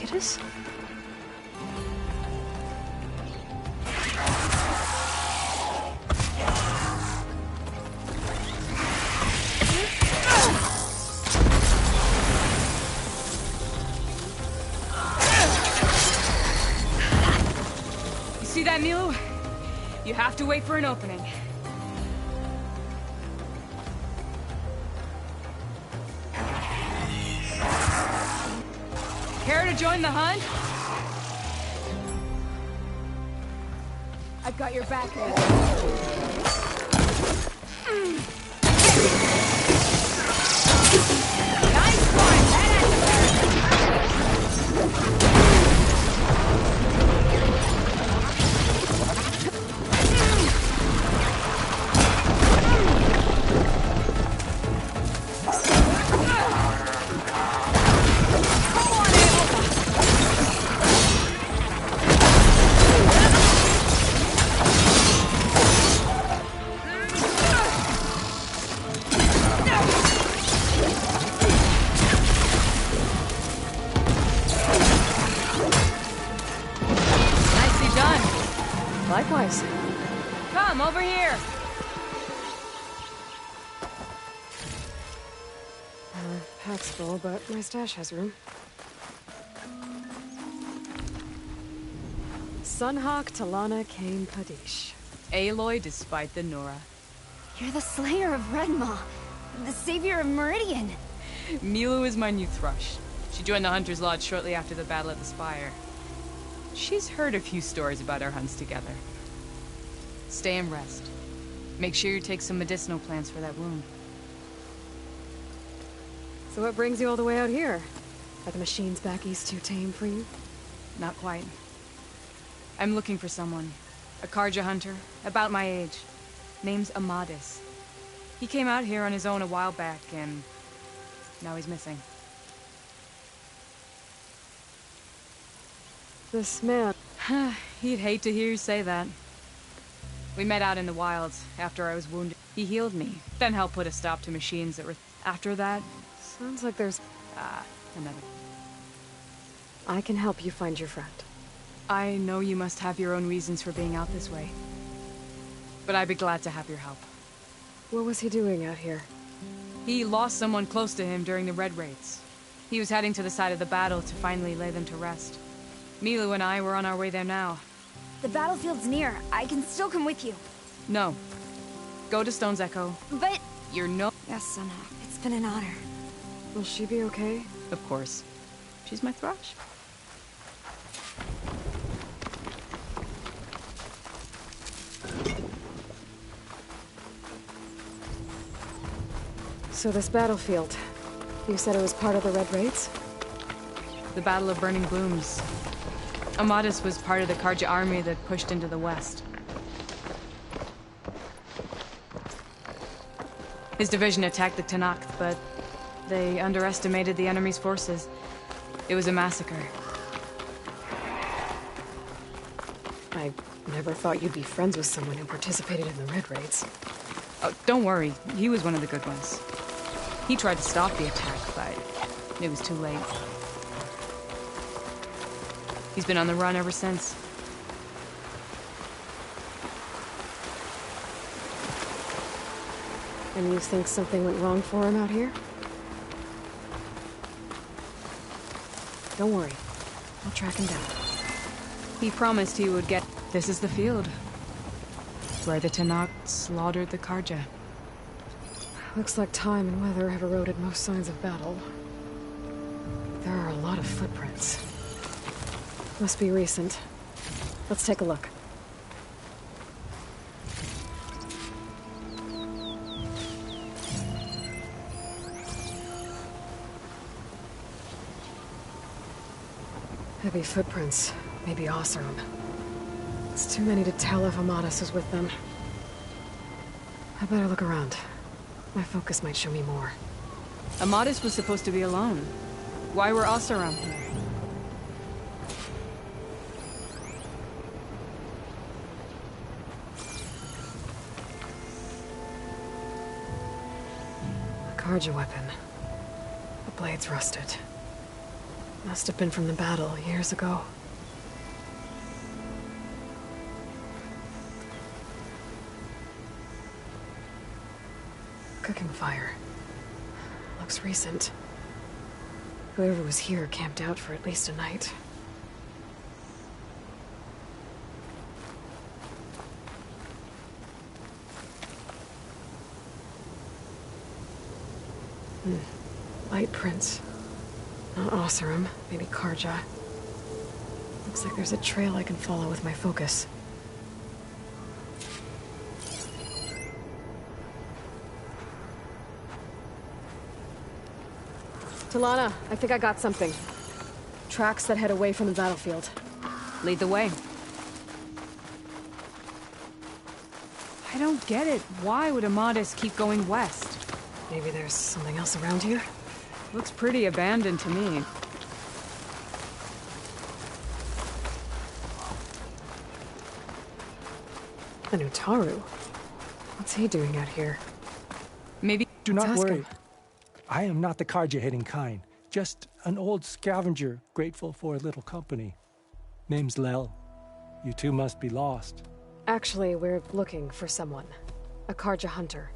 Archdus? You see that, Milu? You have to wait for an opening. Care to join the hunt? I've got your back there. Nice one! Likewise. Come, over here! Pack's full, but my stash has room. Sunhawk Talana Kane Padish. Aloy despite the Nora. You're the slayer of Redmaw, the savior of Meridian. Milu is my new thrush. She joined the Hunter's Lodge shortly after the Battle at the Spire. She's heard a few stories about our hunts together. Stay and rest. Make sure you take some medicinal plants for that wound. So what brings you all the way out here? Are the machines back east too tame for you? Not quite. I'm looking for someone. A Carja hunter, about my age. Name's Amadis. He came out here on his own a while back, and now he's missing. This man... He'd hate to hear you say that. We met out in the wilds after I was wounded. He healed me, then helped put a stop to machines that were... After that... Sounds like there's... another. I can help you find your friend. I know you must have your own reasons for being out this way. But I'd be glad to have your help. What was he doing out here? He lost someone close to him during the Red Raids. He was heading to the side of the battle to finally lay them to rest. Milu and I were on our way there now. The battlefield's near. I can still come with you. No. Go to Stone's Echo. But... You're no... Yes, Sunhawk. It's been an honor. Will she be okay? Of course. She's my thrush. So this battlefield, you said it was part of the Red Raids? The Battle of Burning Blooms. Amadis was part of the Carja army that pushed into the west. His division attacked the Tenakth, but they underestimated the enemy's forces. It was a massacre. I never thought you'd be friends with someone who participated in the Red Raids. Oh, don't worry. He was one of the good ones. He tried to stop the attack, but it was too late. He's been on the run ever since. And you think something went wrong for him out here? Don't worry. I'll track him down. He promised he would get... This is the field. Where the Tenakth slaughtered the Carja. Looks like time and weather have eroded most signs of battle. There are a lot of footprints. Must be recent. Let's take a look. Heavy footprints. Maybe Oseram. It's too many to tell if Amadis is with them. I better look around. My focus might show me more. Amadis was supposed to be alone. Why were Oseram here? A Carja weapon. The blade's rusted. Must have been from the battle years ago. Cooking fire. Looks recent. Whoever was here camped out for at least a night. Light prints. Not Oseram, maybe Karja. Looks like there's a trail I can follow with my focus. Talana, I think I got something. Tracks that head away from the battlefield. Lead the way. I don't get it. Why would Amadis keep going west? Maybe there's something else around here? Looks pretty abandoned to me. An Utaru? What's he doing out here? Maybe... Do not Let's ask worry. him. I am not the Karja-hating kind. Just an old scavenger grateful for a little company. Name's Lel. You two must be lost. Actually, we're looking for someone. A Karja hunter.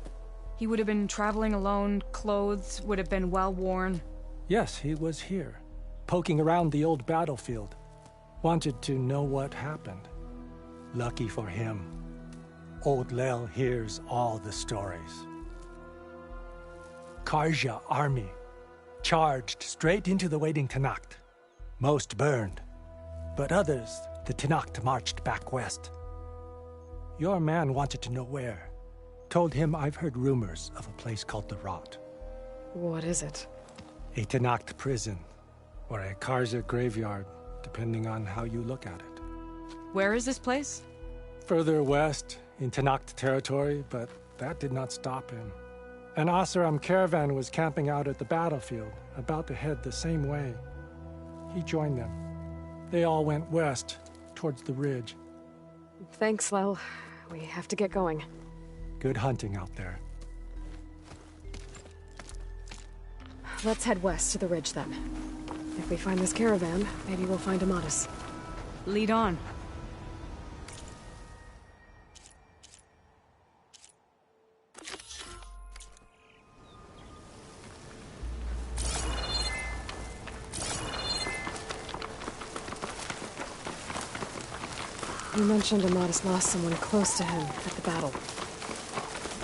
He would have been traveling alone, clothes would have been well worn. Yes, he was here, poking around the old battlefield. Wanted to know what happened. Lucky for him, old Lel hears all the stories. Karja army charged straight into the waiting Tenakth. Most burned, but others, the Tenakth marched back west. Your man wanted to know where. Told him I've heard rumors of a place called the Rot. What is it? A Tenakth prison, or a Karja graveyard, depending on how you look at it. Where is this place? Further west, in Tenakth territory, but that did not stop him. An Oseram caravan was camping out at the battlefield, about to head the same way. He joined them. They all went west, towards the ridge. Thanks, Lel. We have to get going. Good hunting out there. Let's head west to the ridge then. If we find this caravan, maybe we'll find Amadis. Lead on. You mentioned Amadis lost someone close to him at the battle.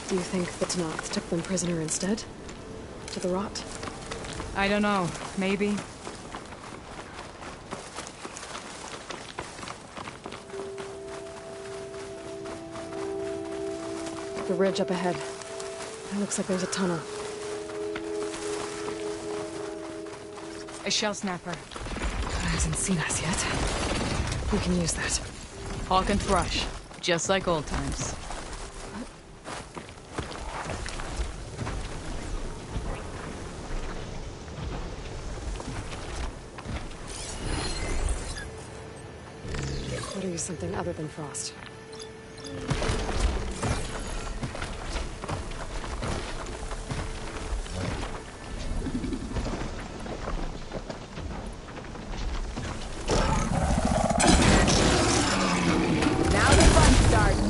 Do you think the Tenakth took them prisoner instead? To the Rot? I don't know. Maybe. The ridge up ahead. It looks like there's a tunnel. A shell snapper. Hasn't seen us yet. We can use that. Hawk and Thrush. Just like old times. Better use something other than frost. Now the fun starts.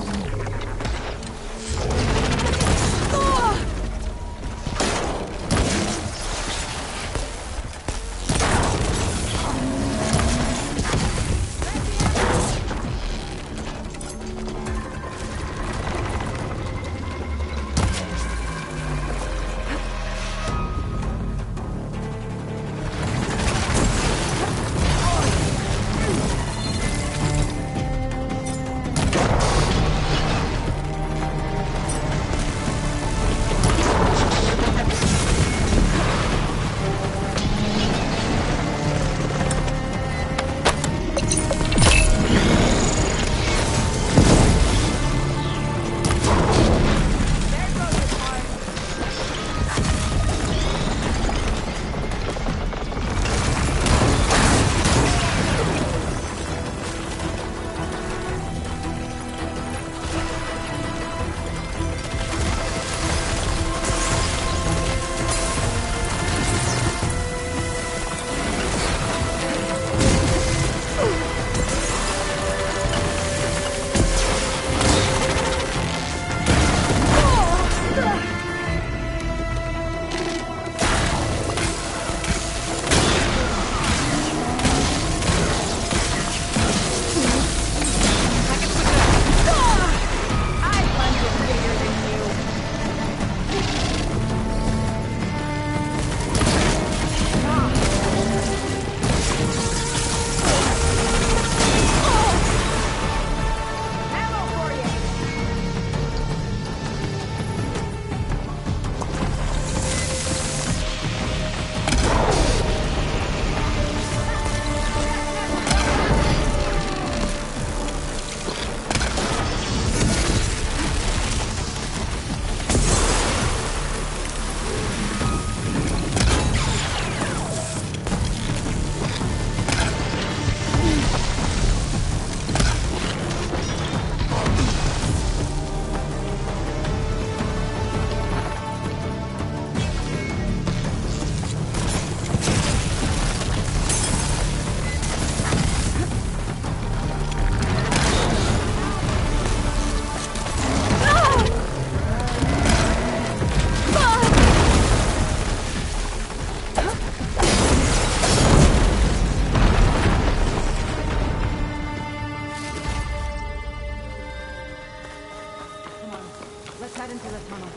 head into the tunnel.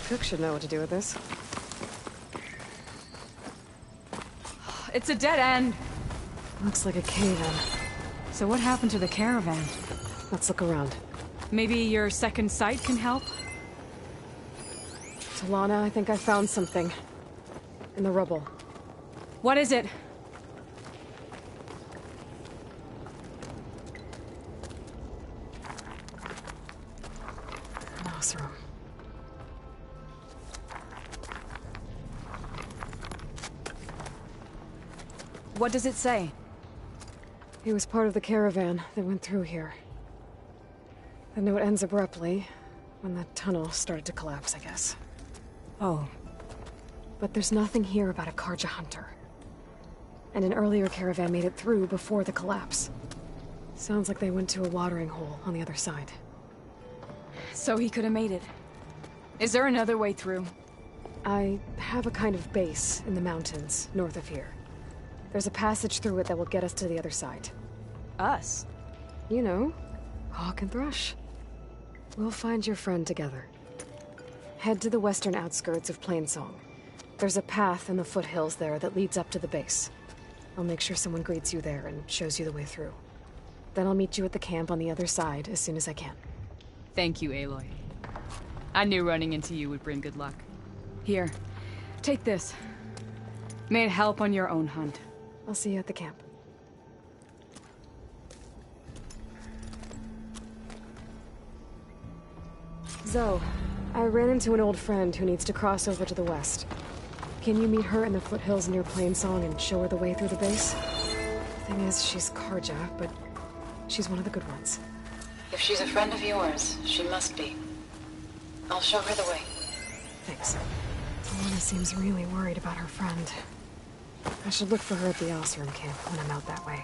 Cook should know what to do with this. It's a dead end. Looks like a cave-in. So what happened to the caravan? Let's look around. Maybe your second sight can help? Talana, I think I found something. In the rubble. What is it? Mouse room. What does it say? He was part of the caravan that went through here. The note ends abruptly, when the tunnel started to collapse, I guess. Oh. But there's nothing here about a Karja hunter. And an earlier caravan made it through before the collapse. Sounds like they went to a watering hole on the other side. So he could have made it. Is there another way through? I have a kind of base in the mountains, north of here. There's a passage through it that will get us to the other side. Us? You know, Hawk and Thrush. We'll find your friend together. Head to the western outskirts of Plainsong. There's a path in the foothills there that leads up to the base. I'll make sure someone greets you there and shows you the way through. Then I'll meet you at the camp on the other side as soon as I can. Thank you, Aloy. I knew running into you would bring good luck. Here, take this. May it help on your own hunt. I'll see you at the camp. Zoe, I ran into an old friend who needs to cross over to the west. Can you meet her in the foothills near Plainsong and show her the way through the base? Thing is, she's Karja, but she's one of the good ones. If she's a friend of yours, she must be. I'll show her the way. Thanks. Talana seems really worried about her friend. I should look for her at the Oseram camp when I'm out that way.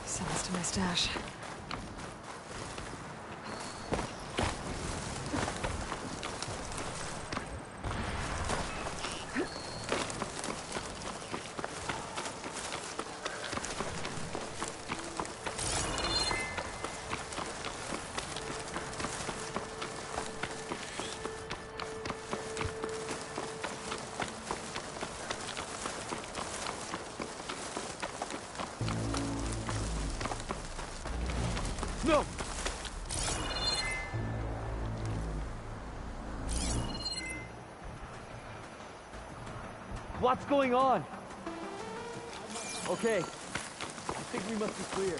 Sounds to my stash. No! What's going on? Okay. I think we must be clear.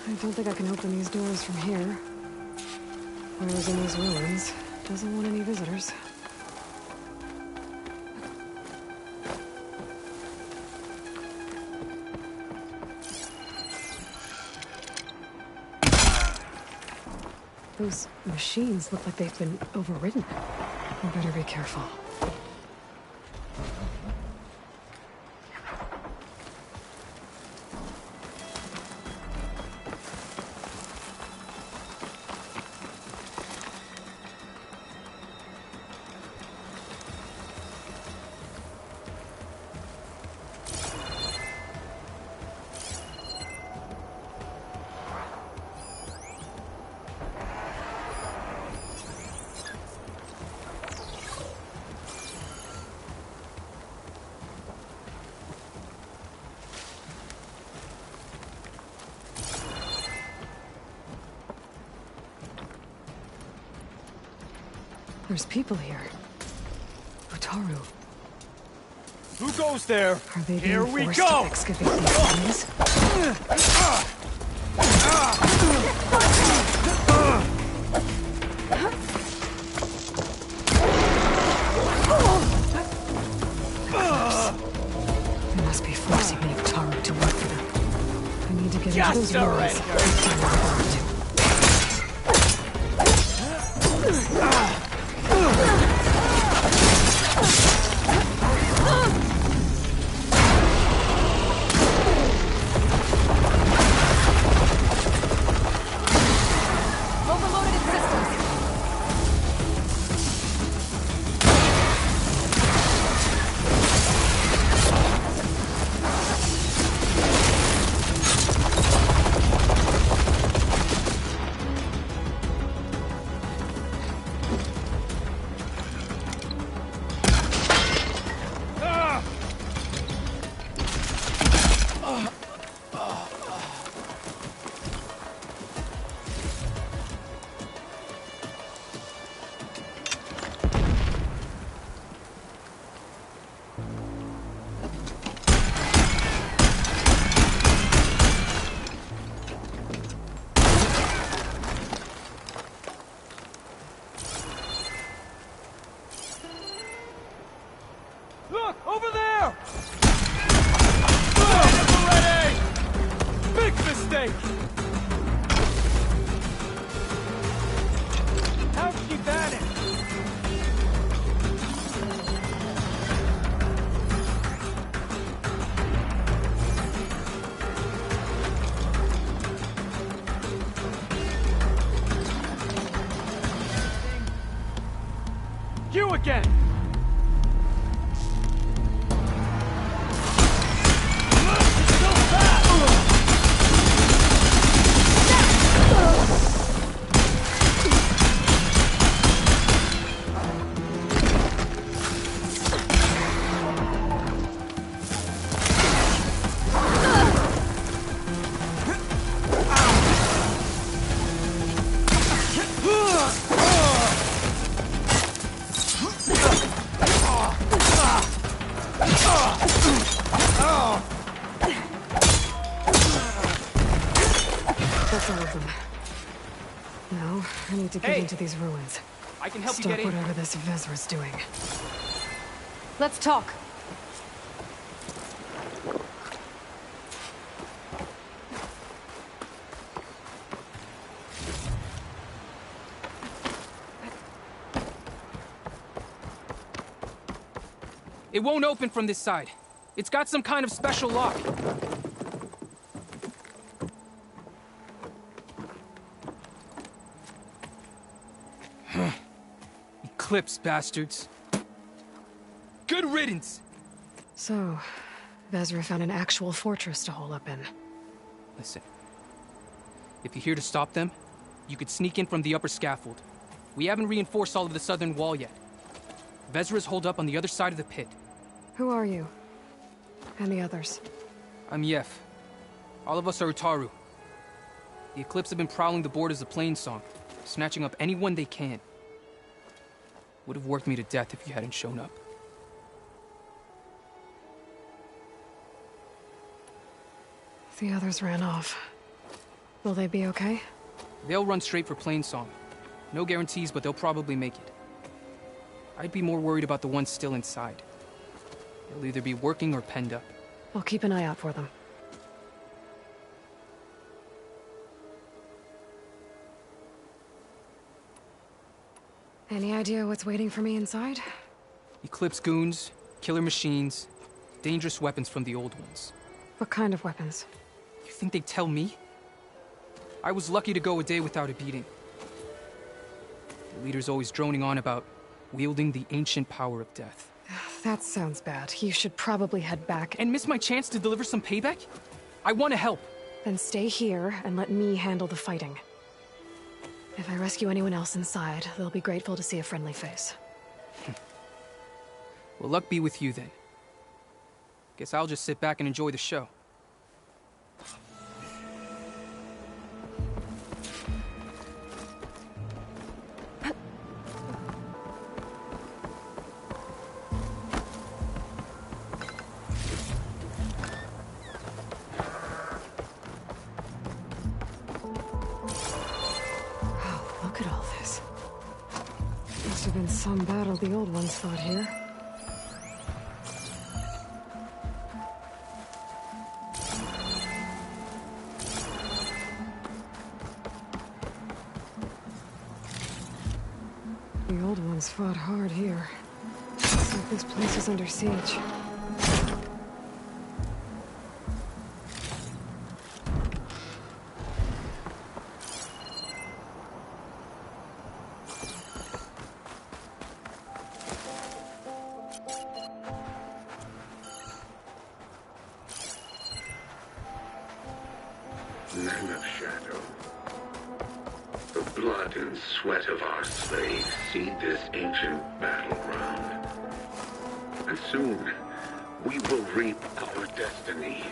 I don't think I can open these doors from here. Whoever's in these ruins doesn't want any visitors. Those machines look like they've been overridden. We better be careful. There's people here. Utaru. Who goes there? Are they Here being we forced go! to excavate these ruins? They must be forcing the Utaru to work for them. I need to get into those ruins. Find out what they're up to. Overloaded systems. Look, over there! Ready! Big mistake! How'd she vanish? You again! That's all of them. Now, I need to get Hey! into these ruins. I can help you Stop get in. whatever this Vezra's doing. Let's talk. It won't open from this side. It's got some kind of special lock. Eclipse, bastards. Good riddance! So, Vezra found an actual fortress to hole up in. Listen. If you're here to stop them, you could sneak in from the upper scaffold. We haven't reinforced all of the southern wall yet. Vezra's holed up on the other side of the pit. Who are you? And the others? I'm Yef. All of us are Utaru. The Eclipse have been prowling the borders of Plainsong, snatching up anyone they can. Would have worked me to death if you hadn't shown up. The others ran off. Will they be okay? They'll run straight for Plainsong. No guarantees, but they'll probably make it. I'd be more worried about the ones still inside. They'll either be working or penned up. I'll keep an eye out for them. Any idea what's waiting for me inside? Eclipse goons, killer machines, dangerous weapons from the old ones. What kind of weapons? You think they'd tell me? I was lucky to go a day without a beating. The leader's always droning on about wielding the ancient power of death. That sounds bad. You should probably head back And miss my chance to deliver some payback? I want to help. Then stay here and let me handle the fighting. If I rescue anyone else inside, they'll be grateful to see a friendly face. Well, luck be with you then. Guess I'll just sit back and enjoy the show. Look at all this. Must have been some battle the old ones fought here. The old ones fought hard here. Looks like this place is under siege. Men of Shadow, the blood and sweat of our slaves seed this ancient battleground. And soon, we will reap our destiny.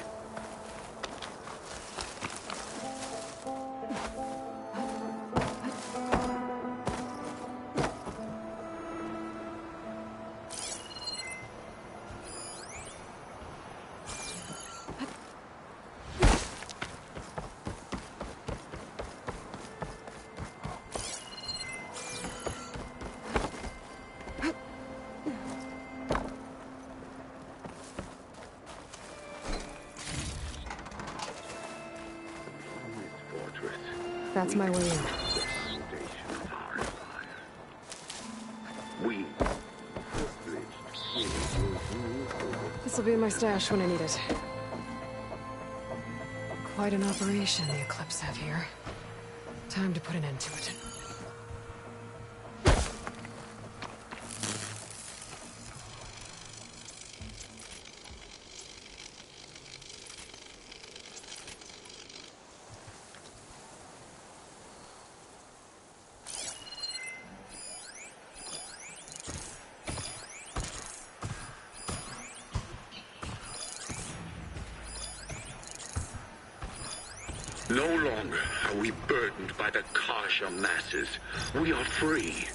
That's my way in. This'll be in my stash when I need it. Quite an operation the Eclipse have here. Time to put an end to it. No longer are we burdened by the Kasha masses. We are free.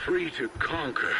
Free to conquer.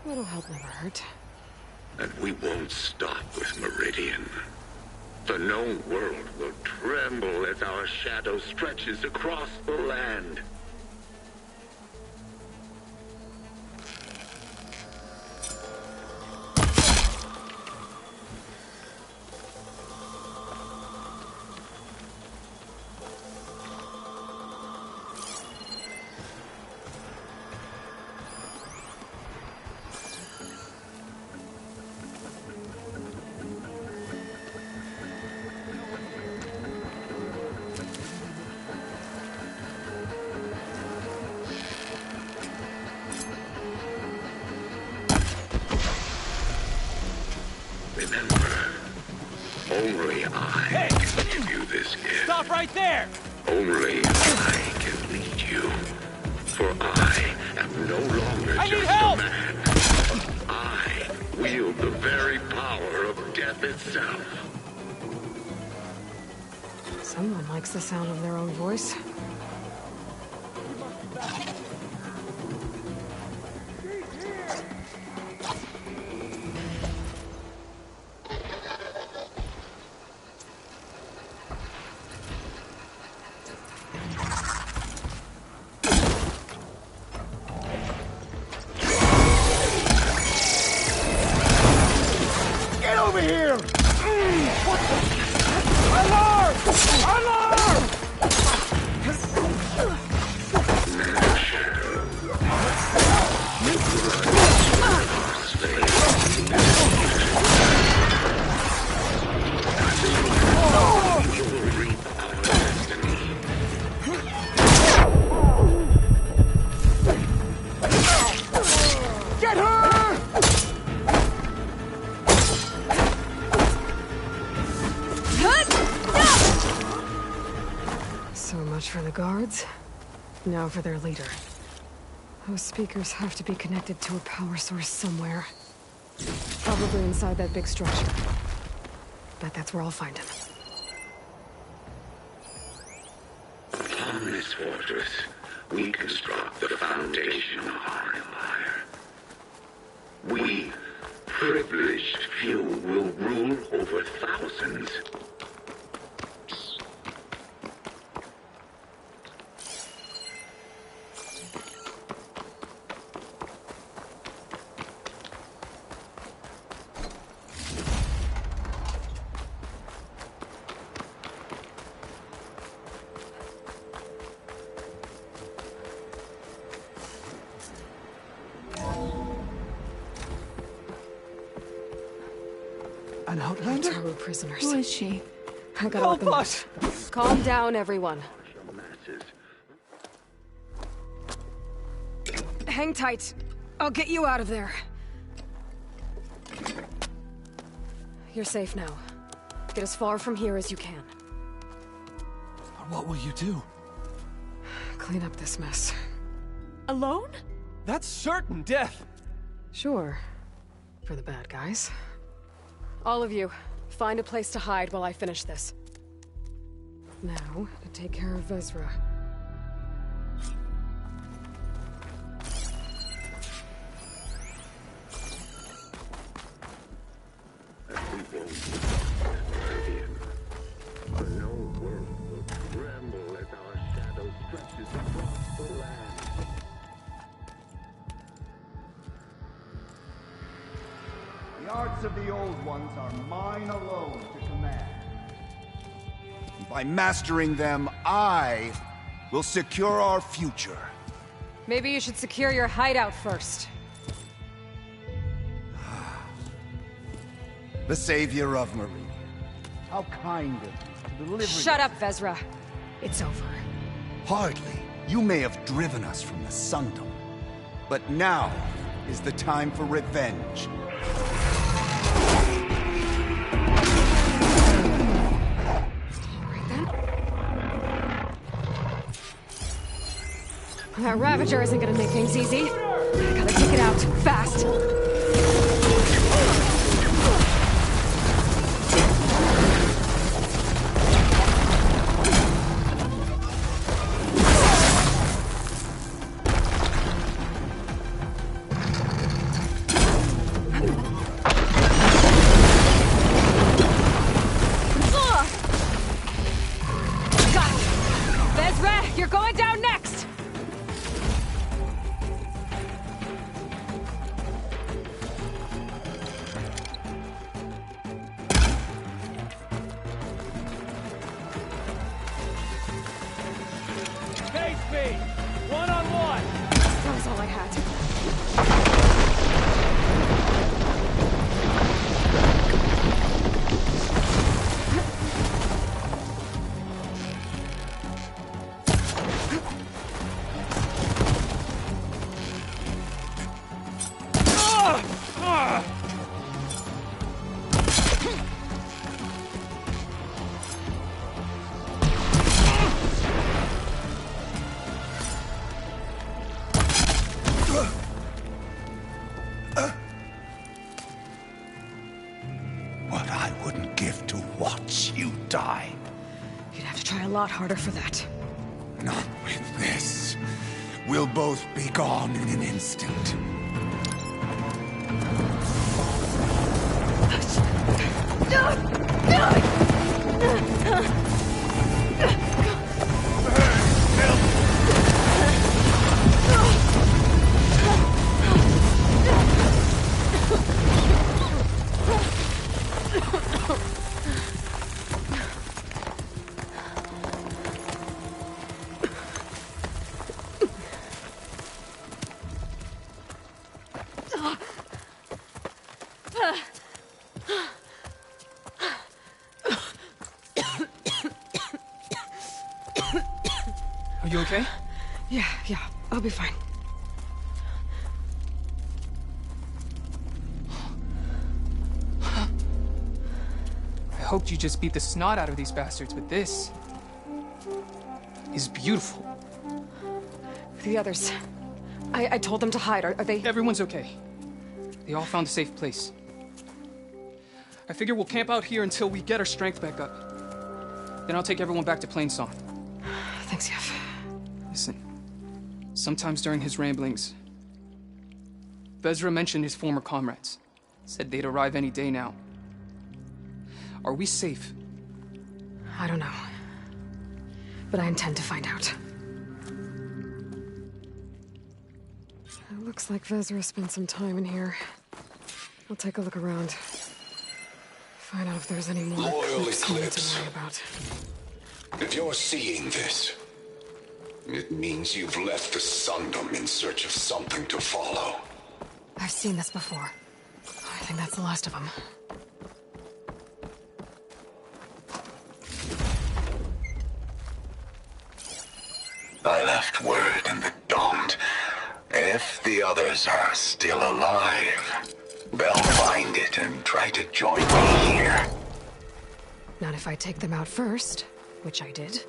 Little help never hurt. And we won't stop with Meridian. The known world will tremble as our shadow stretches across the land. Only I can give you this gift. Stop right there! Only I can lead you. For I am no longer I need just help! a man. I wield the very power of death itself. Someone likes the sound of their own voice. Get over here! Alarm! Alarm! Get her! So much for the guards. Now for their leader. Those speakers have to be connected to a power source somewhere. Probably inside that big structure. Bet that's where I'll find him. Upon this fortress, we construct the foundation of our empire. We, privileged few, will rule over thousands. An outlander? Taru prisoners. Who is she? I gotta let them Help out. us! Calm down, everyone. Masses. Hang tight. I'll get you out of there. You're safe now. Get as far from here as you can. What will you do? Clean up this mess. Alone? That's certain death! Sure. For the bad guys. All of you, find a place to hide while I finish this. Now, to take care of Vezra. A known world will tremble as our shadow stretches across the land. The arts of the old ones are mine alone to command. And by mastering them, I will secure our future. Maybe you should secure your hideout first. The savior of Meridian. How kind of you to deliver. Shut up, Vezra. It's over. Hardly. You may have driven us from the Sundom. But now is the time for revenge. Alright then. That Ravager isn't gonna make things easy. I gotta take it out, fast. You're going down next! Face me! One-on-one! That was all I had. lot harder for that. Not with this. We'll both be gone in an instant. Are you okay? Yeah, I'll be fine. I hoped you just beat the snot out of these bastards, but this is beautiful. The others. I told them to hide. Are they... Everyone's okay. They all found a safe place. I figure we'll camp out here until we get our strength back up. Then I'll take everyone back to Plainsong. Thanks, Yev. Listen, sometimes during his ramblings, Vezra mentioned his former comrades. Said they'd arrive any day now. Are we safe? I don't know. But I intend to find out. It looks like Vezra spent some time in here. I'll take a look around. Find out if there's any more Loyal clips we need to Eclipse. worry about. If you're seeing this, it means you've left the Sundom in search of something to follow. I've seen this before. I think that's the last of them. I left word in the Domed. If the others are still alive, they'll find it and try to join me here. Not if I take them out first, which I did.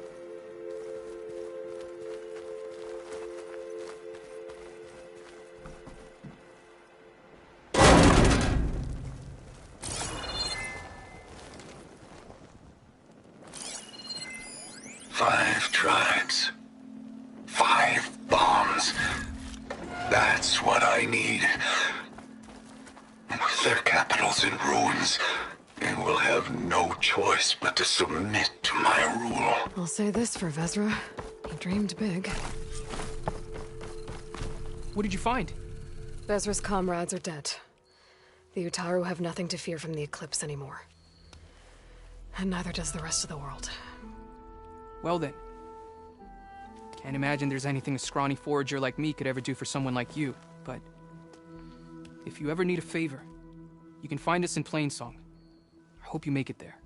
Five tribes. 5 bombs. That's what I need. With their capitals in ruins, they will have no choice but to submit to my rule. I'll say this for Vezra. He dreamed big. What did you find? Vezra's comrades are dead. The Utaru have nothing to fear from the Eclipse anymore. And neither does the rest of the world. Well then. Can't imagine there's anything a scrawny forager like me could ever do for someone like you, but if you ever need a favor, you can find us in Plainsong. I hope you make it there.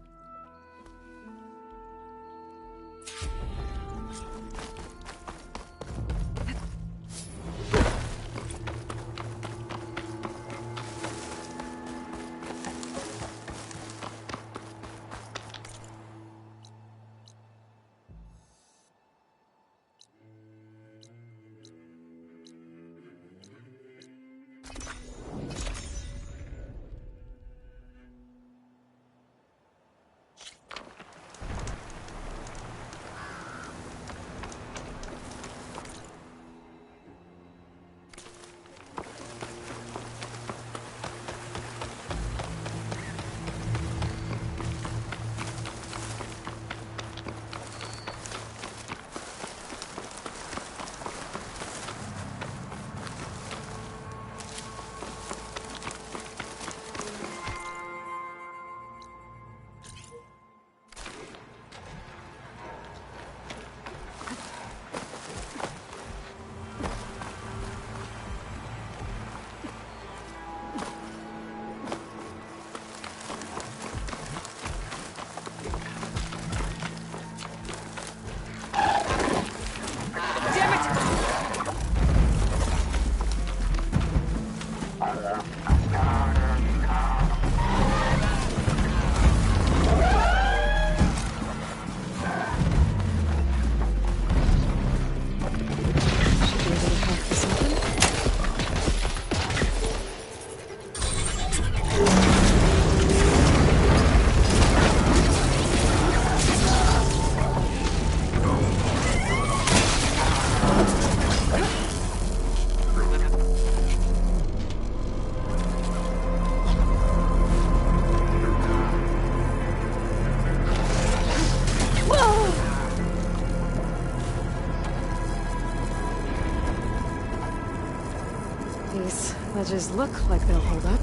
These ledges look like they'll hold up.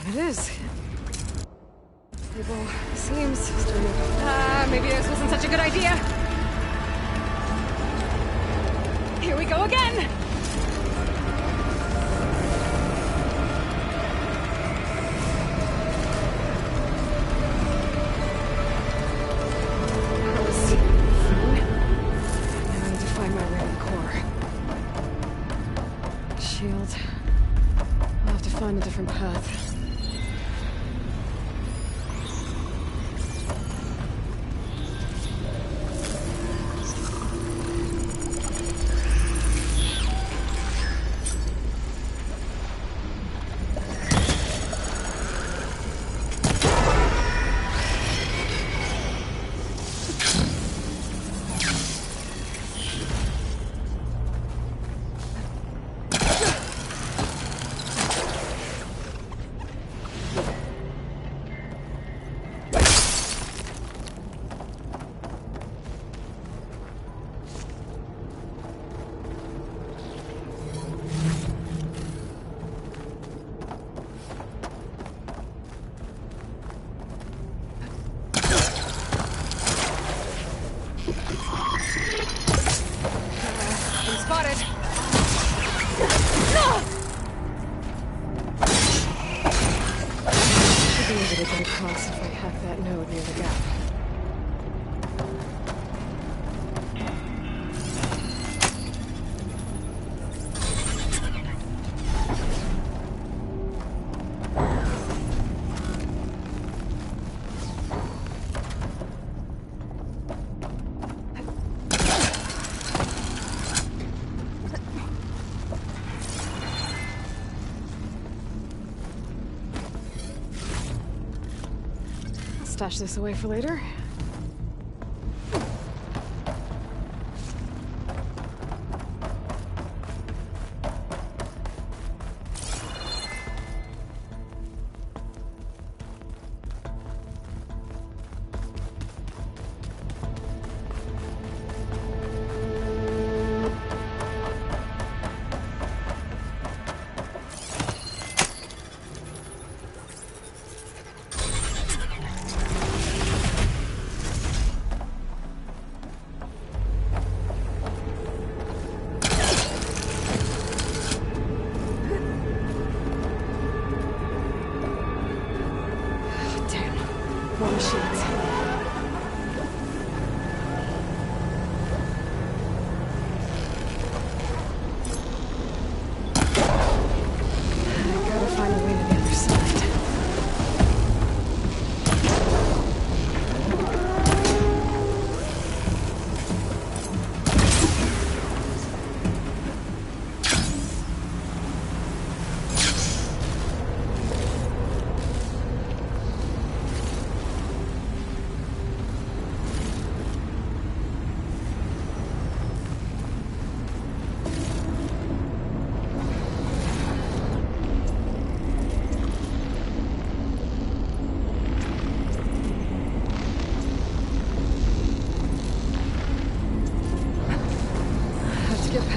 It is. Stable seems starting. Maybe this wasn't such a good idea. Here we go again! That was fun. Now I need to find my way to the core. Shield. I'll have to find a different path. Stash this away for later.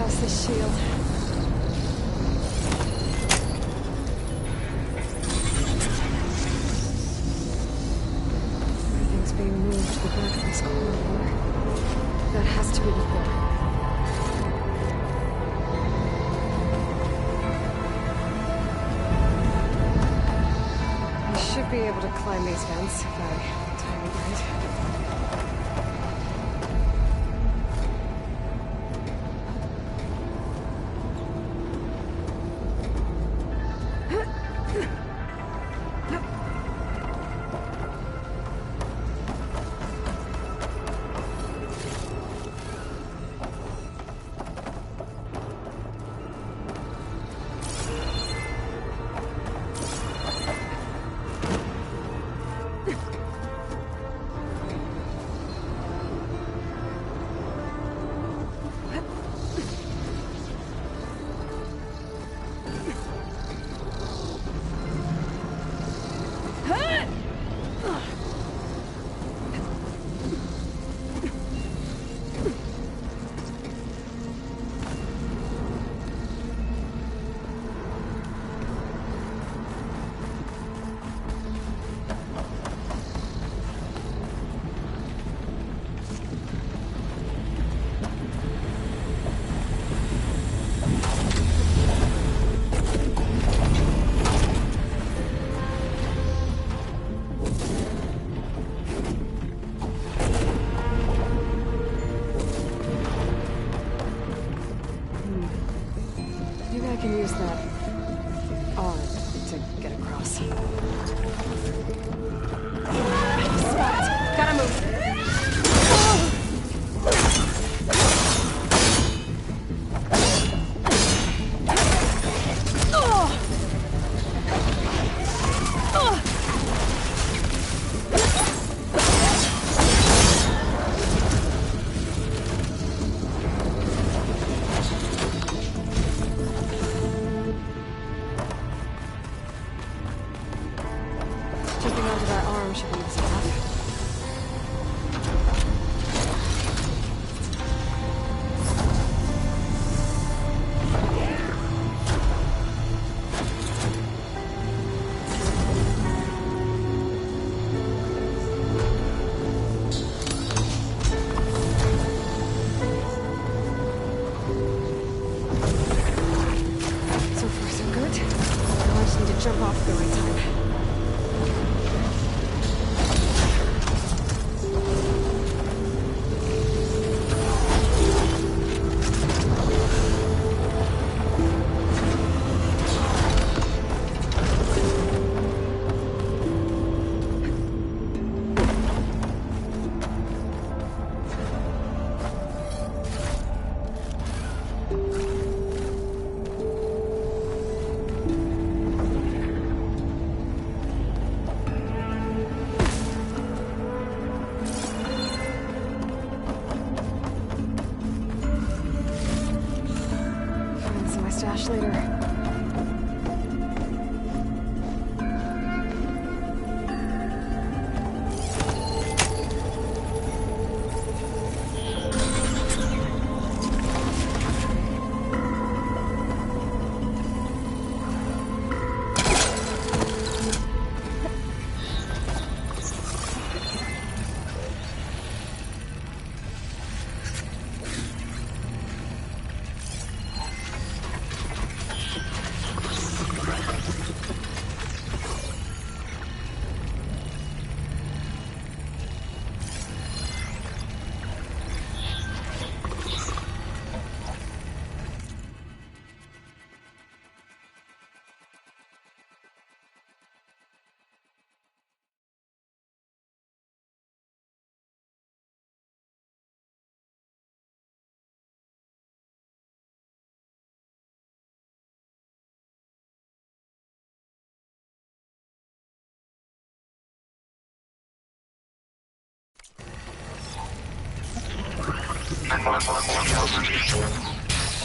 The shield. Everything's being moved to the back of this corridor. That has to be the core. I should be able to climb these vents if I time it right. use that arm to get across. Spot! Gotta move! Jumping onto that arm should be easy enough. So far, so good. Now I just need to jump off at the right time. See my stash later.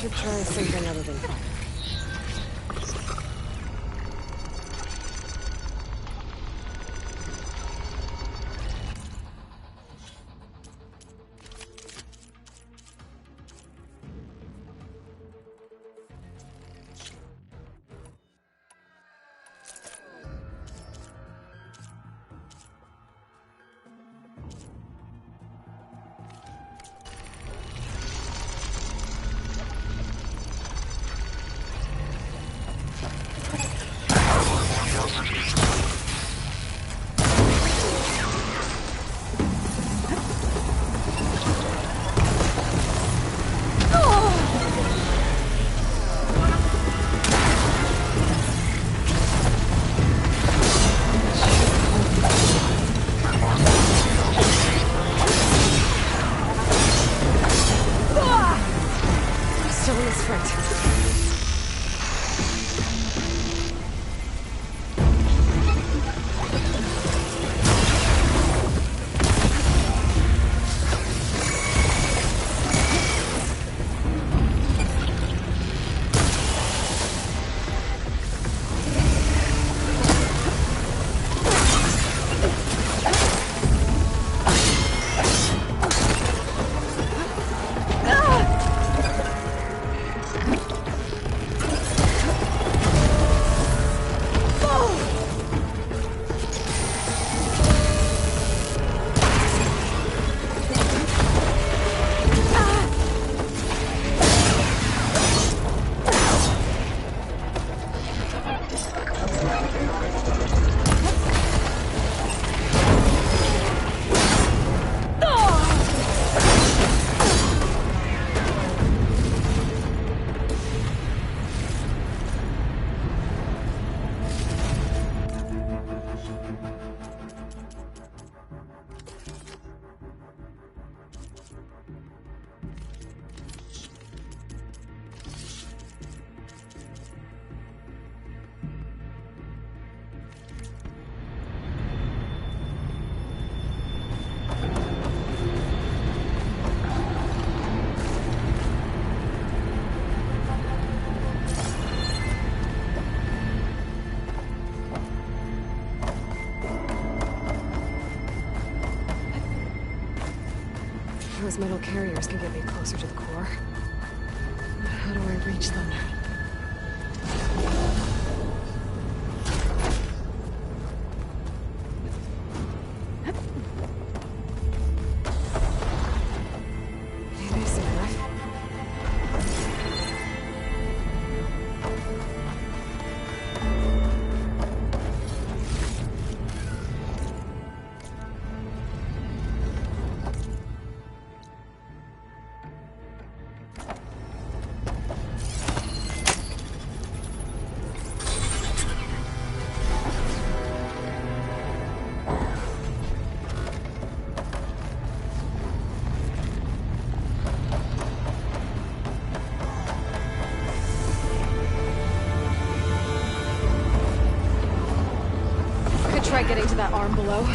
Should try something other than fire. Still in the sprint. those metal carriers can get me closer to the core. But how do I reach them? Try getting to that arm below.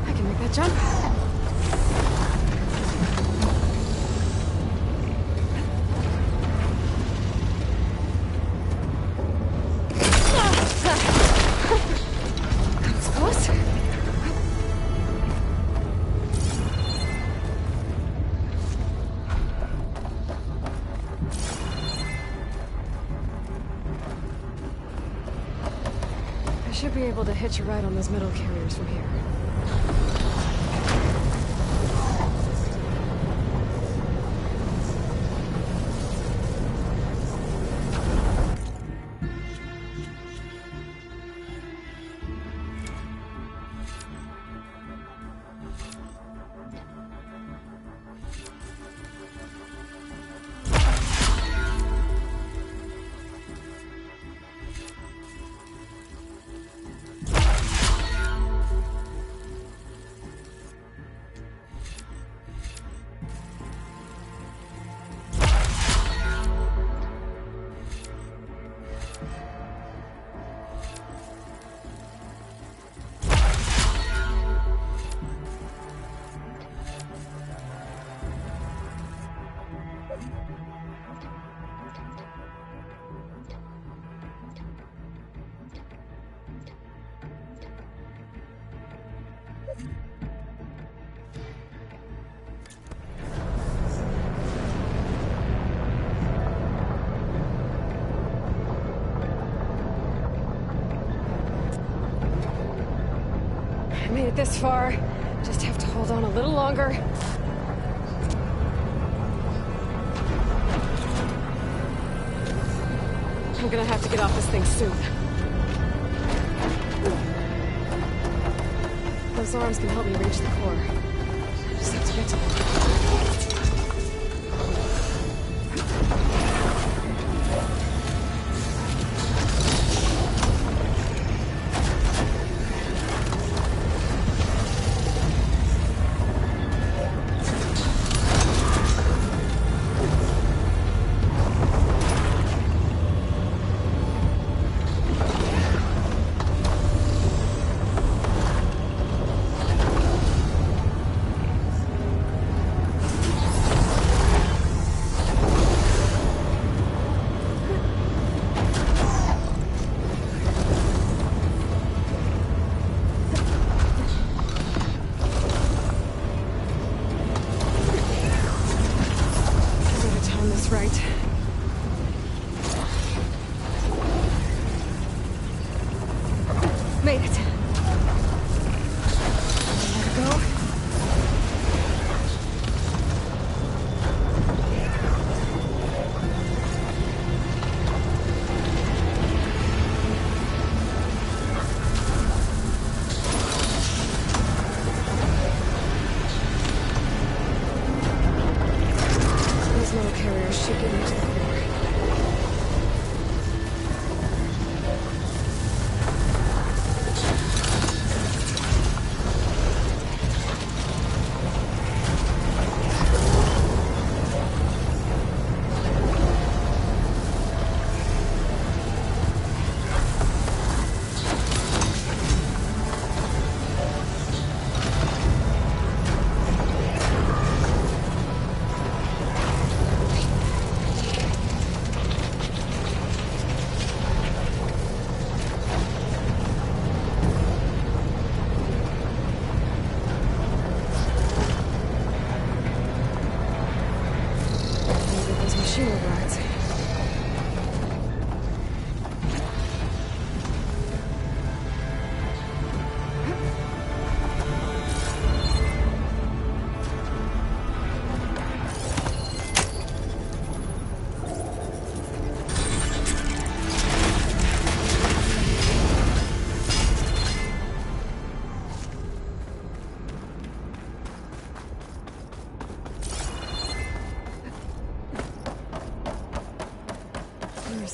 I can make that jump. That's close. I should be able to hitch a ride on those metal carriers from here. I made it this far. Just have to hold on a little longer. I'm gonna have to get off this thing soon. Those arms can help me reach the core. I just have to get to them.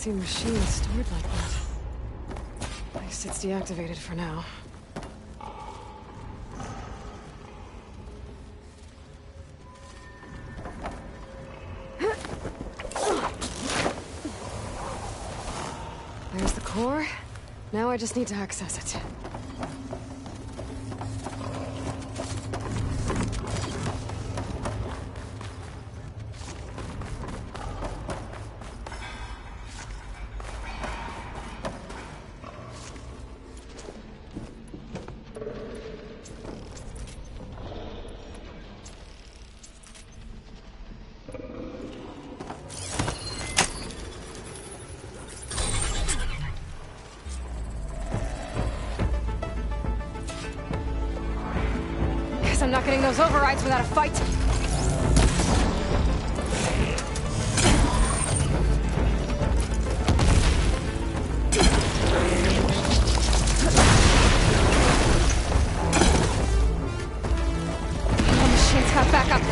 seen machines stored like that. At least it's deactivated for now. There's the core. Now I just need to access it. I'm not getting those overrides without a fight. The machine's got backup.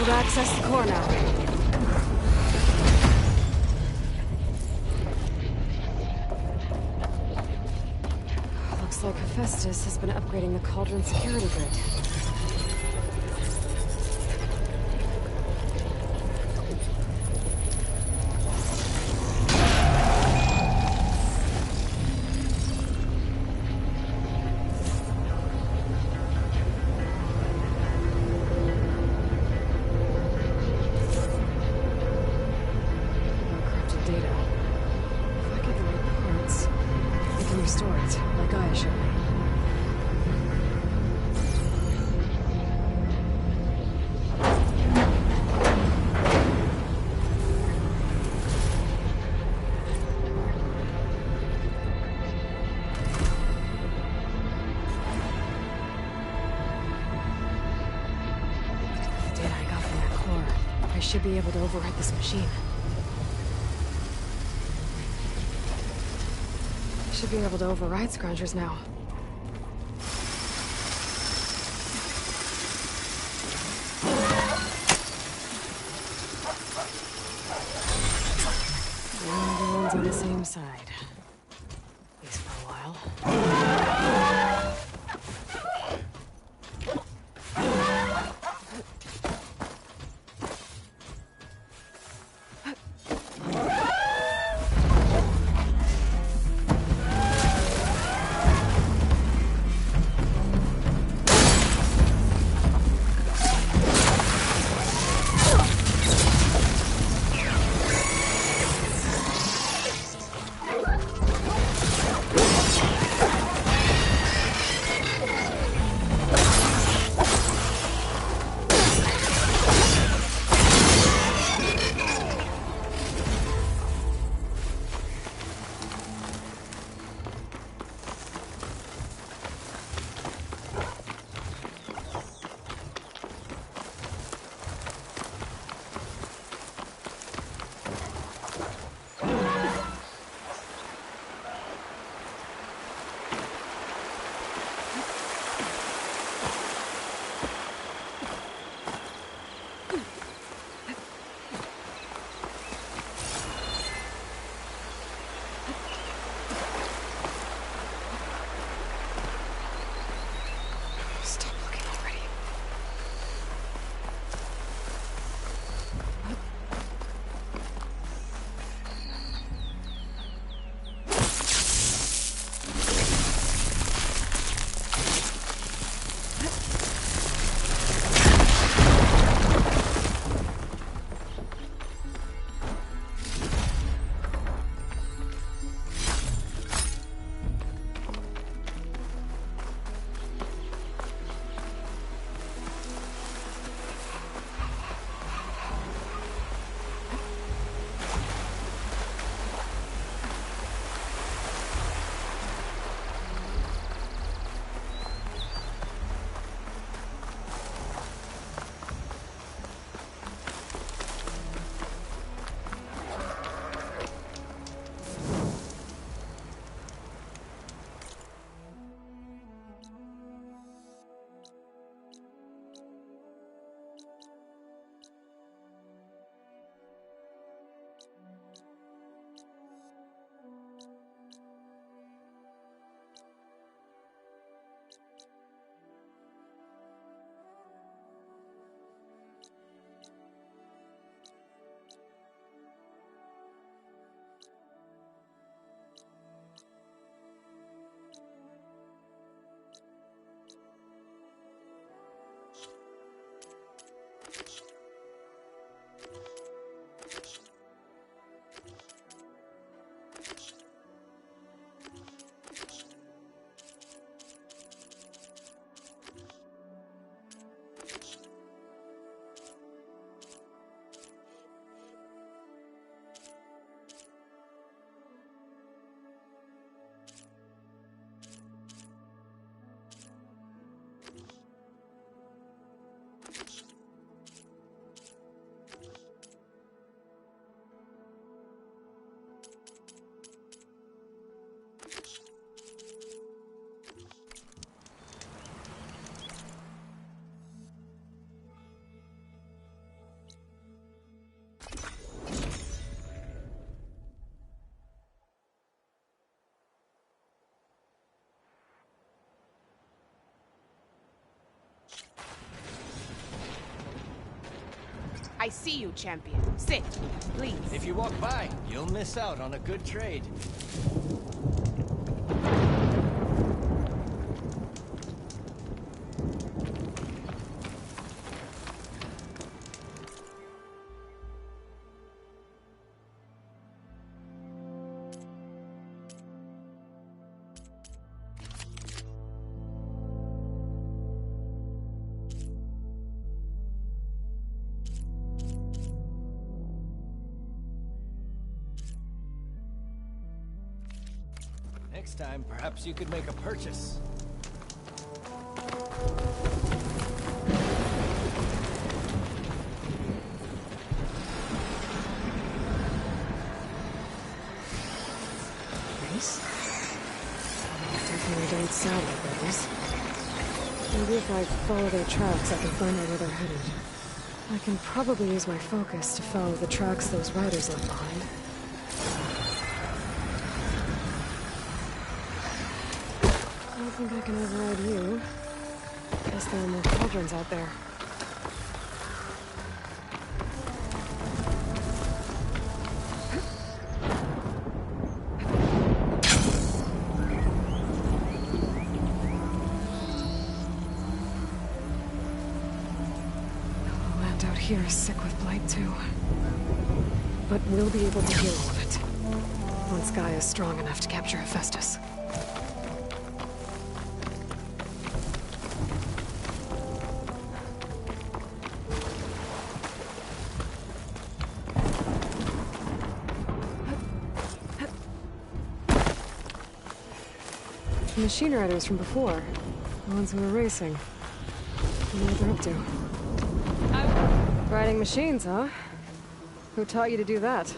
Access the core now. Looks like Hephaestus has been upgrading the Cauldron security grid. Restore it, like Gaia showed me. The data I got from that core, I should be able to override this machine. Should be able to override Scroungers now. Now everyone's on the same side. At least for a while. I see you, champion. Sit, please. If you walk by, you'll miss out on a good trade. Next time, perhaps you could make a purchase. Race? Definitely don't sound like rebels. Maybe if I follow their tracks, I can find out where they're headed. I can probably use my focus to follow the tracks those riders left behind. I don't think I can override you. Guess there are more cauldrons out there. The land out here is sick with blight too. But we'll be able to heal all of it. Once Gaia is strong enough to capture Hephaestus. The machine riders from before. The ones who were racing. I wonder what they're up to. Riding machines, huh? Who taught you to do that?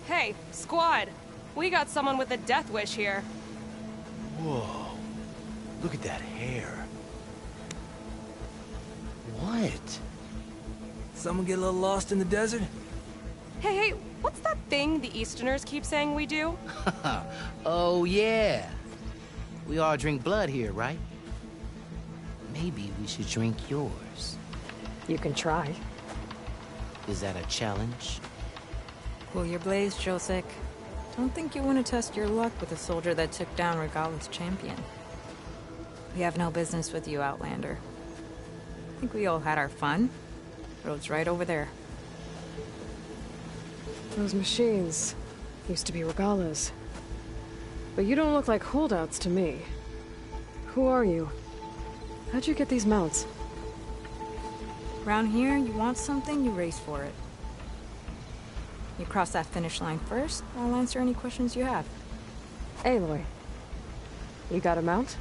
Hey, squad! We got someone with a death wish here. Whoa. Look at that hair. What? Someone get a little lost in the desert? Hey, what's that thing the Easterners keep saying we do? Oh, yeah. We all drink blood here, right? Maybe we should drink yours. You can try. Is that a challenge? Cool your blaze, Josek. Don't think you want to test your luck with a soldier that took down Regalla's champion. We have no business with you, Outlander. I think we all had our fun. Road's right over there. Those machines used to be Regalla's. But you don't look like holdouts to me. Who are you? How'd you get these mounts? Around here, you want something, you race for it. You cross that finish line first, I'll answer any questions you have. Aloy, you got a mount?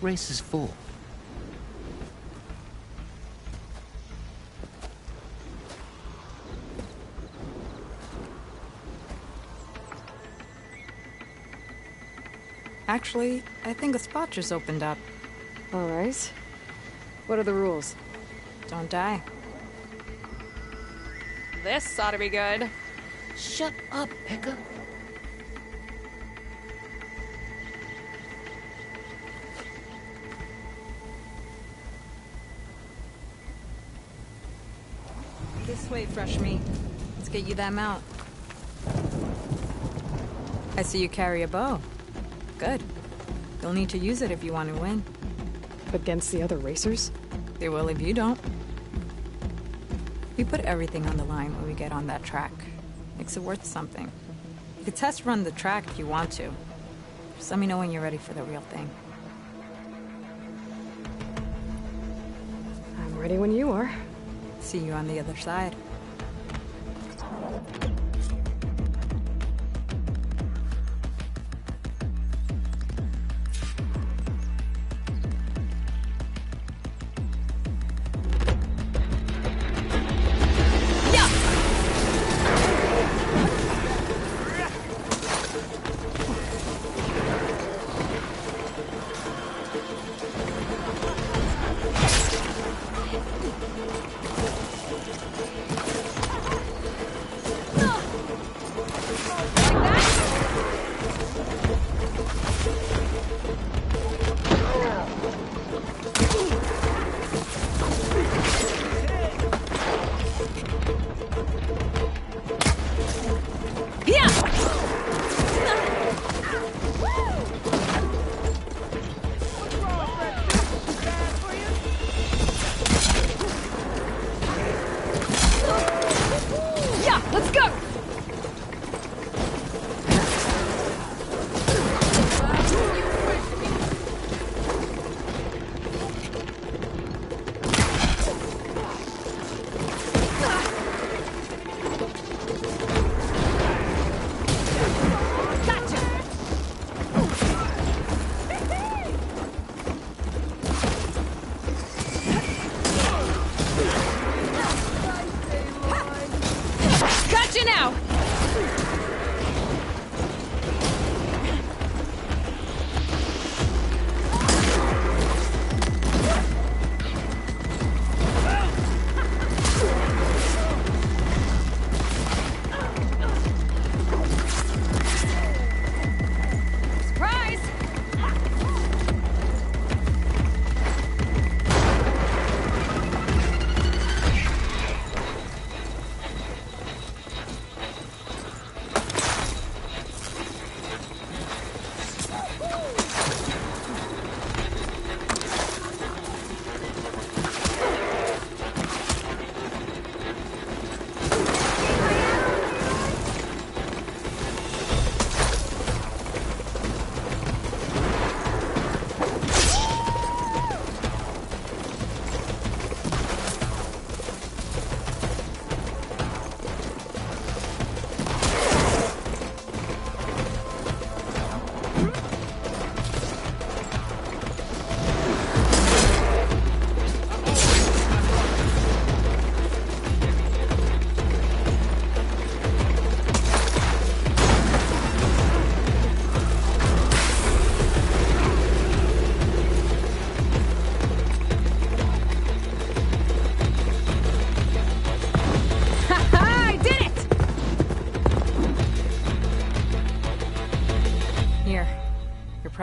Race is full. Actually, I think a spot just opened up. All right. What are the rules? Don't die. This ought to be good. Shut up, Pekka. This way, fresh meat. Let's get you that mount. I see you carry a bow. Good. You'll need to use it if you want to win. Against the other racers? They will if you don't. We put everything on the line when we get on that track. Makes it worth something. You could test run the track if you want to. Just let me know when you're ready for the real thing. I'm ready when you are. See you on the other side.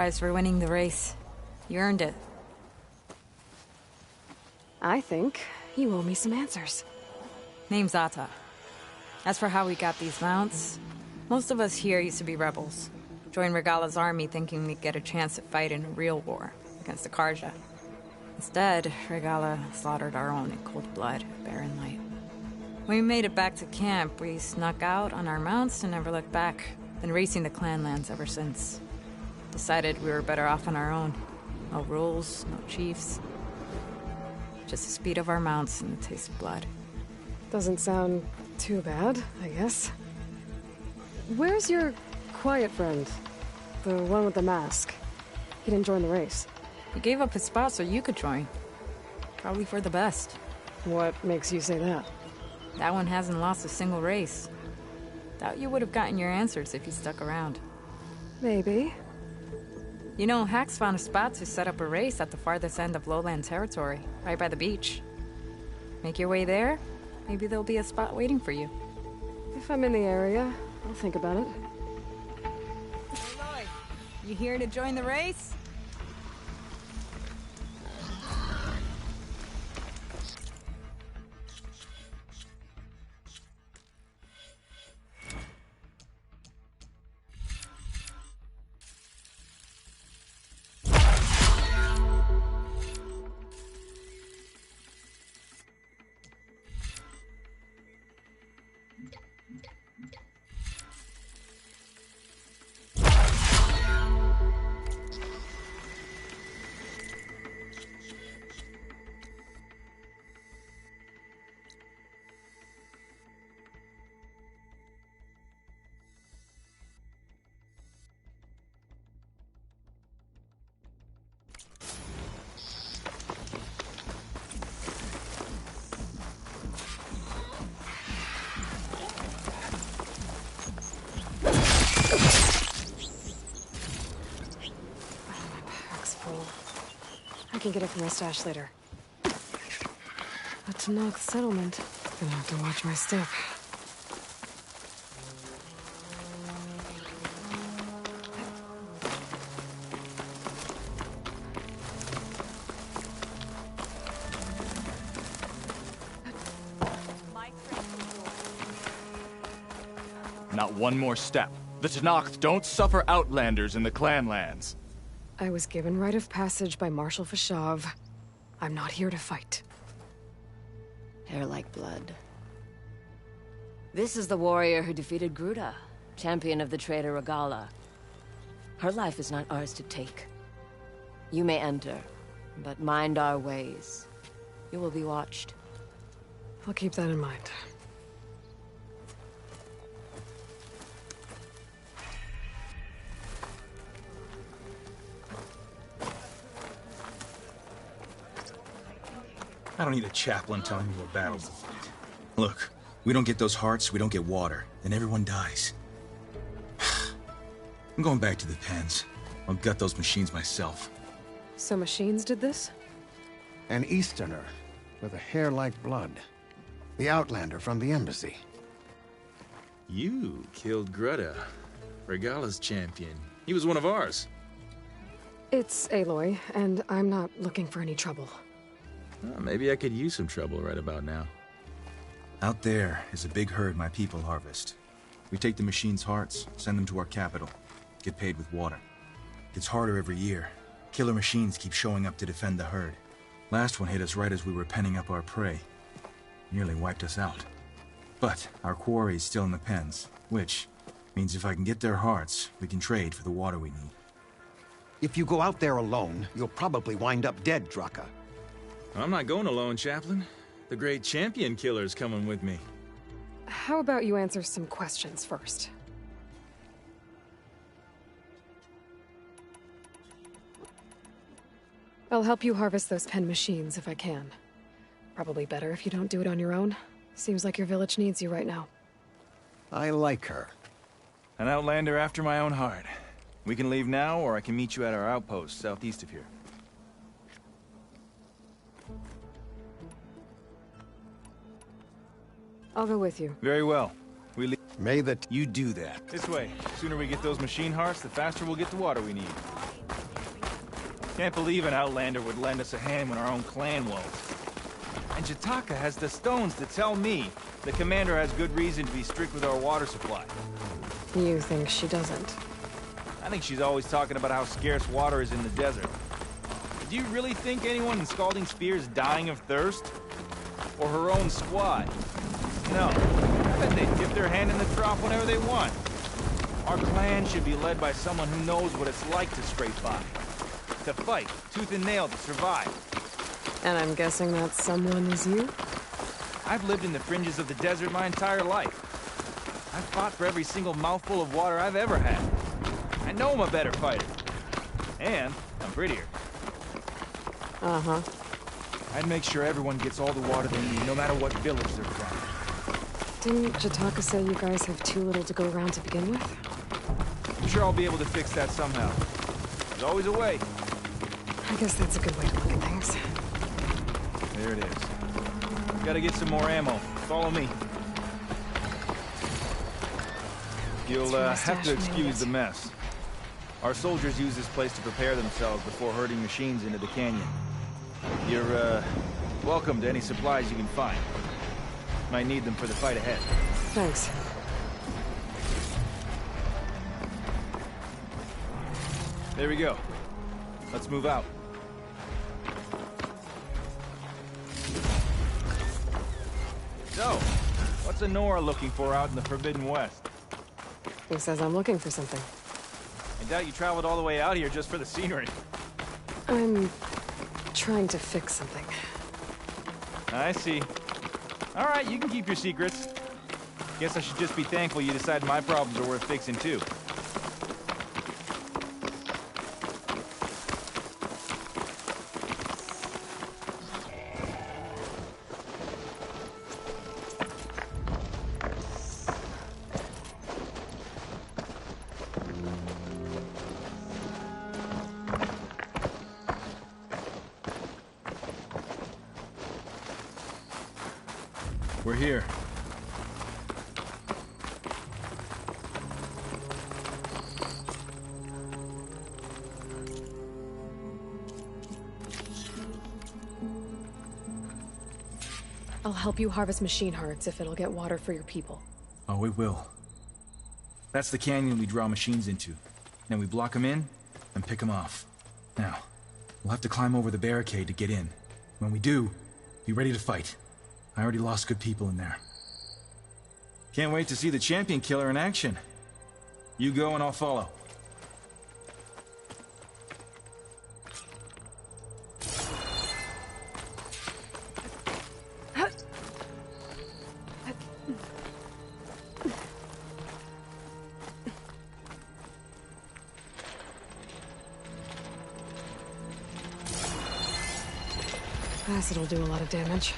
prize for winning the race. You earned it. I think you owe me some answers. Name's Ata. As for how we got these mounts, most of us here used to be rebels. Joined Regala's army thinking we'd get a chance to fight in a real war against the Karja. Instead, Regala slaughtered our own in cold blood at Barren Light. When we made it back to camp, we snuck out on our mounts and never looked back. Been racing the clan lands ever since. Decided we were better off on our own. No rules, no chiefs. Just the speed of our mounts and the taste of blood. Doesn't sound too bad, I guess. Where's your quiet friend? The one with the mask. He didn't join the race. He gave up his spot so you could join. Probably for the best. What makes you say that? That one hasn't lost a single race. Doubt you would have gotten your answers if you stuck around. Maybe. You know, Hax found a spot to set up a race at the farthest end of lowland territory, right by the beach. Make your way there, maybe there'll be a spot waiting for you. If I'm in the area, I'll think about it. Aloy, you here to join the race? I can get it from my stash later. A Tenakth settlement. Gonna have to watch my step. Not one more step. The Tenakth don't suffer outlanders in the Clanlands. I was given rite of passage by Marshal Fashav. I'm not here to fight. Hair like blood. This is the warrior who defeated Gruda, champion of the traitor Regala. Her life is not ours to take. You may enter, but mind our ways. You will be watched. I'll keep that in mind. I don't need a chaplain telling me what battles to fight. Look, we don't get those hearts, we don't get water, and everyone dies. I'm going back to the pens. I'll gut those machines myself. So machines did this? An Easterner with a hair like blood. The Outlander from the embassy. You killed Gruda, Regala's champion. He was one of ours. It's Aloy, and I'm not looking for any trouble. Well, maybe I could use some trouble right about now. Out there is a big herd my people harvest. We take the machine's hearts, send them to our capital, get paid with water. It's harder every year. Killer machines keep showing up to defend the herd. Last one hit us right as we were penning up our prey. Nearly wiped us out. But our quarry is still in the pens, which means if I can get their hearts, we can trade for the water we need. If you go out there alone, you'll probably wind up dead, Draka. I'm not going alone, Chaplain. The great champion killer's coming with me. How about you answer some questions first? I'll help you harvest those pen machines if I can. Probably better if you don't do it on your own. Seems like your village needs you right now. I like her. An outlander after my own heart. We can leave now, or I can meet you at our outpost southeast of here. I'll go with you. Very well. We leave. May the... You do that. This way. The sooner we get those machine hearts, the faster we'll get the water we need. Can't believe an Outlander would lend us a hand when our own clan won't. And Jataka has the stones to tell me the commander has good reason to be strict with our water supply. You think she doesn't? I think she's always talking about how scarce water is in the desert. Do you really think anyone in Scalding Spear is dying of thirst? Or her own squad? No. I bet they dip their hand in the trough whenever they want. Our clan should be led by someone who knows what it's like to scrape by. To fight, tooth and nail to survive. And I'm guessing that someone is you? I've lived in the fringes of the desert my entire life. I've fought for every single mouthful of water I've ever had. I know I'm a better fighter. And I'm prettier. Uh-huh. I'd make sure everyone gets all the water they need, no matter what village they're from. Didn't Jataka say you guys have too little to go around to begin with? I'm sure I'll be able to fix that somehow. There's always a way. I guess that's a good way to look at things. There it is. Gotta get some more ammo. Follow me. You'll have to excuse the mess. Our soldiers use this place to prepare themselves before herding machines into the canyon. You're, welcome to any supplies you can find. Might need them for the fight ahead. Thanks. There we go. Let's move out. So, what's Anora looking for out in the Forbidden West? Who says I'm looking for something? I doubt you traveled all the way out here just for the scenery. I'm trying to fix something. I see. All right, you can keep your secrets. Guess I should just be thankful you decided my problems are worth fixing too. We're here. I'll help you harvest machine hearts if it'll get water for your people. Oh, it will. That's the canyon we draw machines into. Then we block them in and pick them off. Now, we'll have to climb over the barricade to get in. When we do, be ready to fight. I already lost good people in there. Can't wait to see the champion killer in action. You go and I'll follow. Acid'll do a lot of damage.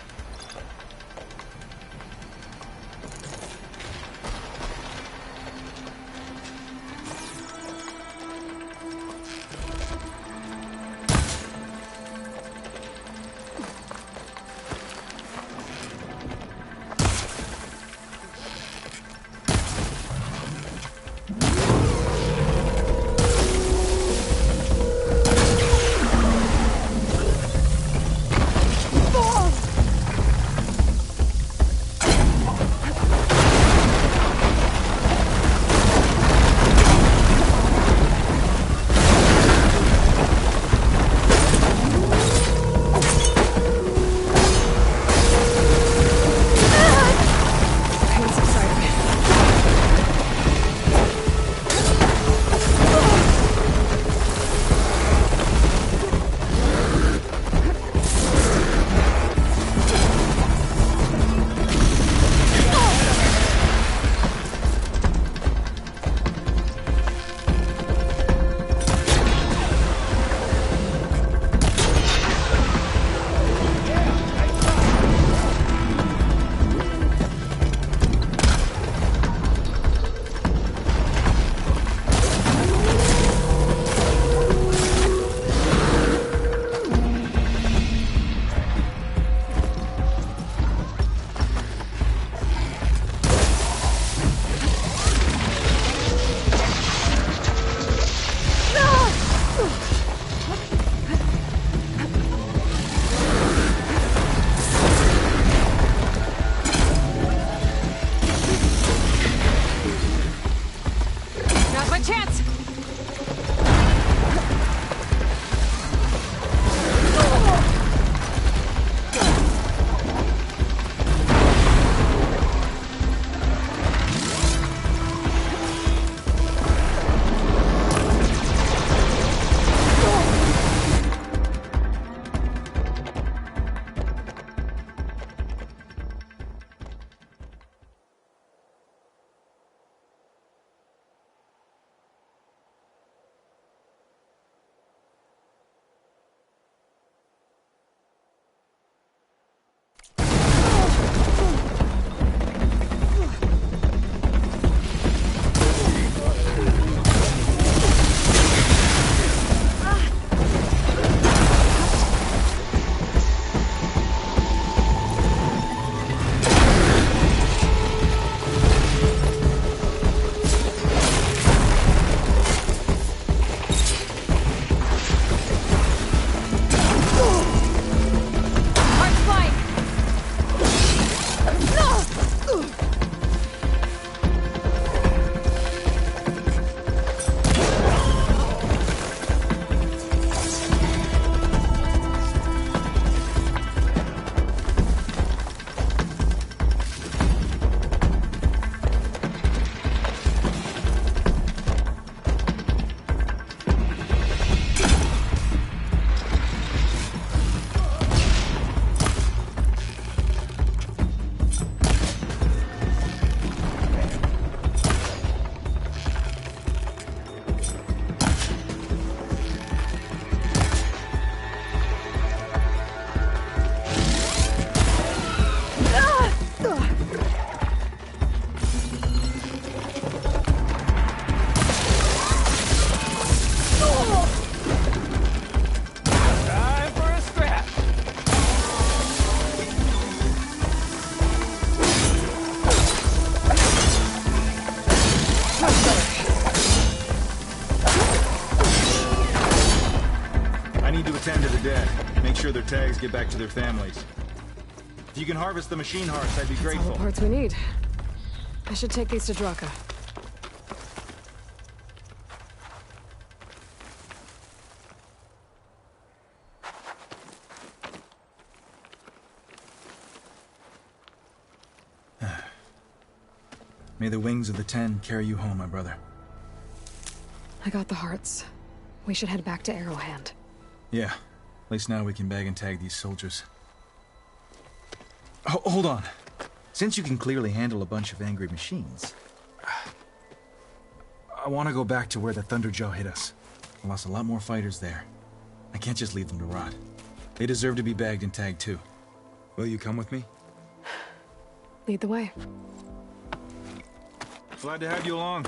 sure their tags get back to their families. If you can harvest the machine hearts, I'd be That's all grateful. the parts we need. I should take these to Draka. May the wings of the Ten carry you home, my brother. I got the hearts. We should head back to Arrowhand. Yeah. At least now we can bag and tag these soldiers. Hold on. Since you can clearly handle a bunch of angry machines, I want to go back to where the Thunderjaw hit us. I lost a lot more fighters there. I can't just leave them to rot. They deserve to be bagged and tagged too. Will you come with me? Lead the way. Glad to have you along.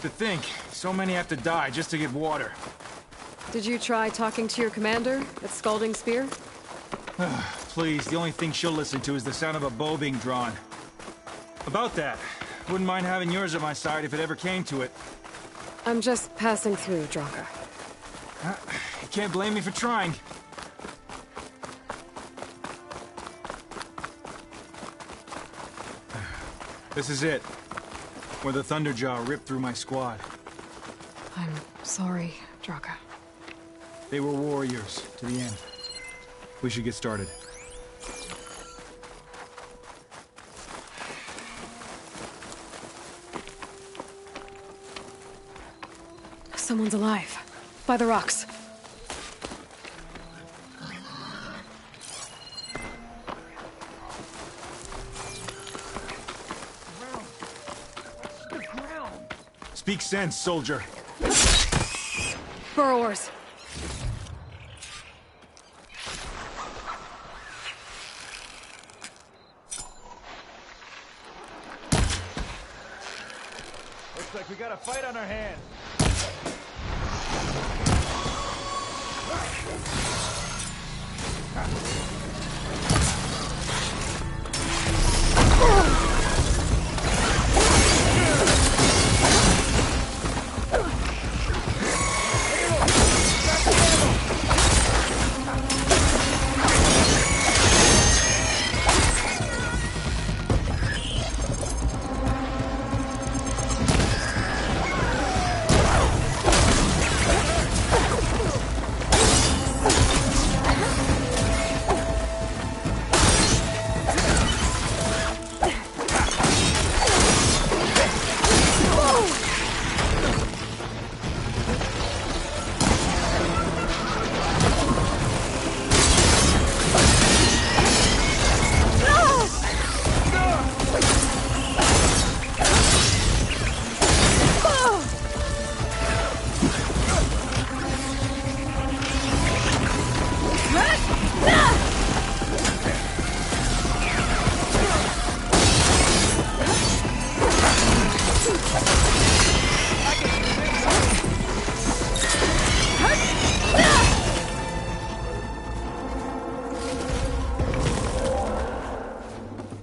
To think, so many have to die just to get water. Did you try talking to your commander at Scalding Spear? Please, the only thing she'll listen to is the sound of a bow being drawn. About that, wouldn't mind having yours at my side if it ever came to it. I'm just passing through, Draka. You can't blame me for trying. This is it. Where the Thunderjaw ripped through my squad. I'm sorry, Draka. They were warriors to the end. We should get started. Someone's alive. By the rocks. Speak sense, soldier. Burrowers. Looks like we got a fight on our hands.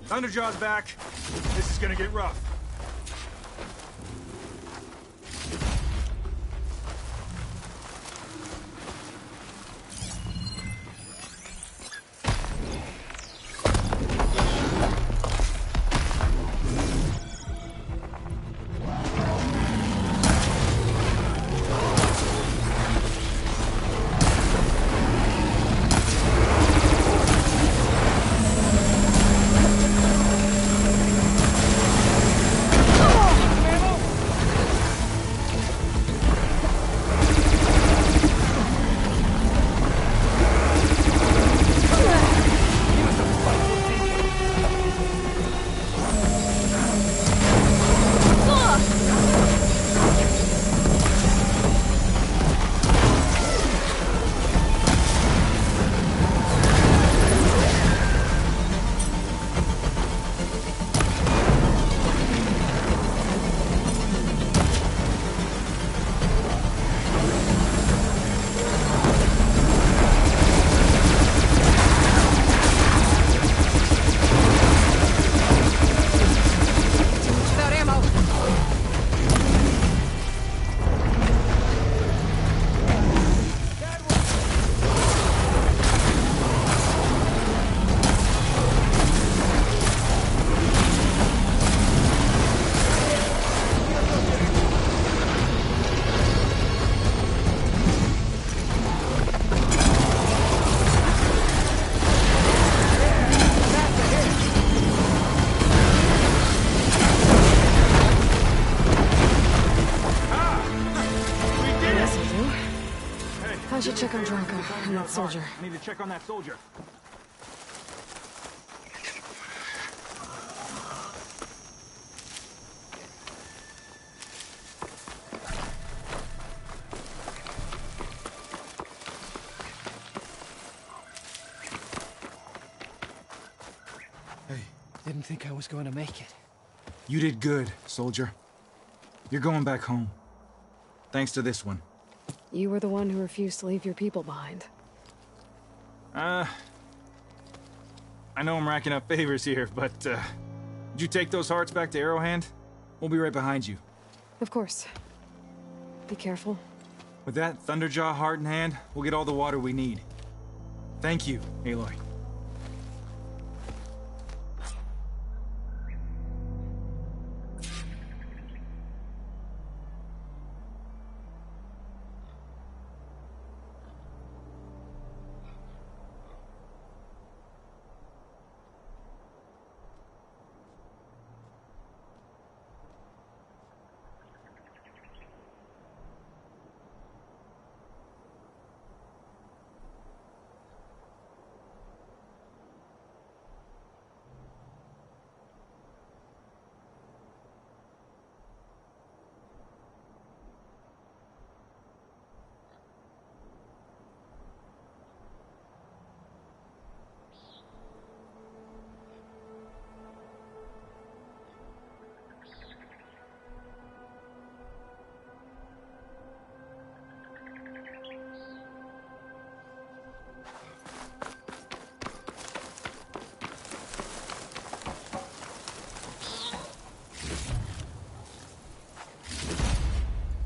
Thunderjaw's back. This is gonna get rough. I should check on Draka and that soldier. I need to check on that soldier. Didn't think I was going to make it. You did good, soldier. You're going back home. Thanks to this one. You were the one who refused to leave your people behind. I know I'm racking up favors here, but, did you take those hearts back to Arrowhand? We'll be right behind you. Of course. Be careful. With that Thunderjaw heart in hand, we'll get all the water we need. Thank you, Aloy.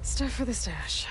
Stuff for the stash.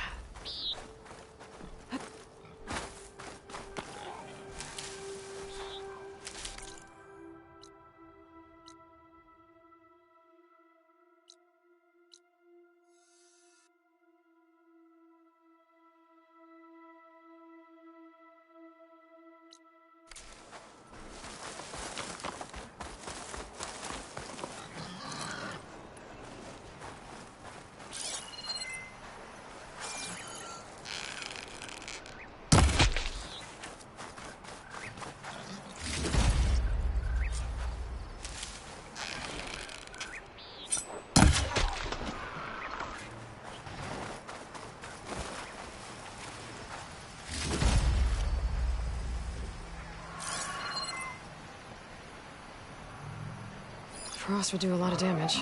Frost would do a lot of damage.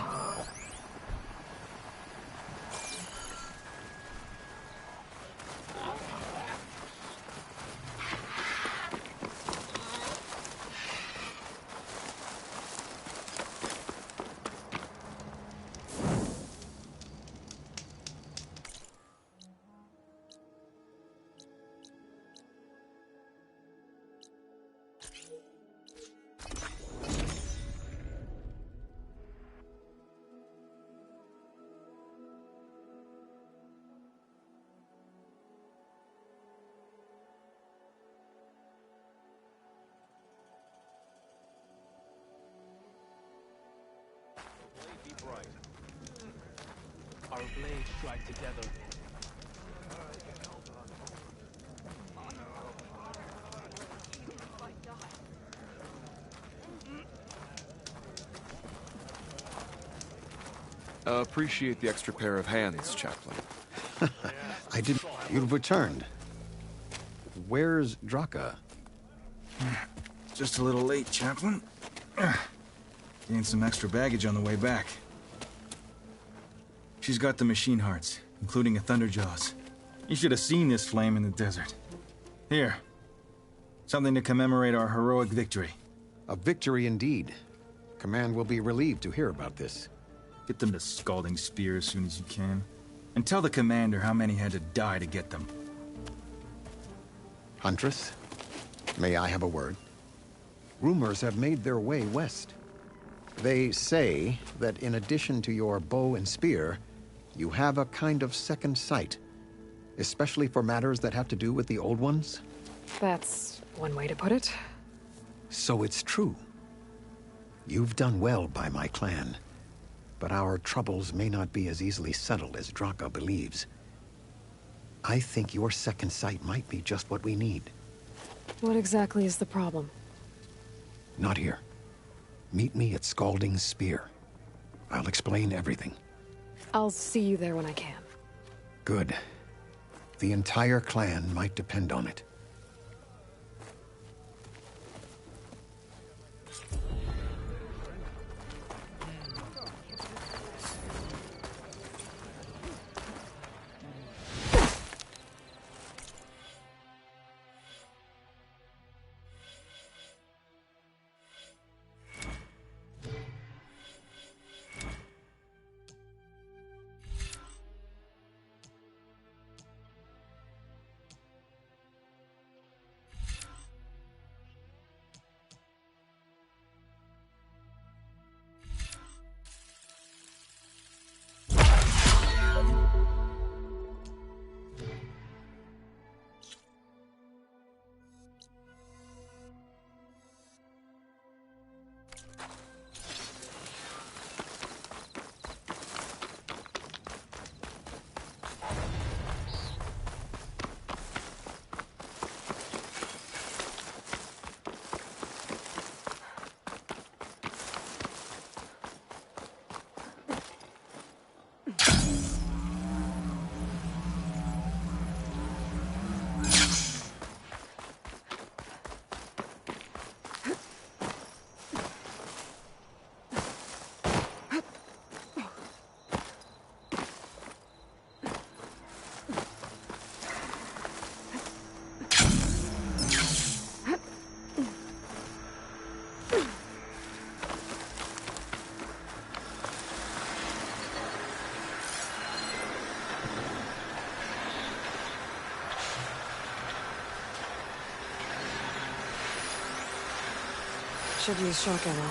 Our blades strike together. Appreciate the extra pair of hands, Chaplain. I didn't... You've returned. Where's Draka? Just a little late, Chaplain. Gained some extra baggage on the way back. She's got the machine hearts, including a Thunderjaws. You should have seen this flame in the desert. Here. Something to commemorate our heroic victory. A victory indeed. Command will be relieved to hear about this. Get them to Scalding Spear as soon as you can. And tell the commander how many had to die to get them. Huntress, may I have a word? Rumors have made their way west. They say that in addition to your bow and spear, you have a kind of second sight, especially for matters that have to do with the Old Ones? That's one way to put it. So it's true. You've done well by my clan, but our troubles may not be as easily settled as Draka believes. I think your second sight might be just what we need. What exactly is the problem? Not here. Meet me at Scalding's Spear. I'll explain everything. I'll see you there when I can. Good. The entire clan might depend on it. Should use shock ammo.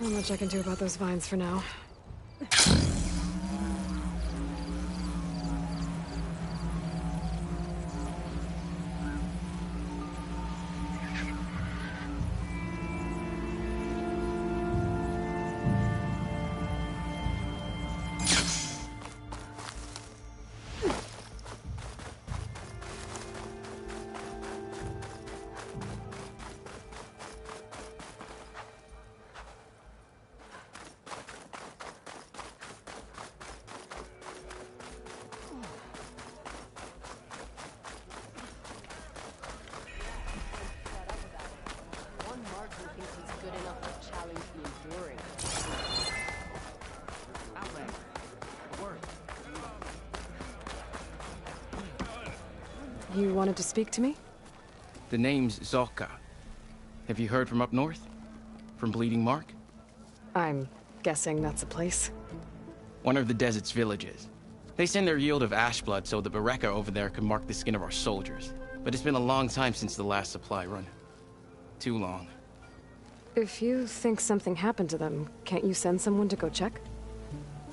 Not much I can do about those vines for now. You wanted to speak to me? The name's Zolka. Have you heard from up north? From Bleeding Mark? I'm guessing that's a place. One of the desert's villages. They send their yield of ash blood so the Bereka over there can mark the skin of our soldiers. But it's been a long time since the last supply run. Too long. If you think something happened to them, can't you send someone to go check?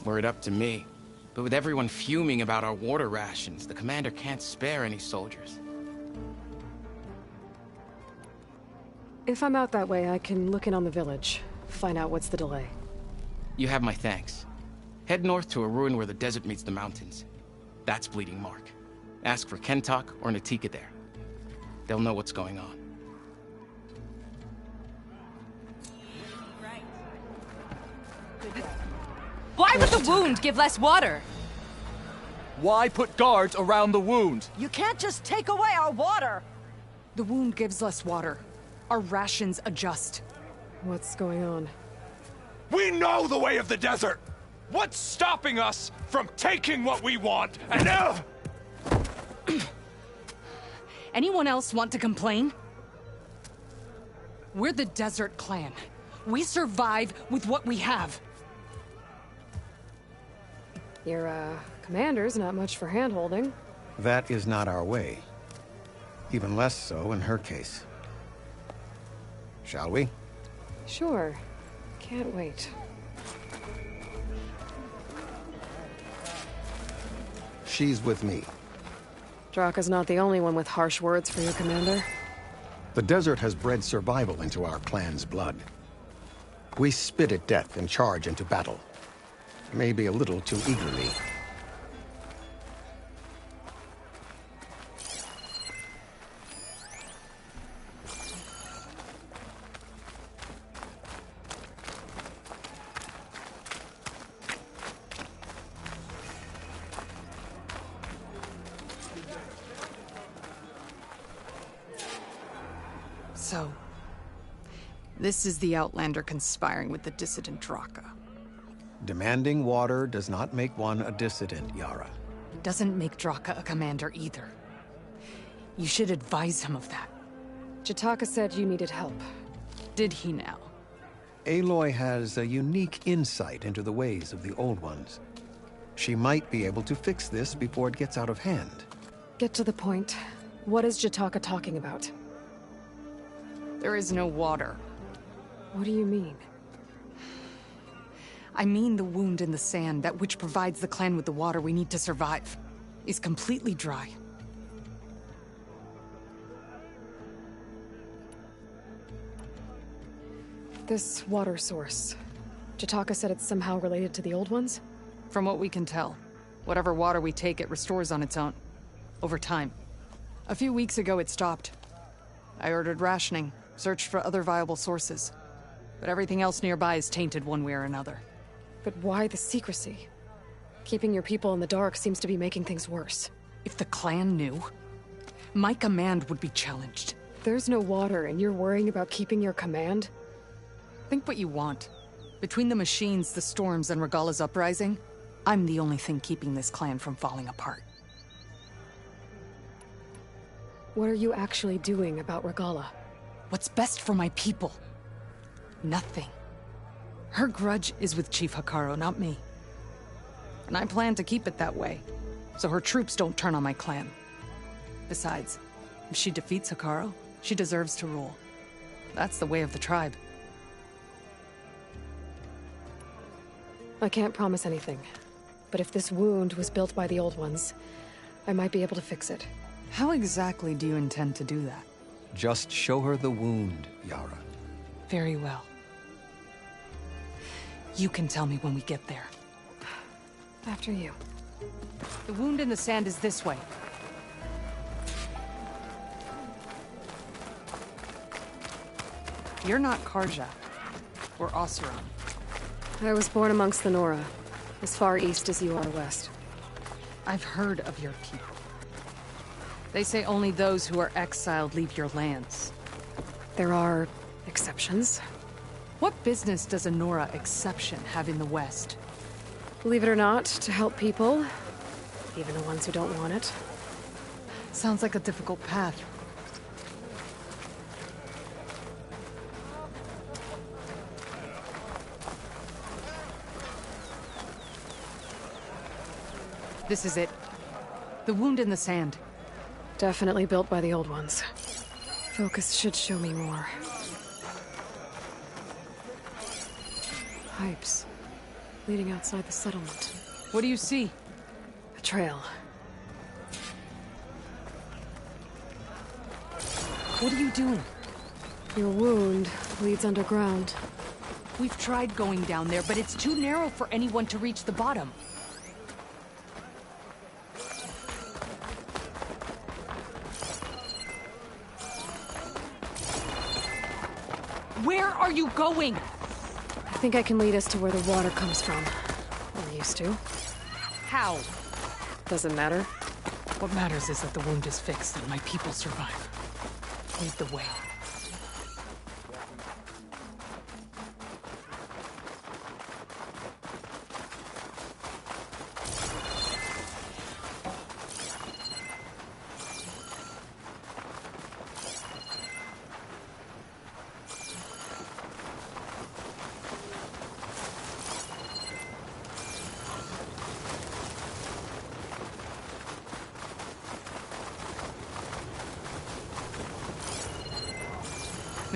Were it up to me. But with everyone fuming about our water rations, the commander can't spare any soldiers. If I'm out that way, I can look in on the village, find out what's the delay. You have my thanks. Head north to a ruin where the desert meets the mountains. That's Bleeding Mark. Ask for Kentok or Natika there. They'll know what's going on. Why would the wound give less water? Why put guards around the wound? You can't just take away our water! The wound gives less water. Our rations adjust. What's going on? We know the way of the desert! What's stopping us from taking what we want and Anyone else want to complain? We're the Desert Clan. We survive with what we have. Your, commander's not much for hand-holding. That is not our way. Even less so in her case. Shall we? Sure. Can't wait. She's with me. Draka's not the only one with harsh words for your commander. The desert has bred survival into our clan's blood. We spit at death and charge into battle. Maybe a little too eagerly. So, this is the Outlander conspiring with the dissident Draka. Demanding water does not make one a dissident, Yara. Doesn't make Draka a commander either. You should advise him of that. Jataka said you needed help. Did he now? Aloy has a unique insight into the ways of the Old Ones. She might be able to fix this before it gets out of hand. Get to the point. What is Jataka talking about? There is no water. What do you mean? I mean the wound in the sand, that which provides the clan with the water we need to survive, is completely dry. This water source. Jataka said it's somehow related to the Old Ones? From what we can tell, whatever water we take, it restores on its own. Over time. A few weeks ago, it stopped. I ordered rationing, searched for other viable sources. But everything else nearby is tainted one way or another. But why the secrecy? Keeping your people in the dark seems to be making things worse. If the clan knew, my command would be challenged. There's no water and you're worrying about keeping your command? Think what you want. Between the machines, the storms, and Regalla's uprising, I'm the only thing keeping this clan from falling apart. What are you actually doing about Regalla? What's best for my people? Nothing. Her grudge is with Chief Hekarro, not me. And I plan to keep it that way, so her troops don't turn on my clan. Besides, if she defeats Hekarro, she deserves to rule. That's the way of the tribe. I can't promise anything, but if this wound was built by the Old Ones, I might be able to fix it. How exactly do you intend to do that? Just show her the wound, Yara. Very well. You can tell me when we get there. After you. The wound in the sand is this way. You're not Karja, or Oseram. I was born amongst the Nora, as far east as you are west. I've heard of your people. They say only those who are exiled leave your lands. There are exceptions. What business does a Nora exception have in the West? Believe it or not, to help people, even the ones who don't want it. Sounds like a difficult path. This is it. The wound in the sand. Definitely built by the Old Ones. Focus should show me more. Pipes. Leading outside the settlement. What do you see? A trail. What are you doing? Your wound leads underground. We've tried going down there, but it's too narrow for anyone to reach the bottom. Where are you going? I think I can lead us to where the water comes from. Or used to. How? Doesn't matter. What matters is that the wound is fixed and my people survive. Lead the way.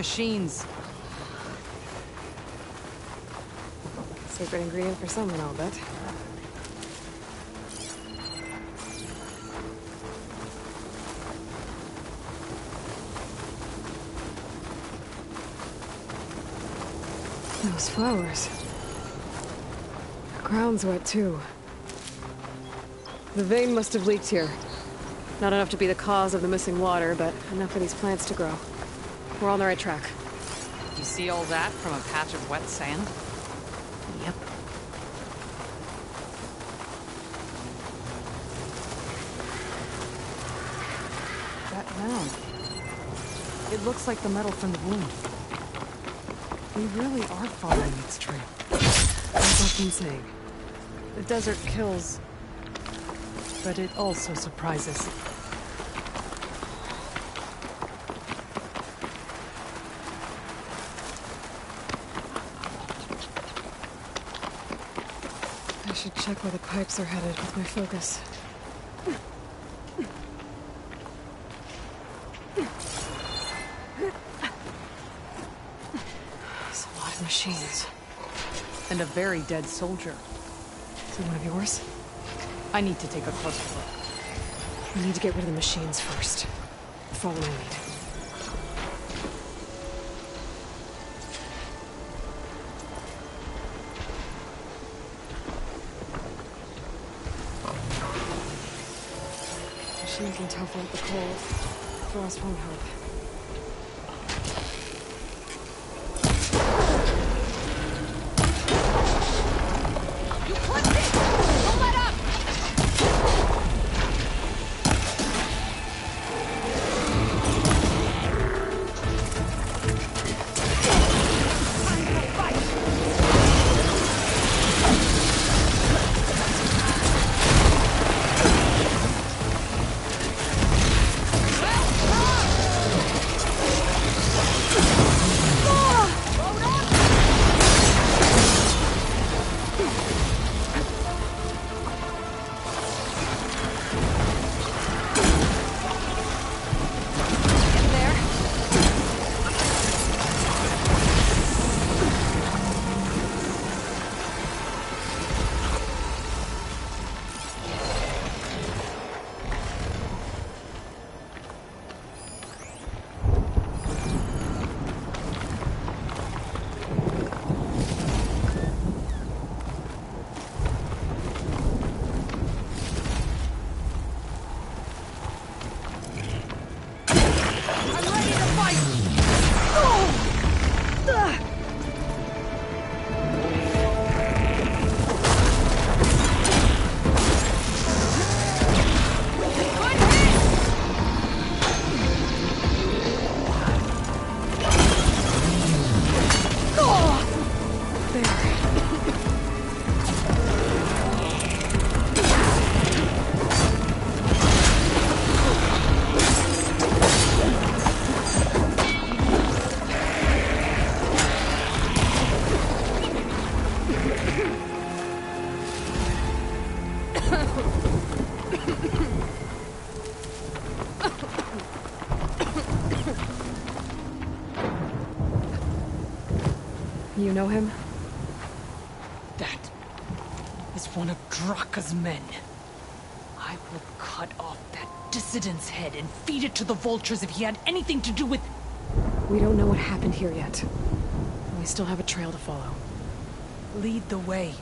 Machines. Secret ingredient for someone, I'll bet. Those flowers. The ground's wet, too. The vein must have leaked here. Not enough to be the cause of the missing water, but enough for these plants to grow. We're on the right track. You see all that from a patch of wet sand? Yep. That mound. It looks like the metal from the wound. We really are following its trail. As I've been saying. The desert kills, but it also surprises. I should check where the pipes are headed with my focus. There's a lot of machines. And a very dead soldier. Is it one of yours? I need to take a closer look. We need to get rid of the machines first. Follow my lead. Machine can toughen out the cold. Frost won't help. You clipped it! Don't let up! You know him? That is one of Draka's men. I will cut off that dissident's head and feed it to the vultures if he had anything to do with... We don't know what happened here yet. We still have a trail to follow. Lead the way.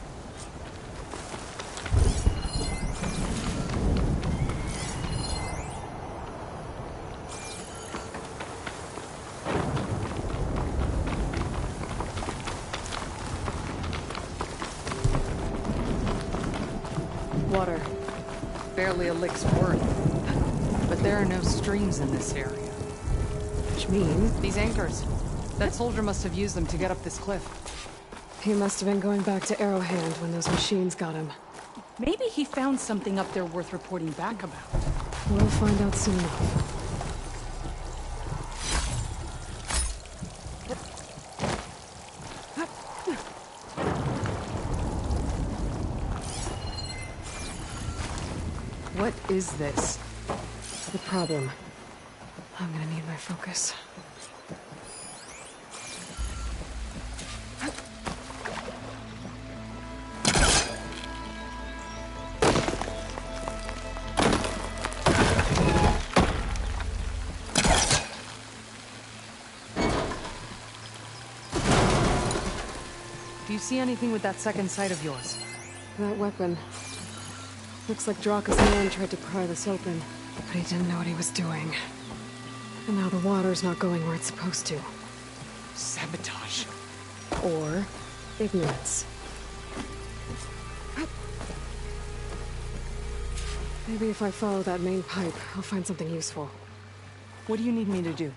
Water. Barely a lick's worth. But there are no streams in this area. Which means... These anchors. That soldier must have used them to get up this cliff. He must have been going back to Arrowhand when those machines got him. Maybe he found something up there worth reporting back about. We'll find out soon enough. What is this? The problem. I'm gonna need my focus. Do you see anything with that second sight of yours? That weapon. Looks like Draka's man tried to pry this open, but he didn't know what he was doing. And now the water's not going where it's supposed to. Sabotage. Or ignorance. Maybe if I follow that main pipe, I'll find something useful. What do you need me to do?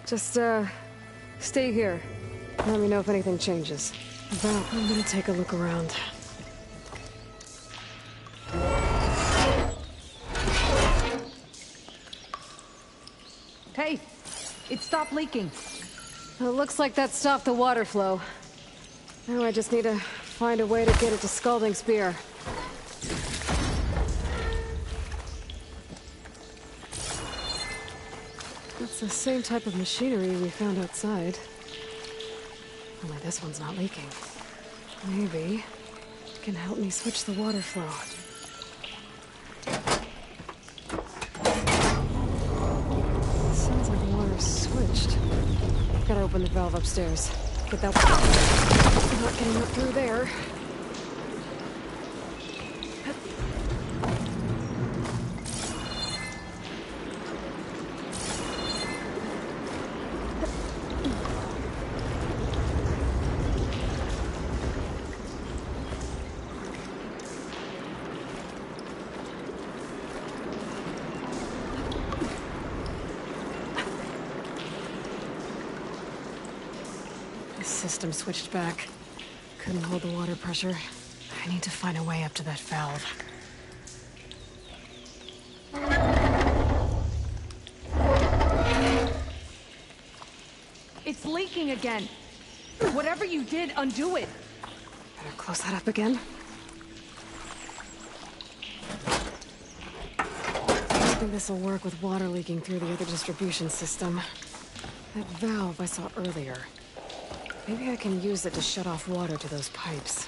Just, stay here. Let me know if anything changes. Val, I'm gonna take a look around. Hey! It stopped leaking. It looks like that stopped the water flow. Now I just need to find a way to get it to Scalding Spear. It's the same type of machinery we found outside. Only this one's not leaking. Maybe it can help me switch the water flow. Sounds like the water's switched. Gotta open the valve upstairs. Get that water. I'm not getting up through there. System switched back. Couldn't hold the water pressure. I need to find a way up to that valve. It's leaking again. Whatever you did, undo it. Better close that up again. I think this will work with water leaking through the other distribution system. That valve I saw earlier. Maybe I can use it to shut off water to those pipes.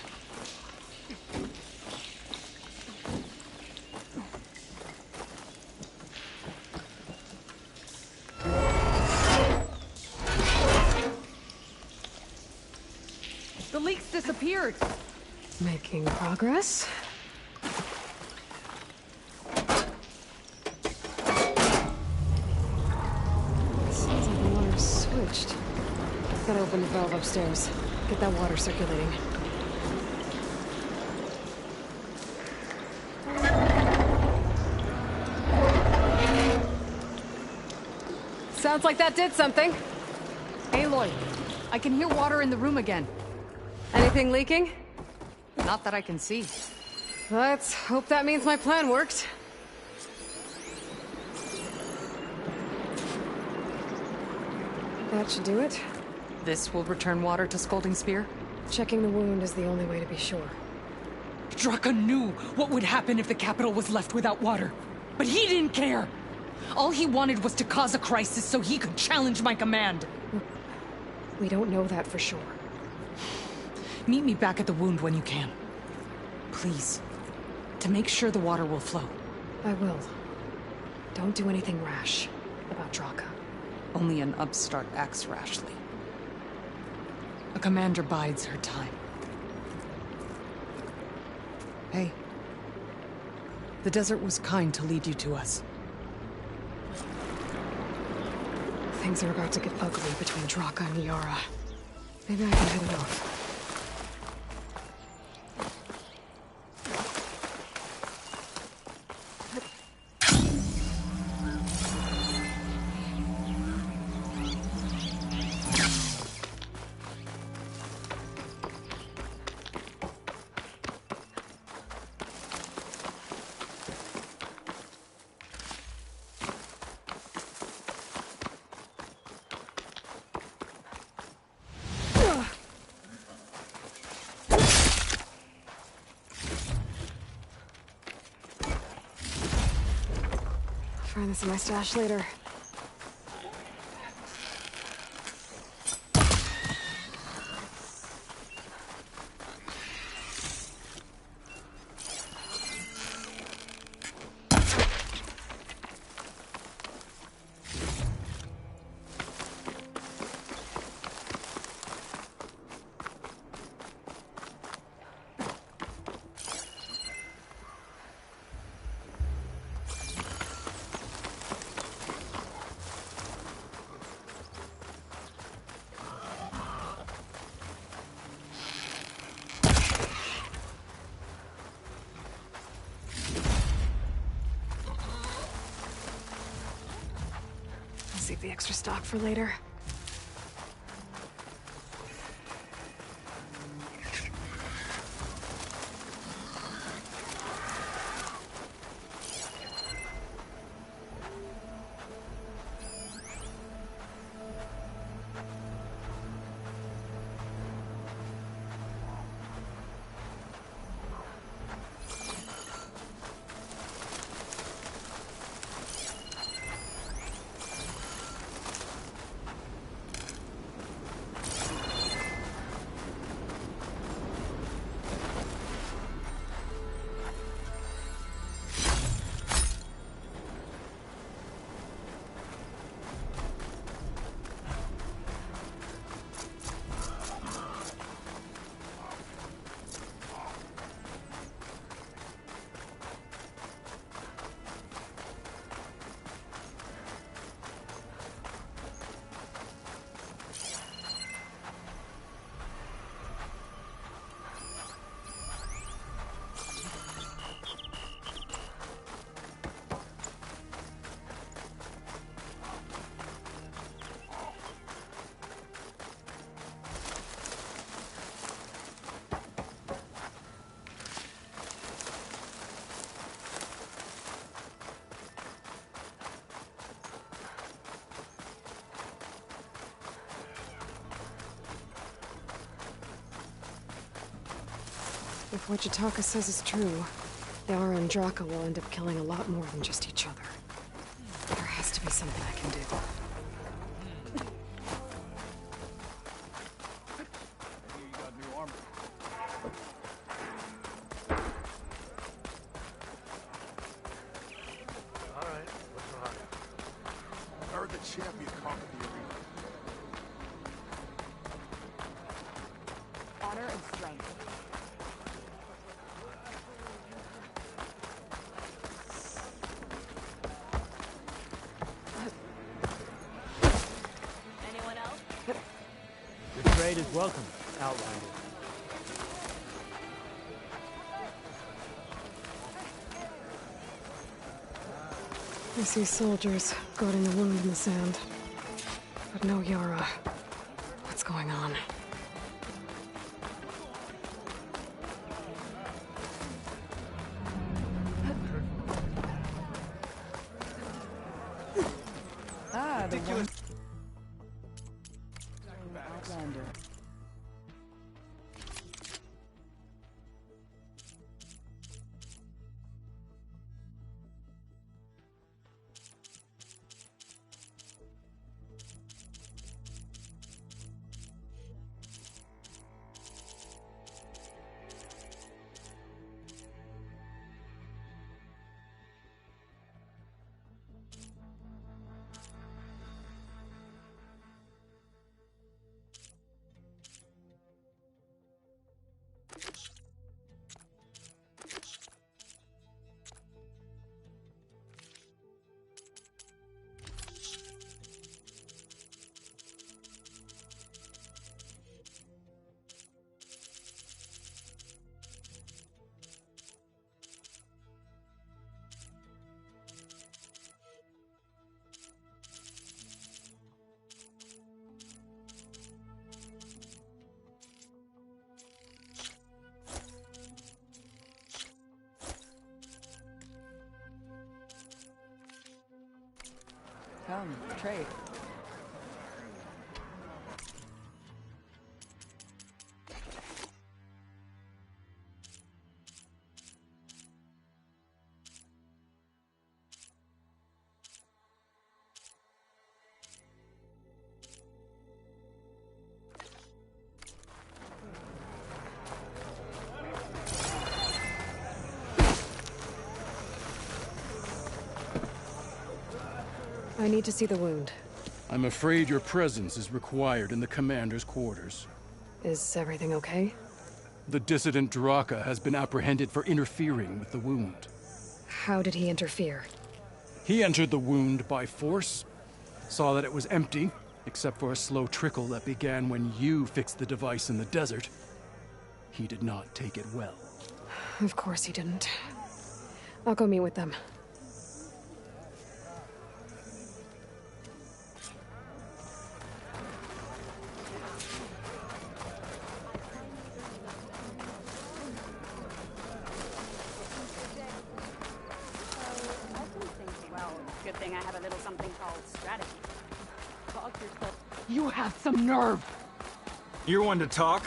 The leak's disappeared. Making progress. Sounds like the water's switched. Gotta open the valve upstairs. Get that water circulating. Sounds like that did something. Aloy, I can hear water in the room again. Anything leaking? Not that I can see. Let's hope that means my plan worked. That should do it. This will return water to Scalding Spear? Checking the wound is the only way to be sure. Draka knew what would happen if the capital was left without water. But he didn't care! All he wanted was to cause a crisis so he could challenge my command. We don't know that for sure. Meet me back at the wound when you can. Please. To make sure the water will flow. I will. Don't do anything rash about Draka. Only an upstart acts rashly. A commander bides her time. Hey. The desert was kind to lead you to us. Things are about to get ugly between Draka and Yara. Maybe I can head it off. Find this in my stash later. save the extra stock for later. If what Yutaka says is true, Yara and Draka will end up killing a lot more than just each other. There has to be something I can do. You got new armor. Alright, what's wrong? I heard the champion conquered the arena. Honor and strength. Anyone else? Your trade is welcome, Outlander. I see soldiers guarding a wound in the sand. But no Yara. What's going on? Ah, the one... Outlander. Come, trade. I need to see the wound. I'm afraid your presence is required in the commander's quarters. Is everything okay? The dissident Draka has been apprehended for interfering with the wound. How did he interfere? He entered the wound by force, saw that it was empty, except for a slow trickle that began when you fixed the device in the desert. He did not take it well. Of course he didn't. I'll go meet with them. saying I have a little something called strategy. Talk yourself. You have some nerve! You're one to talk?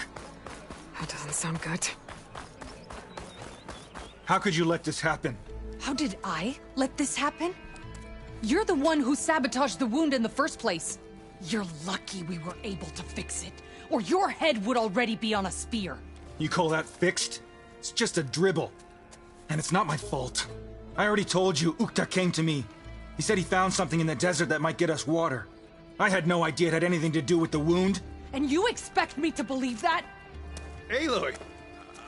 That doesn't sound good. How could you let this happen? How did I let this happen? You're the one who sabotaged the wound in the first place. You're lucky we were able to fix it, or your head would already be on a spear. You call that fixed? It's just a dribble. And it's not my fault. I already told you, Ukta came to me. He said he found something in the desert that might get us water. I had no idea it had anything to do with the wound. And you expect me to believe that? Aloy,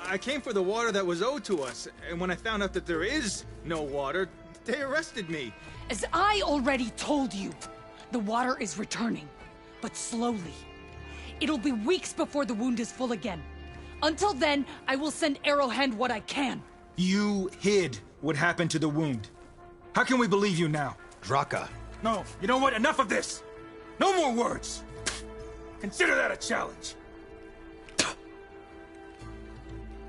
I came for the water that was owed to us, and when I found out that there is no water, they arrested me. As I already told you, the water is returning, but slowly. It'll be weeks before the wound is full again. Until then, I will send Arrowhand what I can. You hid what happened to the wound. How can we believe you now? Draka. No, you know what? Enough of this! No more words! Consider that a challenge!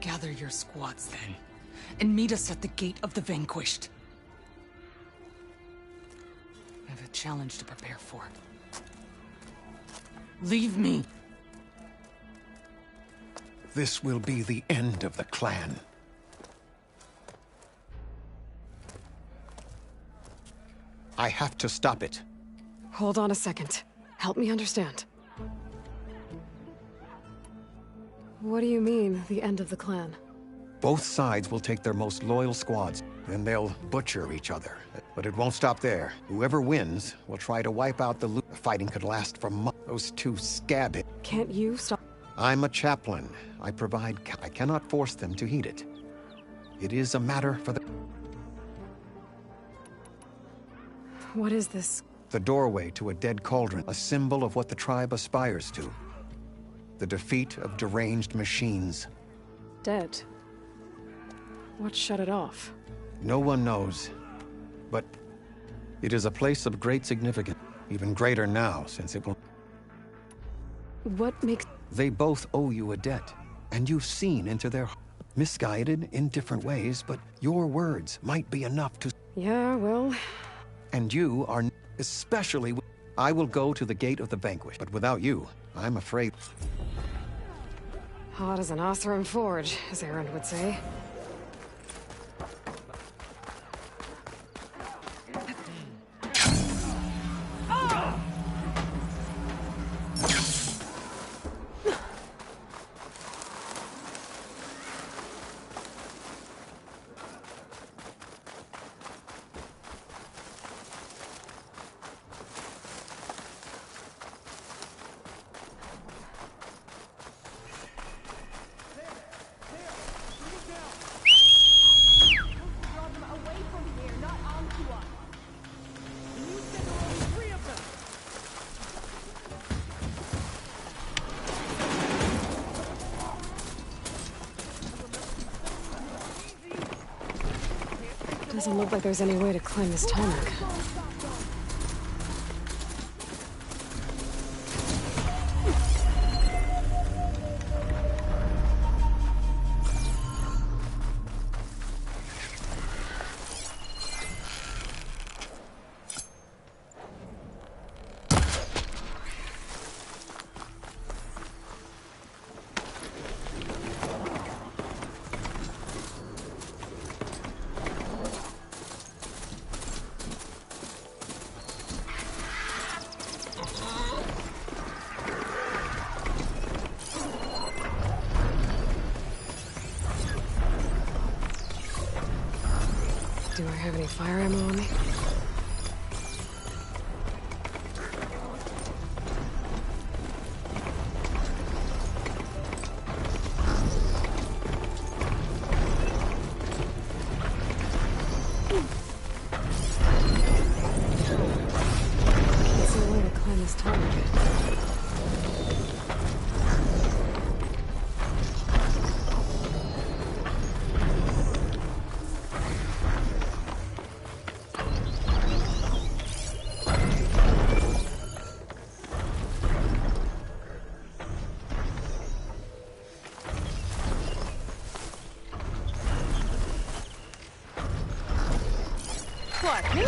Gather your squads then, and meet us at the Gate of the Vanquished. I have a challenge to prepare for. Leave me! This will be the end of the clan. I have to stop it. Hold on a second. Help me understand. What do you mean, the end of the clan? Both sides will take their most loyal squads, then they'll butcher each other. But it won't stop there. Whoever wins will try to wipe out the loot. The fighting could last for months. Those two scab it. Can't you stop? I'm a chaplain. I cannot force them to heed it. It is a matter for the... What is this? The doorway to a dead cauldron, a symbol of what the tribe aspires to. The defeat of deranged machines. Dead. What shut it off? No one knows. But it is a place of great significance. Even greater now, since it will... What makes... They both owe you a debt, and you've seen into their... Misguided in different ways, but your words might be enough to... Yeah, well... And you are... Especially... I will go to the Gate of the Vanquished, but without you, I'm afraid... Hot as an Oseram forge, as Aaron would say. Doesn't look like there's any way to climb this tarmac. Do I have any fire ammo on me? Can't see a way to climb this target. What, me?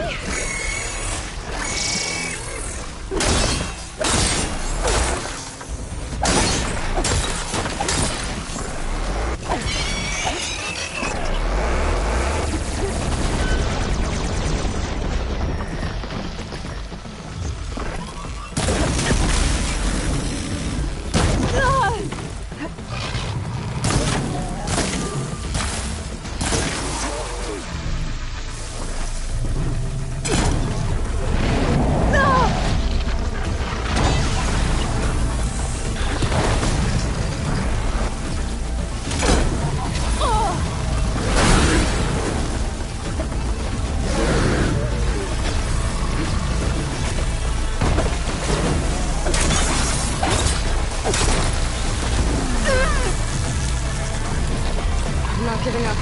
not giving up.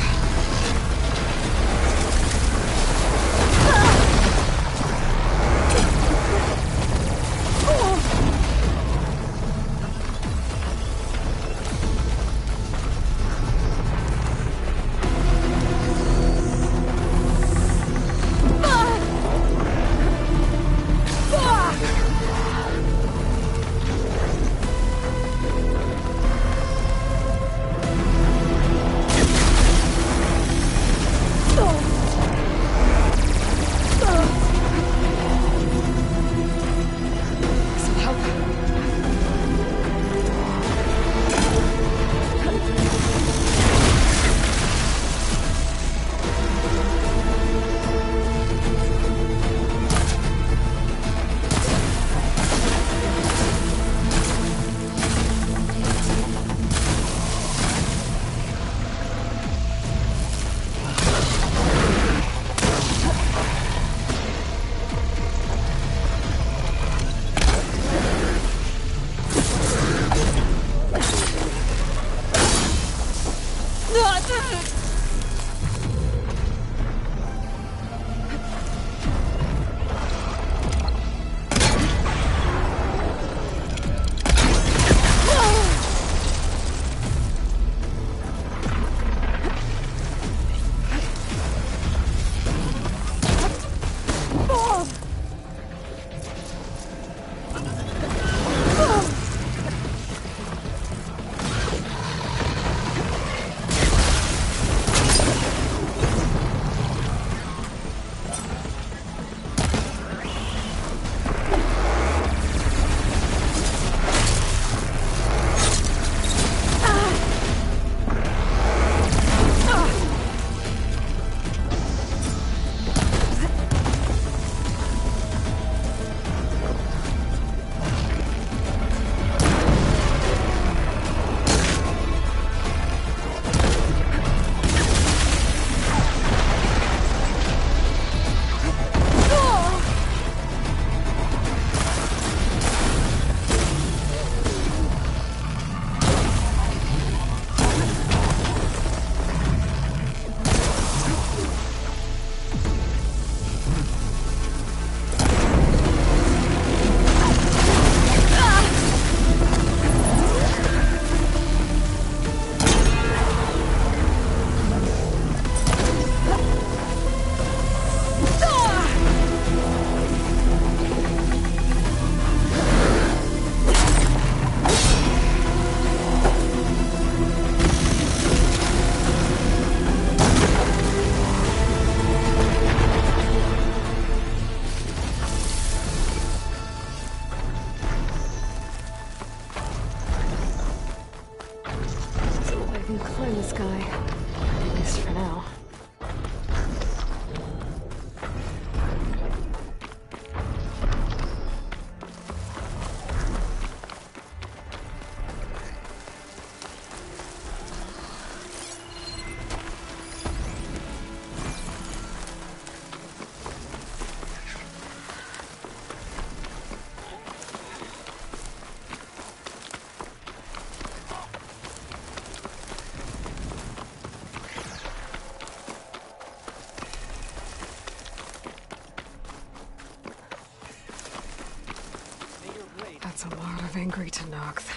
That's a lot of angry Tenakth.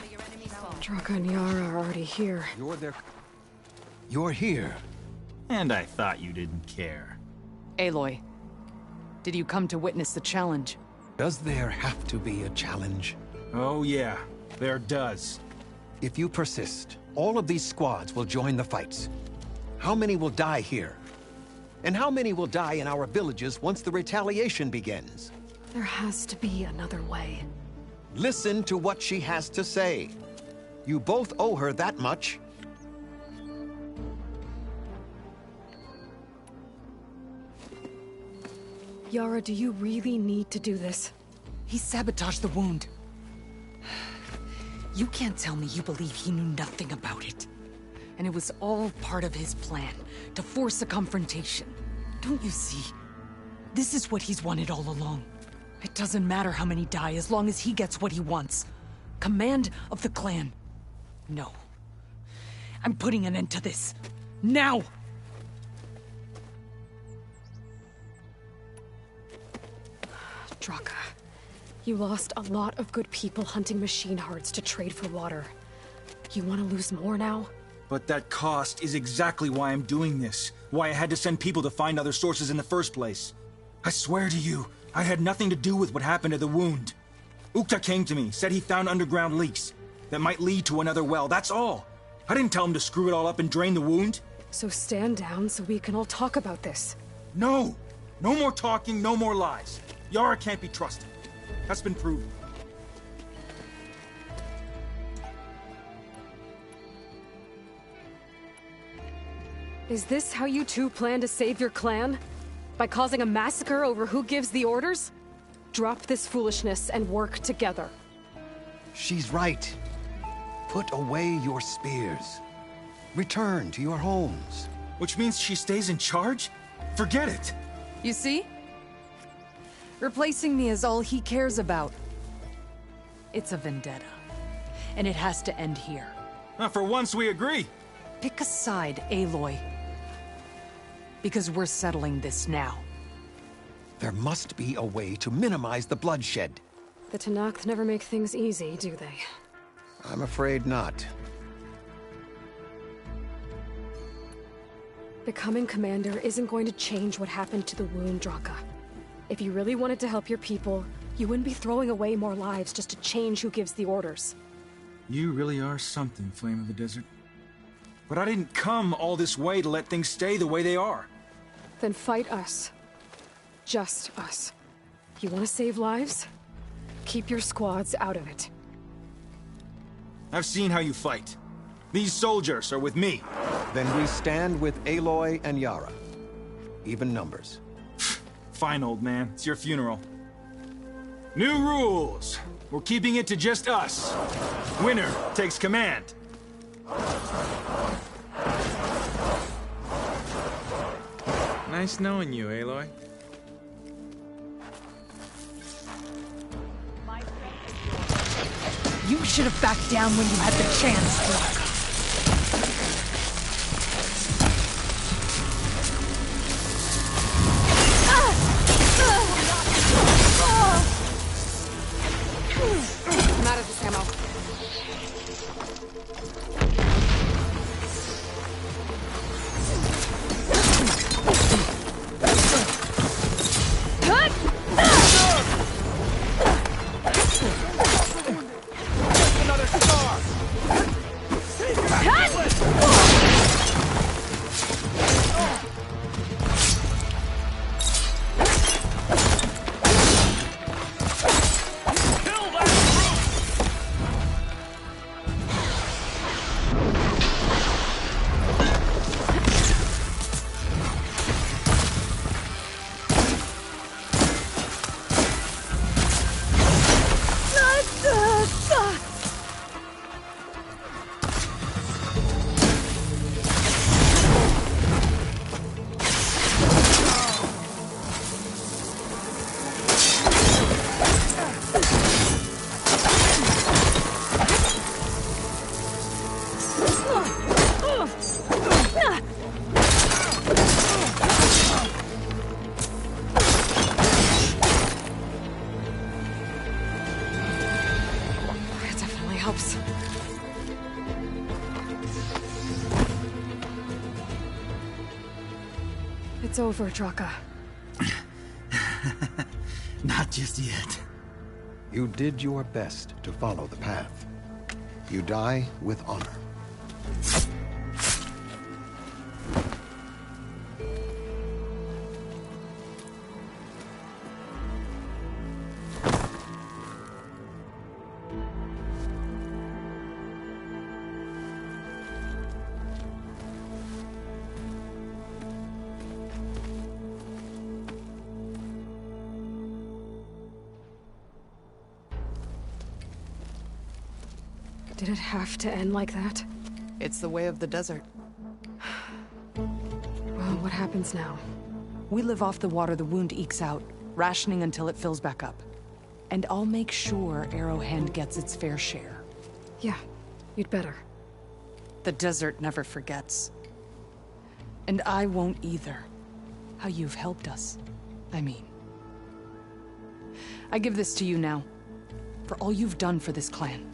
Draka and Yara are already here. You're here. And I thought you didn't care. Aloy, did you come to witness the challenge? Does there have to be a challenge? Oh yeah, there does. If you persist, all of these squads will join the fights. How many will die here? And how many will die in our villages once the retaliation begins? There has to be another way. Listen to what she has to say. You both owe her that much. Yara, do you really need to do this? He sabotaged the wound. You can't tell me you believe he knew nothing about it. And it was all part of his plan, to force a confrontation. Don't you see? This is what he's wanted all along. It doesn't matter how many die as long as he gets what he wants. Command of the clan. No. I'm putting an end to this. Now! Draka, you lost a lot of good people hunting machine hearts to trade for water. You want to lose more now? But that cost is exactly why I'm doing this. Why I had to send people to find other sources in the first place. I swear to you, I had nothing to do with what happened to the wound. Ukta came to me, said he found underground leaks that might lead to another well, that's all. I didn't tell him to screw it all up and drain the wound. So stand down so we can all talk about this. No! No more talking, no more lies. Yara can't be trusted. That's been proven. Is this how you two plan to save your clan? By causing a massacre over who gives the orders? Drop this foolishness and work together. She's right. Put away your spears. Return to your homes. Which means she stays in charge? Forget it! You see? Replacing me is all he cares about. It's a vendetta. And it has to end here. For once we agree. Pick a side, Aloy. Because we're settling this now. There must be a way to minimize the bloodshed. The Tenakth never make things easy, do they? I'm afraid not. Becoming commander isn't going to change what happened to the wound, Draka. If you really wanted to help your people, you wouldn't be throwing away more lives just to change who gives the orders. You really are something, Flame of the Desert. But I didn't come all this way to let things stay the way they are. Then fight us. Just us. You want to save lives? Keep your squads out of it. I've seen how you fight. These soldiers are with me. Then we stand with Aloy and Yara. Even numbers. Fine, old man. It's your funeral. New rules. We're keeping it to just us. Winner takes command. Nice knowing you, Aloy. You should have backed down when you had the chance, Draka. I'm out of this ammo. Another star! helps. It's over, Draka. Not just yet. You did your best to follow the path. You die with honor. Did it have to end like that? It's the way of the desert. Well, what happens now? We live off the water the wound ekes out, rationing until it fills back up. And I'll make sure Arrowhand gets its fair share. Yeah, you'd better. The desert never forgets. And I won't either. How you've helped us, I mean. I give this to you now, for all you've done for this clan.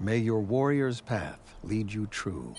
May your warrior's path lead you true.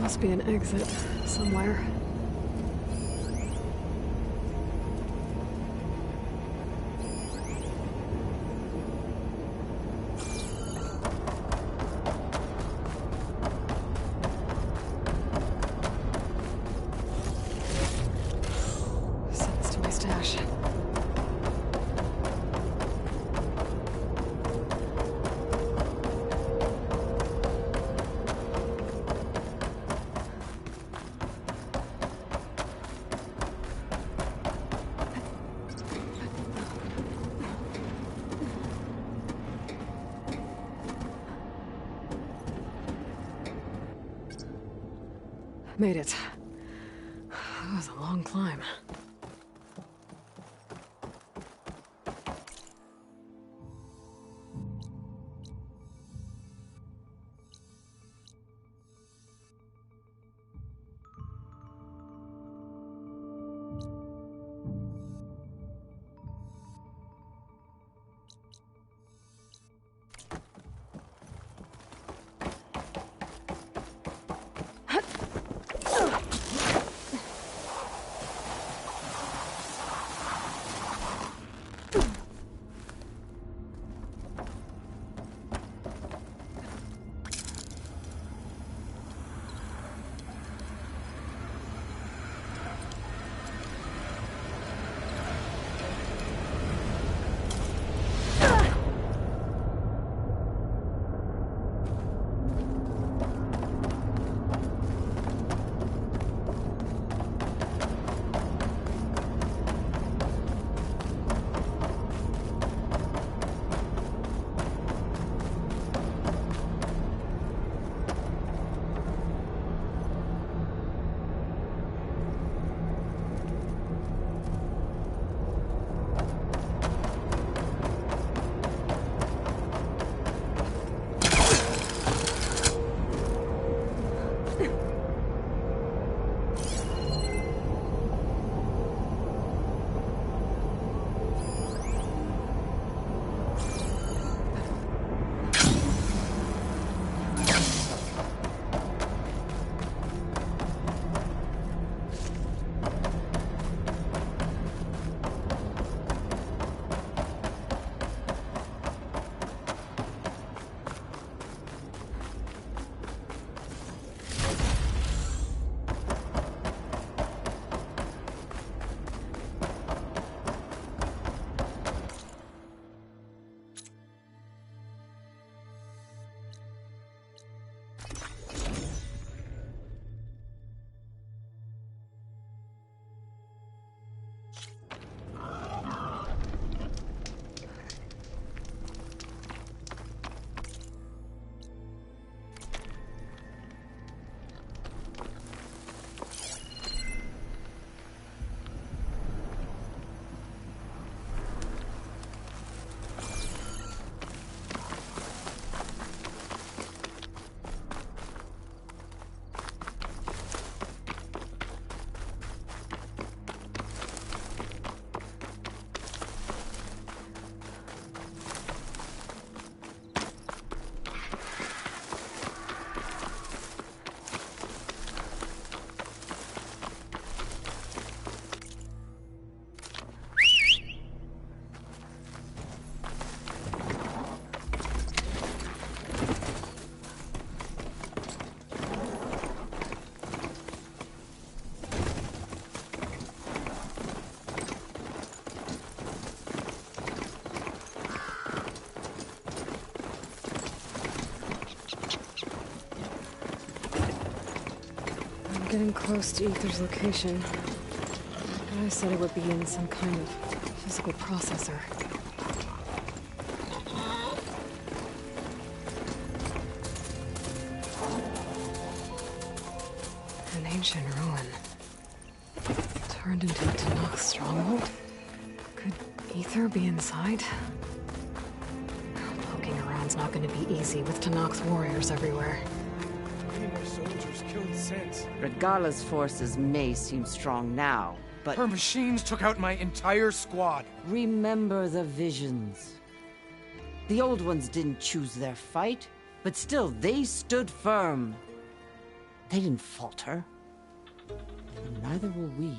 Must be an exit somewhere. Sends to my stash. Made it. That was a long climb. getting close to Ether's location. The guy said it would be in some kind of physical processor. An ancient ruin. Turned into a Tenakth stronghold? Could Ether be inside? Poking around's not going to be easy with Tenakth's warriors everywhere. Many more soldiers killed since. Regala's forces may seem strong now, but... Her machines took out my entire squad. Remember the visions. The old ones didn't choose their fight, but still, they stood firm. They didn't falter. And neither will we.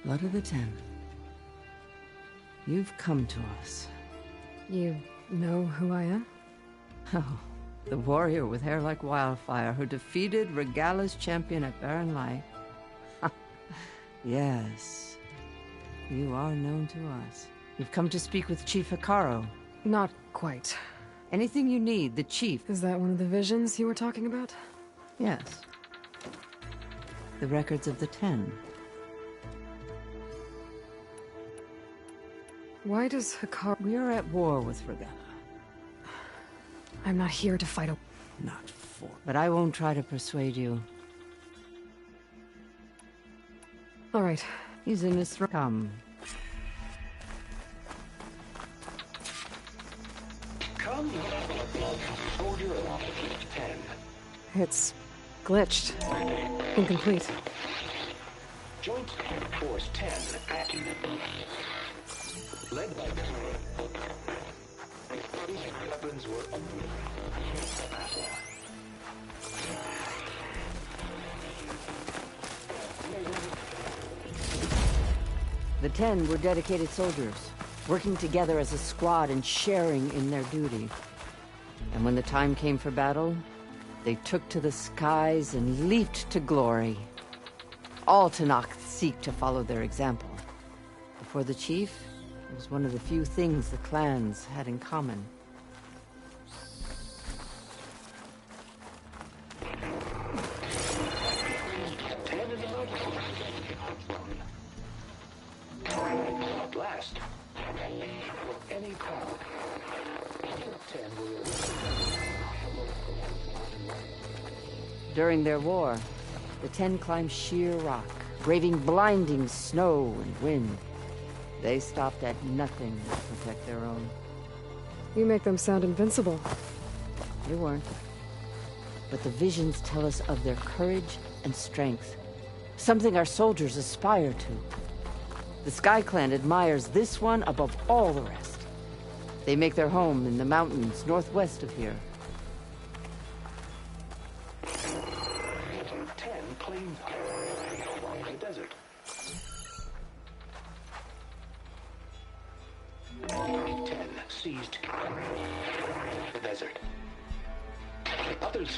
Blood of the Ten. You've come to us. You know who I am? Oh, the warrior with hair like wildfire who defeated Regala's champion at Barren Light. Yes, you are known to us. You've come to speak with Chief Hekarro. Not quite. Anything you need, the Chief. Is that one of the visions you were talking about? Yes. The records of the Ten. Why does Hekarro... We're at war with Regala. I'm not here to fight a... Not for... But I won't try to persuade you. All right. He's in his... Come. Come, soldier of 10. It's glitched. Incomplete. Joint Force 10 active. Led by weapons were The Ten were dedicated soldiers, working together as a squad and sharing in their duty. And when the time came for battle, they took to the skies and leaped to glory. All Tenakth seek to follow their example. Before the Chief, it was one of the few things the clans had in common. Blast. Any power. 10 will... During their war, the Ten climbed sheer rock, braving blinding snow and wind. They stopped at nothing to protect their own. You make them sound invincible. They weren't. But the visions tell us of their courage and strength, something our soldiers aspire to. The Sky Clan admires this one above all the rest. They make their home in the mountains northwest of here. 10 claims along the desert. 10 seized the desert. Others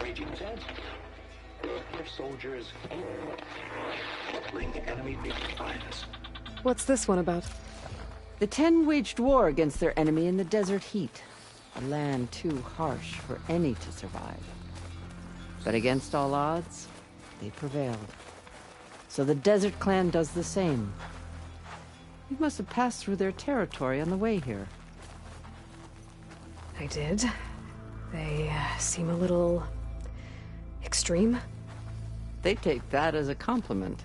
raging sands. Their soldiers battling enemy lines. What's this one about? The Ten waged war against their enemy in the desert heat, a land too harsh for any to survive. But against all odds, they prevailed. So the Desert Clan does the same. You must have passed through their territory on the way here. I did. They seem a little... extreme? They take that as a compliment.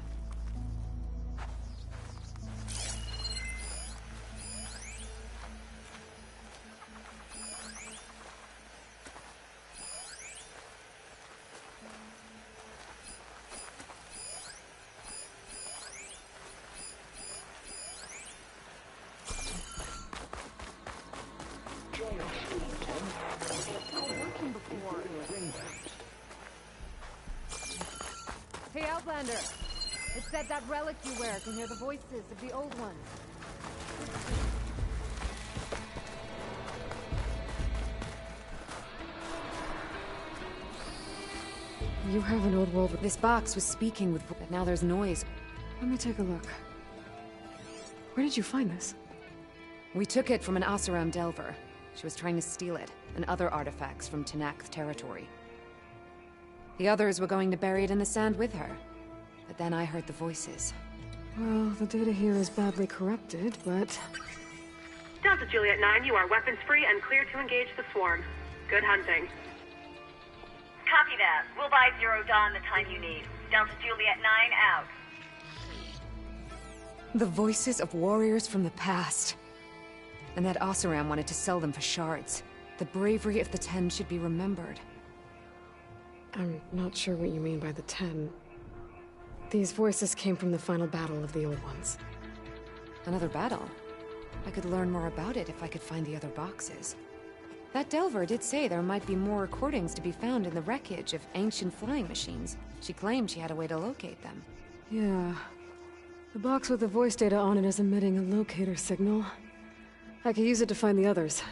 Hey, Outlander! It said that relic you wear can hear the voices of the old ones. You have an old world... This box was speaking with... but now there's noise. Let me take a look. Where did you find this? We took it from an Oseram Delver. She was trying to steal it, and other artifacts from Tenakth territory. The others were going to bury it in the sand with her. But then I heard the voices. Well, the data here is badly corrupted, but... Delta Juliet 9, you are weapons-free and clear to engage the swarm. Good hunting. Copy that. We'll buy Zero Dawn the time you need. Delta Juliet 9 out. The voices of warriors from the past. And that Oseram wanted to sell them for shards. The bravery of the Ten should be remembered. I'm not sure what you mean by the Ten. These voices came from the final battle of the Old Ones. Another battle? I could learn more about it if I could find the other boxes. That Delver did say there might be more recordings to be found in the wreckage of ancient flying machines. She claimed she had a way to locate them. Yeah. The box with the voice data on it is emitting a locator signal. I could use it to find the others.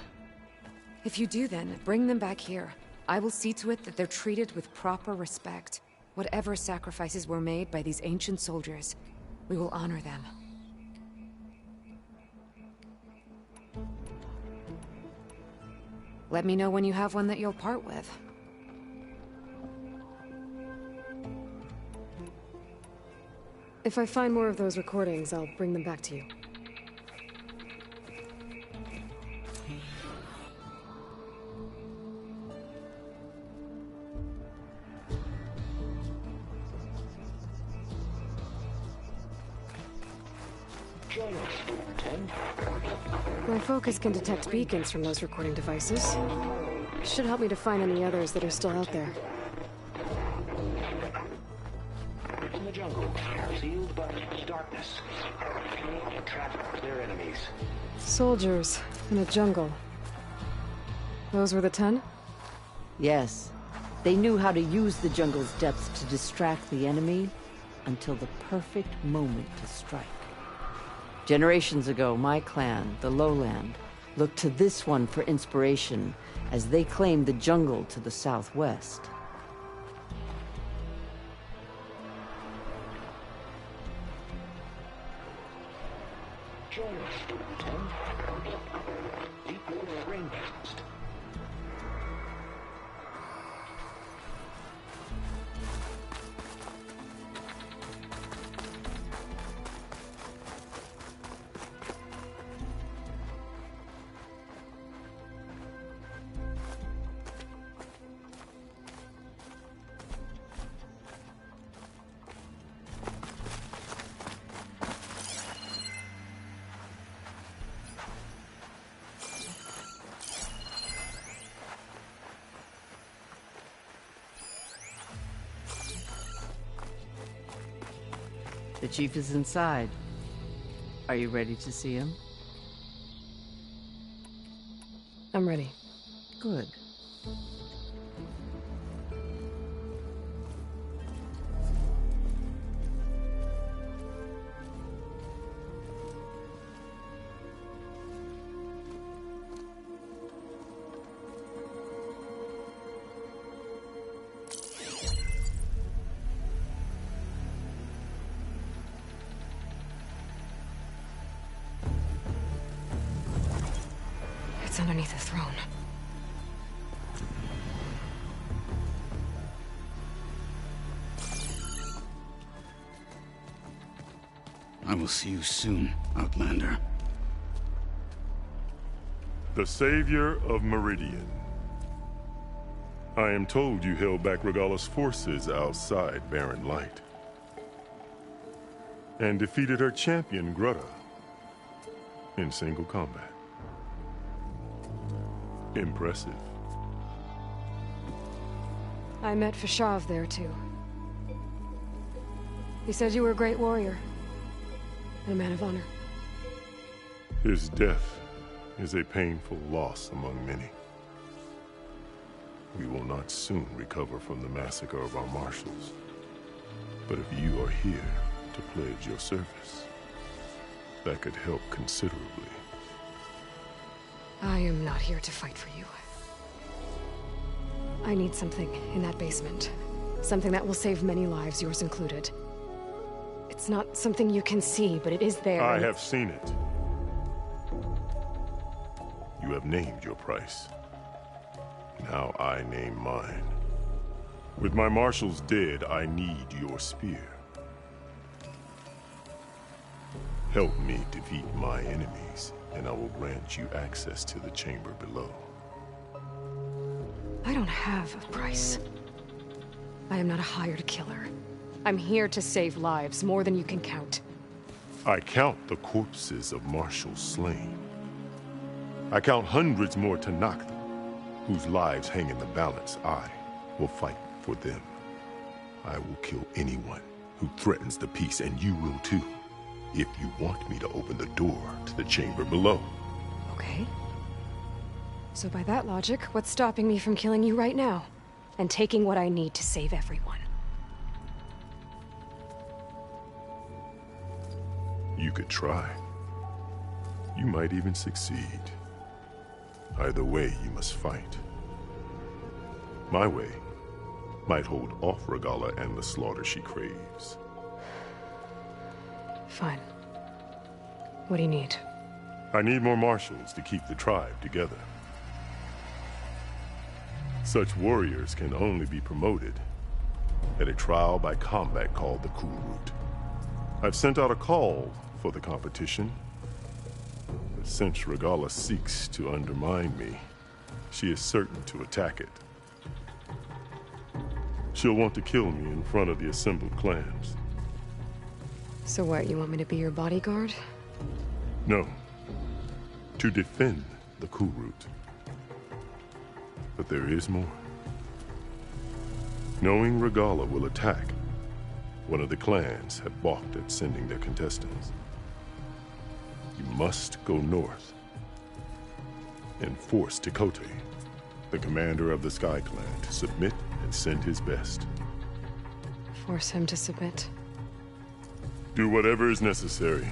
If you do then, bring them back here. I will see to it that they're treated with proper respect. Whatever sacrifices were made by these ancient soldiers, we will honor them. Let me know when you have one that you'll part with. If I find more of those recordings, I'll bring them back to you. My focus can detect beacons from those recording devices. Should help me to find any others that are still out there. In the jungle, sealed but darkness. Can't trap their enemies. Soldiers in a jungle. Those were the 10? Yes. They knew how to use the jungle's depths to distract the enemy until the perfect moment to strike. Generations ago, my clan, the Lowland, looked to this one for inspiration as they claimed the jungle to the southwest. Join us, Ten. Deep water rainforest. The chief is inside. Are you ready to see him? I'm ready. Good. It's underneath the throne. I will see you soon, Outlander. The savior of Meridian. I am told you held back Regalla's forces outside Barren Light. And defeated her champion, Grudda, in single combat. Impressive. I met Fashav there, too. He said you were a great warrior. And a man of honor. His death is a painful loss among many. We will not soon recover from the massacre of our marshals. But if you are here to pledge your service, that could help considerably. I am not here to fight for you. I need something in that basement. Something that will save many lives, yours included. It's not something you can see, but it is there. I have seen it. You have named your price. Now I name mine. With my marshals dead, I need your spear. Help me defeat my enemies, and I will grant you access to the chamber below. I don't have a price. I am not a hired killer. I'm here to save lives, more than you can count. I count the corpses of marshals slain. I count hundreds more Tenakth, whose lives hang in the balance. I will fight for them. I will kill anyone who threatens the peace, and you will too, if you want me to open the door to the chamber below. Okay. So by that logic, what's stopping me from killing you right now? And taking what I need to save everyone? You could try. You might even succeed. Either way, you must fight. My way might hold off Regalla and the slaughter she craves. Fine. What do you need? I need more marshals to keep the tribe together. Such warriors can only be promoted at a trial by combat called the Kulrut. I've sent out a call for the competition, but since Regalla seeks to undermine me, she is certain to attack it. She'll want to kill me in front of the assembled clans. So what, you want me to be your bodyguard? No. To defend the Kulrut. But there is more. Knowing Regalla will attack, one of the clans had balked at sending their contestants. You must go north and force Tekotteh, the commander of the Sky Clan, to submit and send his best. Force him to submit? Do whatever is necessary.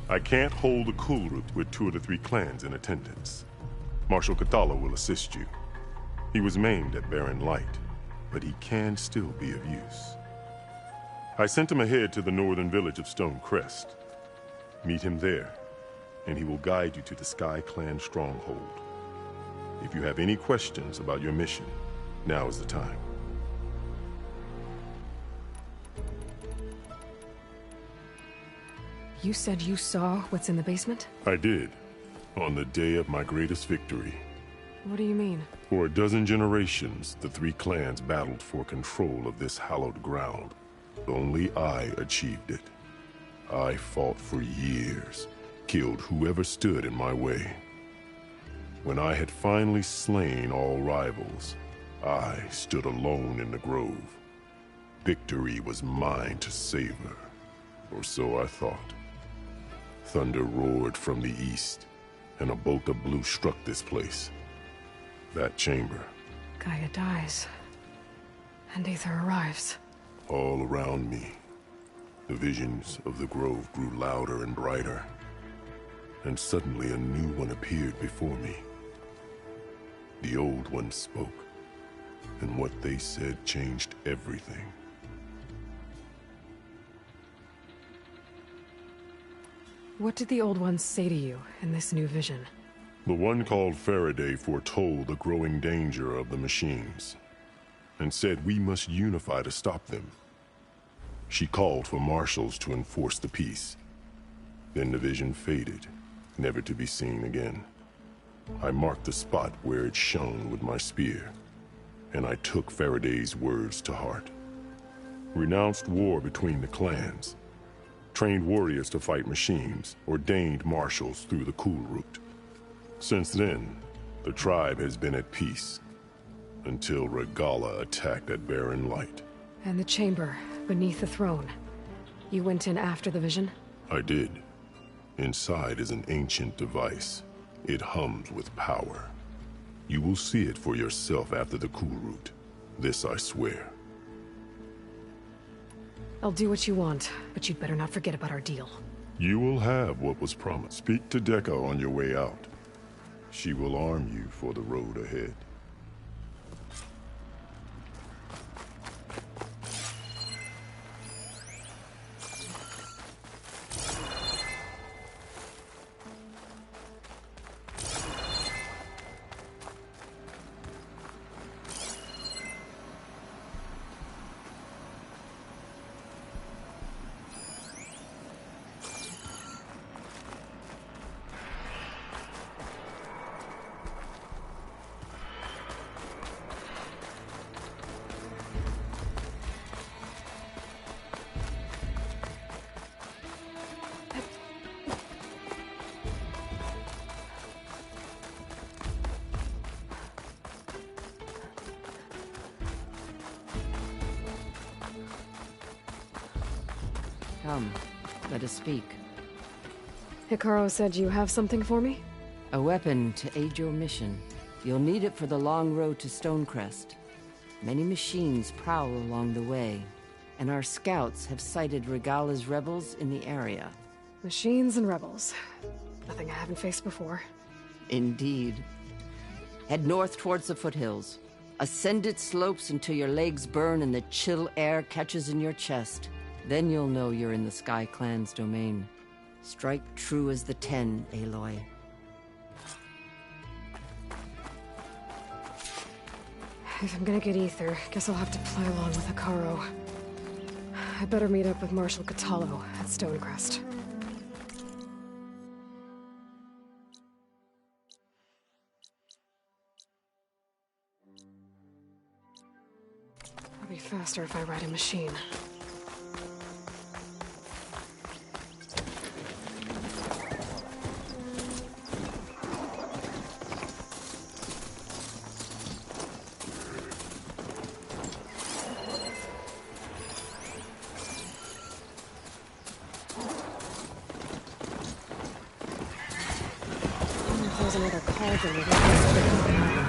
I can't hold the Kulrut with 2 of the 3 clans in attendance. Marshal Kotallo will assist you. He was maimed at Barren Light, but he can still be of use. I sent him ahead to the northern village of Stone Crest. Meet him there, and he will guide you to the Sky Clan stronghold. If you have any questions about your mission, now is the time. You said you saw what's in the basement? I did, on the day of my greatest victory. What do you mean? For a dozen generations, the 3 clans battled for control of this hallowed ground. Only I achieved it. I fought for years, killed whoever stood in my way. When I had finally slain all rivals, I stood alone in the grove. Victory was mine to savor, or so I thought. Thunder roared from the east, and a bolt of blue struck this place. That chamber. Gaia dies, and Aether arrives. All around me, the visions of the grove grew louder and brighter, and suddenly a new one appeared before me. The old one spoke, and what they said changed everything. What did the old ones say to you in this new vision? The one called Faraday foretold the growing danger of the machines, and said we must unify to stop them. She called for marshals to enforce the peace. Then the vision faded, never to be seen again. I marked the spot where it shone with my spear, and I took Faraday's words to heart. Renounced war between the clans, trained warriors to fight machines, ordained marshals through the Kulrut. Since then, the tribe has been at peace, until Regalla attacked at Barren Light. And the chamber, beneath the throne. You went in after the vision? I did. Inside is an ancient device. It hums with power. You will see it for yourself after the Kulrut. This I swear. I'll do what you want, but you'd better not forget about our deal. You will have what was promised. Speak to Dekka on your way out. She will arm you for the road ahead. Come, let us speak. Hikaru said you have something for me? A weapon to aid your mission. You'll need it for the long road to Stonecrest. Many machines prowl along the way, and our scouts have sighted Regala's rebels in the area. Machines and rebels. Nothing I haven't faced before. Indeed. Head north towards the foothills. Ascend its slopes until your legs burn and the chill air catches in your chest. Then you'll know you're in the Sky Clan's domain. Strike true as the Ten, Aloy. If I'm gonna get ether, guess I'll have to play along with Hikaru. I better meet up with Marshal Kotallo at Stonecrest. I'll be faster if I ride a machine. There's another cauldron over there.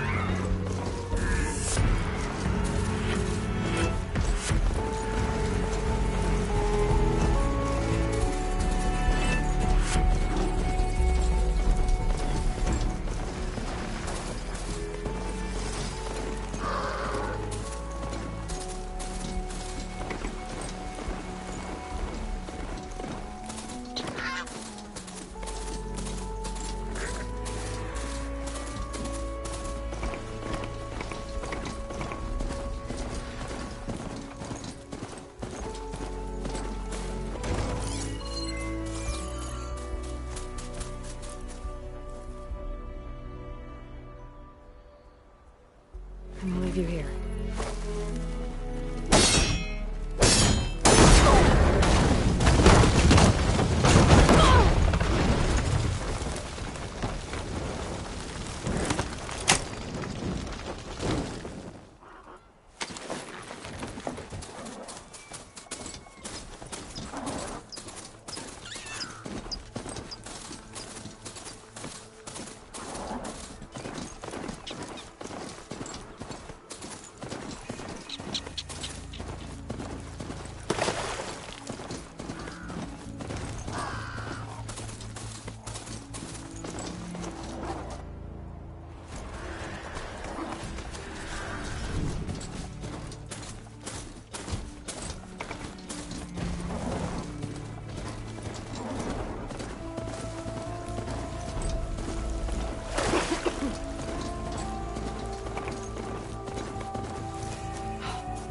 I'm gonna leave you here.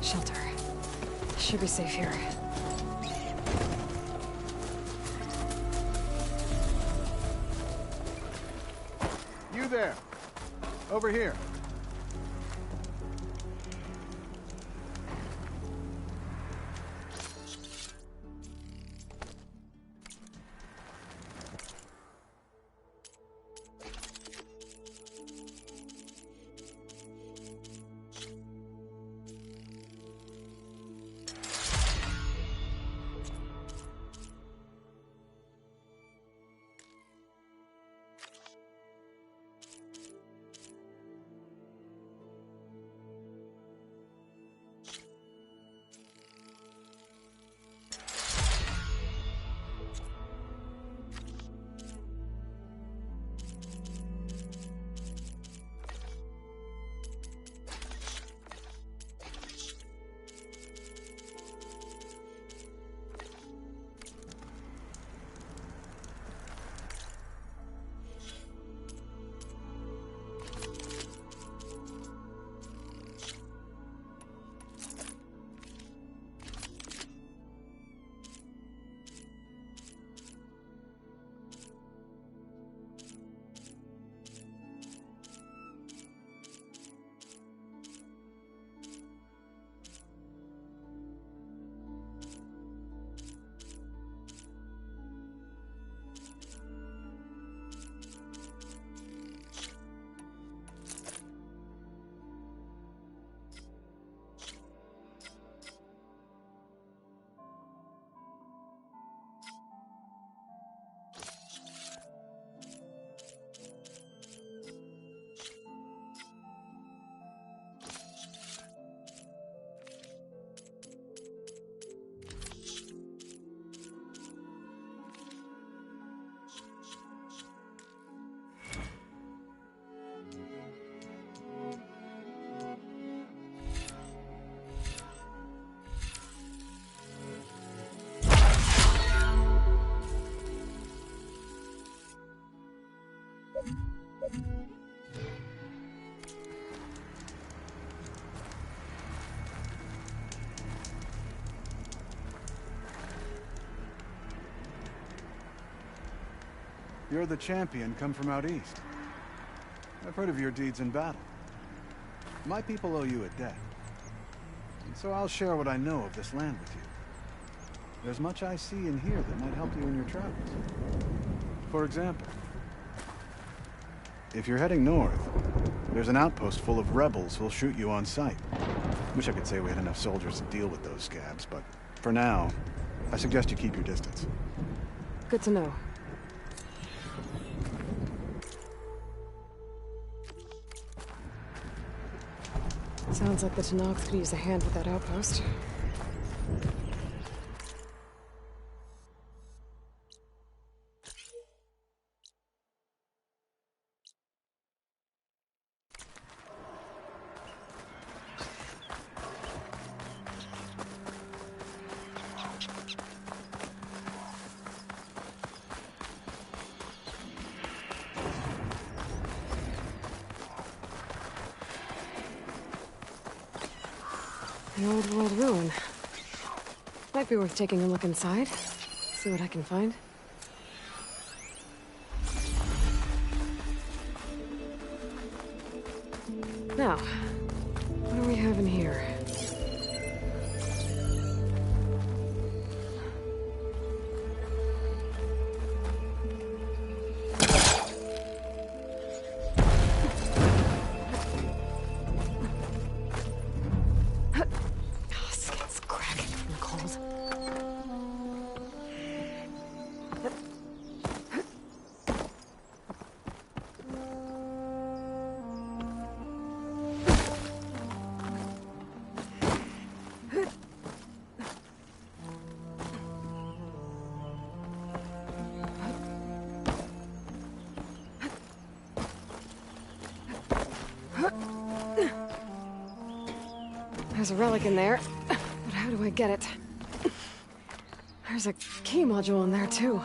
Shelter. Should be safe here. You there. Over here. You're the champion come from out east. I've heard of your deeds in battle. My people owe you a debt. And so I'll share what I know of this land with you. There's much I see and hear that might help you in your travels. For example, if you're heading north, there's an outpost full of rebels who'll shoot you on sight. Wish I could say we had enough soldiers to deal with those scabs, but for now, I suggest you keep your distance. Good to know. Sounds like the Tennogs could use a hand with that outpost. An old world ruin. Might be worth taking a look inside. See what I can find. Now, what do we have in here? There's a relic in there, but how do I get it? There's a key module in there, too.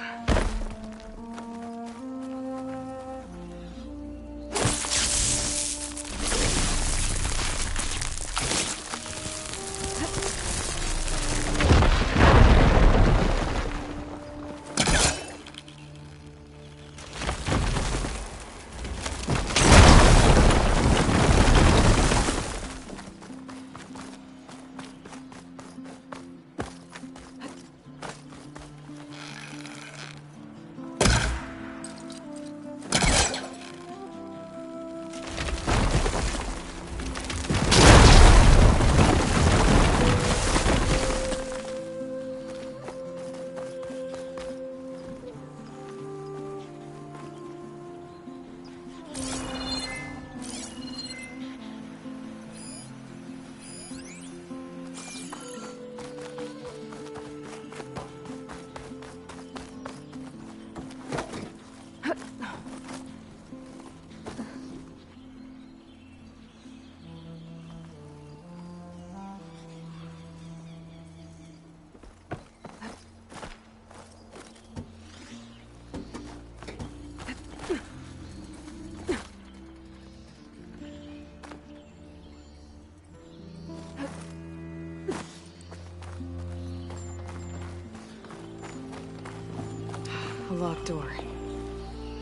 A locked door.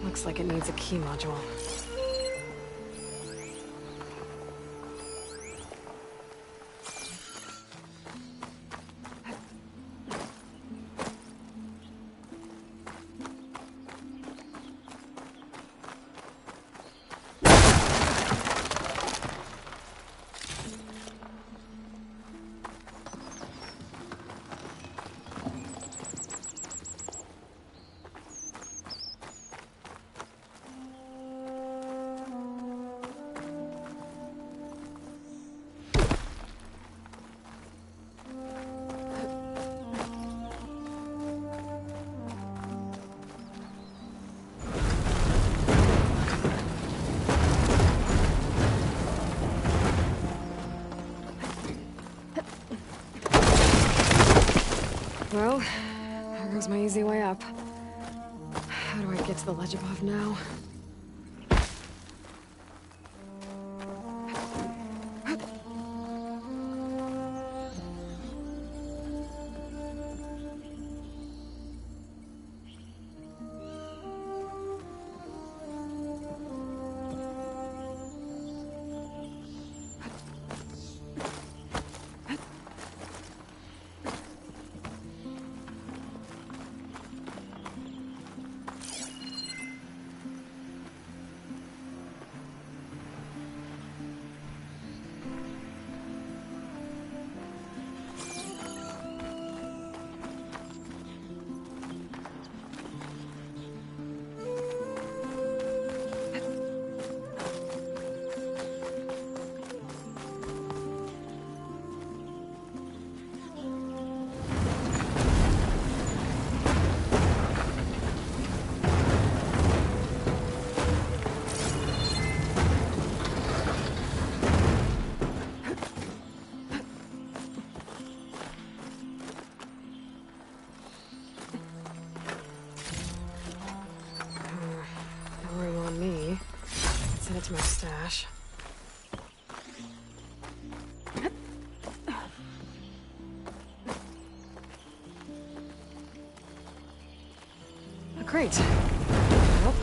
Looks like it needs a key module. Well, there goes my easy way up. How do I get to the ledge above now? my stash. Great. Nope.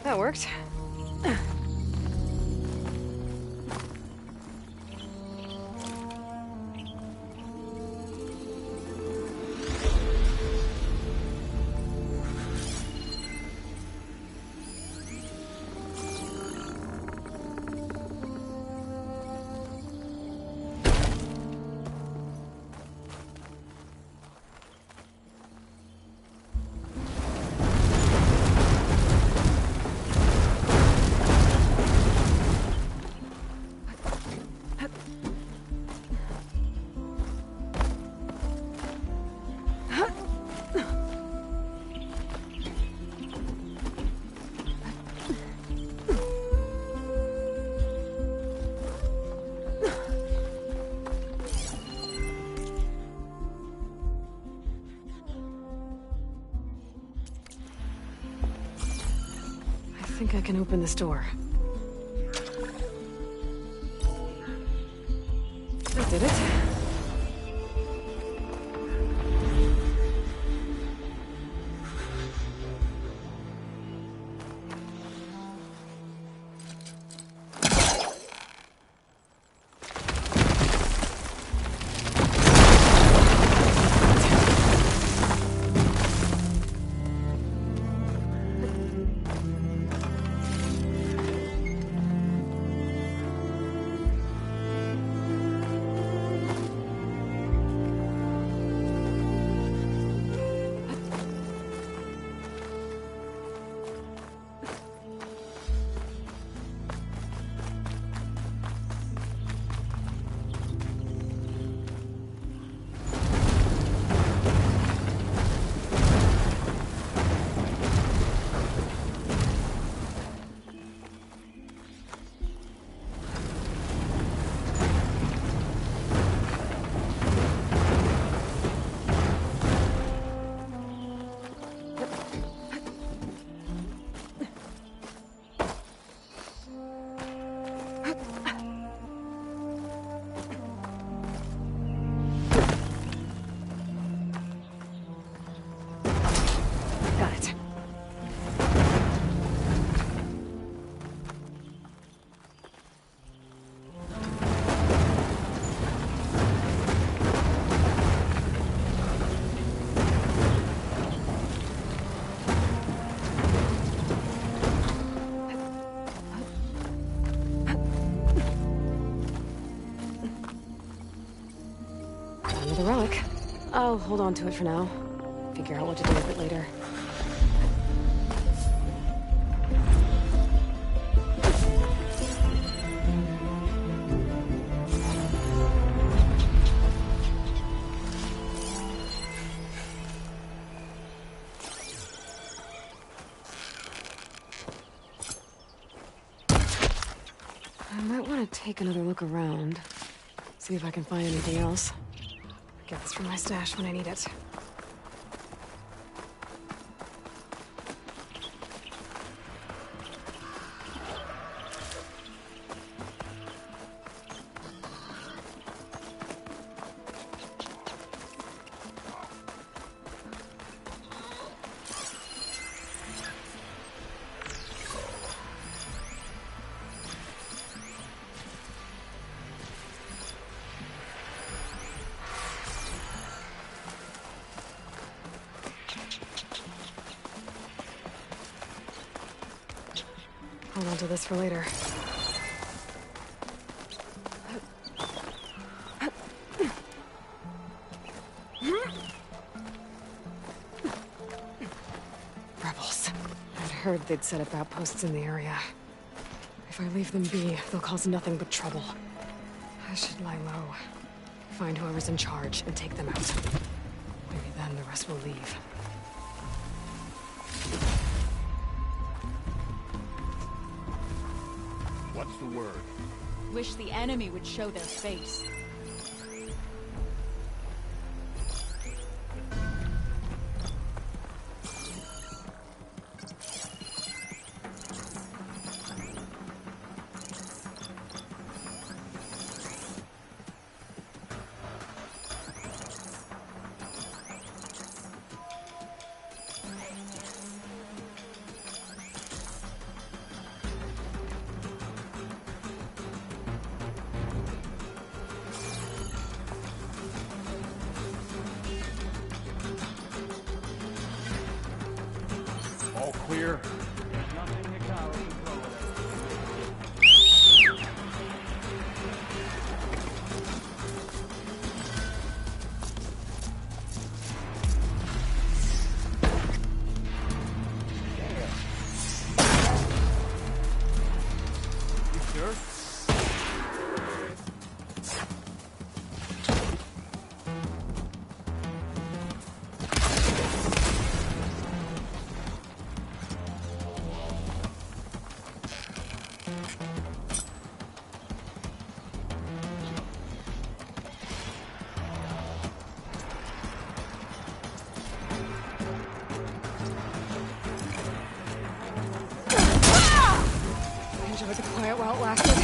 That worked. I think I can open this door. That did it. Another relic. I'll hold on to it for now. Figure out what to do with it later. I might want to take another look around. See if I can find anything else. Get this from my stash when I need it. onto this for later. Rebels. I'd heard they'd set up outposts in the area. If I leave them be, they'll cause nothing but trouble. I should lie low. Find whoever's in charge and take them out. Maybe then the rest will leave. What's the word? Wish the enemy would show their face. All clear? You sure? I enjoyed the quiet while it lasted.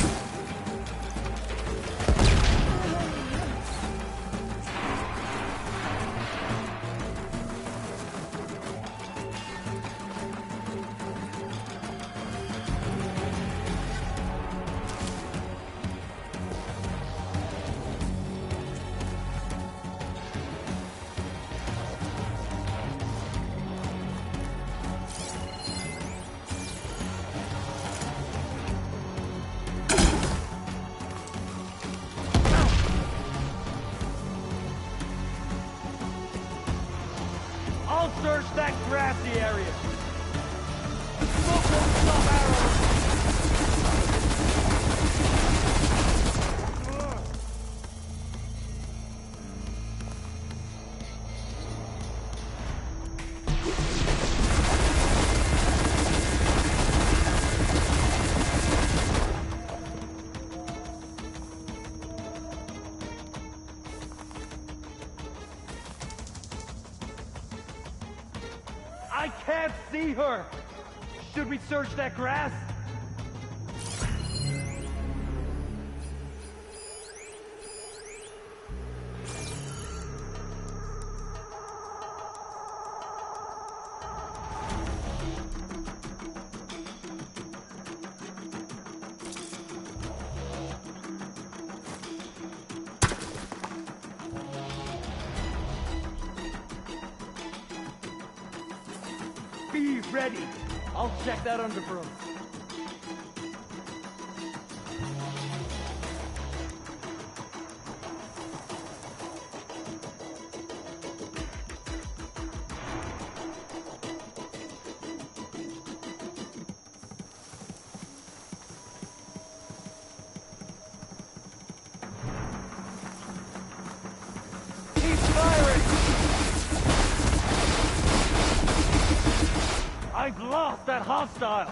I'll search that grassy area. Smoke won't stop arrows. I can't see her! Should we search that grass? Be ready! I'll check that undergrowth. Keep firing! I've lost that hostile!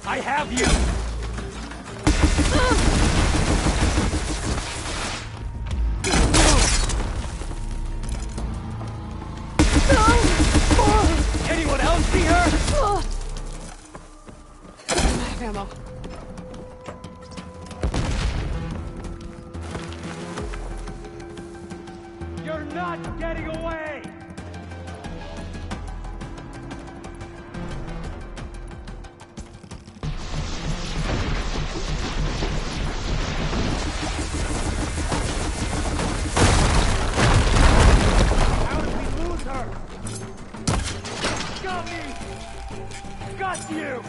I have you! Anyone else see her? I have ammo. not getting away! How did we lose her? Got me! Got you!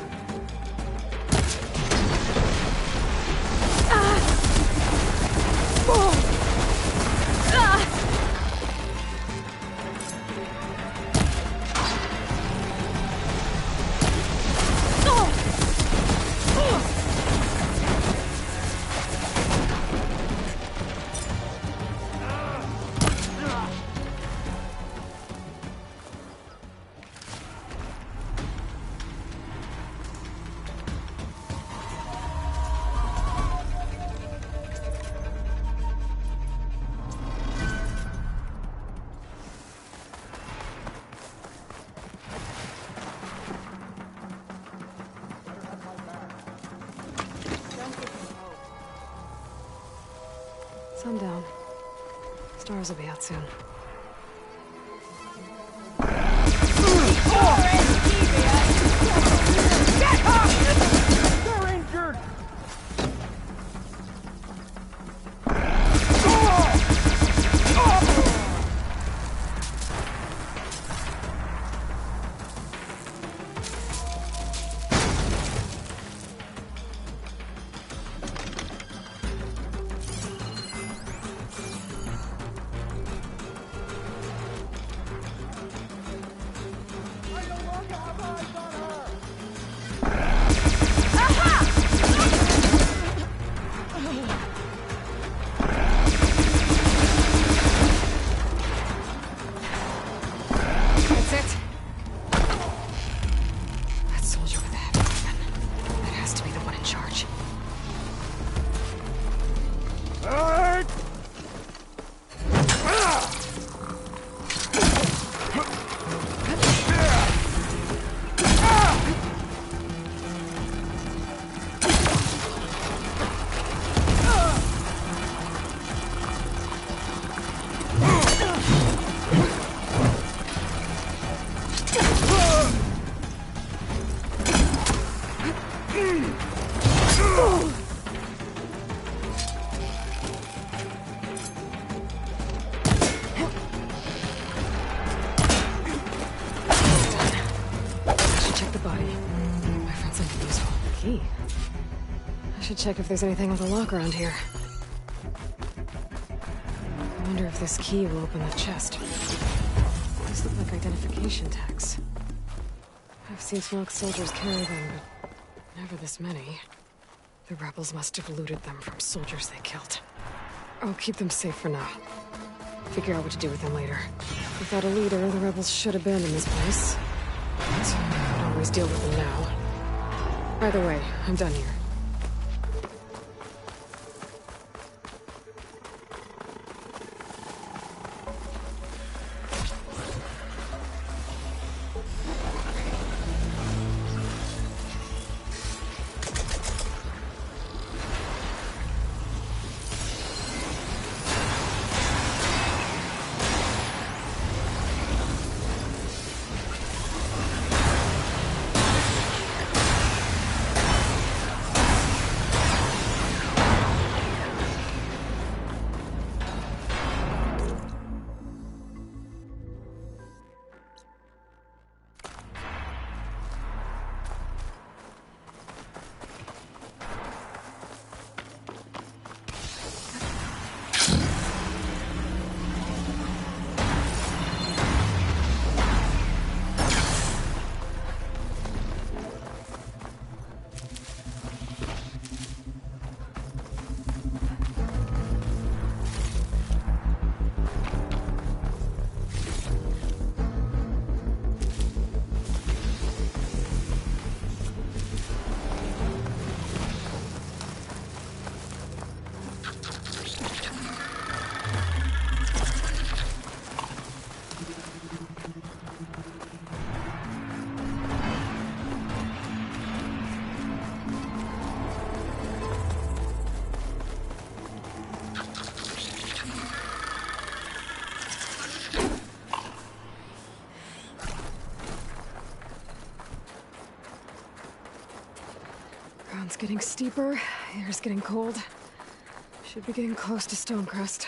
Sundown. Stars will be out soon. They're injured! That's it. That soldier with the heavy weapon. That has to be the one in charge. Check if there's anything with a lock around here. I wonder if this key will open the chest. These look like identification tags. I've seen Smoke soldiers carry them, but never this many. The rebels must have looted them from soldiers they killed. I'll keep them safe for now. Figure out what to do with them later. Without a leader, the rebels should abandon this place. But I could always deal with them now. By the way, I'm done here. getting steeper, air's getting cold. Should be getting close to Stonecrest.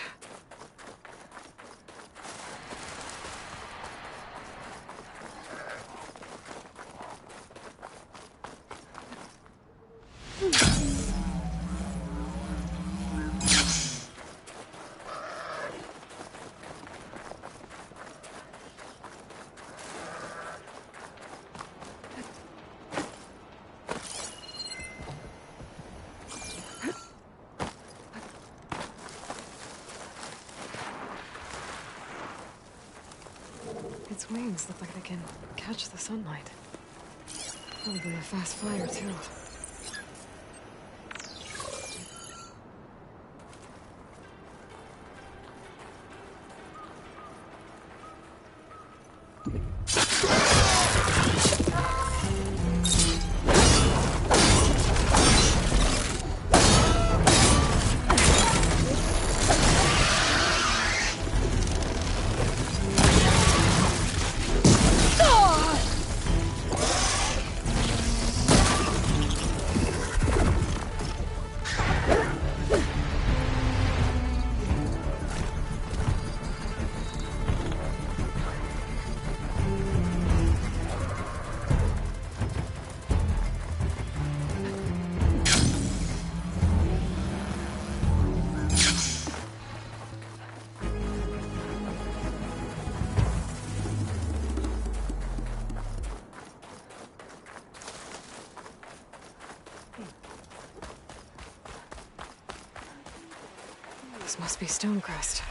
Its wings look like they can catch the sunlight. Probably a fast flyer, too. This must be Stonecrest.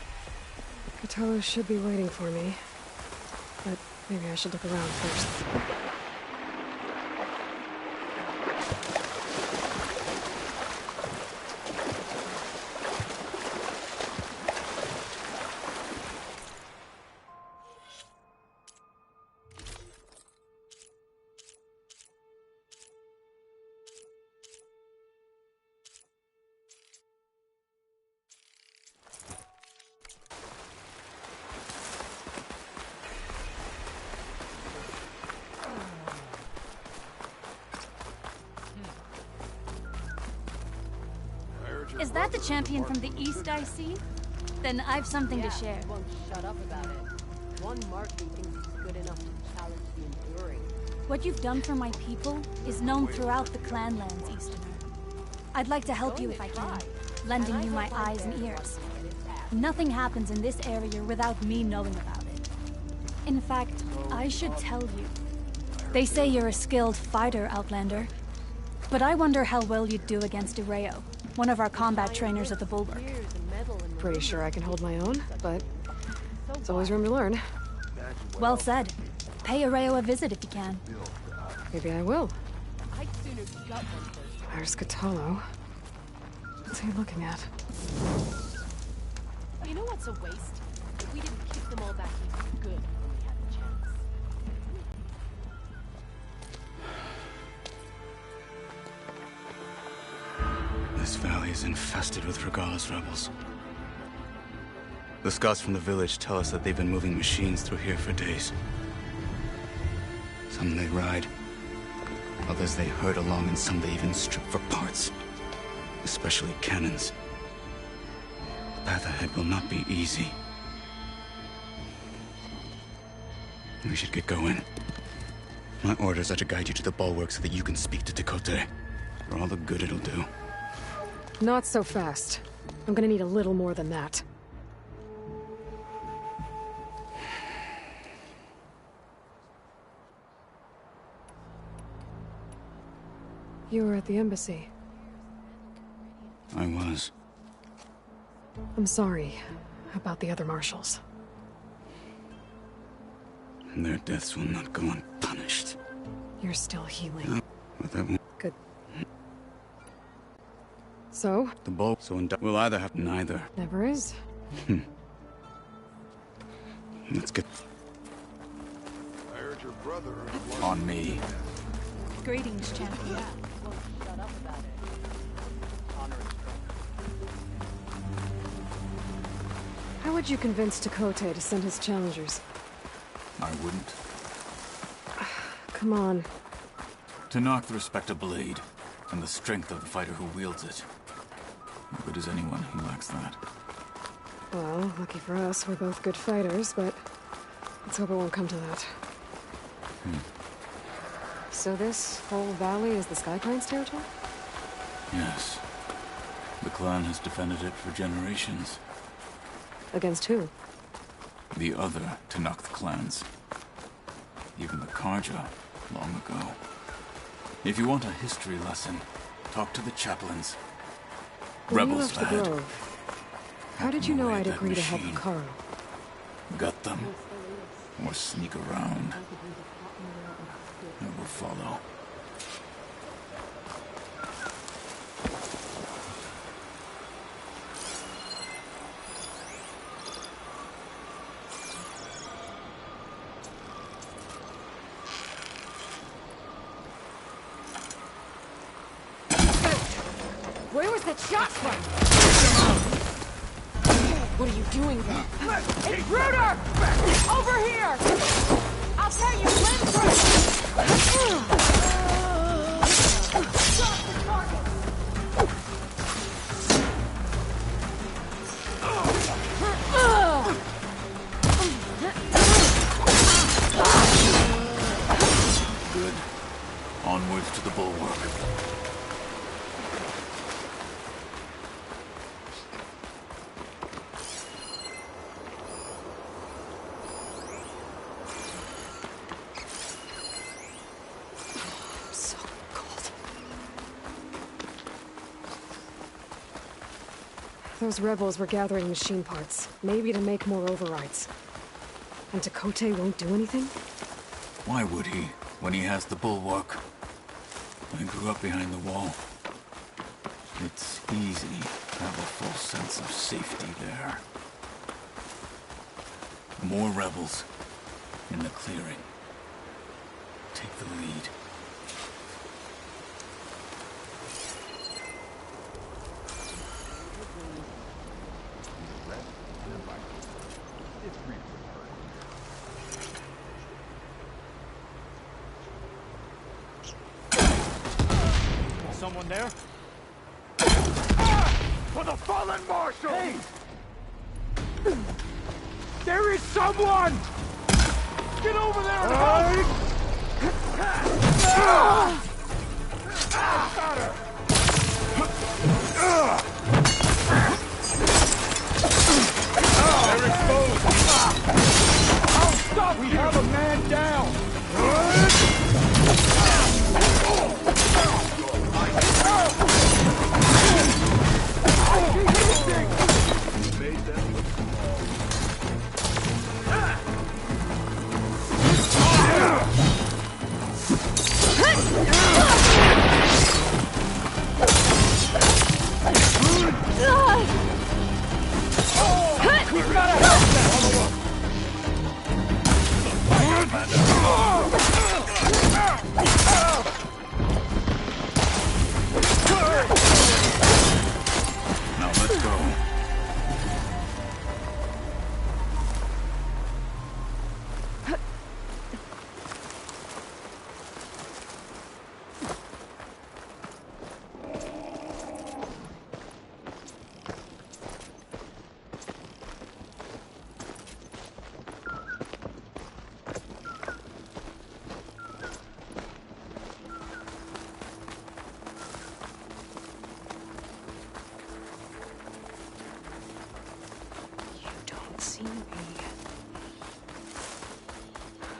Kotallo should be waiting for me. But maybe I should look around first. Is that the champion from the East I see? Then I've something to share. Won't shut up about it. One Markey thinks he's good enough to challenge the Enduring. What you've done for my people is known throughout the Clanlands, Easterner. I'd like to help you if I can, lending you my eyes and ears. Nothing happens in this area without me knowing about it. In fact, I should tell you. They say you're a skilled fighter, Outlander. But I wonder how well you'd do against Areo, one of our combat trainers at the Bulwark. Pretty sure I can hold my own, but there's always room to learn. Well said. Pay Areo a visit if you can. Maybe I will. I'd sooner gut one first. There's Kotallo. What's he looking at? You know what's a waste? If we didn't kick them all back even good when we had the chance. This valley is infested with Regalla's rebels. The scouts from the village tell us that they've been moving machines through here for days. Some they ride, others they herd along, and some they even strip for parts. Especially cannons. The path ahead will not be easy. We should get going. My orders are to guide you to the bulwark so that you can speak to Tekotteh. For all the good it'll do. Not so fast. I'm gonna need a little more than that. You were at the embassy. I was. I'm sorry about the other marshals. Their deaths will not go unpunished. You're still healing. But that won't... Good. So? The bow, we'll either have neither. Never is. Let's get... I heard your brother... On me. Greetings, champion. Won't shut up about it. Honor and How would you convince Tekotteh to send his challengers? I wouldn't. Come on. To knock the respect of Blade, and the strength of the fighter who wields it. No good is anyone who lacks that. Well, lucky for us, we're both good fighters, but let's hope it won't come to that. So this whole valley is the Sky Clan's territory? Yes. The clan has defended it for generations. Against who? The other Tenakth clans. Even the Karja, long ago. If you want a history lesson, talk to the chaplains. When you Rebels, left the lad. Grove, how did you know I'd that agree to help machine. Hekarro? Gut them. Or sneak around. I will follow. Where was that shot from? What are you doing there? Intruder! Over here! I'll tell you when Good. Onwards to the bulwark. So cold. Those rebels were gathering machine parts, maybe to make more overrides. And Tekotteh won't do anything? Why would he, when he has the bulwark? I grew up behind the wall. It's easy to have a false sense of safety there. More rebels in the clearing. Take the lead. Someone there? For the fallen marshal! Hey! There is someone! Get over there and help! Got her! They're exposed! I'll stop! We have a man down! We've got to help Now let's go.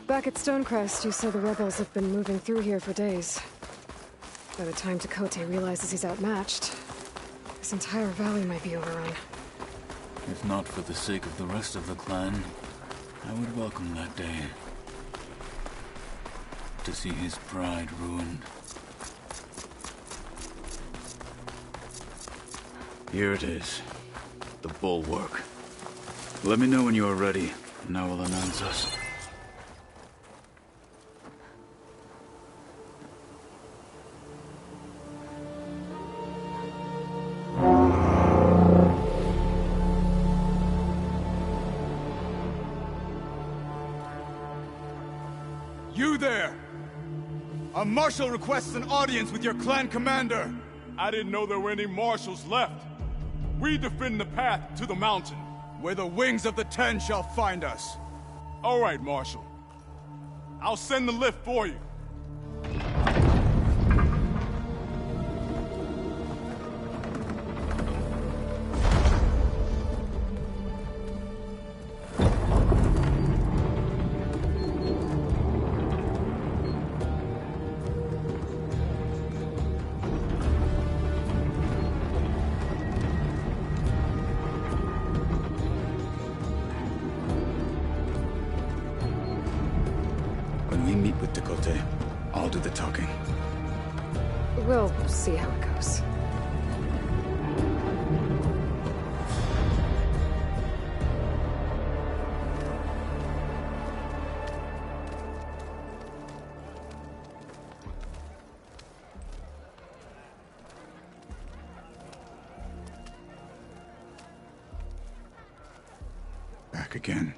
Back at Stonecrest, you said the rebels have been moving through here for days. By the time Tekotteh realizes he's outmatched, this entire valley might be overrun. If not for the sake of the rest of the clan, I would welcome that day. To see his pride ruined. Here it is. The bulwark. Let me know when you are ready, and I will announce us. You there! A marshal requests an audience with your clan commander. I didn't know there were any marshals left. We defend the path to the mountain. Where the wings of the Ten shall find us. All right, Marshal. I'll send the lift for you. When we meet with Tekotteh, I'll do the talking. We'll see how it goes. Back again.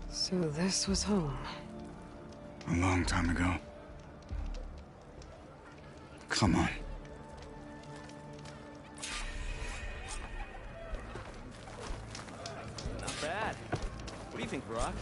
So this was home. A long time ago. Come on. Not bad. What do you think, Brock?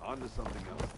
On to something else.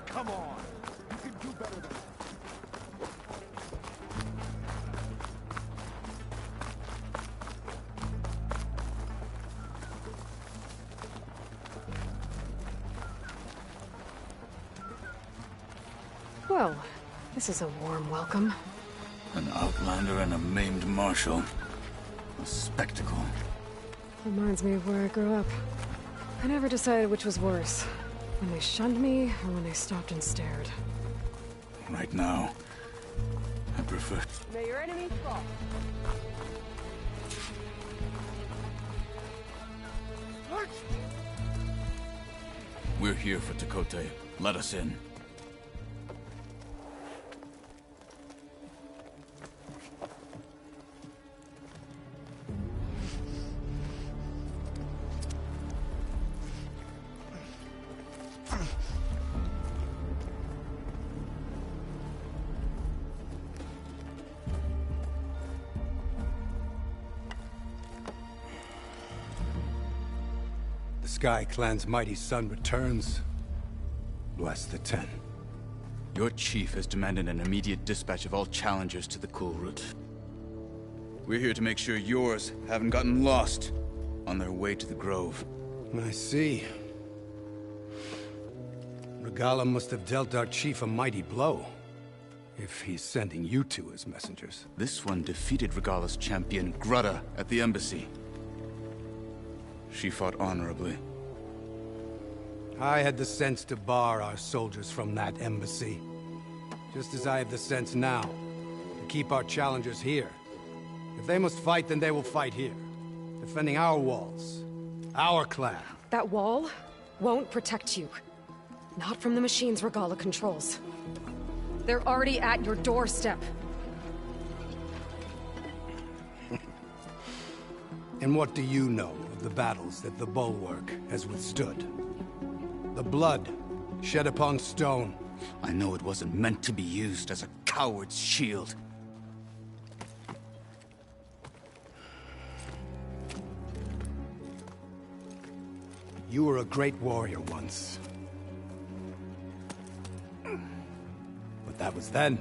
Come on! You can do better than that. Well, this is a warm welcome. An outlander and a maimed marshal. A spectacle. Reminds me of where I grew up. I never decided which was worse. When they shunned me, or when they stopped and stared. Right now, I prefer... May your enemies fall. We're here for Tekotteh. Let us in. Sky Clan's mighty son returns, bless the Ten. Your chief has demanded an immediate dispatch of all challengers to the Kulrut. We're here to make sure yours haven't gotten lost on their way to the Grove. I see. Regalla must have dealt our chief a mighty blow, if he's sending you two as messengers. This one defeated Regalla's champion, Grudda, at the embassy. She fought honorably. I had the sense to bar our soldiers from that embassy. Just as I have the sense now, to keep our challengers here. If they must fight, then they will fight here. Defending our walls. Our clan. That wall won't protect you. Not from the machines Regalla controls. They're already at your doorstep. And what do you know of the battles that the Bulwark has withstood? The blood shed upon stone. I know it wasn't meant to be used as a coward's shield. You were a great warrior once. But that was then.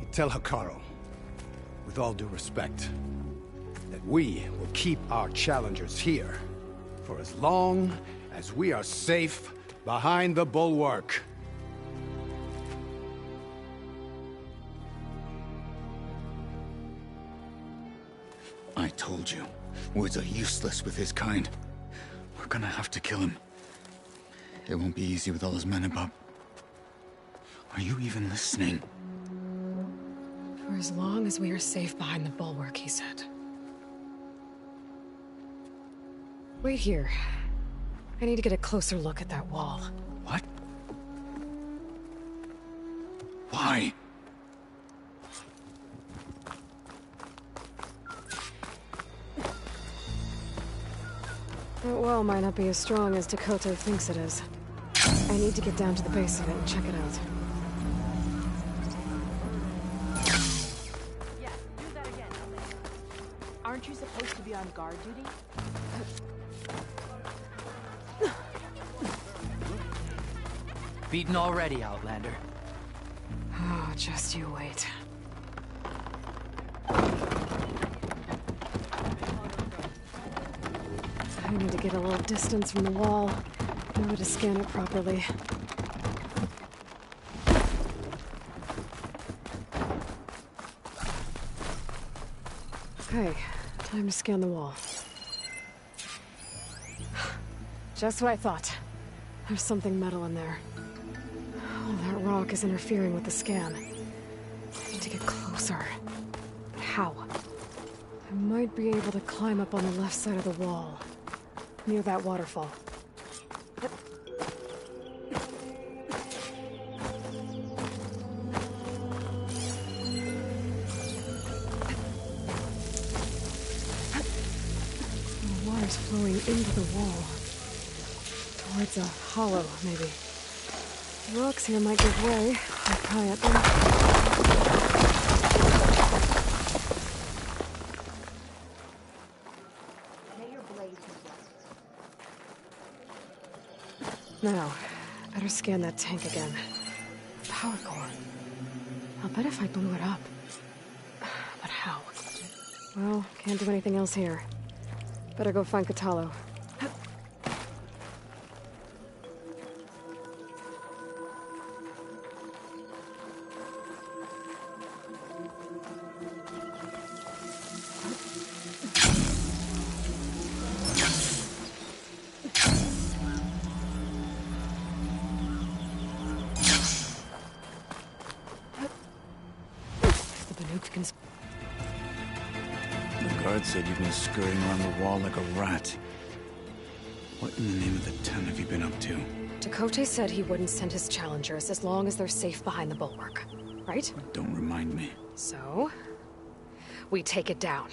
You tell Hekarro, with all due respect, that we will keep our challengers here for as long as we are safe behind the Bulwark. I told you, words are useless with his kind. We're gonna have to kill him. It won't be easy with all his men above. Are you even listening? For as long as we are safe behind the Bulwark, he said. Wait here. I need to get a closer look at that wall. What? Why? That wall might not be as strong as Tekotteh thinks it is. I need to get down to the base of it and check it out. Yeah, do that again. Aren't you supposed to be on guard duty? Beaten already, Outlander. Oh, just you wait. I need to get a little distance from the wall in order to scan it properly. Okay, time to scan the wall. Just what I thought. There's something metal in there. Oh, that rock is interfering with the scan. I need to get closer. But how? I might be able to climb up on the left side of the wall, near that waterfall. The water's flowing into the wall. Towards a hollow, maybe. The rocks here might give way. I'll pry at them. Now, better scan that tank again. Power core. I'll bet if I blew it up. But how? Well, can't do anything else here. Better go find Kotallo. The guard said you've been scurrying around the wall like a rat. What in the name of the Ten have you been up to? Tekotteh said he wouldn't send his challengers as long as they're safe behind the Bulwark, right? Don't remind me. So, we take it down.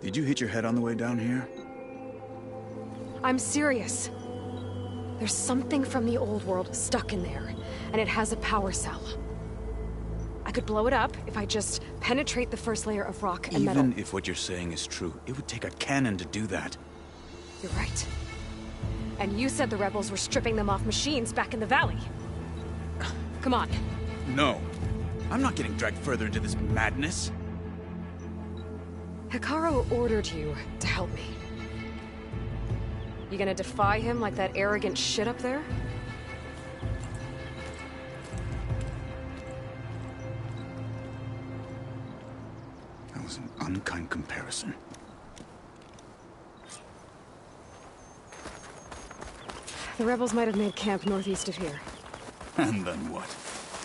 Did you hit your head on the way down here? I'm serious. There's something from the old world stuck in there, and it has a power cell. I could blow it up if I just penetrate the first layer of rock and metal. Even if what you're saying is true, it would take a cannon to do that. You're right. And you said the rebels were stripping them off machines back in the valley. Come on. No. I'm not getting dragged further into this madness. Hekarro ordered you to help me. You gonna defy him like that arrogant shit up there? That was an unkind comparison. The rebels might have made camp northeast of here. And then what?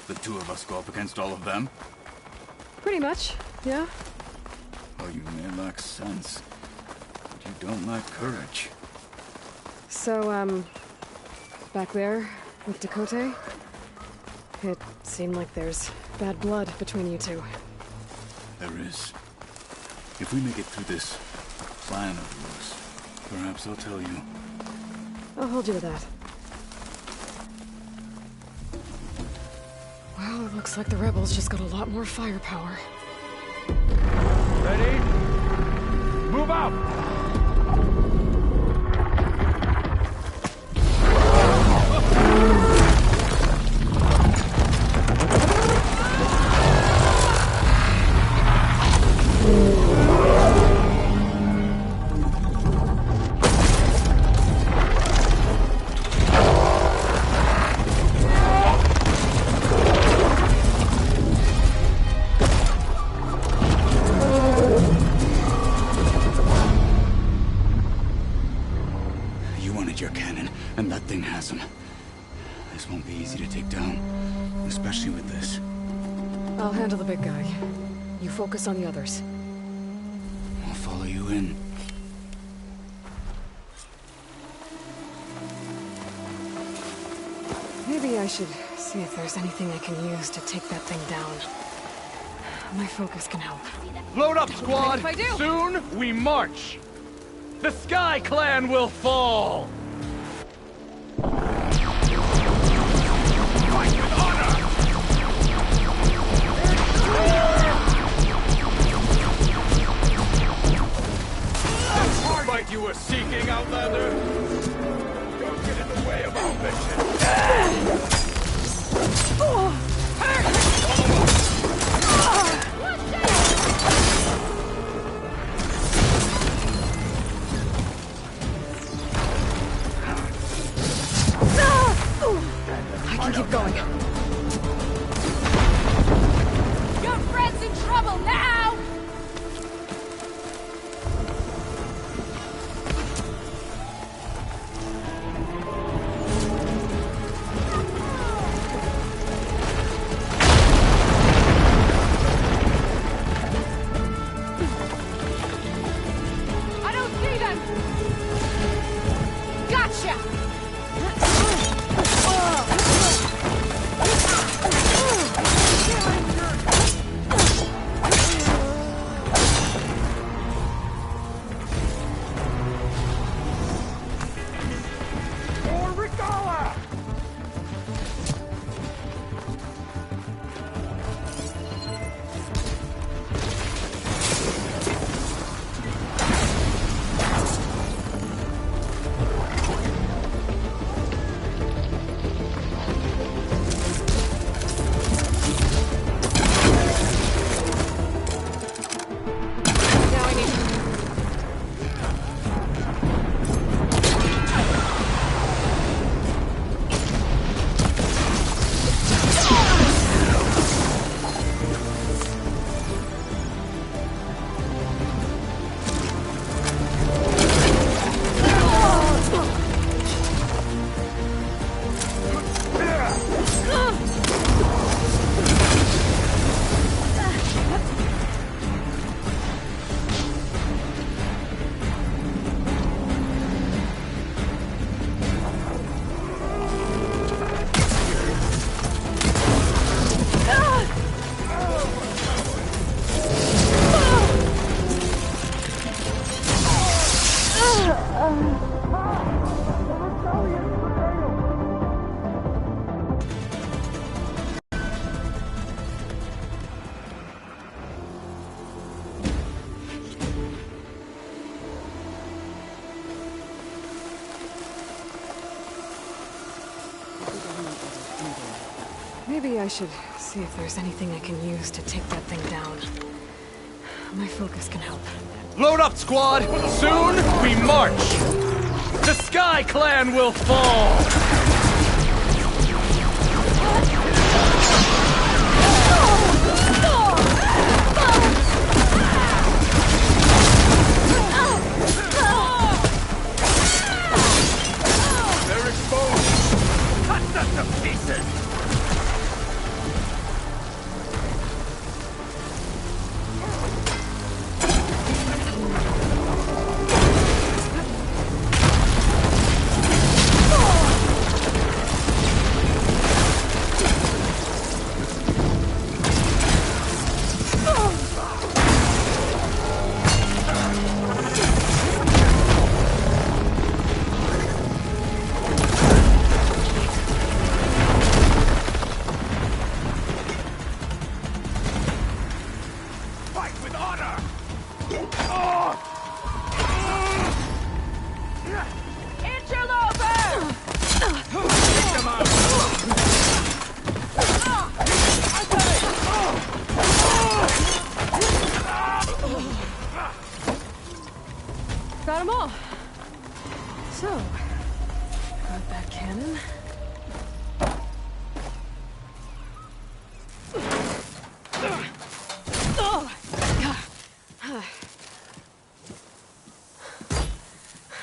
The two of us go up against all of them? Pretty much, yeah. Oh, you may lack sense, but you don't lack courage. So, back there with Dakota, it seemed like there's bad blood between you two. There is. If we make it through this plan of yours, perhaps I'll tell you. I'll hold you to that. Well, it looks like the rebels just got a lot more firepower. Ready? Move out! Your cannon, and that thing has him. This won't be easy to take down, especially with this. I'll handle the big guy. You focus on the others. I'll follow you in. Maybe I should see if there's anything I can use to take that thing down. My focus can help. Load up, squad! If I do. Soon we march! The Sky Clan will fall! Fight you were seeking, Outlander? Don't get in the way of our mission. I can keep going. Your friend's in trouble now! I don't see them! Gotcha! Maybe I should see if there's anything I can use to take that thing down. My focus can help. Load up, squad! Soon, we march! The Sky Clan will fall! They're exposed! Cut them to pieces! Got them all. So, got that cannon.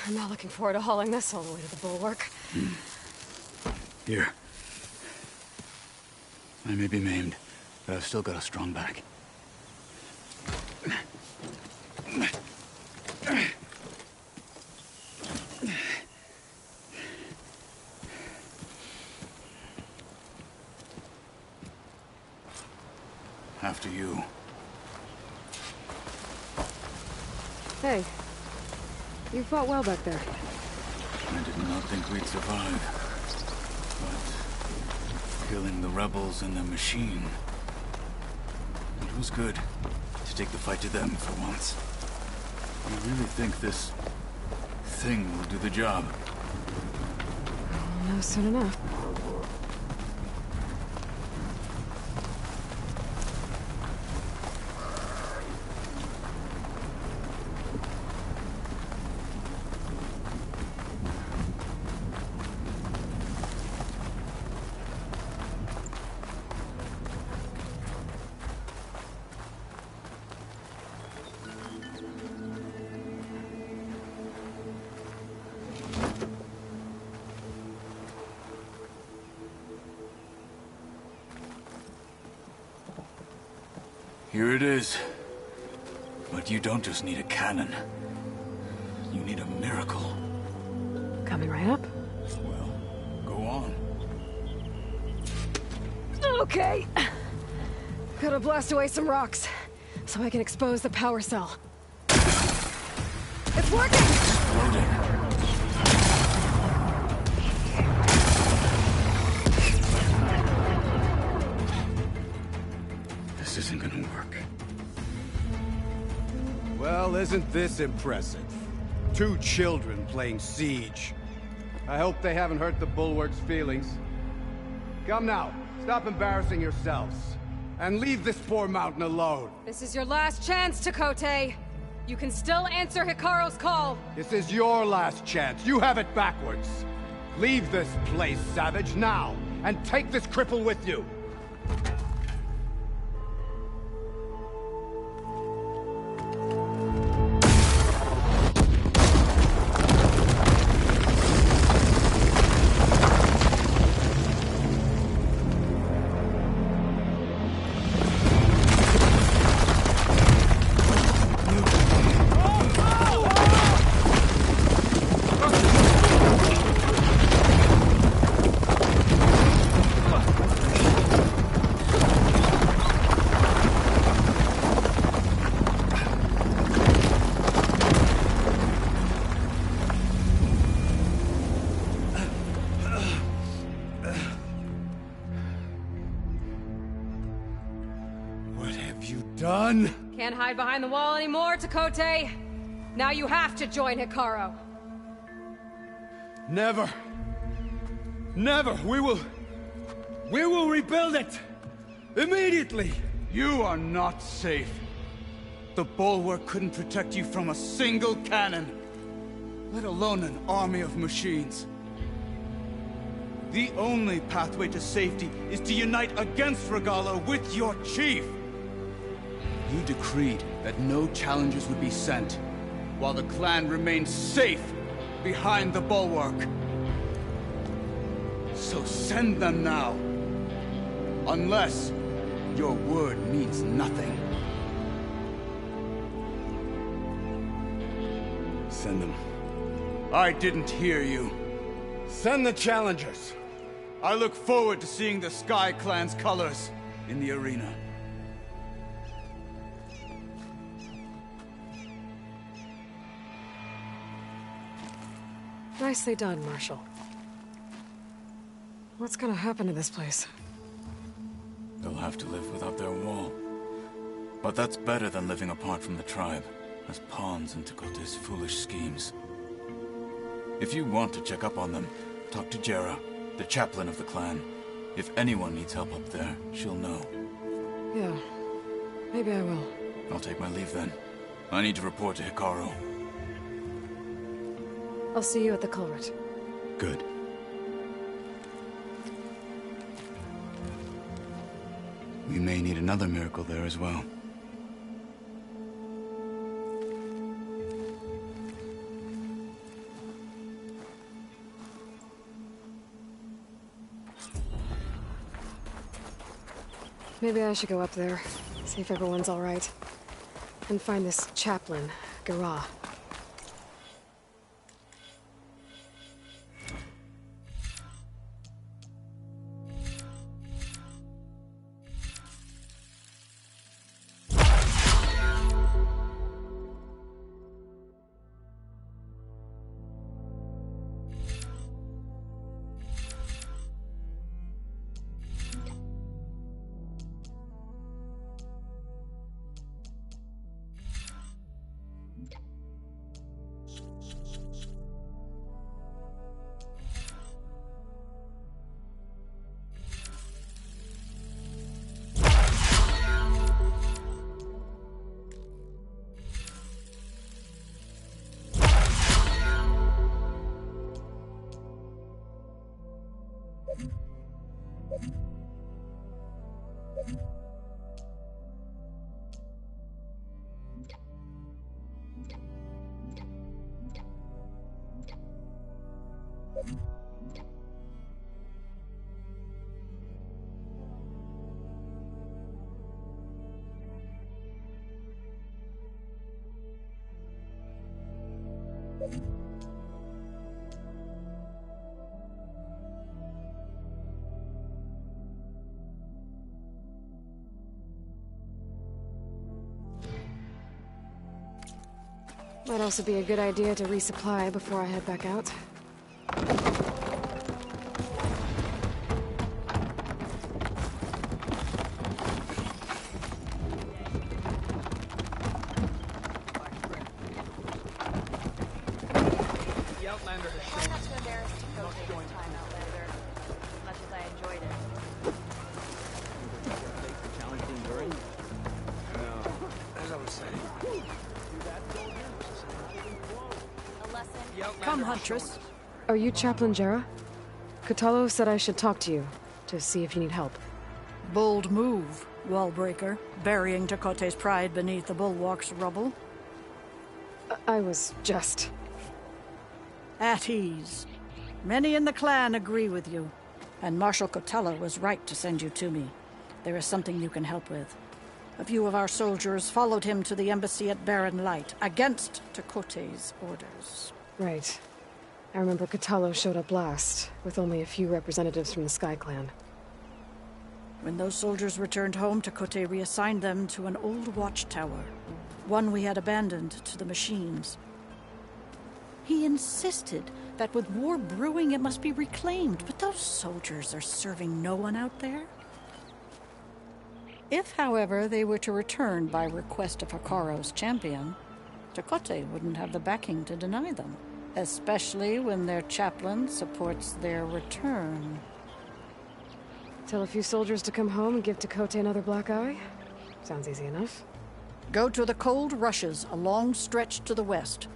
I'm not looking forward to hauling this all the way to the bulwark. Here. I may be maimed, but I've still got a strong back. After you. Hey, you fought well back there. I did not think we'd survive. But killing the rebels and the machine, it was good to take the fight to them for once. You really think this thing will do the job? I'll know soon enough. Here it is. But you don't just need a cannon. You need a miracle. Coming right up. Well, go on. Okay. Gotta blast away some rocks, so I can expose the power cell. It's working! This isn't gonna work. Well, isn't this impressive? 2 children playing siege. I hope they haven't hurt the Bulwark's feelings. Come now, stop embarrassing yourselves. And leave this poor mountain alone. This is your last chance, Chakotay. You can still answer Hikaru's call. This is your last chance. You have it backwards. Leave this place, Savage, now. And take this cripple with you. Done? Can't hide behind the wall anymore, Chakotay. Now you have to join Hikaru. Never. Never. We will We will rebuild it! Immediately! You are not safe. The bulwark couldn't protect you from a single cannon, let alone an army of machines. The only pathway to safety is to unite against Regalla with your chief. You decreed that no challengers would be sent, while the clan remained safe behind the bulwark. So send them now. Unless your word means nothing. Send them. I didn't hear you. Send the challengers. I look forward to seeing the Sky Clan's colors in the arena. Nicely done, Marshal. What's gonna happen to this place? They'll have to live without their wall. But that's better than living apart from the tribe, as pawns in Tekote's foolish schemes. If you want to check up on them, talk to Jera, the chaplain of the clan. If anyone needs help up there, she'll know. Yeah, maybe I will. I'll take my leave then. I need to report to Hekarro. I'll see you at the culvert. Good. We may need another miracle there as well. Maybe I should go up there, see if everyone's all right. And find this chaplain, Garah. Might also be a good idea to resupply before I head back out. The Outlander has shown us not join time, Outlander. As much as I enjoyed it. Challenge the enduring? No. As I was saying. Come, Huntress. Are you Chaplain Jera? Kotallo said I should talk to you, to see if you need help. Bold move, Wallbreaker, burying Tekote's pride beneath the bulwark's rubble. I was just... At ease. Many in the clan agree with you, and Marshal Kotallo was right to send you to me. There is something you can help with. A few of our soldiers followed him to the embassy at Barren Light, against Tekote's orders. Right. I remember Kotallo showed up last, with only a few representatives from the Sky Clan. When those soldiers returned home, Tekote reassigned them to an old watchtower, one we had abandoned to the machines. He insisted that with war brewing it must be reclaimed, but those soldiers are serving no one out there. If, however, they were to return by request of Hekarro's champion, Tekote wouldn't have the backing to deny them, especially when their chaplain supports their return. Tell a few soldiers to come home and give Tekote another black eye? Sounds easy enough. Go to the Cold Rushes, a long stretch to the west.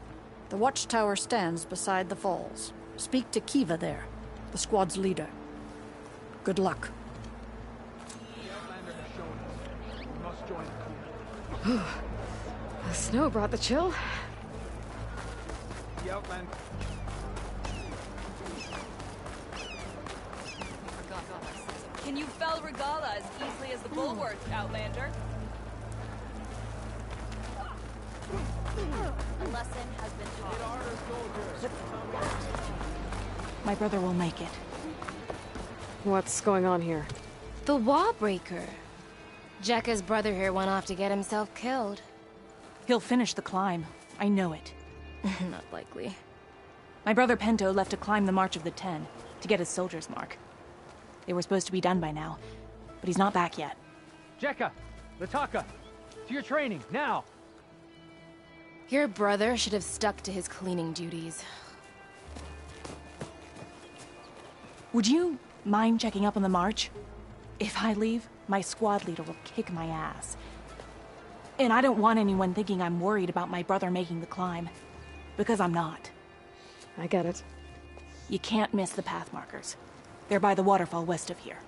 The watchtower stands beside the falls. Speak to Kiva there, the squad's leader. Good luck. The snow brought the chill. The Outlander. Can you fell Regala as easily as the Bulwark, Outlander? A lesson has been taught. My brother will make it. What's going on here? The Wallbreaker. Jekka's brother here went off to get himself killed. He'll finish the climb. I know it. Not likely. My brother Pento left to climb the March of the Ten, to get his soldier's mark. They were supposed to be done by now, but he's not back yet. Jekka! Lataka! To your training, now! Your brother should have stuck to his cleaning duties. Would you mind checking up on the march? If I leave, my squad leader will kick my ass. And I don't want anyone thinking I'm worried about my brother making the climb. Because I'm not. I get it. You can't miss the path markers. They're by the waterfall west of here.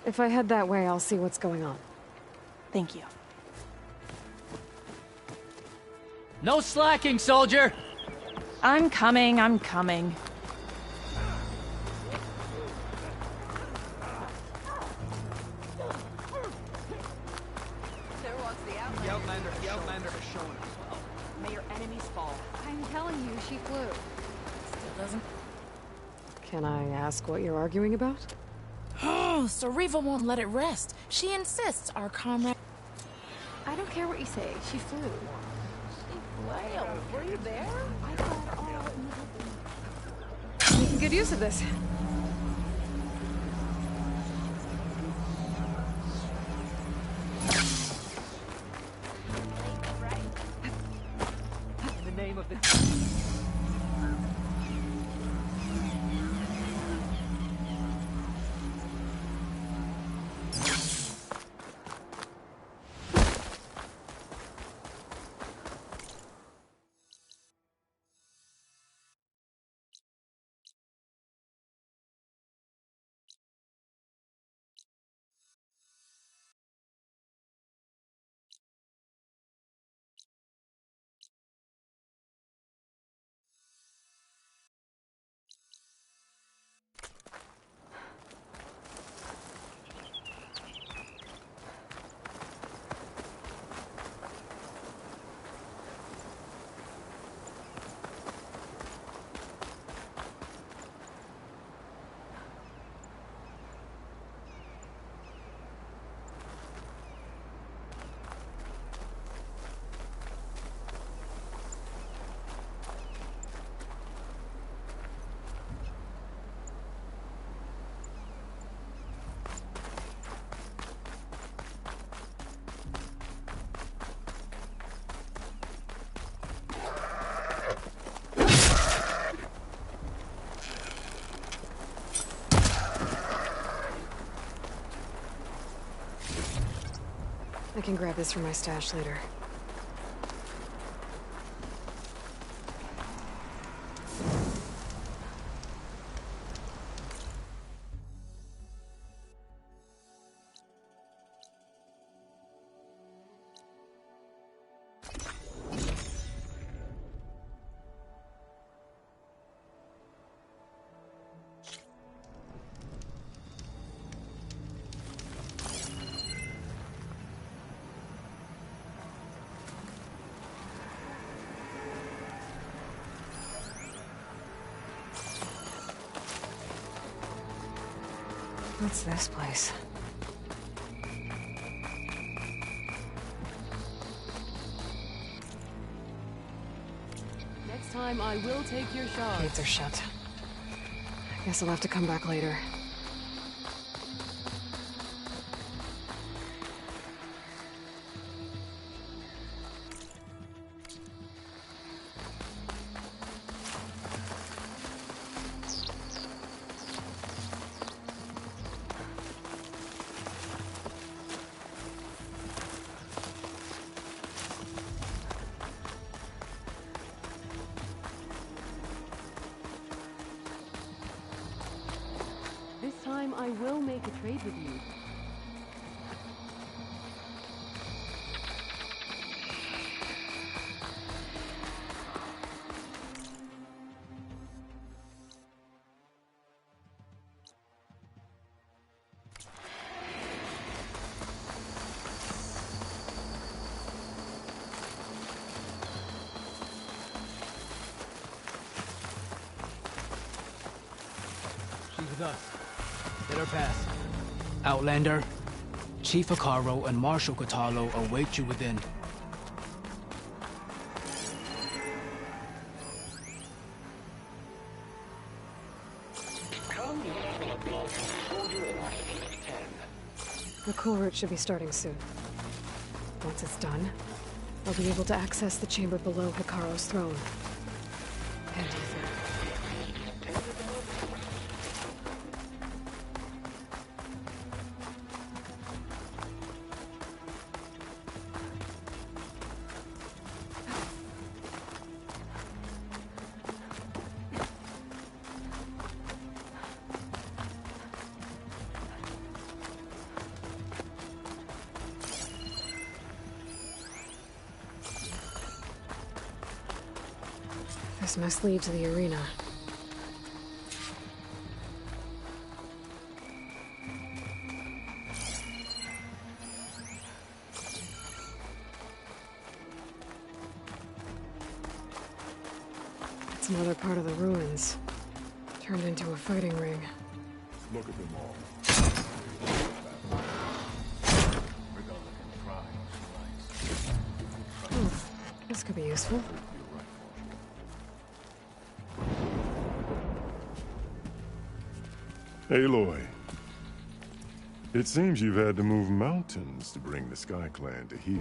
If I head that way, I'll see what's going on. Thank you. No slacking, soldier! I'm coming, I'm coming. The Outlander has shown us. May your enemies fall. I'm telling you, she flew. Still doesn't. Can I ask what you're arguing about? Oh, Sariva won't let it rest. She insists our comrade... I don't care what you say. She flew. Whale, were you there? I thought all Making good use of this. In the name of the... I can grab this from my stash later. What's this place? Next time, I will take your shot. Gates are shut. I guess I'll have to come back later. time, I will make a trade with you. She's with us. Let her pass. Outlander, Chief Hekarro and Marshal Kotallo await you within. The cool route should be starting soon. Once it's done, I'll be able to access the chamber below Hekarro's throne. And ether. This must lead to the arena. It's another part of the ruins, turned into a fighting ring. Look at them all. This could be useful. Aloy, it seems you've had to move mountains to bring the Sky Clan to heel.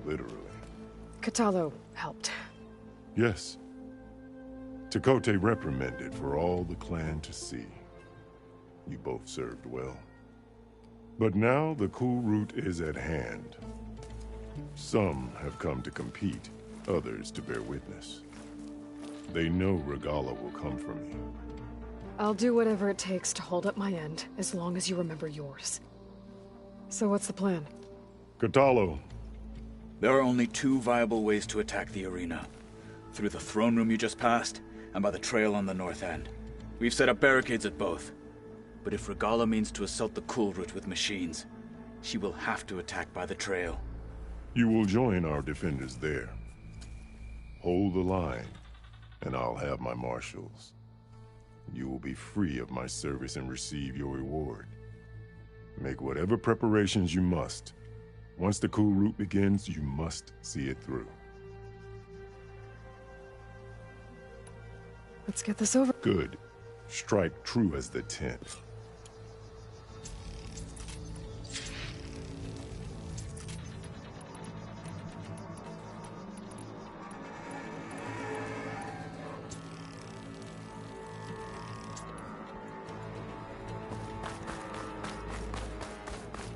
Literally. Kotallo helped. Yes. Tekotteh reprimanded for all the clan to see. You both served well. But now the cool route is at hand. Some have come to compete, others to bear witness. They know Regalla will come for me. I'll do whatever it takes to hold up my end, as long as you remember yours. So what's the plan? Kotallo. There are only two viable ways to attack the arena. Through the throne room you just passed, and by the trail on the north end. We've set up barricades at both. But if Regalla means to assault the cool route with machines, she will have to attack by the trail. You will join our defenders there. Hold the line, and I'll have my marshals. You will be free of my service and receive your reward. Make whatever preparations you must. Once the cool route begins, you must see it through. Let's get this over. Good. Strike true as the tent.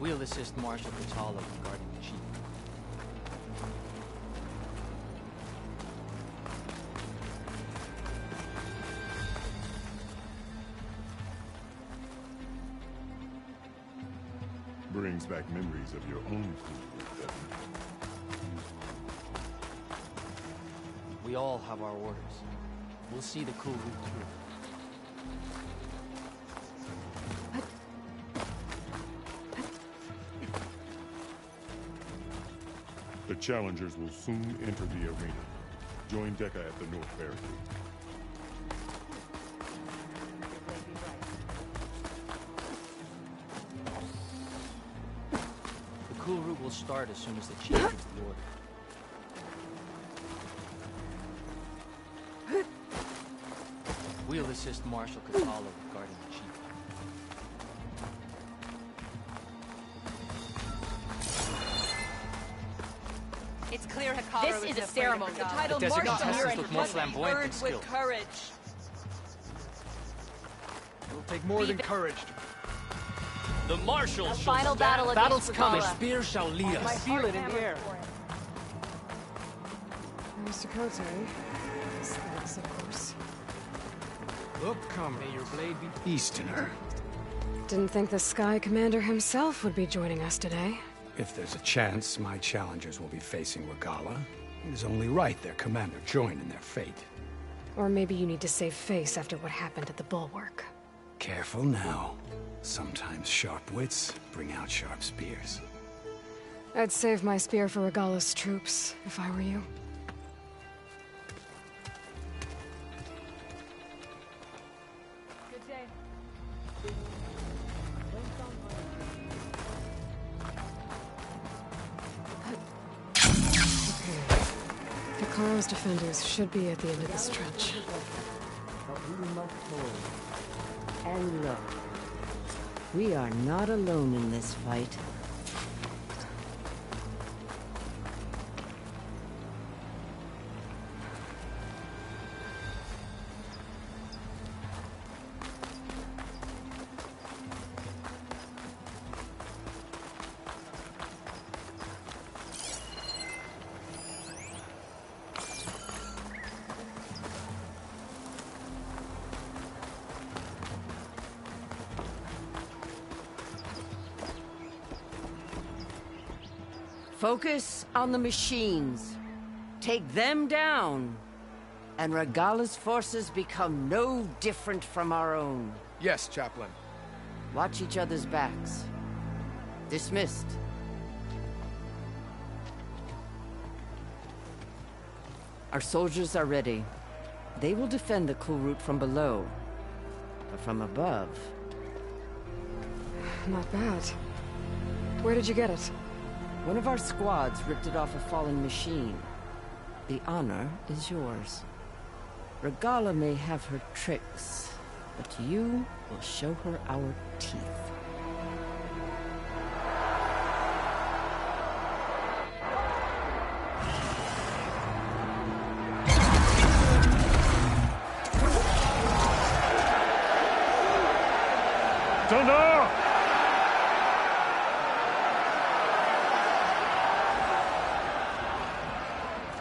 We'll assist Marshal Kotallo in guarding the chief. Brings back memories of your own cool, doesn't it? We all have our orders. We'll see the cool route through. The challengers will soon enter the arena. Join Dekka at the North Barricade. The cool route will start as soon as the chief gives the order. We'll assist Marshal Kotallo in guarding the chief. It's clear Hekarro This is a afraid of ceremony. The Regalla. title The desert Marshal contestants Mirren look more must be flamboyant than earned skilled. with courage. It'll take more than courage. The marshals A shall final stand. battle against Battle's coming. Regalla. Spear shall lead us. I feel it in the air. There's Tekotteh. Thanks, of course. Look, come. May your blade be Easterner. Didn't think the Sky Commander himself would be joining us today. If there's a chance my challengers will be facing Regalla, it is only right their commander join in their fate. Or maybe you need to save face after what happened at the Bulwark. Careful now. Sometimes sharp wits bring out sharp spears. I'd save my spear for Regalla's troops, if I were you. Good day. Hekarro's defenders should be at the end of this trench. But we must hold. And look, we are not alone in this fight. Focus on the machines. Take them down, and Regalla's forces become no different from our own. Yes, Chaplain. Watch each other's backs. Dismissed. Our soldiers are ready. They will defend the Kulrut from below. But from above... Not bad. Where did you get it? One of our squads ripped it off a fallen machine. The honor is yours. Regalla may have her tricks, but you will show her our teeth. Dana!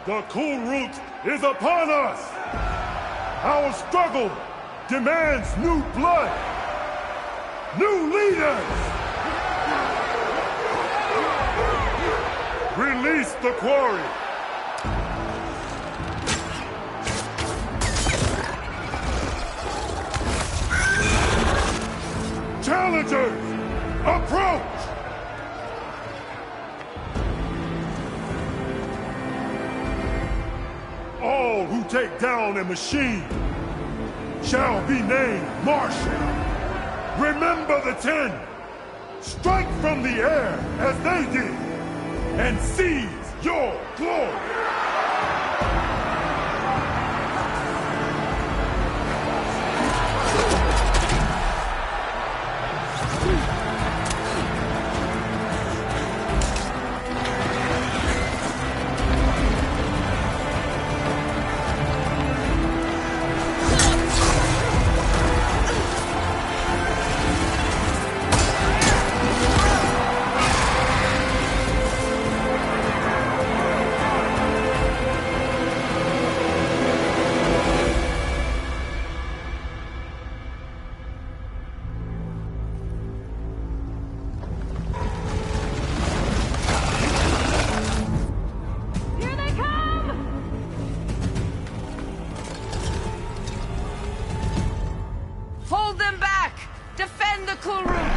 The Kulrut is upon us! Our struggle demands new blood! New leaders! Release the quarry! Challengers, approach! All who take down a machine shall be named Marshal. Remember the 10. Strike from the air as they did, and seize your glory. Hold them back! Defend the Kulrut!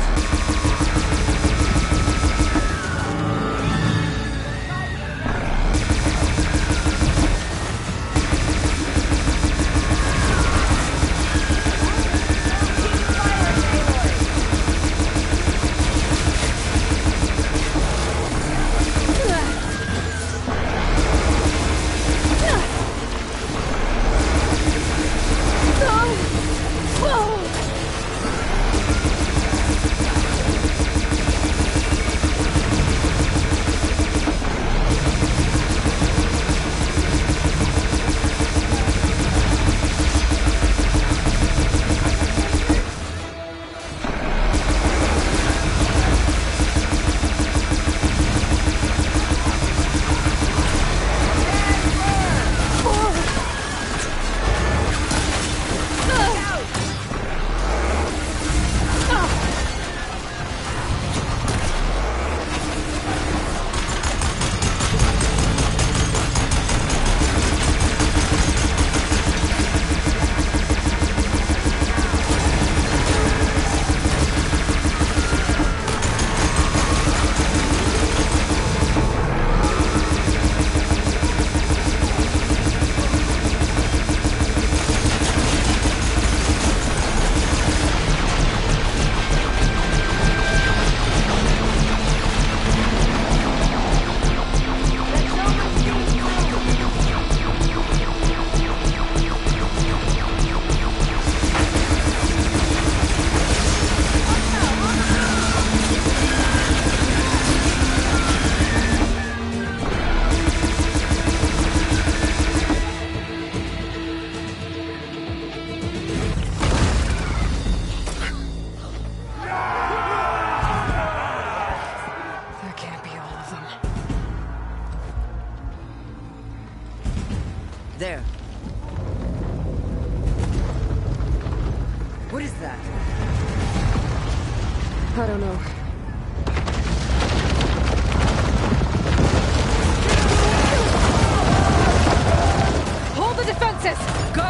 I don't know. Hold the defenses! Go!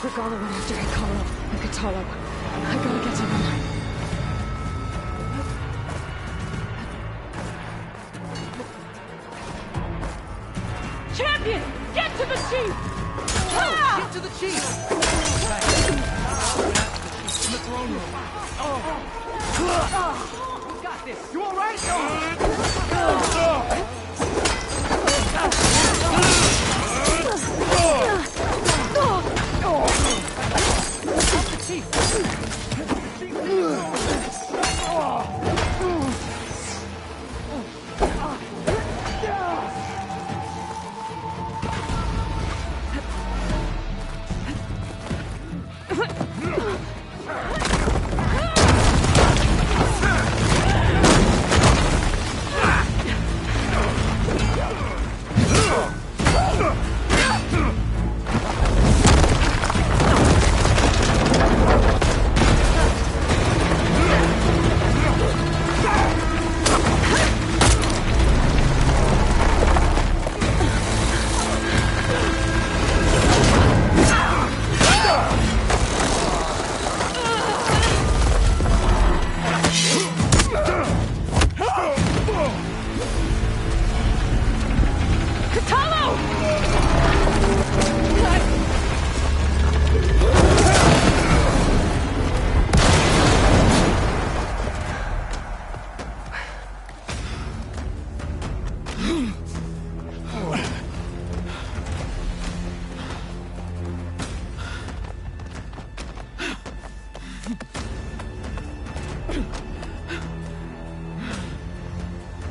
Regala went after Hikaru and Katalo. I gotta get to them. Champion! Get to the chief! Get to the chief! In the throne room. We got this. You all right?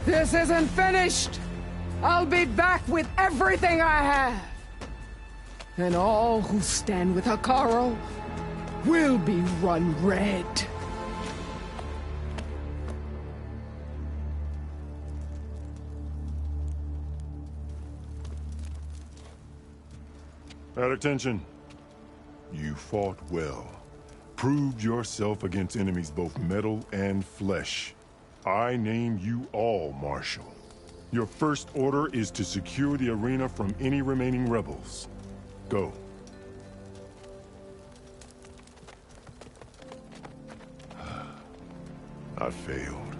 This isn't finished! I'll be back with everything I have! And all who stand with Hekarro will be run red. At attention. You fought well. Proved yourself against enemies both metal and flesh. I name you all Marshal. Your first order is to secure the arena from any remaining rebels. Go. I failed.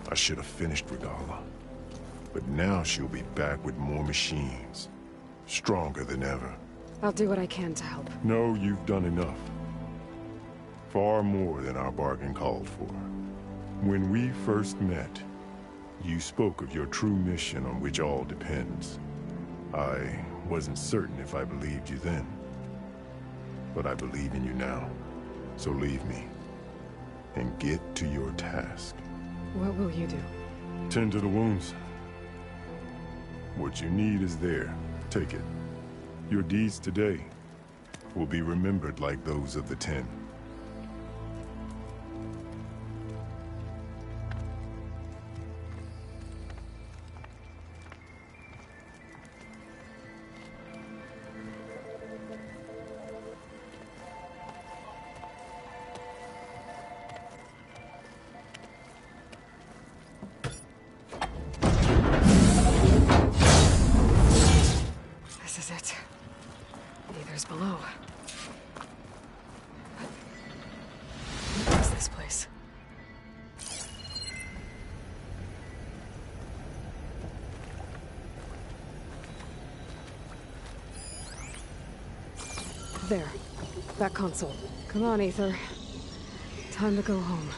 I should have finished Regalla. But now she'll be back with more machines. Stronger than ever. I'll do what I can to help. No, you've done enough. Far more than our bargain called for. When we first met, you spoke of your true mission on which all depends. I wasn't certain if I believed you then. But I believe in you now. So leave me. And get to your task. What will you do? Tend to the wounds. What you need is there. Take it. Your deeds today will be remembered like those of the 10. This is it. Neither's below. What is this place? There. That console. Come on, Aether. Time to go home.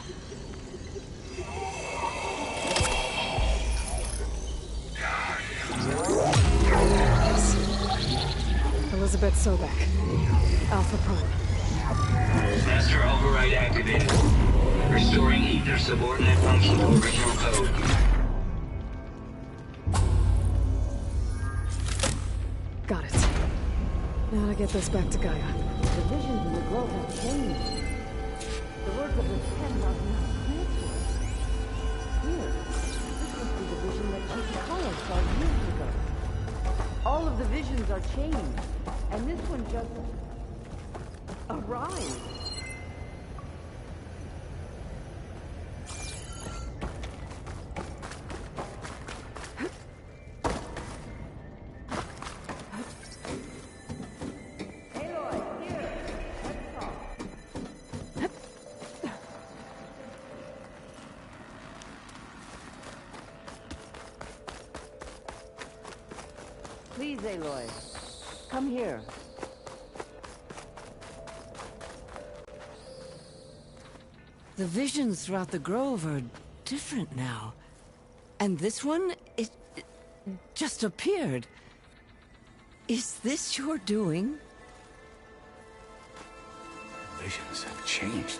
Elizabeth Sobek. Alpha Prime. Master override activated. Restoring Aether subordinate function to original code. Got it. Now to get this back to Gaia. The visions in the grove have changed. The words of the 10 are not clear to us. Here, this must be the vision that Chief Hekarro saw years ago. All of the visions are changed, and this one just arrived. Please, Aloy. Come here. The visions throughout the grove are different now. And this one, it just appeared. Is this your doing? Visions have changed.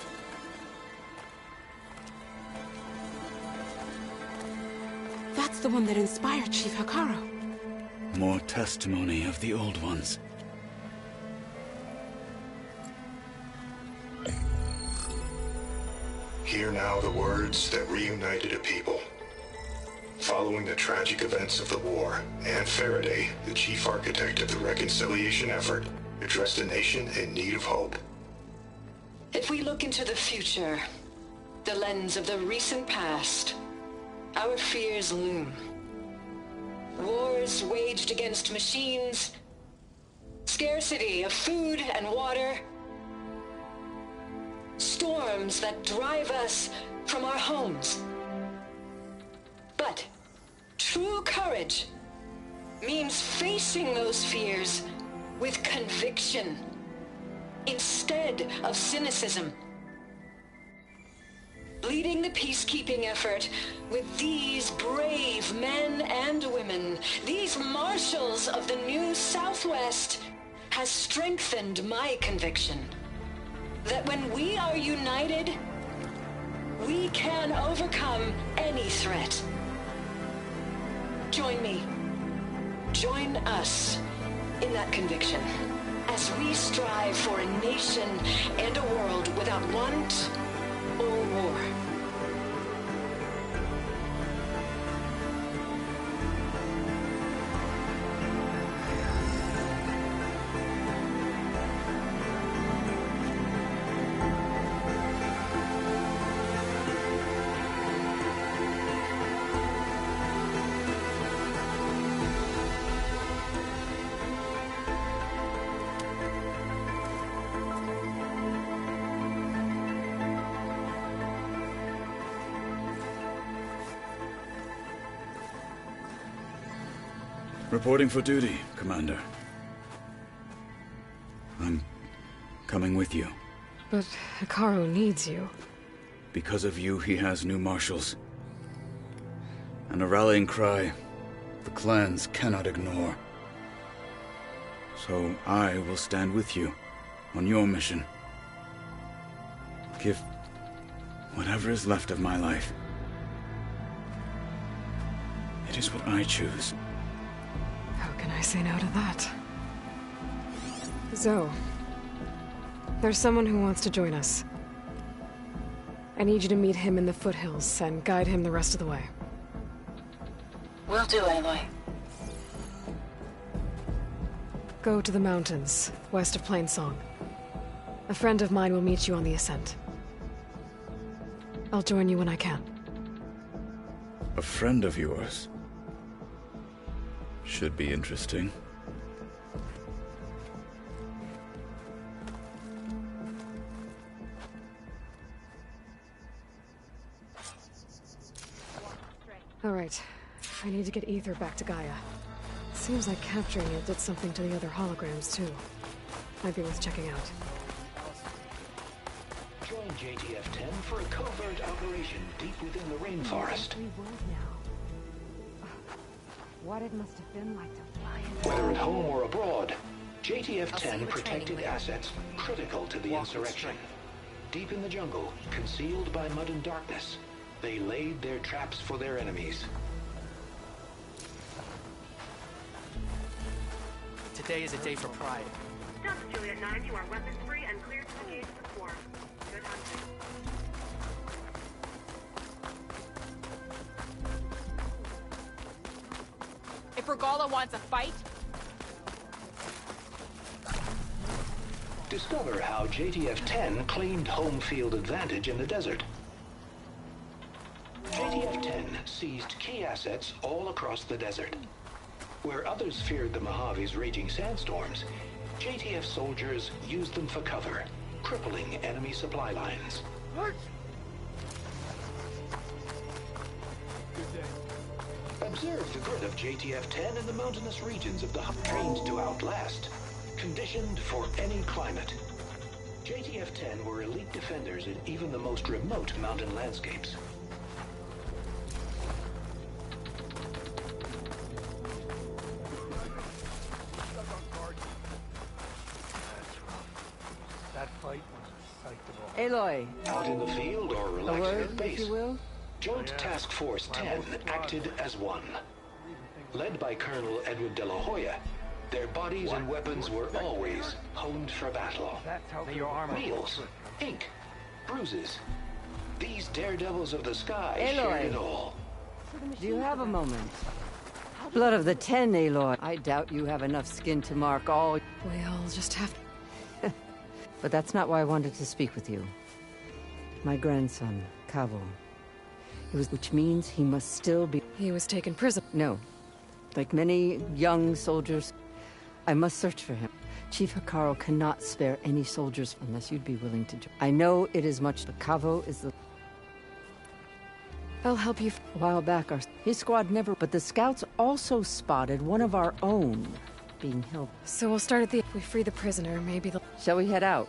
That's the one that inspired Chief Hekarro. More testimony of the old ones. Hear now the words that reunited a people. Following the tragic events of the war, Anne Faraday, the chief architect of the reconciliation effort, addressed a nation in need of hope. If we look into the future, the lens of the recent past, our fears loom. Wars waged against machines, scarcity of food and water, storms that drive us from our homes. But true courage means facing those fears with conviction instead of cynicism. Leading the peacekeeping effort with these brave men and women, these marshals of the new Southwest, has strengthened my conviction that when we are united, we can overcome any threat. Join me. Join us in that conviction as we strive for a nation and a world without want or war. Reporting for duty, Commander. I'm coming with you. But Hekarro needs you. Because of you, he has new marshals. And a rallying cry the clans cannot ignore. So I will stand with you on your mission. Give whatever is left of my life. It is what I choose. How can I say no to that? Zoe, there's someone who wants to join us. I need you to meet him in the foothills and guide him the rest of the way. Will do, Aloy. Go to the mountains, west of Plainsong. A friend of mine will meet you on the ascent. I'll join you when I can. A friend of yours? Should be interesting. All right. I need to get Ether back to Gaia. Seems like capturing it did something to the other holograms, too. Might be worth checking out. Join JTF-10 for a covert operation deep within the rainforest. What it must have been like to fly. Whether at home or abroad, JTF-10 protected assets critical to the insurrection. Deep in the jungle, concealed by mud and darkness, they laid their traps for their enemies. Today is a day for pride. Delta Juliet 9, you are weapons free and cleared to engage the swarm. Good hunting. If Regala wants a fight, Discover how JTF-10 claimed home field advantage in the desert. JTF-10 seized key assets all across the desert. Where others feared the Mojave's raging sandstorms, JTF soldiers used them for cover, crippling enemy supply lines. Observe the grit of JTF-10 in the mountainous regions of the hub, trained to outlast, conditioned for any climate. JTF-10 were elite defenders in even the most remote mountain landscapes. That fight was a sight to behold. Aloy. Out in the field or relaxing word, at base, if you will? Joint Task Force 10 acted as one. Led by Colonel Edward De La Hoya, their bodies and weapons were always honed for battle. May your armor Meals, ink, bruises. These daredevils of the sky Aloy. shared it all. Do you have a moment? Blood of the Ten, Aloy. I doubt you have enough skin to mark all... We'll just have... But that's not why I wanted to speak with you. My grandson, Kavo. Which means he must still be... He was taken prisoner. No. Like many young soldiers, I must search for him. Chief Hekarro cannot spare any soldiers unless you'd be willing to... I know it is much... But Kavo is the... I'll help you... A while back, his squad never... But the scouts also spotted one of our own being held. So we'll start at the... If we free the prisoner, maybe the... Shall we head out?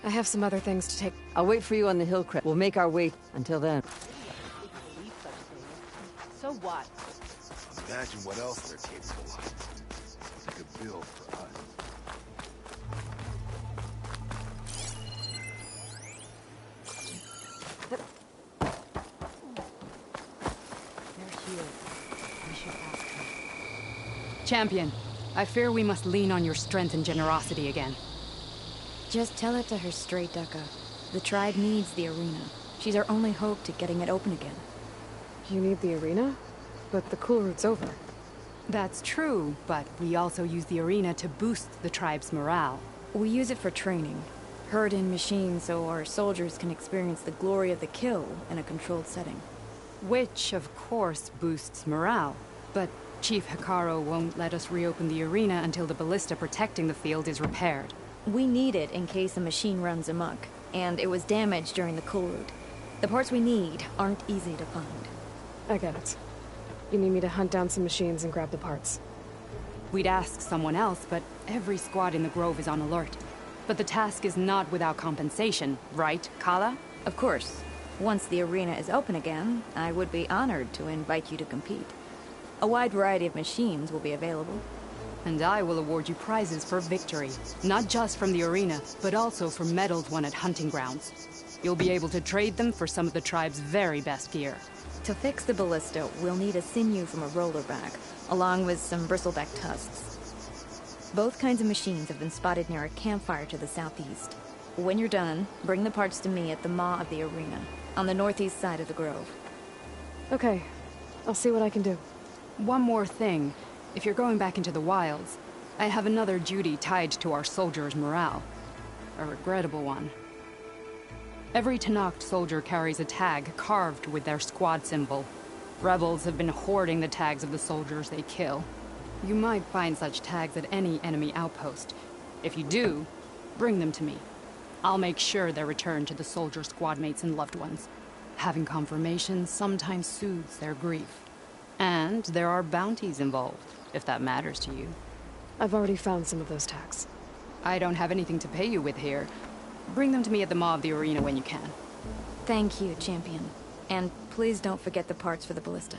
I have some other things to take... I'll wait for you on the hill crest. We'll make our way until then. So what? Imagine what else they're capable of. They could build for us. Champion, I fear we must lean on your strength and generosity again. Just tell it to her straight, Ducka. The tribe needs the arena. She's our only hope to getting it open again. You need the arena? But the cool route's over. That's true, but we also use the arena to boost the tribe's morale. We use it for training. Herd in machines so our soldiers can experience the glory of the kill in a controlled setting. Which, of course, boosts morale. But Chief Hekarro won't let us reopen the arena until the ballista protecting the field is repaired. We need it in case a machine runs amok, and it was damaged during the cool route. The parts we need aren't easy to find. I get it. You need me to hunt down some machines and grab the parts. We'd ask someone else, but every squad in the Grove is on alert. But the task is not without compensation, right, Kala? Of course. Once the arena is open again, I would be honored to invite you to compete. A wide variety of machines will be available. And I will award you prizes for victory. Not just from the arena, but also for medals won at hunting grounds. You'll be able to trade them for some of the tribe's very best gear. To fix the ballista, we'll need a sinew from a rollerback, along with some bristleback tusks. Both kinds of machines have been spotted near a campfire to the southeast. When you're done, bring the parts to me at the maw of the arena, on the northeast side of the Grove. Okay. I'll see what I can do. One more thing. If you're going back into the wilds, I have another duty tied to our soldiers' morale. A regrettable one. Every Tenakth soldier carries a tag carved with their squad symbol. Rebels have been hoarding the tags of the soldiers they kill. You might find such tags at any enemy outpost. If you do, bring them to me. I'll make sure they're returned to the soldier squad mates and loved ones. Having confirmation sometimes soothes their grief. And there are bounties involved, if that matters to you. I've already found some of those tags. I don't have anything to pay you with here. Bring them to me at the maw of the arena when you can. Thank you, Champion. And please don't forget the parts for the ballista.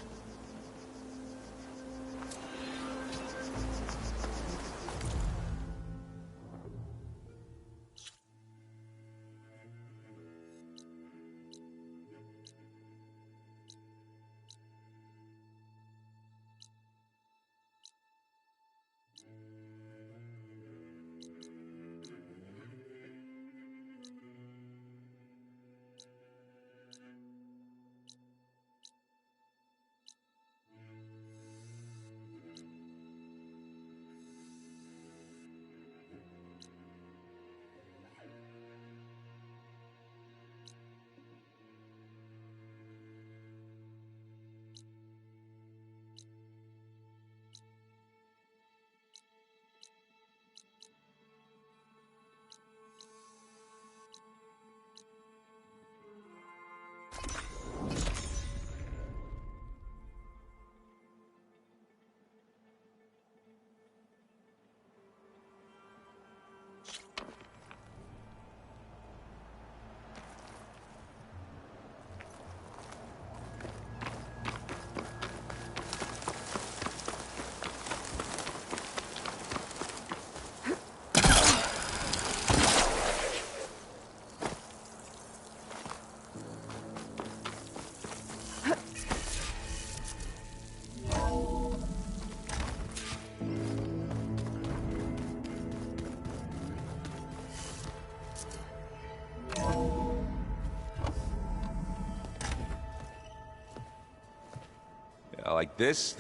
Like this?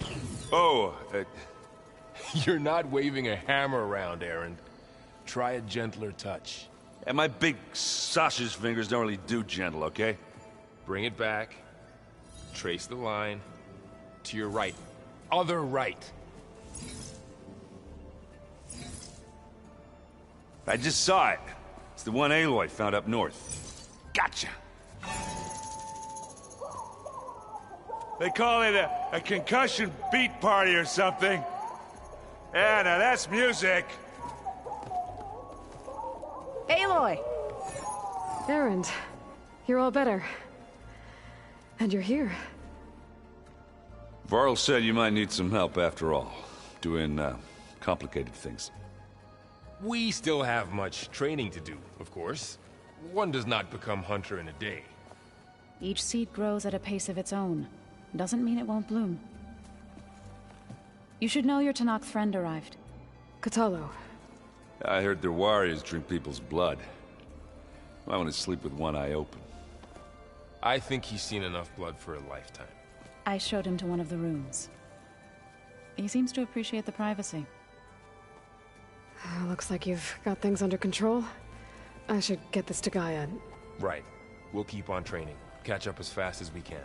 Oh, you're not waving a hammer around, Erend. Try a gentler touch. And my big sausage fingers don't really do gentle, okay? Bring it back. Trace the line. To your right. Other right. I just saw it. It's the one Aloy found up north. Gotcha! They call it a concussion beat party or something. Yeah, now that's music. Aloy! Erend, you're all better. And you're here. Varl said you might need some help after all. Doing, complicated things. We still have much training to do, of course. One does not become hunter in a day. Each seed grows at a pace of its own. Doesn't mean it won't bloom. You should know your Tanakh friend arrived. Kotallo. I heard their warriors drink people's blood. I want to sleep with one eye open. I think he's seen enough blood for a lifetime. I showed him to one of the rooms. He seems to appreciate the privacy. Looks like you've got things under control. I should get this to Gaia. Right. We'll keep on training. Catch up as fast as we can.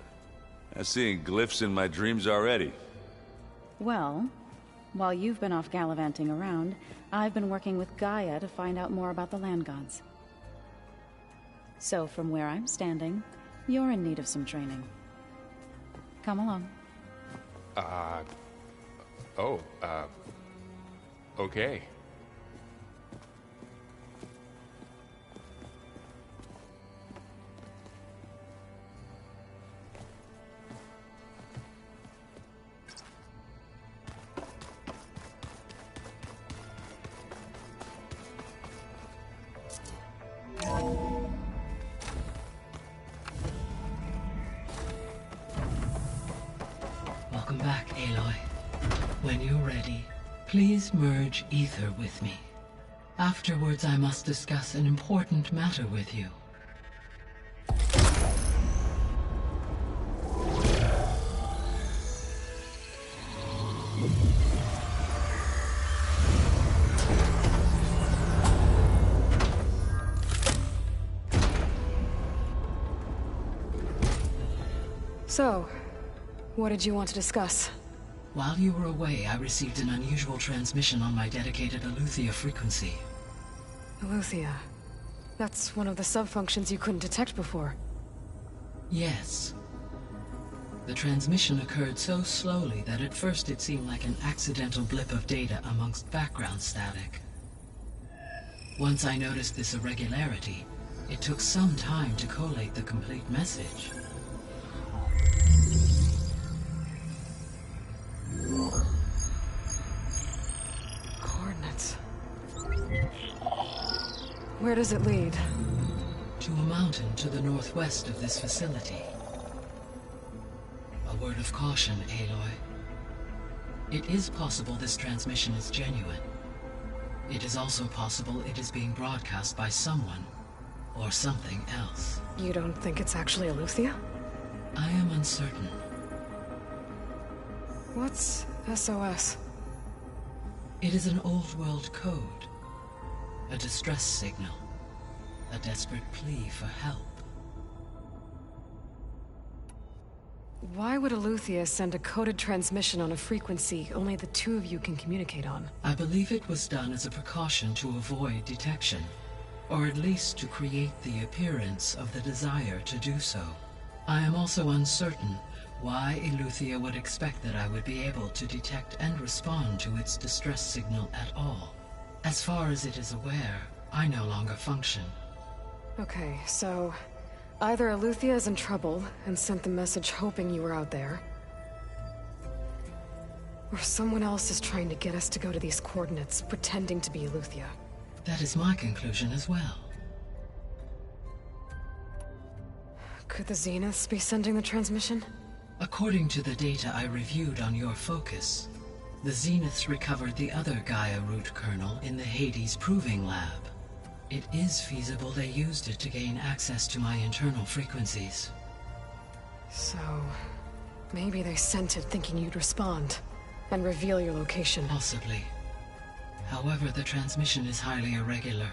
I'm seeing glyphs in my dreams already. Well, while you've been off gallivanting around, I've been working with Gaia to find out more about the land gods. So from where I'm standing, you're in need of some training. Come along. Okay. Welcome back, Aloy. When you're ready, please merge ether with me. Afterwards, I must discuss an important matter with you. So, what did you want to discuss? While you were away, I received an unusual transmission on my dedicated Eleuthia frequency. Eleuthia. That's one of the sub-functions you couldn't detect before. Yes. The transmission occurred so slowly that at first it seemed like an accidental blip of data amongst background static. Once I noticed this irregularity, it took some time to collate the complete message. Coordinates. Where does it lead? To a mountain to the northwest of this facility. A word of caution, Aloy. It is possible this transmission is genuine. It is also possible it is being broadcast by someone, or something else. You don't think it's actually Eleuthia? I am uncertain. What's SOS? It is an old-world code. A distress signal. A desperate plea for help. Why would Eleuthia send a coded transmission on a frequency only the two of you can communicate on? I believe it was done as a precaution to avoid detection, or at least to create the appearance of the desire to do so. I am also uncertain why Eleuthia would expect that I would be able to detect and respond to its distress signal at all. As far as it is aware, I no longer function. Okay, so either Eleuthia is in trouble and sent the message hoping you were out there, or someone else is trying to get us to go to these coordinates, pretending to be Eleuthia. That is my conclusion as well. Could the Zeniths be sending the transmission? According to the data I reviewed on your focus, the Zeniths recovered the other Gaia root kernel in the Hades Proving Lab. It is feasible they used it to gain access to my internal frequencies. So, maybe they sent it thinking you'd respond, and reveal your location. Possibly. However, the transmission is highly irregular.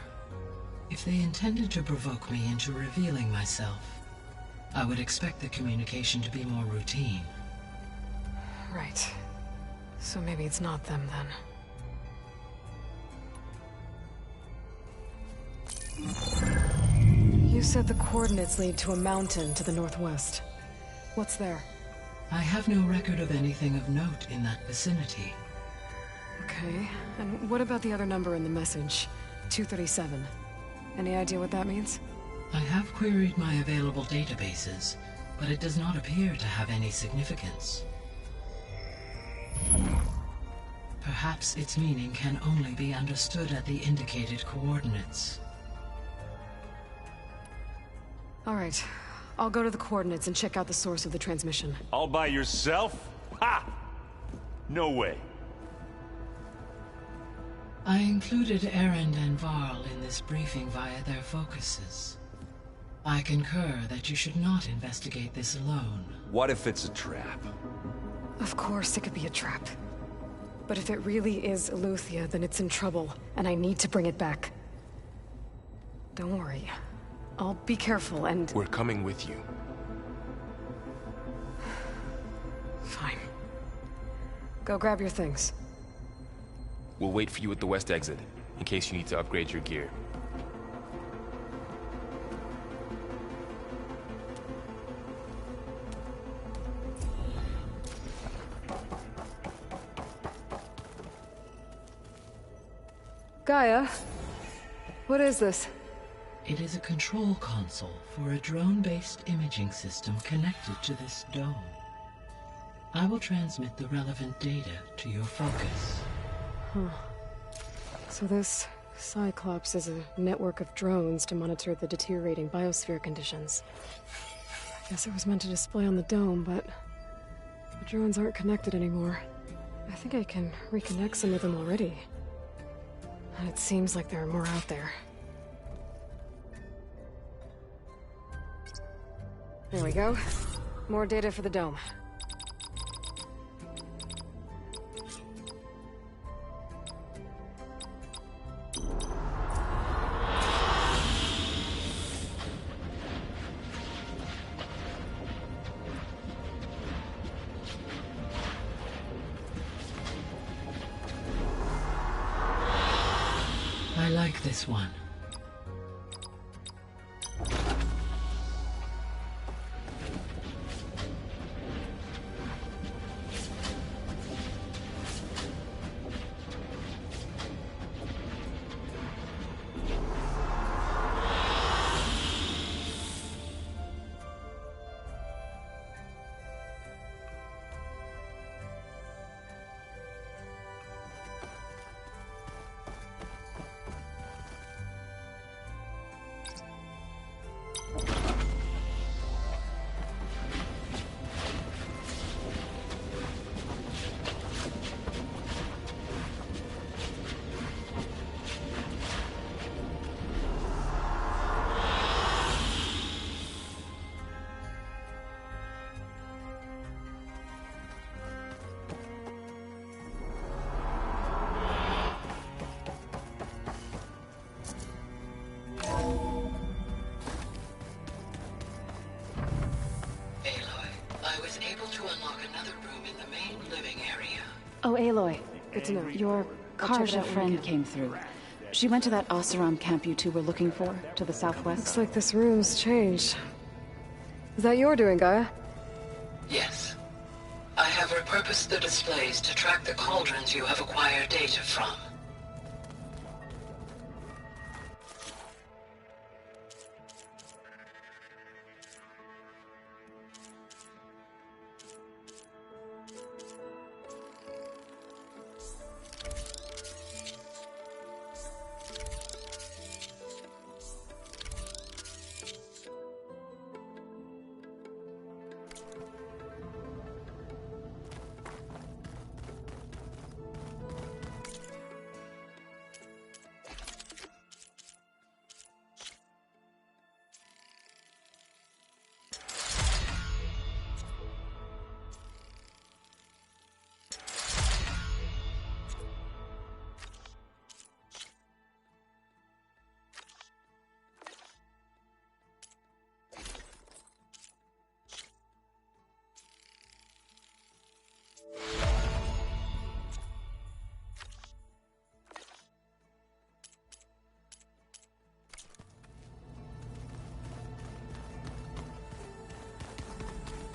If they intended to provoke me into revealing myself, I would expect the communication to be more routine. Right. So maybe it's not them, then. You said the coordinates lead to a mountain to the northwest. What's there? I have no record of anything of note in that vicinity. Okay, and what about the other number in the message? 237. Any idea what that means? I have queried my available databases, but it does not appear to have any significance. Perhaps its meaning can only be understood at the indicated coordinates. All right. I'll go to the coordinates and check out the source of the transmission. All by yourself? Ha! No way. I included Erend and Varl in this briefing via their focuses. I concur that you should not investigate this alone. What if it's a trap? Of course it could be a trap. But if it really is Eleuthia, then it's in trouble, and I need to bring it back. Don't worry. I'll be careful and... We're coming with you. Fine. Go grab your things. We'll wait for you at the west exit, in case you need to upgrade your gear. Gaia, what is this? It is a control console for a drone-based imaging system connected to this dome. I will transmit the relevant data to your focus. Huh. So this Cyclops is a network of drones to monitor the deteriorating biosphere conditions. I guess it was meant to display on the dome, but the drones aren't connected anymore. I think I can reconnect some of them already. And it seems like there are more out there. There we go. More data for the dome. I like this one. Oh, Aloy. Good to know. Your Karja friend came through. She went to that Oseram camp you two were looking for, to the southwest. Looks like this room's changed. Is that your doing, Gaia? Yes. I have repurposed the displays to track the cauldrons you have acquired data from.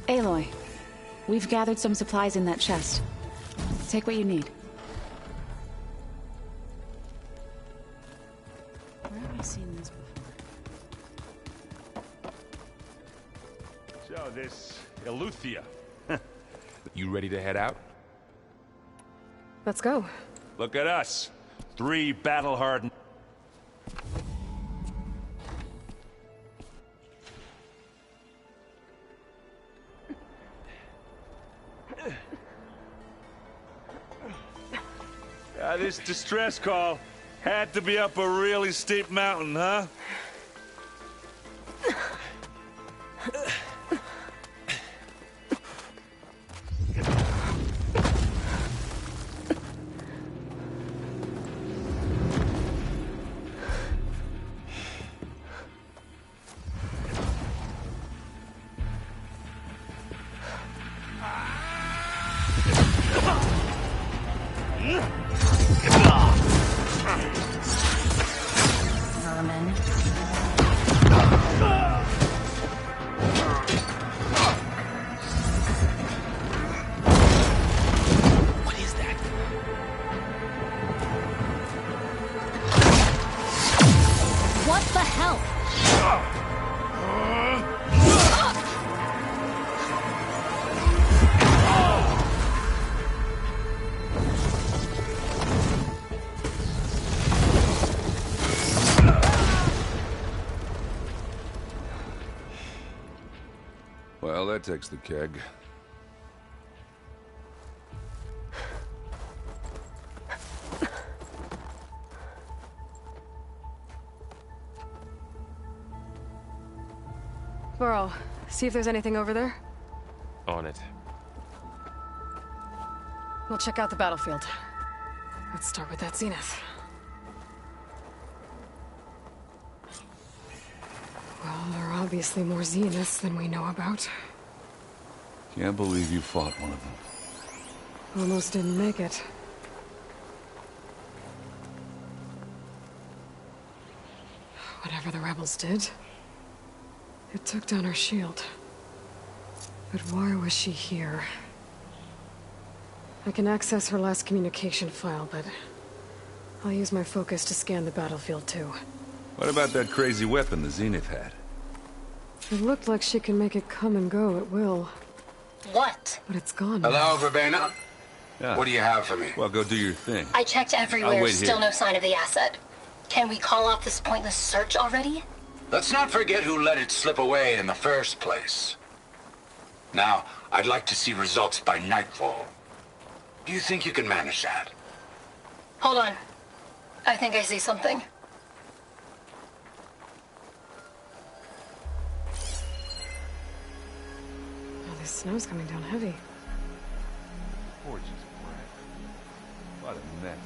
Aloy, we've gathered some supplies in that chest. Take what you need. Where have I seen this before? So, this Eleuthia. You ready to head out? Let's go. Look at us. 3 battle-hardened... This distress call had to be up a really steep mountain, huh? Well, that takes the keg. Burrow, see if there's anything over there. On it. We'll check out the battlefield. Let's start with that Zenith. Well, there are obviously more Zeniths than we know about. Can't believe you fought one of them. Almost didn't make it. Whatever the rebels did, it took down our shield. But why was she here? I can access her last communication file, but I'll use my focus to scan the battlefield too. What about that crazy weapon the Zenith had? It looked like she can make it come and go at will. What? But it's gone. Hello, Verbena? Yeah. What do you have for me? Well, go do your thing. I checked I'll everywhere, wait still here. no sign of the asset. Can we call off this pointless search already? Let's not forget who let it slip away in the first place. Now, I'd like to see results by nightfall. Do you think you can manage that? Hold on. I think I see something. Oh, this snow's coming down heavy. Gorgeous crap. What a mess.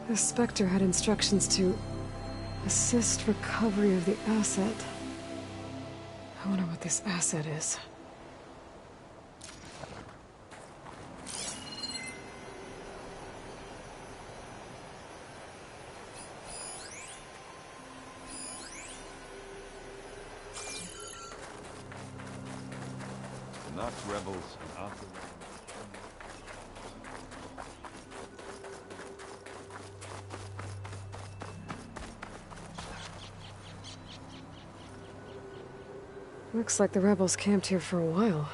The Spectre had instructions to assist recovery of the asset. I wonder what this asset is. The Nox rebels and Alpha. Looks like the rebels camped here for a while.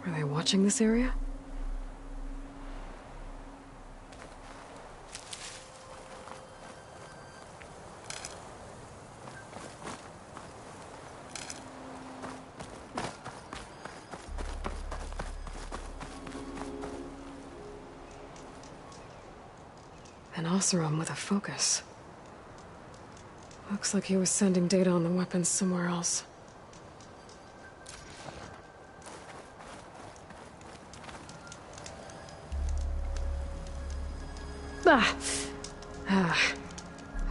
Were they watching this area? An Oseram with a focus. Looks like he was sending data on the weapons somewhere else.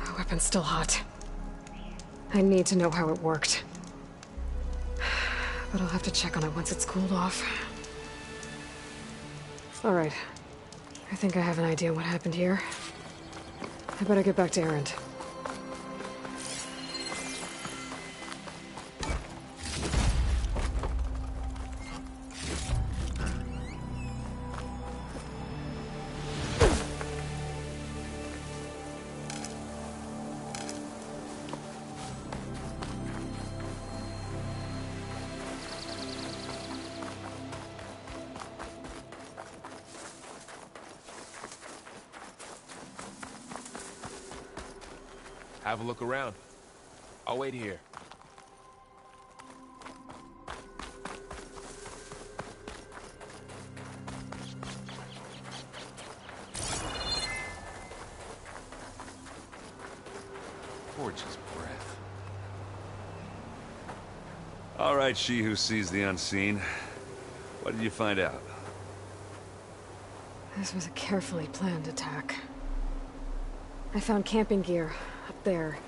The weapon's still hot. I need to know how it worked. But I'll have to check on it once it's cooled off. All right. I think I have an idea what happened here. I better get back to Erend. have a look around. I'll wait here. Gorgeous breath. All right, she who sees the unseen. What did you find out? This was a carefully planned attack. I found camping gear up there.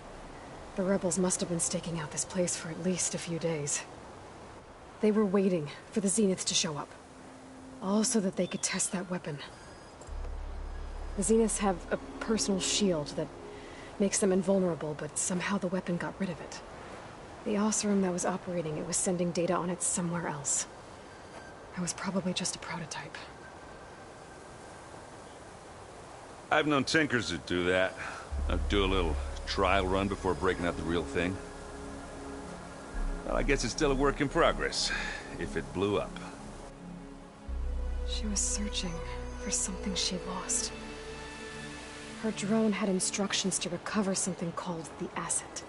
The rebels must have been staking out this place for at least a few days. They were waiting for the Zeniths to show up. All so that they could test that weapon. The Zeniths have a personal shield that makes them invulnerable, but somehow the weapon got rid of it. The Oseram that was operating it was sending data on it somewhere else. It was probably just a prototype. I've known tinkers that do that. I'd do a little trial run before breaking out the real thing. Well, I guess it's still a work in progress, if it blew up. She was searching for something she lost. Her drone had instructions to recover something called the Asset.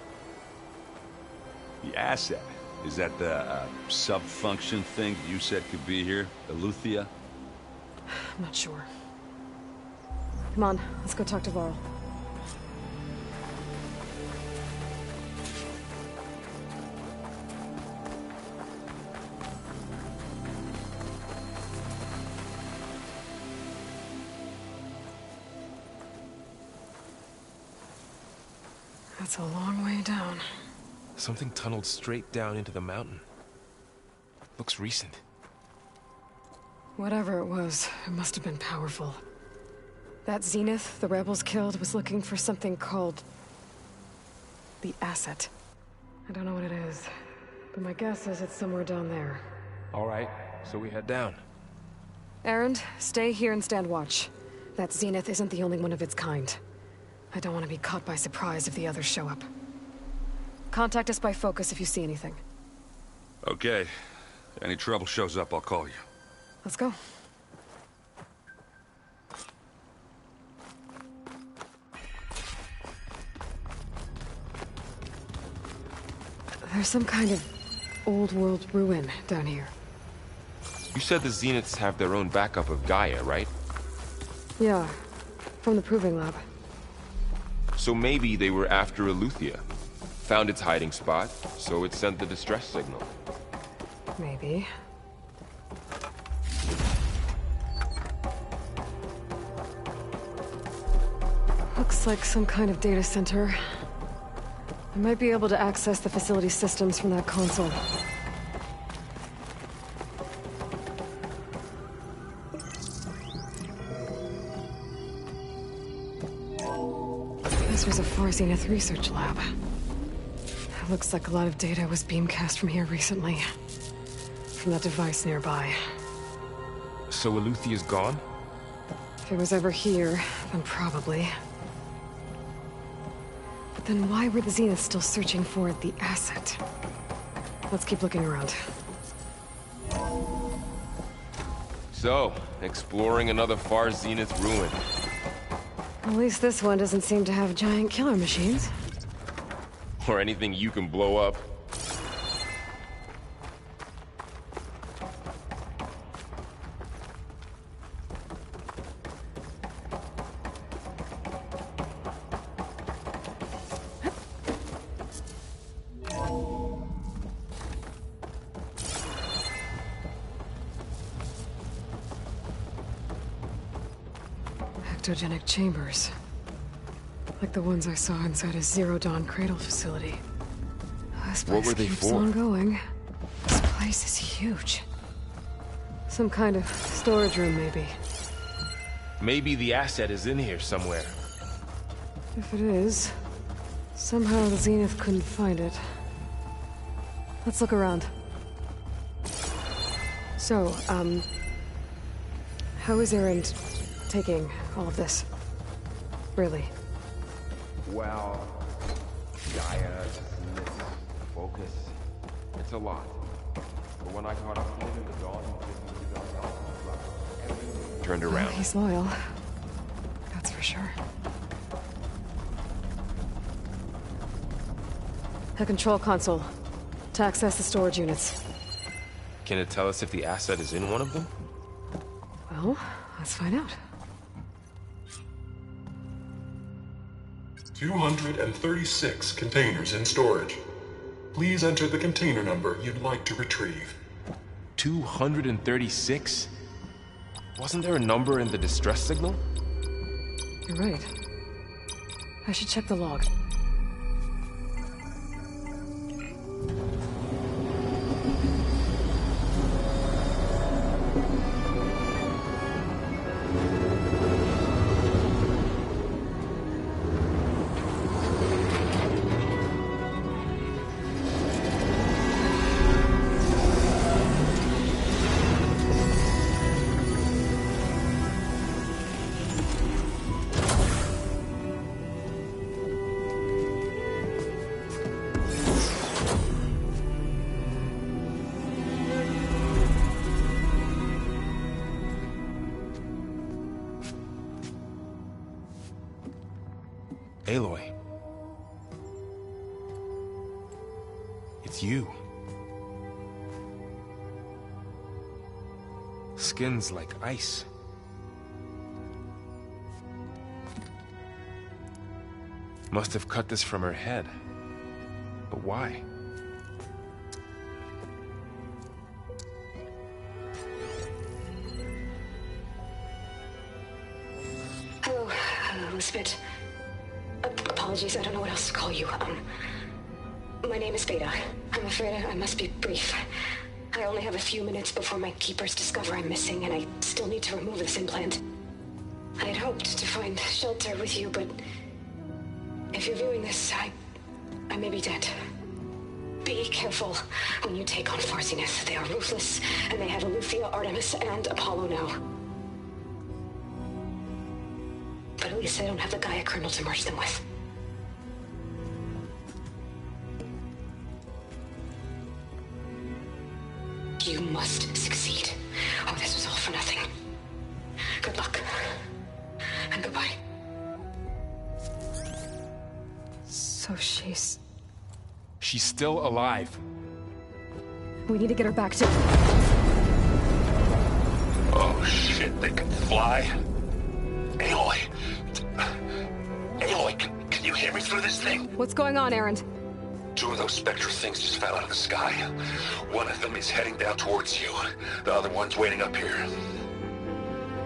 The Asset? Is that the sub-function thing you said could be here? Eleuthia? I'm not sure. Come on, let's go talk to Varl. That's a long way down. Something tunneled straight down into the mountain. Looks recent. Whatever it was, it must have been powerful. That Zenith the rebels killed was looking for something called the Asset. I don't know what it is, but my guess is it's somewhere down there. All right, so we head down. Erend, stay here and stand watch. That Zenith isn't the only one of its kind. I don't want to be caught by surprise if the others show up. Contact us by focus if you see anything. Okay. Any trouble shows up, I'll call you. Let's go. There's some kind of old-world ruin down here. You said the Zeniths have their own backup of Gaia, right? Yeah, from the Proving Lab. So maybe they were after Eleuthia. Found its hiding spot, so it sent the distress signal. Maybe. Looks like some kind of data center. I might be able to access the facility systems from that console. This was a Far Zenith research lab. It looks like a lot of data was beamcast from here recently. From that device nearby. So Eleuthia's gone? If it was ever here, then probably. But then why were the Zeniths still searching for the Asset? Let's keep looking around. So, exploring another Far Zenith ruin. At least this one doesn't seem to have giant killer machines. Or anything you can blow up. Ectogenic chambers. Like the ones I saw inside a Zero Dawn cradle facility. This place What were they keeps for? on going. This place is huge. Some kind of storage room, maybe. Maybe the Asset is in here somewhere. If it is, somehow the Zenith couldn't find it. Let's look around. So, how is Erend taking all of this? Really? Well, Gaia, Zenith, focus. It's a lot. But when I caught up with him in the dawn, he turned Well, around. he's loyal. That's for sure. A control console. To access the storage units. Can it tell us if the asset is in one of them? Well, let's find out. 236 containers in storage. Please enter the container number you'd like to retrieve. 236? Wasn't there a number in the distress signal? You're right. I should check the log. Aloy. It's you. Skin's like ice. Must have cut this from her head. But why? Hello, Elizabeth. Apologies, I don't know what else to call you. My name is Veda. I'm afraid I must be brief. I only have a few minutes before my keepers discover I'm missing, and I still need to remove this implant. I had hoped to find shelter with you, but if you're viewing this, I may be dead. Be careful when you take on Far Zenith. They are ruthless, and they have Eleuthia, Artemis, and Apollo now. But at least I don't have the Gaia kernel to merge them with. You must succeed. Oh, this was all for nothing. Good luck. And goodbye. So she's still alive. We need to get her back to... Oh shit, they can fly? Aloy! Aloy, can you hear me through this thing? What's going on, Erend? 2 of those Spectre things just fell out of the sky. One of them is heading down towards you. The other one's waiting up here.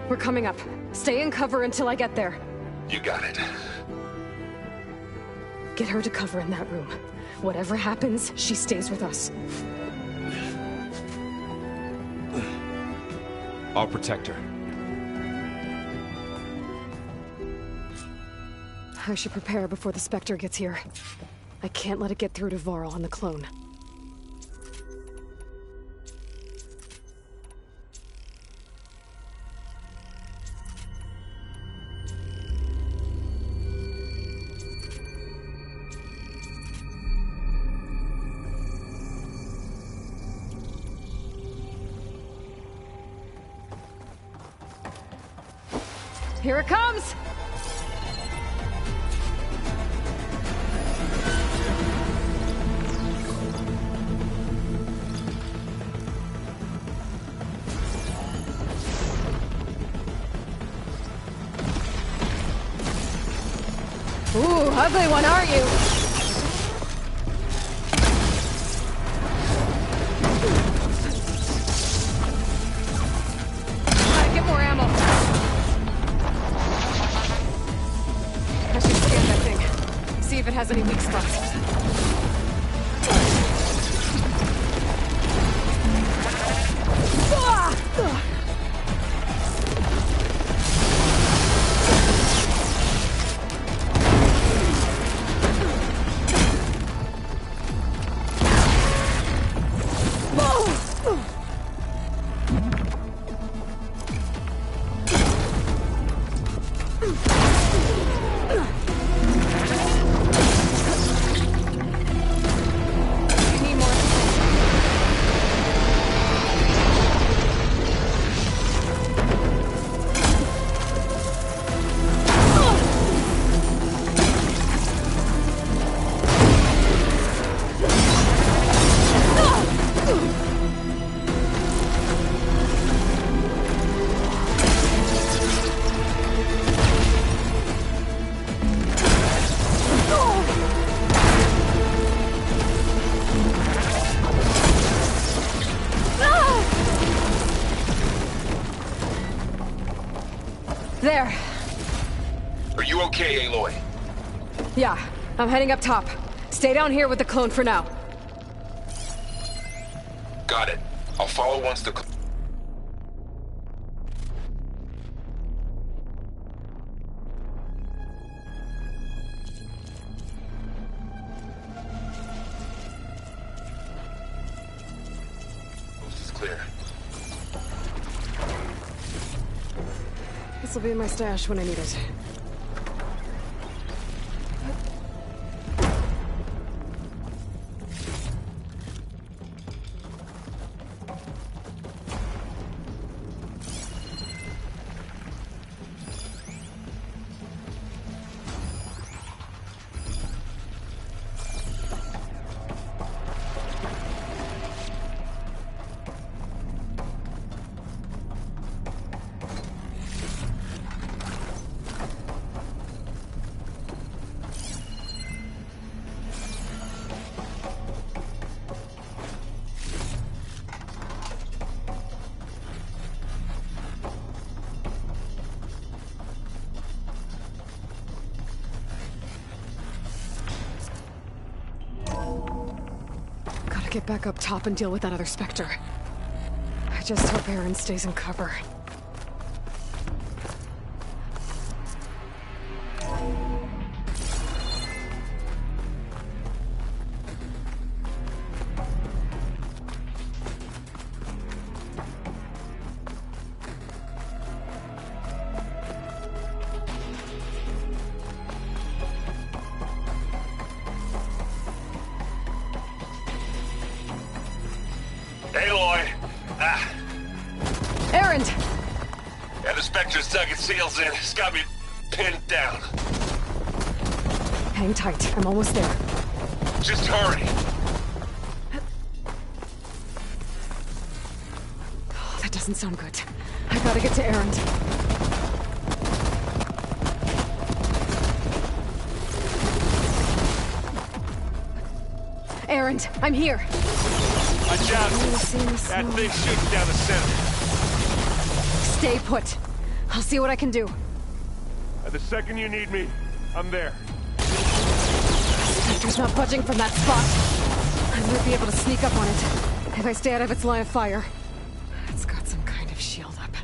We're coming up. Stay in cover until I get there. You got it. Get her to cover in that room. Whatever happens, she stays with us. I'll protect her. I should prepare before the Spectre gets here. I can't let it get through to Varl on the clone. Here it comes! Ooh, ugly one, aren't you? Alright, get more ammo. I should scan that thing. See if it has any weak spots. There. Are you okay, Aloy? Yeah, I'm heading up top. Stay down here with the clone for now. Got it. I'll follow once the... Coast is clear. This will be in my stash when I need it. Get back up top and deal with that other Spectre. I just hope Aaron stays in cover. Seals in. It's got me pinned down. Hang tight. I'm almost there. Just hurry. Oh, that doesn't sound good. I gotta get to Aaron. Aaron, I'm here. Watch out. That thing shoots down the center. Stay put. I'll see what I can do. The second you need me, I'm there. Spectre's not budging from that spot. I might be able to sneak up on it if I stay out of its line of fire. It's got some kind of shield up.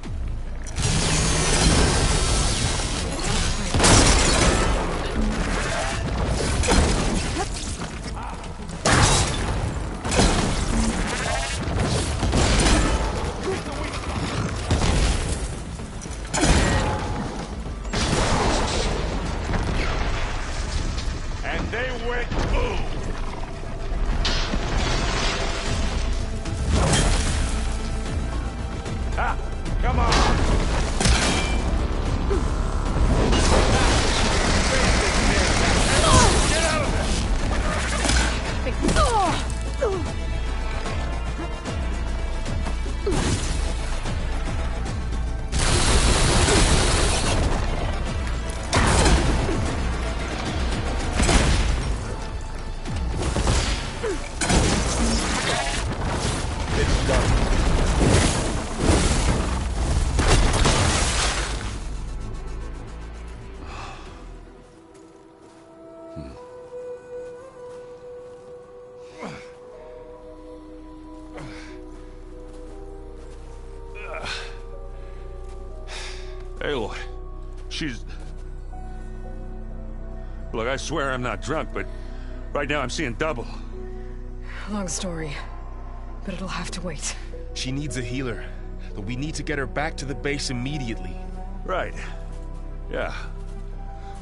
Aloy, she's... Look, I swear I'm not drunk, but right now I'm seeing double. Long story, but it'll have to wait. She needs a healer, but we need to get her back to the base immediately. Right. Yeah.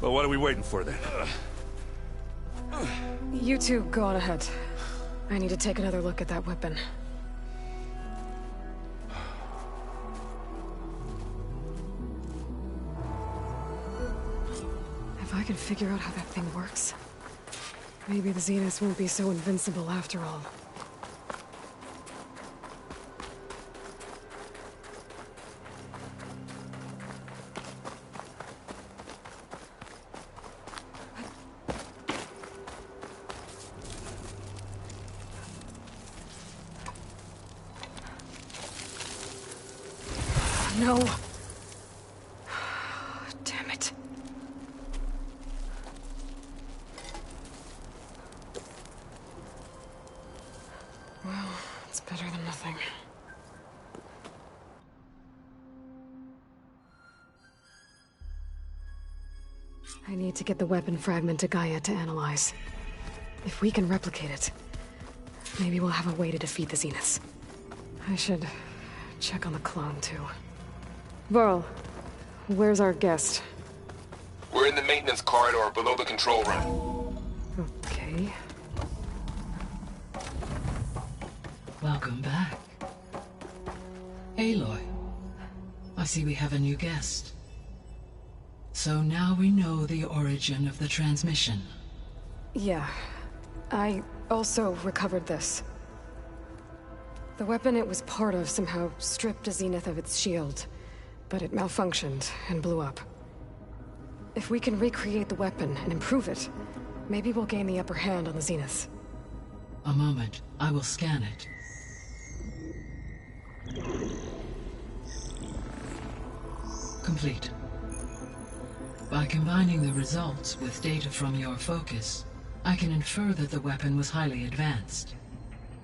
Well, what are we waiting for then? You two go on ahead. I need to take another look at that weapon. If I can figure out how that thing works, maybe the Zeniths won't be so invincible after all. No. I need to get the weapon fragment to Gaia to analyze. If we can replicate it, maybe we'll have a way to defeat the Zeniths. I should check on the clone, too. Varl, where's our guest? We're in the maintenance corridor below the control room. Okay. Welcome back. Aloy, I see we have a new guest. So now we know the origin of the transmission. Yeah. I also recovered this. The weapon it was part of somehow stripped a Zenith of its shield, but it malfunctioned and blew up. If we can recreate the weapon and improve it, maybe we'll gain the upper hand on the Zeniths. A moment, I will scan it. Complete. By combining the results with data from your focus, I can infer that the weapon was highly advanced,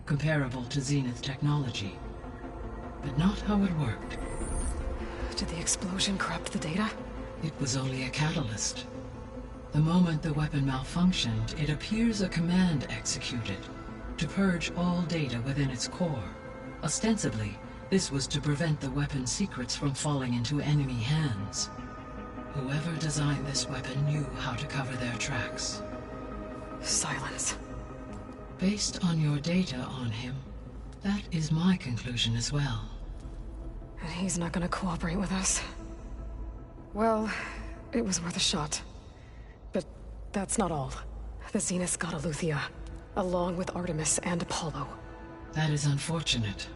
comparable to Zenith technology, but not how it worked. Did the explosion corrupt the data? It was only a catalyst. The moment the weapon malfunctioned, it appears a command executed to purge all data within its core. Ostensibly, this was to prevent the weapon's secrets from falling into enemy hands. Whoever designed this weapon knew how to cover their tracks. Silence. Based on your data on him, that is my conclusion as well. And he's not gonna cooperate with us. Well, it was worth a shot. But that's not all. The Zeniths got Eleuthia, along with Artemis and Apollo. That is unfortunate.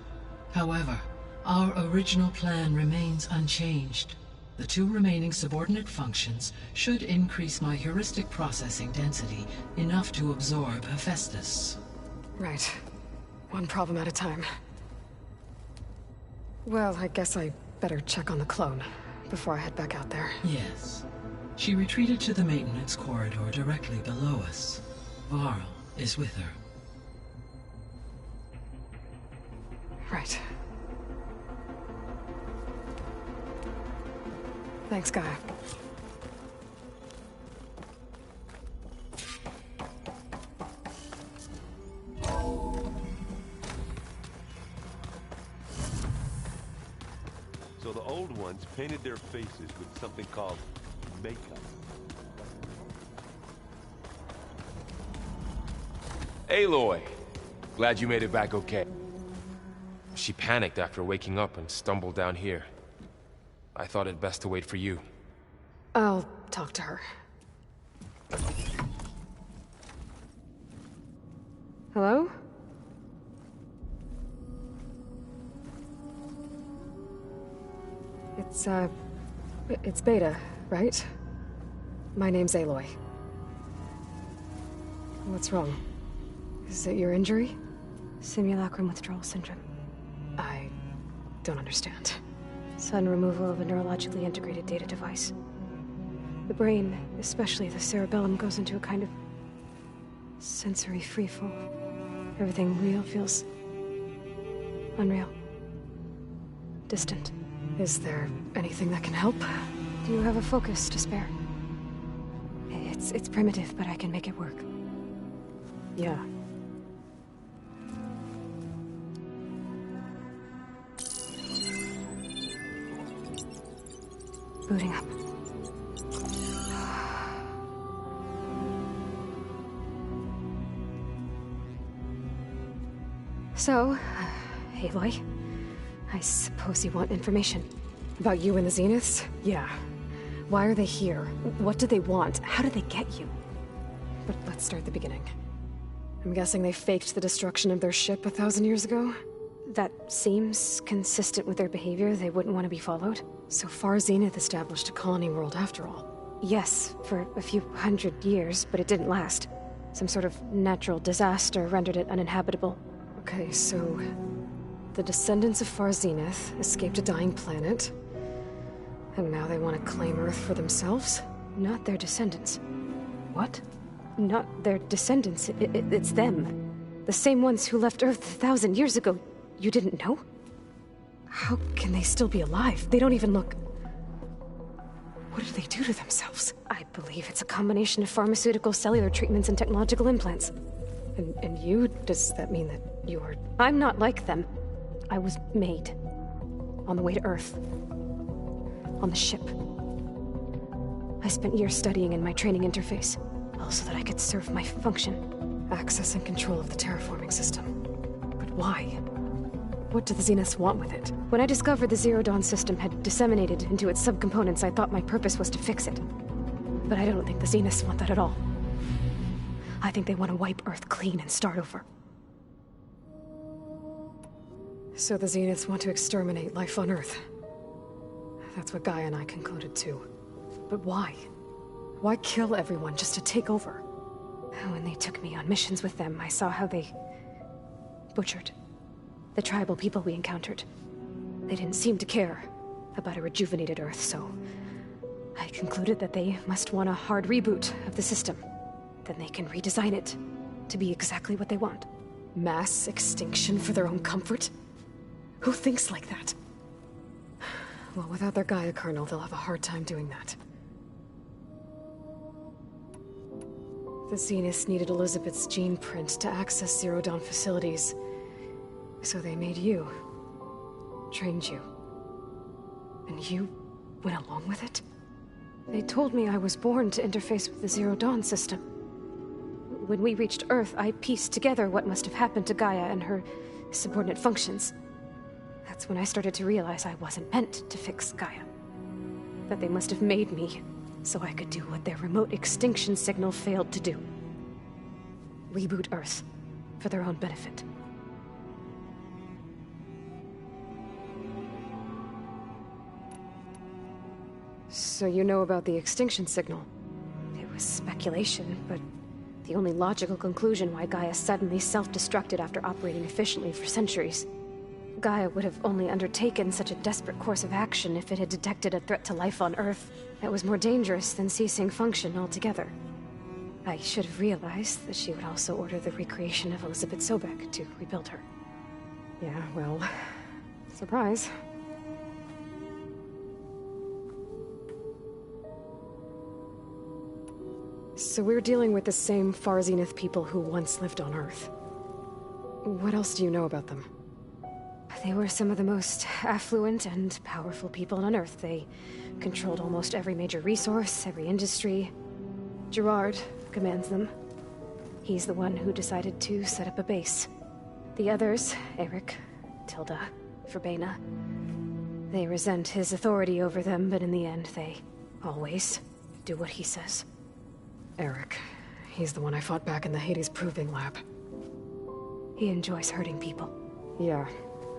However, our original plan remains unchanged. The two remaining subordinate functions should increase my heuristic processing density enough to absorb Hephaestus. Right. One problem at a time. Well, I guess I better check on the clone before I head back out there. Yes. She retreated to the maintenance corridor directly below us. Varl is with her. Right. Thanks, Gaia. So the old ones painted their faces with something called makeup. Aloy! Glad you made it back okay. She panicked after waking up and stumbled down here. I thought it best to wait for you. I'll talk to her. Hello? It's Beta, right? My name's Aloy. What's wrong? Is it your injury? Simulacrum withdrawal syndrome. I don't understand. Sudden removal of a neurologically integrated data device. The brain, especially the cerebellum, goes into a kind of sensory freefall. Everything real feels unreal. Distant. Is there anything that can help? Do you have a focus to spare? It's primitive, but I can make it work. Yeah. Booting up. So, Aloy, I suppose you want information. About you and the Zeniths? Yeah. Why are they here? What do they want? How did they get you? But let's start at the beginning. I'm guessing they faked the destruction of their ship 1,000 years ago? That seems consistent with their behavior. They wouldn't want to be followed. So far, Zenith established a colony world after all. Yes, for a few hundred years, but it didn't last. Some sort of natural disaster rendered it uninhabitable. Okay, so the descendants of Far Zenith escaped a dying planet, and now they want to claim Earth for themselves? Not their descendants. What? Not their descendants. It's them. The same ones who left Earth 1,000 years ago. You didn't know? How can they still be alive? They don't even look... What did they do to themselves? I believe it's a combination of pharmaceutical, cellular treatments, and technological implants. And you? Does that mean that you are... I'm not like them. I was made. On the way to Earth. On the ship. I spent years studying in my training interface, all so that I could serve my function. Access and control of the terraforming system. But why? What do the Zeniths want with it? When I discovered the Zero Dawn system had disseminated into its subcomponents, I thought my purpose was to fix it. But I don't think the Zeniths want that at all. I think they want to wipe Earth clean and start over. So the Zeniths want to exterminate life on Earth. That's what Gaia and I concluded too. But why? Why kill everyone just to take over? When they took me on missions with them, I saw how they butchered the tribal people we encountered. They didn't seem to care about a rejuvenated Earth, so I concluded that they must want a hard reboot of the system. Then they can redesign it to be exactly what they want. Mass extinction for their own comfort? Who thinks like that? Well, without their Gaia kernel, they'll have a hard time doing that. The Zeniths needed Elizabeth's gene print to access Zero Dawn facilities. So they made you. Trained you. And you went along with it? They told me I was born to interface with the Zero Dawn system. When we reached Earth, I pieced together what must have happened to Gaia and her subordinate functions. That's when I started to realize I wasn't meant to fix Gaia. That they must have made me so I could do what their remote extinction signal failed to do. Reboot Earth for their own benefit. So you know about the extinction signal? It was speculation, but the only logical conclusion why Gaia suddenly self-destructed after operating efficiently for centuries. Gaia would have only undertaken such a desperate course of action if it had detected a threat to life on Earth that was more dangerous than ceasing function altogether. I should have realized that she would also order the recreation of Elizabeth Sobek to rebuild her. Yeah, well, surprise. So we're dealing with the same Far Zenith people who once lived on Earth. What else do you know about them? They were some of the most affluent and powerful people on Earth. They controlled almost every major resource, every industry. Gerard commands them. He's the one who decided to set up a base. The others, Eric, Tilda, Verbena, they resent his authority over them, but in the end, they always do what he says. Eric. He's the one I fought back in the Hades Proving Lab. He enjoys hurting people. Yeah,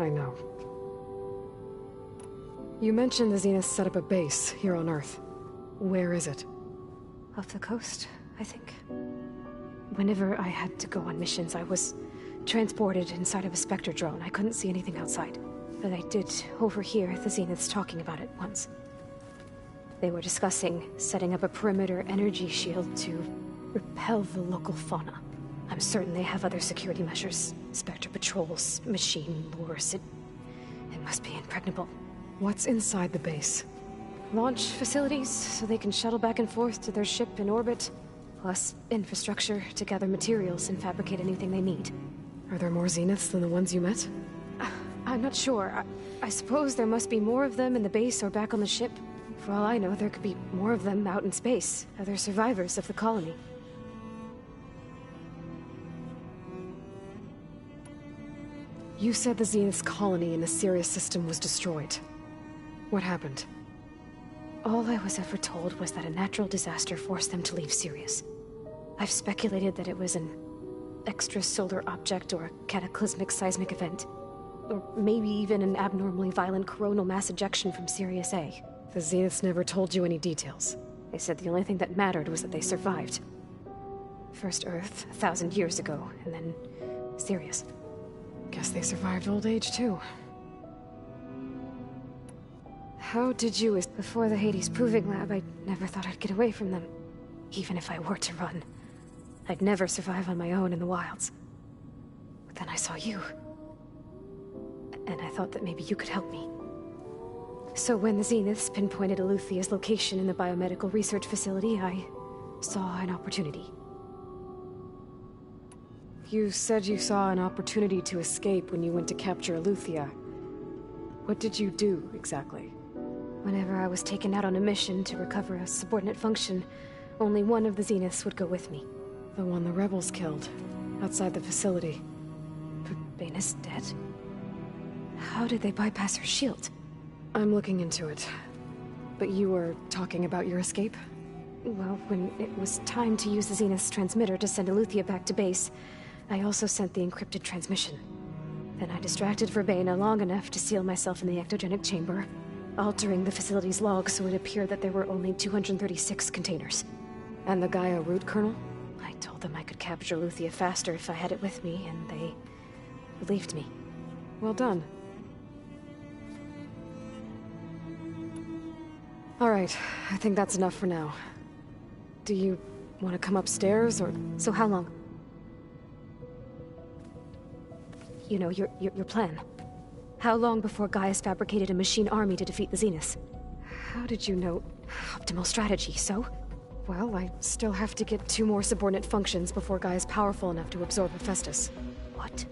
I know. You mentioned the Zeniths set up a base here on Earth. Where is it? Off the coast, I think. Whenever I had to go on missions, I was transported inside of a Spectre drone. I couldn't see anything outside. But I did overhear the Zeniths talking about it once. They were discussing setting up a perimeter energy shield to repel the local fauna. I'm certain they have other security measures. Spectre patrols, machine lures. It must be impregnable. What's inside the base? Launch facilities, so they can shuttle back and forth to their ship in orbit. Plus infrastructure to gather materials and fabricate anything they need. Are there more Zeniths than the ones you met? I'm not sure. I suppose there must be more of them in the base or back on the ship. For all I know, there could be more of them out in space, other survivors of the colony. You said the Zenith's colony in the Sirius system was destroyed. What happened? All I was ever told was that a natural disaster forced them to leave Sirius. I've speculated that it was an extrasolar object or a cataclysmic seismic event. Or maybe even an abnormally violent coronal mass ejection from Sirius A. The Zeniths never told you any details. They said the only thing that mattered was that they survived. First Earth, 1,000 years ago, and then Sirius. Guess they survived old age, too. How did you... Before the Hades Proving Lab, I never thought I'd get away from them. Even if I were to run. I'd never survive on my own in the wilds. But then I saw you. And I thought that maybe you could help me. So when the Zeniths pinpointed Eluthia's location in the biomedical research facility, I saw an opportunity. You said you saw an opportunity to escape when you went to capture Eluthia. What did you do, exactly? Whenever I was taken out on a mission to recover a subordinate function, only one of the Zeniths would go with me. The one the rebels killed, outside the facility. But Baina's dead? How did they bypass her shield? I'm looking into it. But you were talking about your escape? Well, when it was time to use the Zenith's transmitter to send Eluthia back to base, I also sent the encrypted transmission. Then I distracted Verbena long enough to seal myself in the ectogenic chamber, altering the facility's log so it appeared that there were only 236 containers. And the Gaia root kernel? I told them I could capture Eluthia faster if I had it with me, and they believed me. Well done. Alright, I think that's enough for now. Do you want to come upstairs, or...? So how long? You know, your plan. How long before Gaius fabricated a machine army to defeat the Zeniths? How did you know? Optimal strategy, so? Well, I still have to get 2 more subordinate functions before Gaia's powerful enough to absorb Hephaestus. What?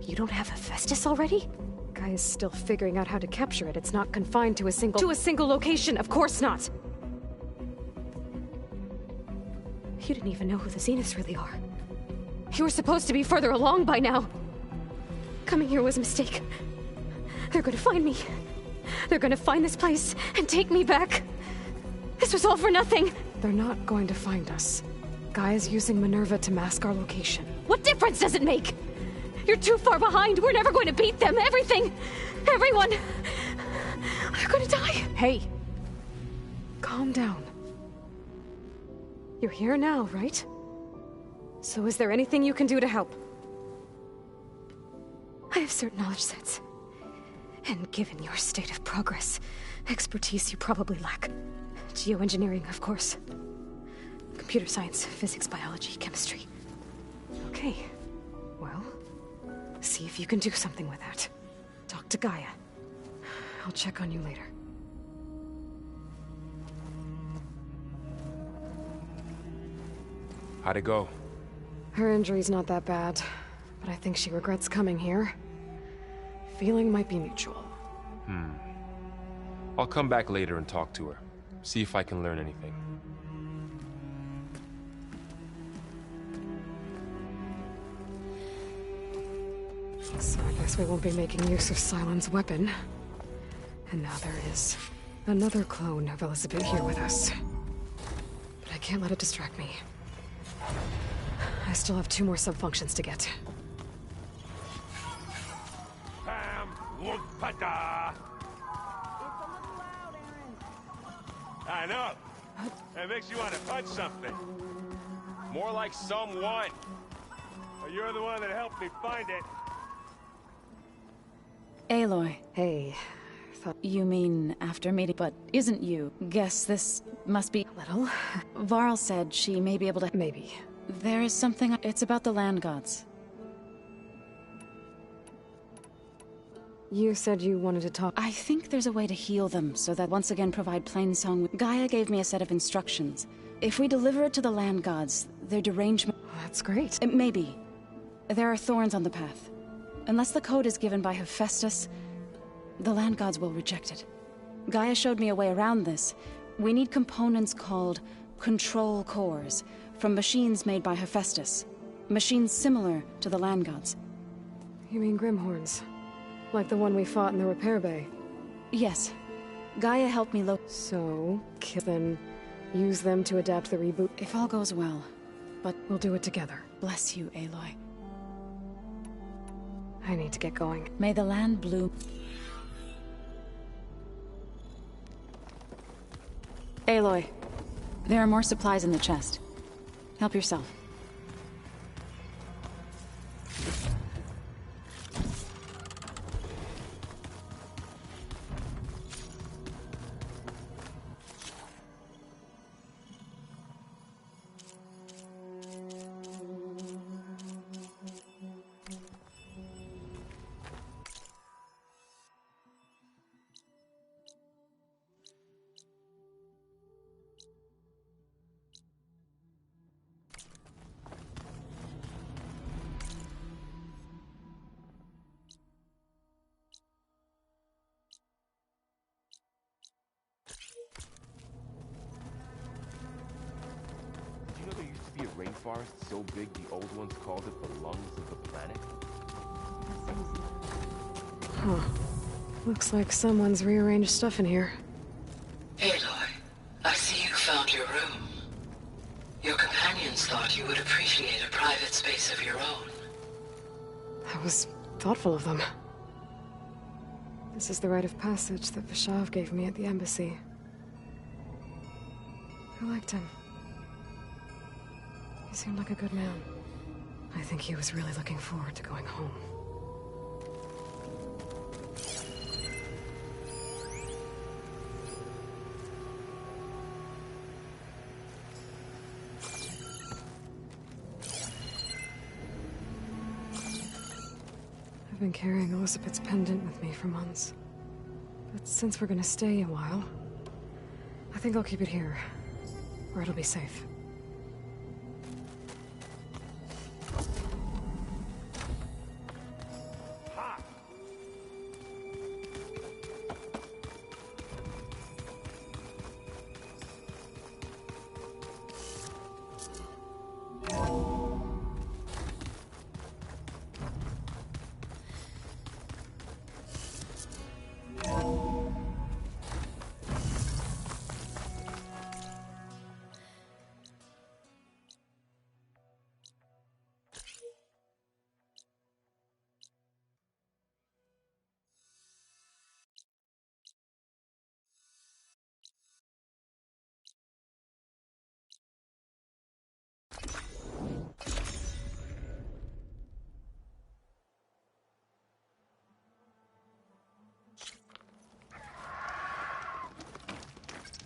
You don't have Hephaestus already? Gaia's still figuring out how to capture it. It's not confined to a single... To a single location! Of course not! You didn't even know who the Zeniths really are. You were supposed to be further along by now. Coming here was a mistake. They're gonna find me. They're gonna find this place and take me back. This was all for nothing. They're not going to find us. Gaia's using Minerva to mask our location. What difference does it make? You're too far behind. We're never going to beat them. Everything. Everyone. They're gonna die. Hey. Calm down. You're here now, right? So is there anything you can do to help? I have certain knowledge sets. And given your state of progress, expertise you probably lack. Geoengineering, of course. Computer science, physics, biology, chemistry. Okay. Well, see if you can do something with that. Talk to Gaia. I'll check on you later. How'd it go? Her injury's not that bad, but I think she regrets coming here. Feeling might be mutual. I'll come back later and talk to her. See if I can learn anything. So I guess we won't be making use of Sylens' weapon. And now there is another clone of Elizabeth here with us. But I can't let it distract me. I still have 2 more sub-functions to get. Bam! Whoop-pada! I know. It makes you want to punch something. More like someone. Well, you're the one that helped me find it. Aloy. Hey. You mean after meeting, but isn't you? Guess this must be... A little. Varl said she may be able to... Maybe. There is something... It's about the land gods. You said you wanted to talk... I think there's a way to heal them, so that once again provide Plainsong with... Gaia gave me a set of instructions. If we deliver it to the land gods, their derangement... That's great. It may be. There are thorns on the path. Unless the code is given by Hephaestus, the land gods will reject it. Gaia showed me a way around this. We need components called control cores, from machines made by Hephaestus. Machines similar to the land gods. You mean Grimhorns? Like the one we fought in the repair bay? Yes. Gaia helped me So, then use them to adapt the reboot? If all goes well. But we'll do it together. Bless you, Aloy. I need to get going. May the land bloom. Aloy, there are more supplies in the chest. Help yourself. rainforest so big the old ones called it the lungs of the planet? Huh. Looks like someone's rearranged stuff in here. Aloy, I see you found your room. Your companions thought you would appreciate a private space of your own. That was thoughtful of them. This is the rite of passage that Vishav gave me at the embassy. I liked him. He seemed like a good man. I think he was really looking forward to going home. I've been carrying Elizabeth's pendant with me for months. But since we're gonna stay a while, I think I'll keep it here, where it'll be safe.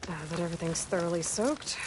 Now that everything's thoroughly soaked,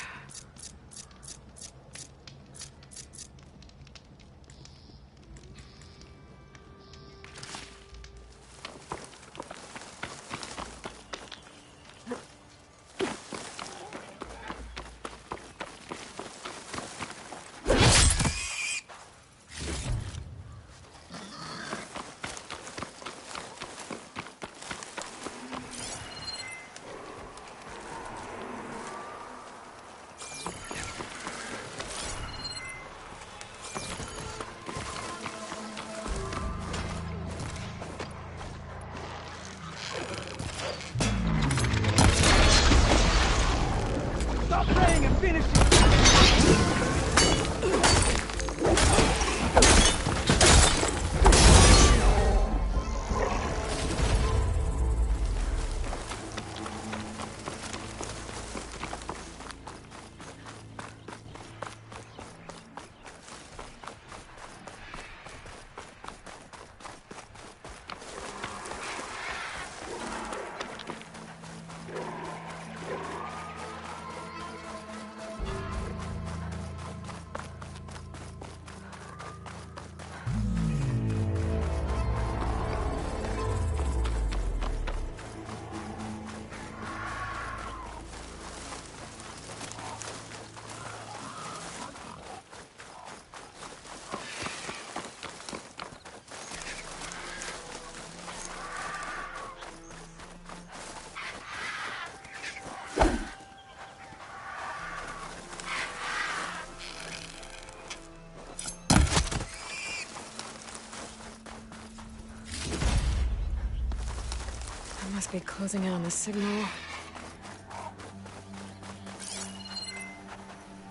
must be closing in on the signal.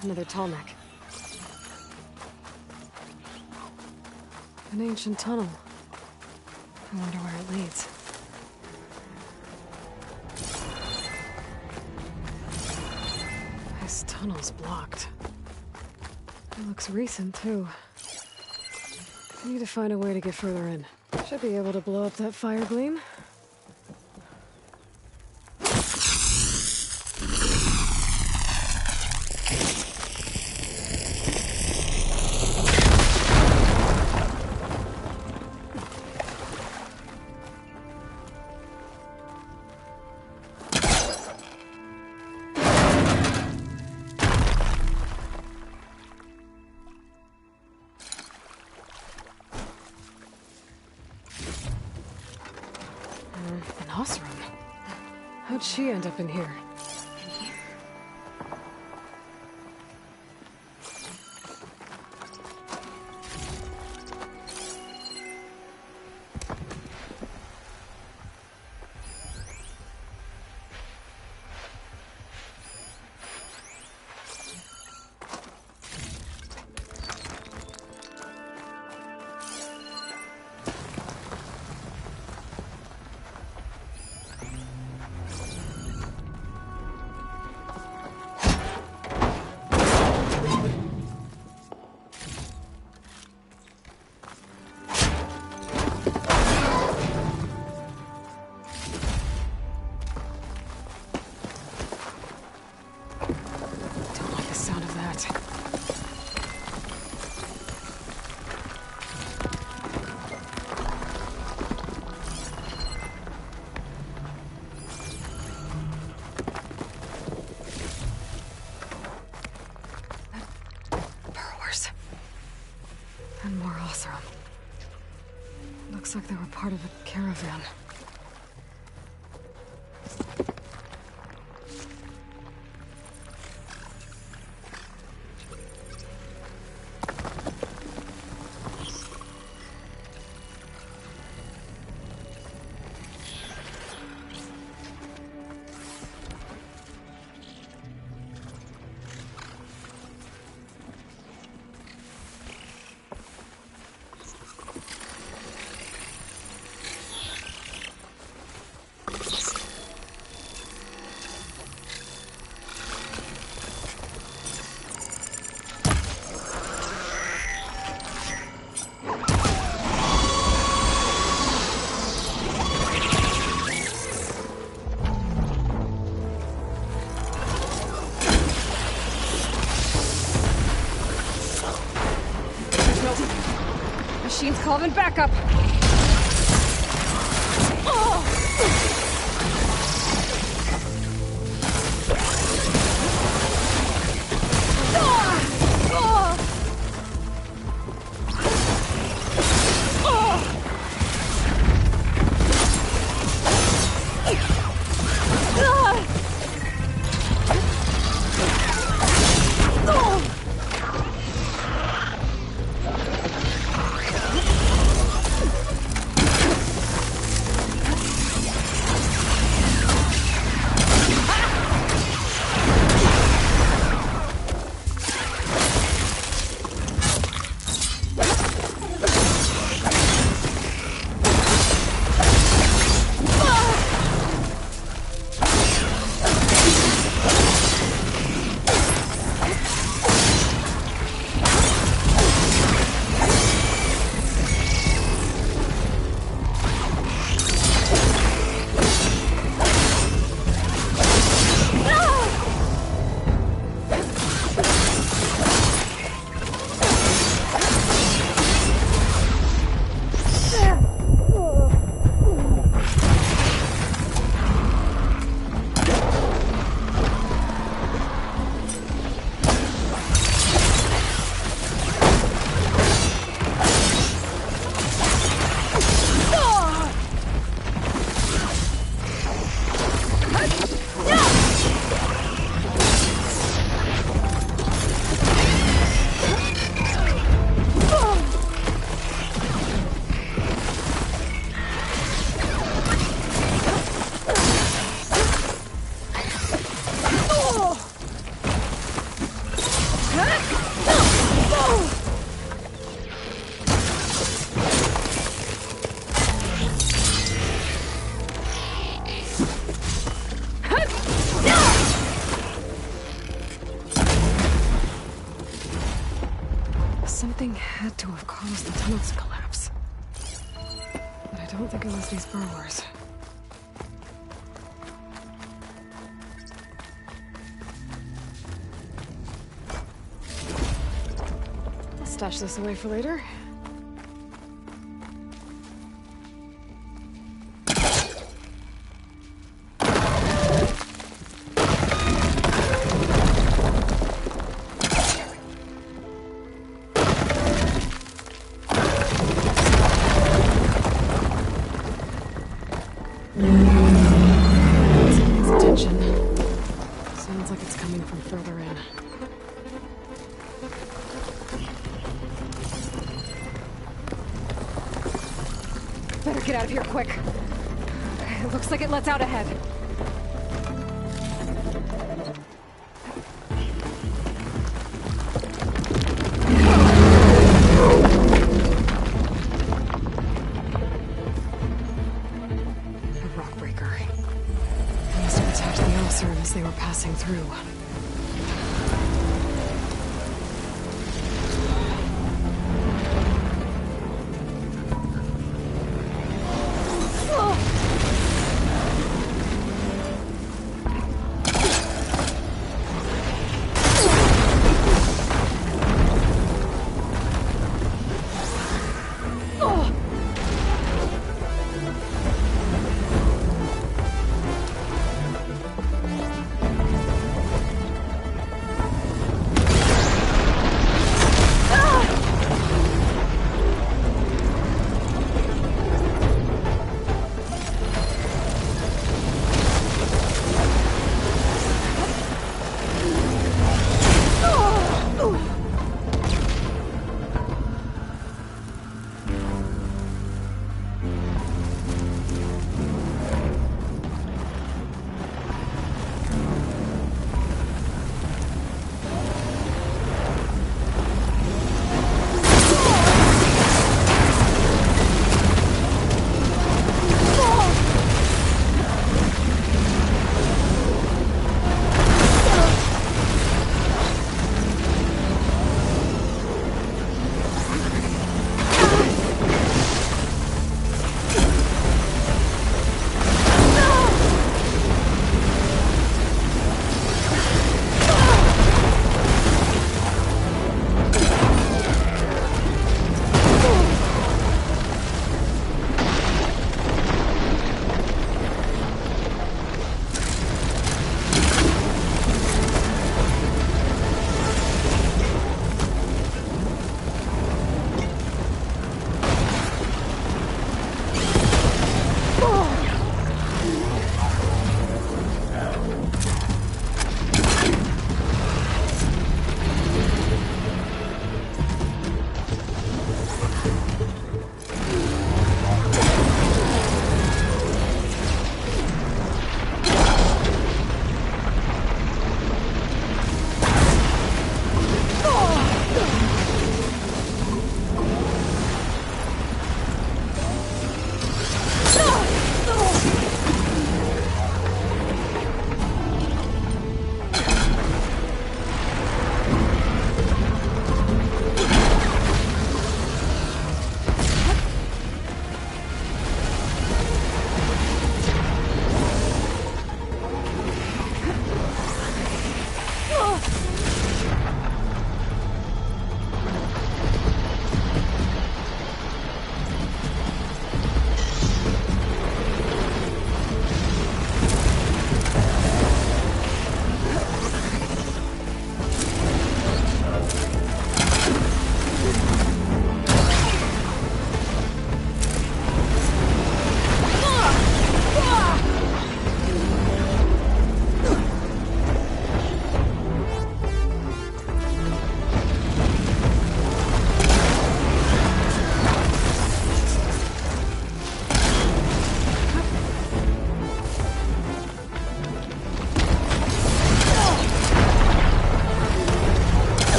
Another tall neck. An ancient tunnel. I wonder where it leads. This tunnel's blocked. It looks recent, too. I need to find a way to get further in. Should be able to blow up that fire gleam. An Osram? How'd she end up in here? Looks like they were part of a caravan. Machine's calling backup. Something had to have caused the tunnels to collapse. But I don't think it was these burrowers. I'll stash this away for later. Sounds like it's coming from further in. Better get out of here quick. It looks like it lets out ahead. A rock breaker. They must have attacked the Ossur as they were passing through.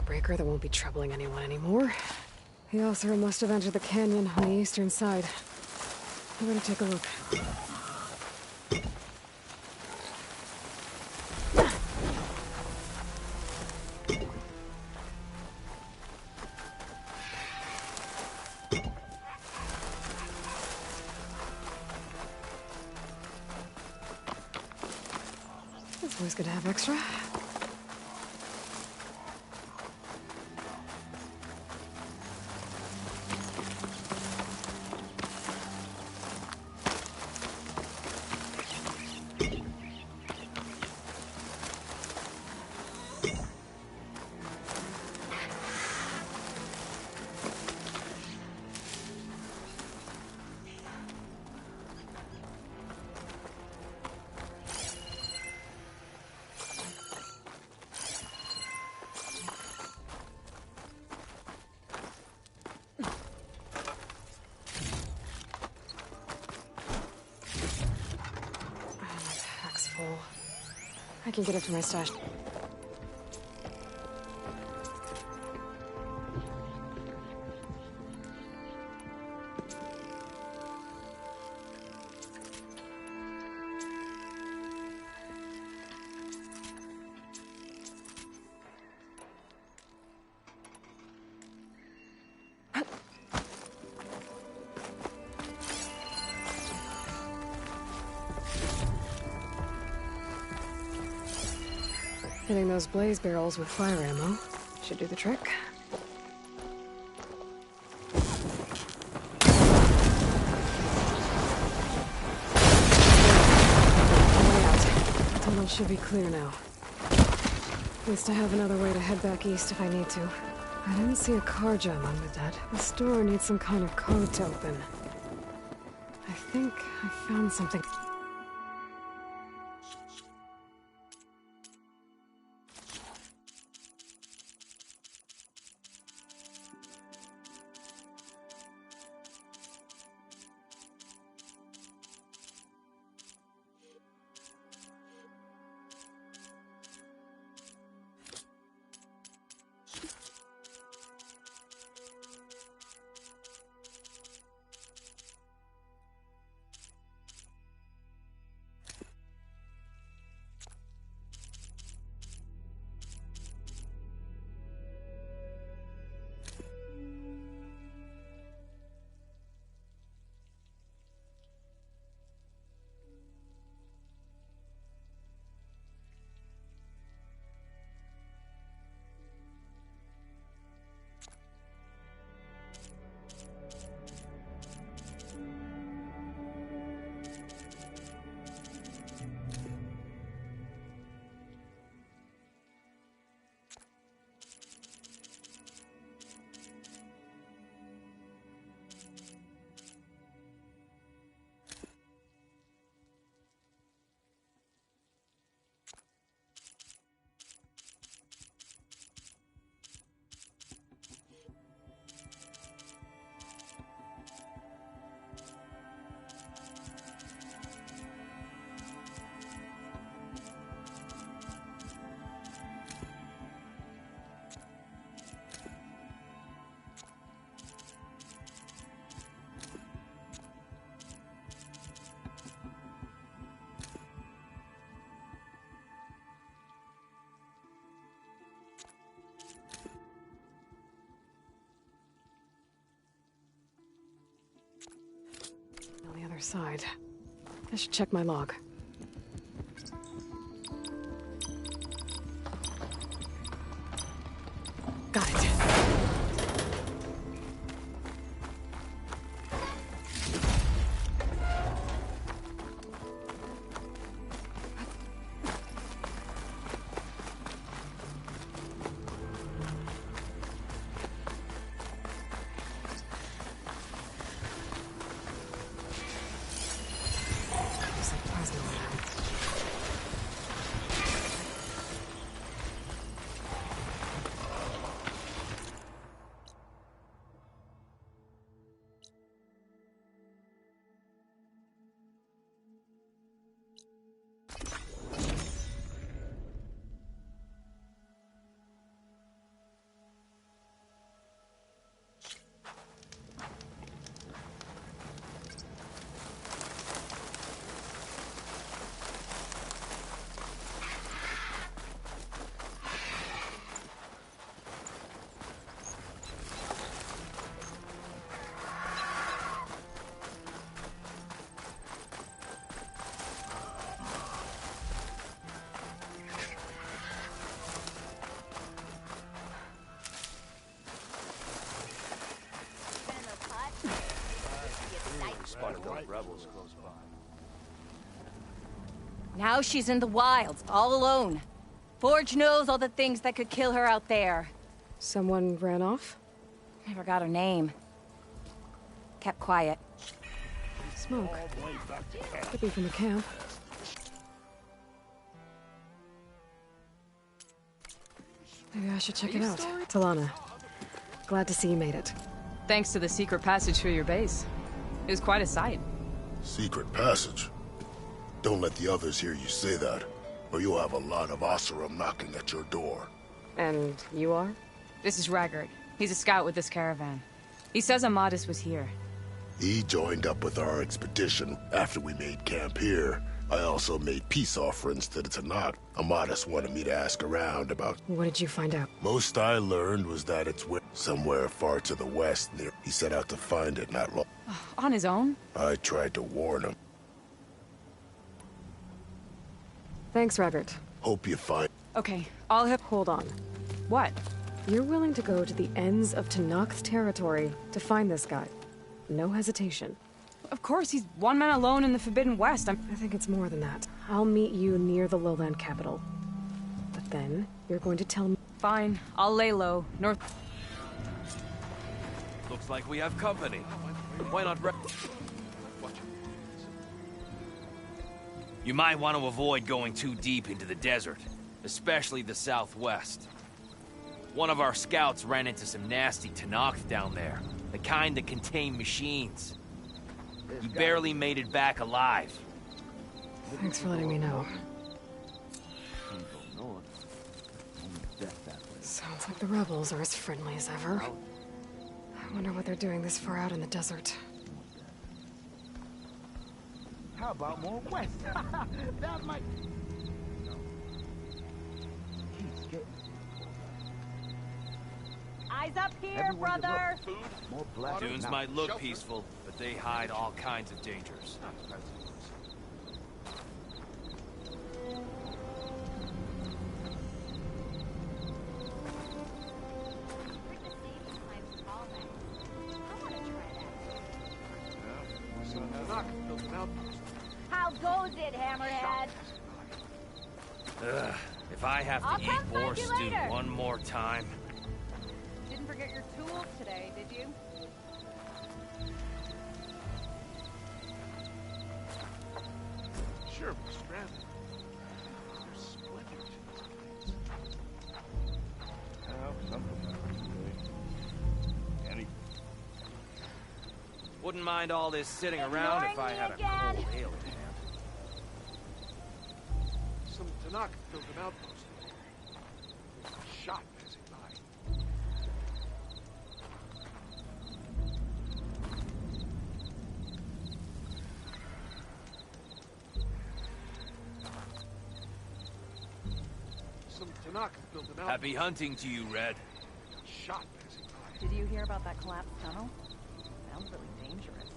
lockbreaker that won't be troubling anyone anymore. The author must have entered the canyon on the eastern side. I'm gonna take a look. It's always good to have extra. I can get it from my stash. Hitting those blaze barrels with fire ammo should do the trick. Way out. Tunnel should be clear now. At least I have another way to head back east if I need to. I didn't see a car jam under that. The store needs some kind of code to open. I think I found something. On the other side. I should check my log. Got it. Looks like plasma spotted those rebels close by. Now she's in the wilds, all alone. Forge knows all the things that could kill her out there. Someone ran off? Never got her name. Kept quiet. Smoke. Could be from the camp. Maybe I should check it out. Talana, glad to see you made it. Thanks to the secret passage through your base. It was quite a sight. Secret passage? Don't let the others hear you say that, or you'll have a lot of Oseram knocking at your door. And you are? This is Raggart. He's a scout with this caravan. He says Amadis was here. He joined up with our expedition after we made camp here. I also made peace offerings to the Tanakh. Amadis wanted me to ask around about... What did you find out? Most I learned was that it's somewhere far to the west near... He set out to find it not long... On his own? I tried to warn him. Thanks, Raggart. Hope you find... Okay, I'll have... Hold on. What? You're willing to go to the ends of Tanakh's territory to find this guy. No hesitation. Of course, he's one man alone in the Forbidden West. I think it's more than that. I'll meet you near the lowland capital. But then, you're going to tell me... Fine, I'll lay low. North... Looks like we have company. Why not... You might want to avoid going too deep into the desert, especially the southwest. One of our scouts ran into some nasty Tanakh down there, the kind that contain machines. He barely made it back alive. Thanks for letting me know. Sounds like the rebels are as friendly as ever. I wonder what they're doing this far out in the desert. How about more west? That might... Eyes up here, brother! Dunes might look peaceful, but they hide all kinds of dangers. How goes it, Hammerhead? If I have to eat boar stew one more time... Didn't forget your tools today, did you? Sure, we're stranded. They're splintered. Oh, something Any... Wouldn't mind all this sitting around if I had a cold ale in hand. Some Tanakh built an outpost. There's a shot passing by. Some Tanakh built an outpost. Happy hunting to you, Red. Shot passing by. Did you hear about that collapsed tunnel? Sounds really dangerous.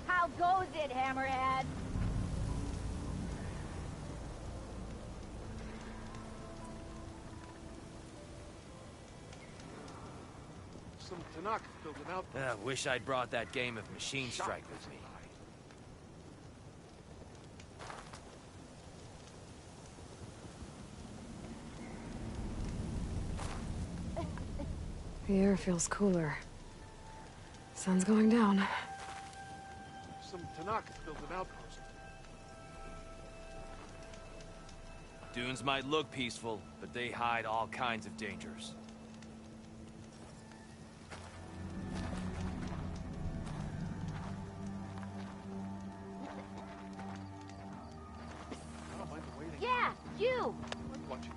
How goes it, Hammerhead? Some Tanakh built an outpost. Wish I'd brought that game of Machine Strike with me. The air feels cooler. Sun's going down. Some Tanakh built an outpost. Dunes might look peaceful, but they hide all kinds of dangers. Yeah, you! Watching.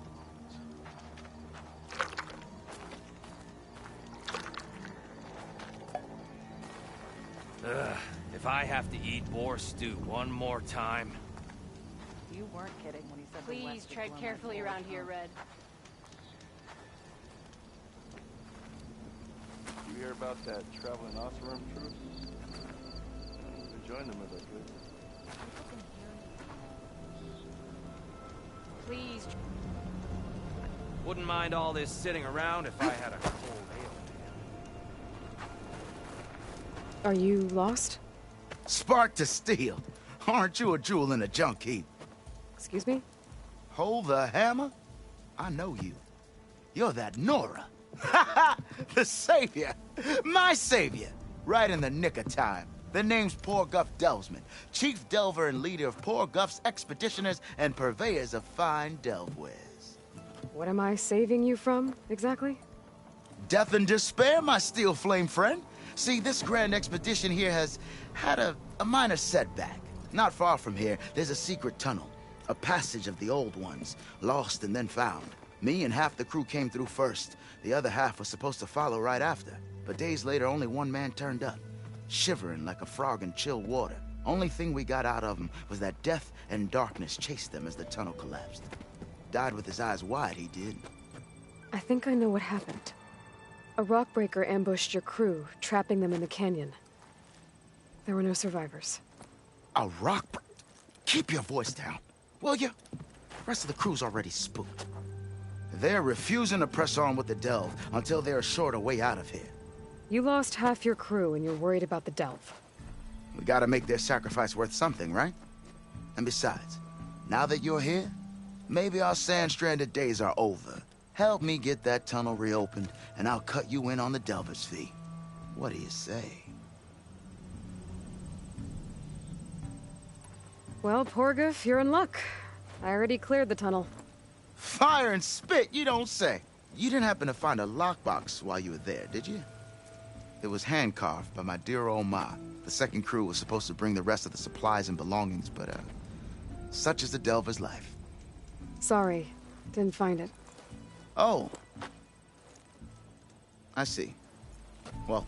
If I have to eat boar stew one more time... You weren't kidding when you said the Please West tread was carefully around here, Red. You hear about that traveling Oseram truce? I joined them if I could. Please. Wouldn't mind all this sitting around if I had a cold ale in hand. Are you lost? Spark to steel. Aren't you a jewel in a junk heap? Excuse me? Hold the hammer? I know you. You're that Nora. Ha ha! The savior! My savior! Right in the nick of time. The name's Poor Guff Delvesman, chief delver and leader of Poor Guff's expeditioners and purveyors of fine delvewares. What am I saving you from, exactly? Death and despair, my steel flame friend. See, this grand expedition here has had a minor setback. Not far from here, there's a secret tunnel. A passage of the old ones, lost and then found. Me and half the crew came through first. The other half was supposed to follow right after. But days later, only one man turned up, shivering like a frog in chill water. Only thing we got out of him was that death and darkness chased them as the tunnel collapsed. Died with his eyes wide, he did. I think I know what happened. A rockbreaker ambushed your crew, trapping them in the canyon. There were no survivors. A rockbreaker? Keep your voice down, will you? The rest of the crew's already spooked. They're refusing to press on with the delve until they're assured a way out of here. You lost half your crew and you're worried about the delve. We gotta make their sacrifice worth something, right? And besides, now that you're here, maybe our sand-stranded days are over. Help me get that tunnel reopened, and I'll cut you in on the delver's fee. What do you say? Well, Porguf, you're in luck. I already cleared the tunnel. Fire and spit, you don't say. You didn't happen to find a lockbox while you were there, did you? It was hand-carved by my dear old Ma. The second crew was supposed to bring the rest of the supplies and belongings, but, such is the delver's life. Sorry, didn't find it. Oh. I see. Well,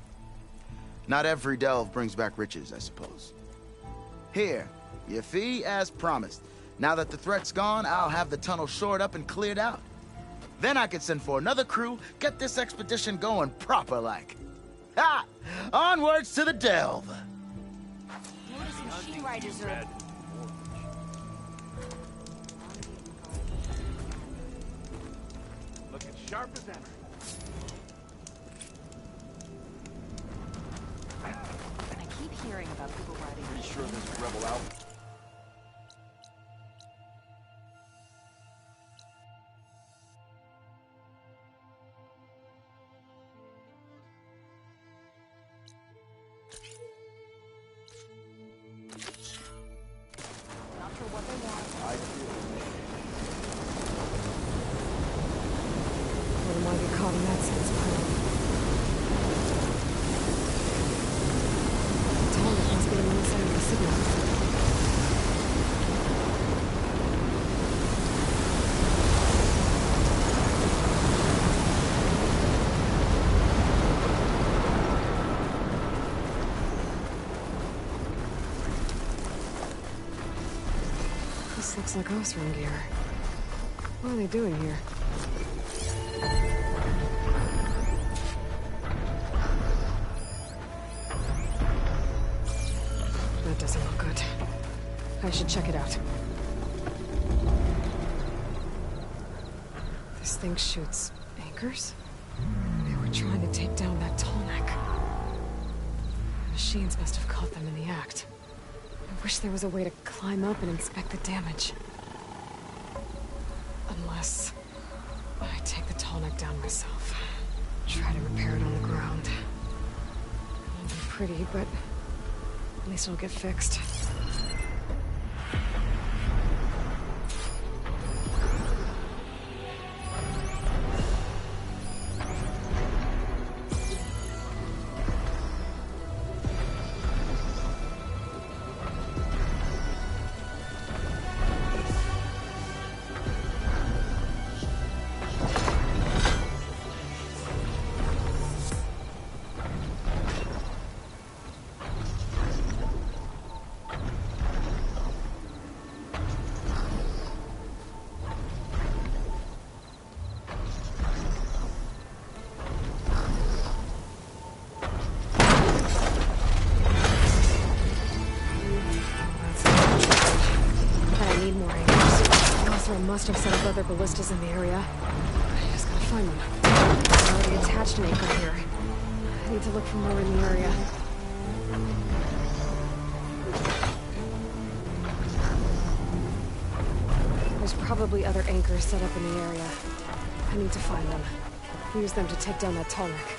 not every delve brings back riches, I suppose. Here, your fee as promised. Now that the threat's gone, I'll have the tunnel shored up and cleared out. Then I can send for another crew, get this expedition going proper-like. Ha! Onwards to the delve! Notice machine riders are... Looking sharp as ever. I keep hearing about people riding... Pretty sure there's a rebel out. Wouldn't want to get caught in that sense pile. Tallneck must be on the side of the signal. This looks like Osram gear. What are they doing here? That doesn't look good. I should check it out. This thing shoots anchors? They were trying to take down that Tallneck. The machines must have caught them in the act. I wish there was a way to climb up and inspect the damage. Unless I take the Tallneck down myself. Try to repair it on the ground. It won't be pretty, but at least it'll get fixed. Must have set up other ballistas in the area. I just gotta find them. I already attached an anchor here. I need to look for more in the area. There's probably other anchors set up in the area. I need to find them. Use them to take down that tall neck.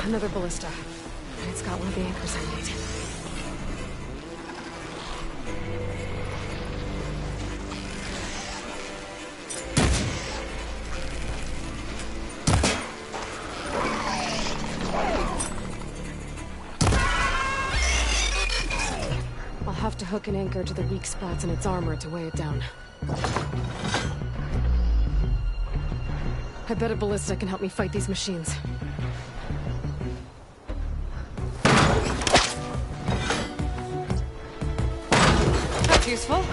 Another ballista. It's got one of the anchors I need. I'll have to hook an anchor to the weak spots in its armor to weigh it down. I bet a ballista can help me fight these machines. That's useful.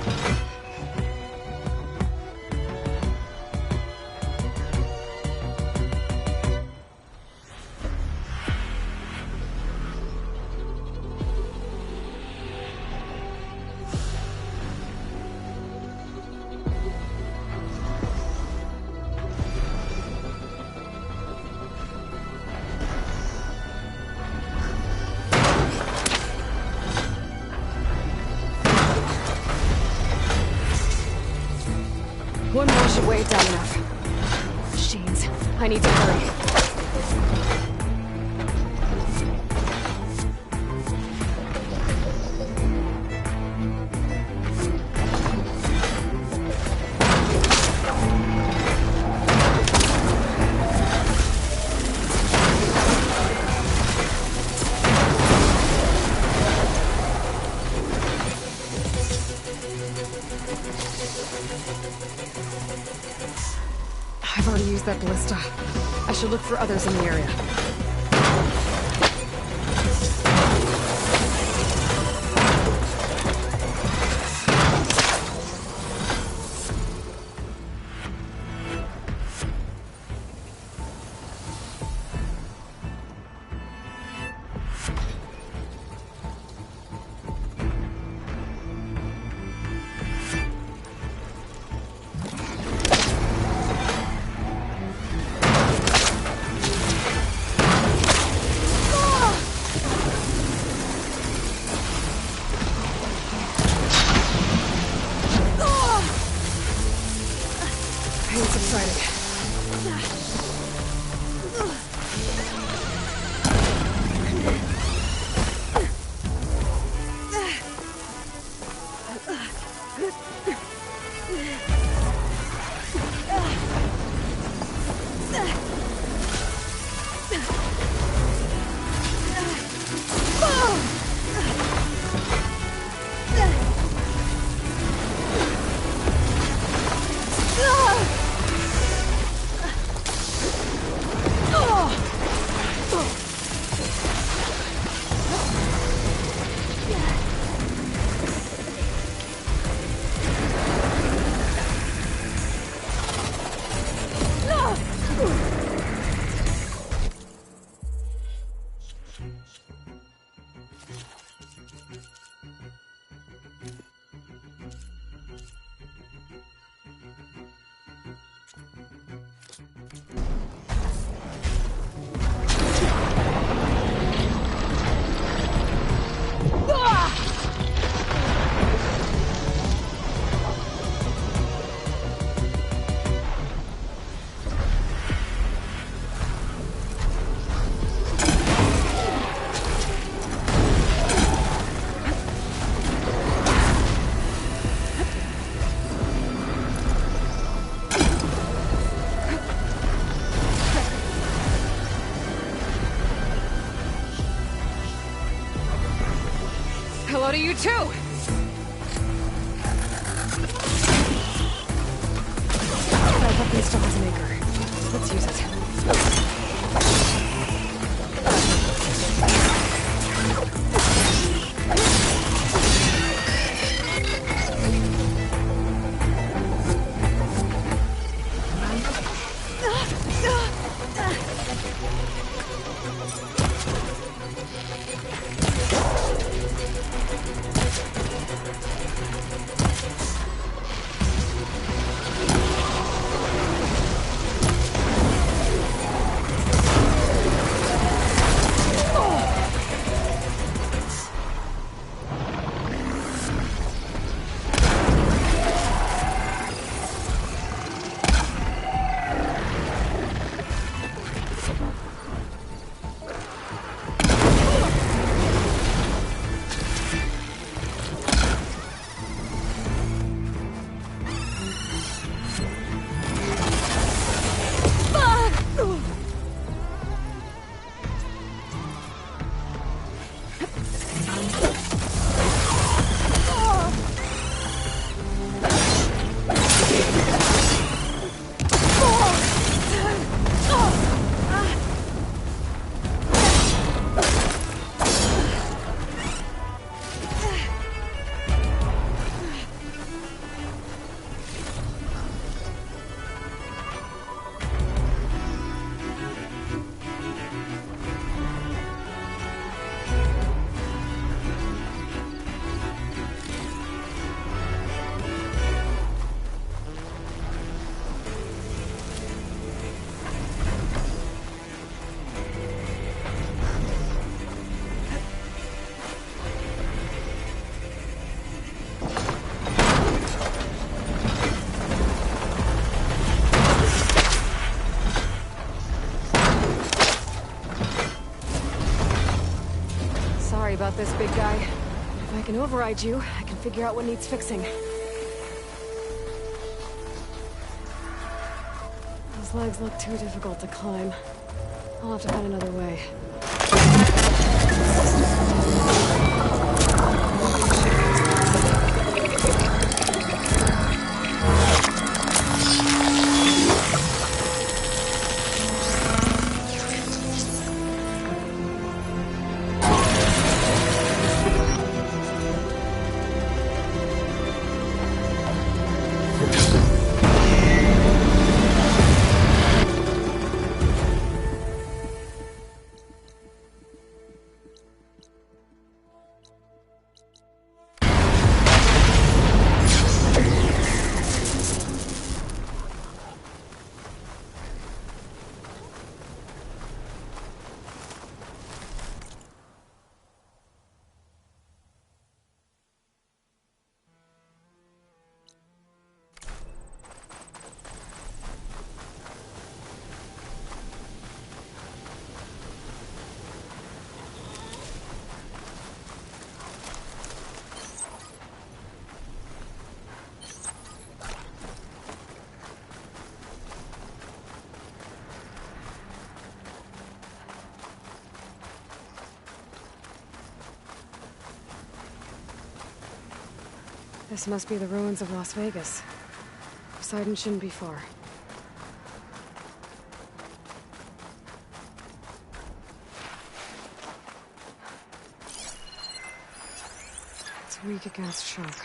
One more should weigh it down enough. Machines. I need to hurry. I've already used that ballista. I should look for others in the area. Pain subsided. Hello to you too! That weapon still has an anchor. Let's use it. about this, big guy. If I can override you, I can figure out what needs fixing. Those legs look too difficult to climb. I'll have to find another way. This must be the ruins of Las Vegas. Poseidon shouldn't be far. It's weak against shock.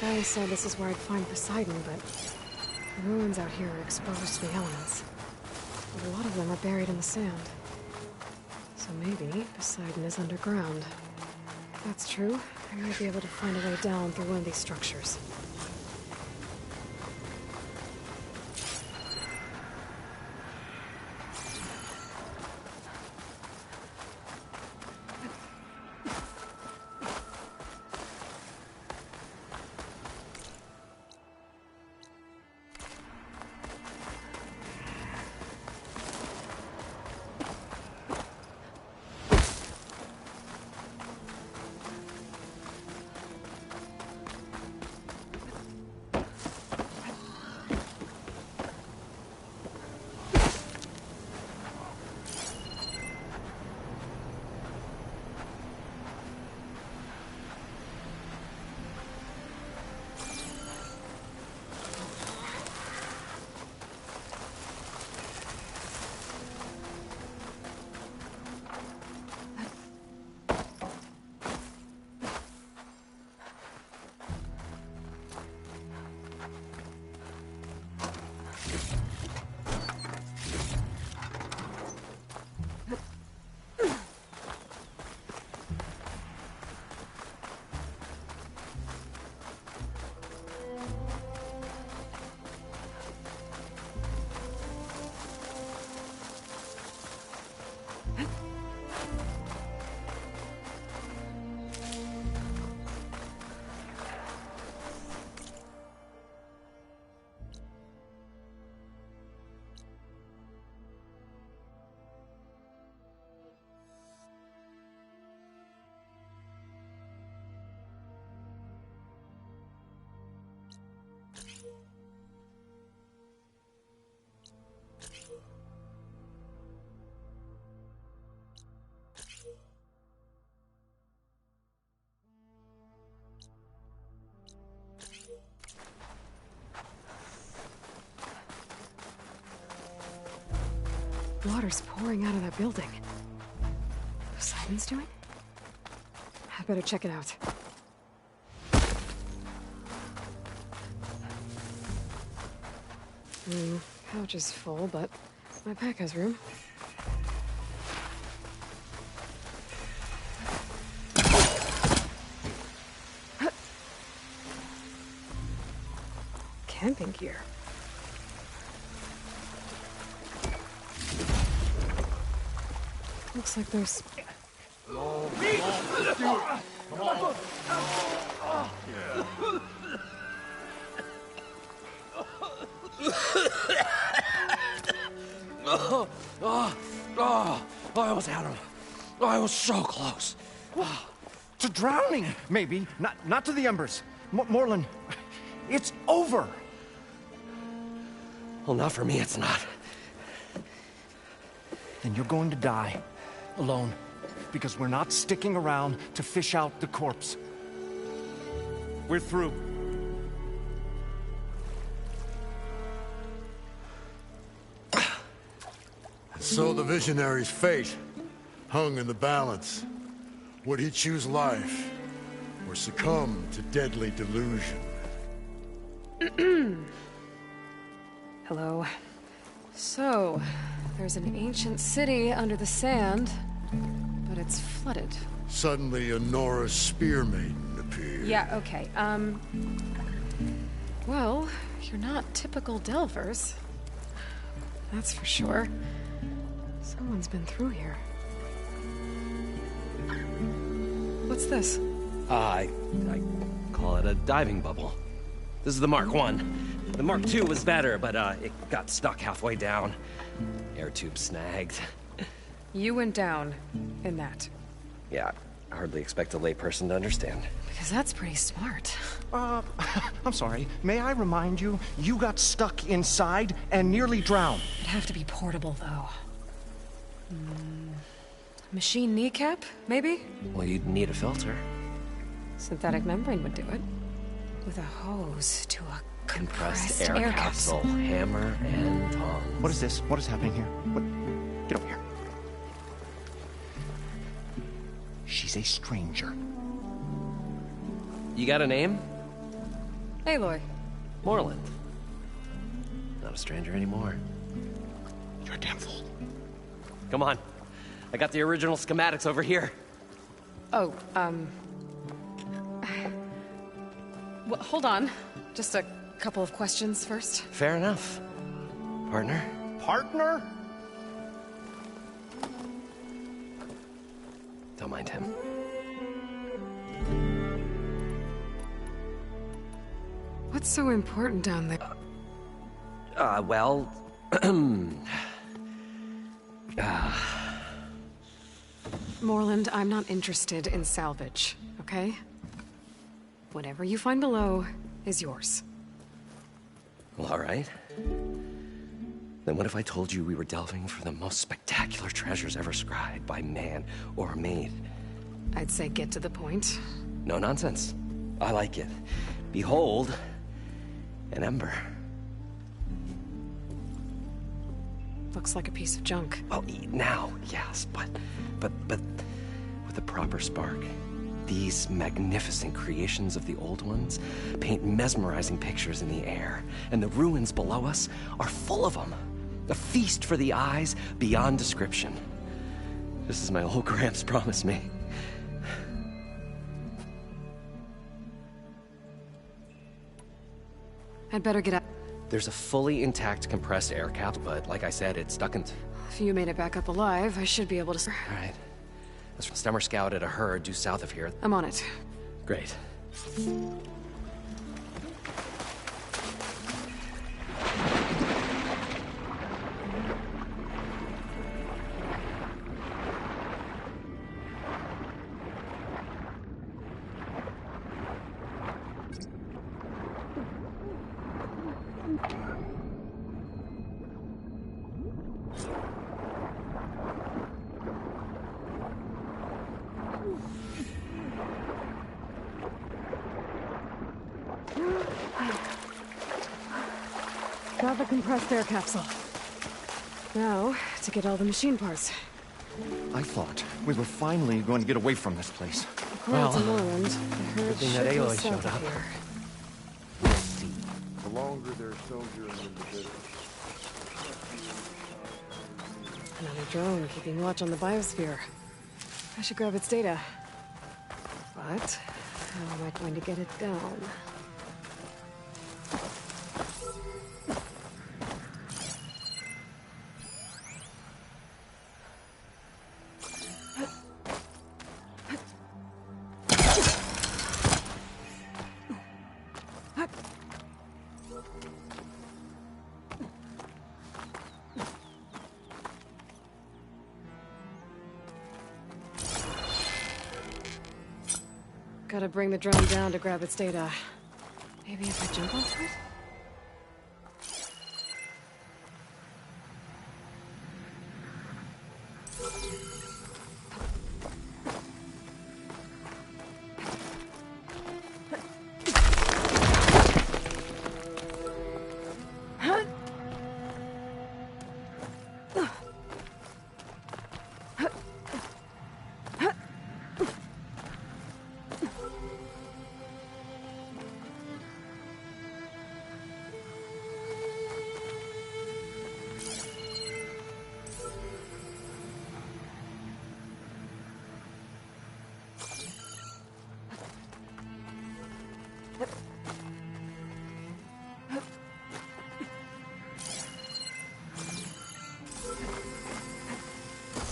Gaia said this is where I'd find Poseidon, but the ruins out here are exposed to the elements. But a lot of them are buried in the sand. So maybe Poseidon is underground. If that's true, I might be able to find a way down through one of these structures. Water's pouring out of that building. Poseidon's doing? I better check it out. Pouch is full, but my pack has room. camping gear. Looks like there's... I almost had him. I was so close. To drowning, maybe. Not to the embers. Morlund, it's over. Well, not for me, it's not. Then you're going to die. Alone. Because we're not sticking around to fish out the corpse. We're through. So the visionary's fate hung in the balance. Would he choose life or succumb to deadly delusion? Hello. So, there's an ancient city under the sand, but it's flooded. Suddenly, a Nora spear maiden appeared. Yeah, okay, well, you're not typical Delvers. That's for sure. Someone's been through here. What's this? I call it a diving bubble. This is the Mark I. The Mark II was better, but it got stuck halfway down. Air tube snagged. You went down in that. Yeah, I hardly expect a layperson to understand. Because that's pretty smart. I'm sorry. May I remind you, you got stuck inside and nearly drowned. It'd have to be portable, though. Machine kneecap, maybe? Well, you'd need a filter. Synthetic membrane would do it. With a hose to a compressed air capsule. Hammer and tongs. What is this? What is happening here? What? Get over here. She's a stranger. You got a name? Aloy. Morlund. Not a stranger anymore. You're a damn fool. Come on. I got the original schematics over here. Oh, well, hold on. Just a couple of questions first. Fair enough. Partner? Partner? Don't mind him. What's so important down there? Well... Morlund, I'm not interested in salvage, okay? Whatever you find below is yours. Well, all right. Then what if I told you we were delving for the most spectacular treasures ever scribed by man or maid? I'd say get to the point. No nonsense. I like it. Behold, an ember. Looks like a piece of junk. Well, now, yes, but with a proper spark. These magnificent creations of the old ones paint mesmerizing pictures in the air, and the ruins below us are full of them. A feast for the eyes beyond description. Just as my old Gramps promised me. I'd better get out. There's a fully intact compressed air cap, but like I said, it's stuck in... If you made it back up alive, I should be able to... All right. Let's Stemmer Scout at a herd due south of here. I'm on it. Great. Got the compressed air capsule. Now, to get all the machine parts. I thought we were finally going to get away from this place. According to Morlund, the herd thing should that be Aloy south showed of up. here. The longer they're sojourning in the bitter. Another drone keeping watch on the biosphere. I should grab its data. But how am I going to get it down? Gotta bring the drone down to grab its data. Maybe if I jump off it?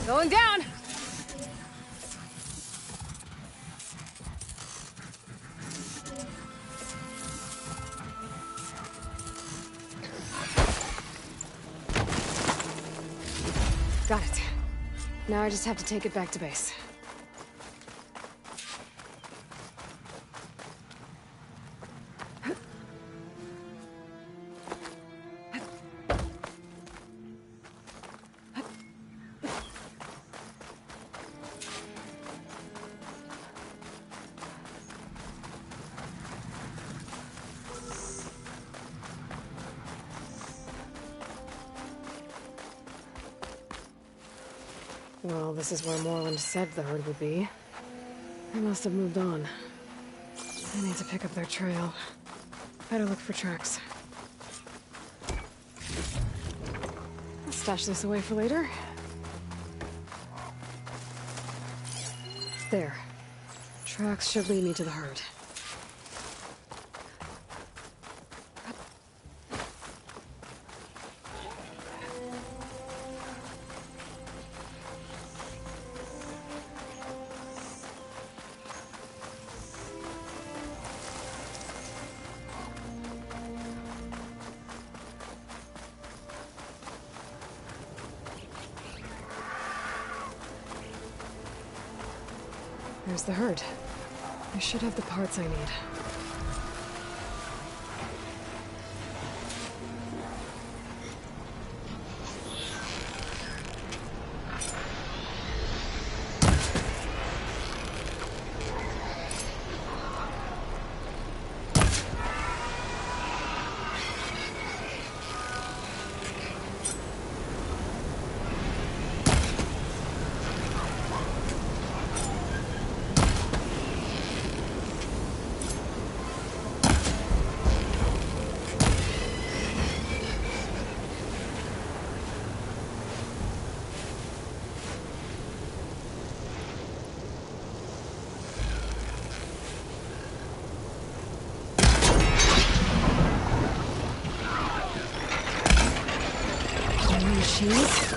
Going down! Got it. Now I just have to take it back to base. Well, this is where Morland said the herd would be. They must have moved on. I need to pick up their trail. Better look for tracks. I'll stash this away for later. There. Tracks should lead me to the herd. There's the herd. I should have the parts I need. Machines?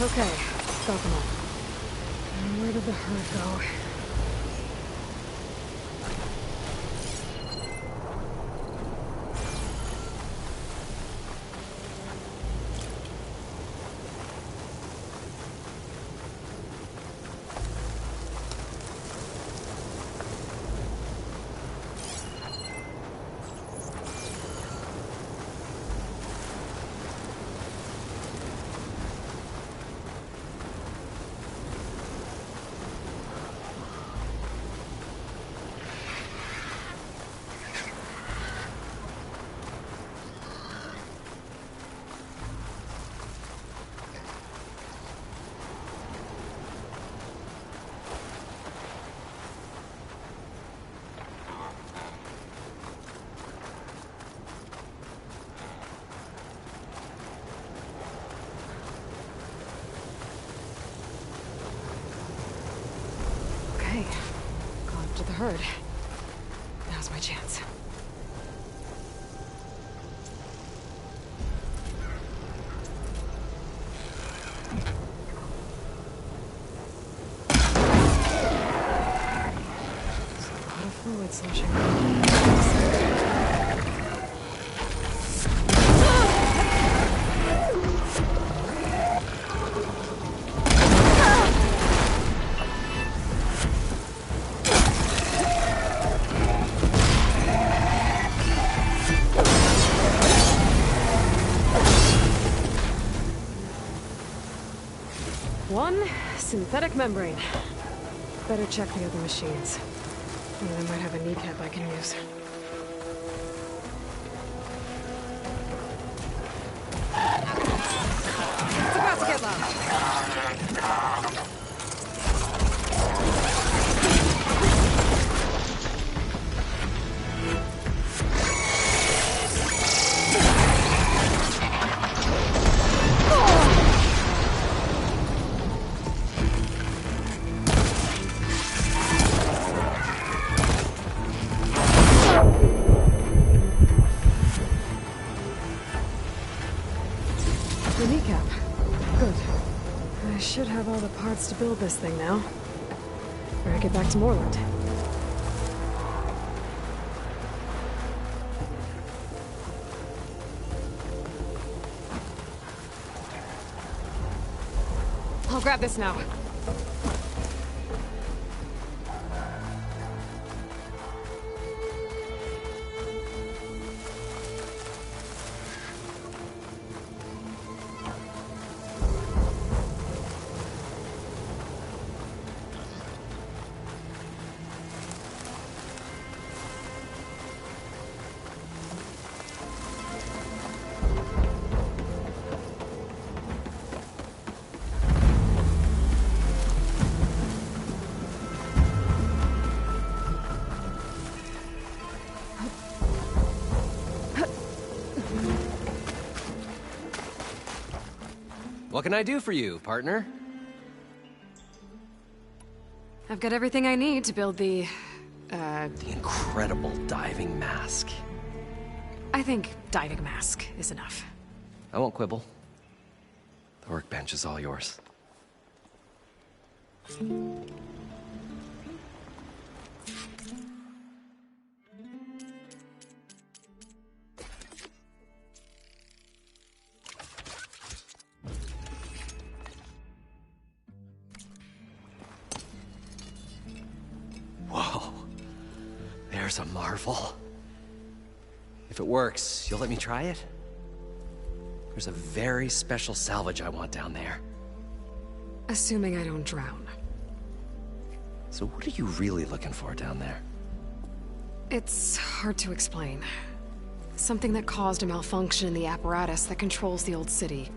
Okay, got them all. And where did the herd go? heard. Now's my chance. There's a lot of fluid sloshing around. One synthetic membrane. Better check the other machines. One of them might have a kneecap I can use. It's about to get loud. The kneecap. Good. I should have all the parts to build this thing now. Better get back to Moreland. I'll grab this now. What can I do for you, partner? I've got everything I need to build the incredible diving mask. I think diving mask is enough. I won't quibble. The workbench is all yours. Whoa. There's a marvel. If it works, you'll let me try it? There's a very special salvage I want down there. Assuming I don't drown. So what are you really looking for down there? It's hard to explain. Something that caused a malfunction in the apparatus that controls the old city.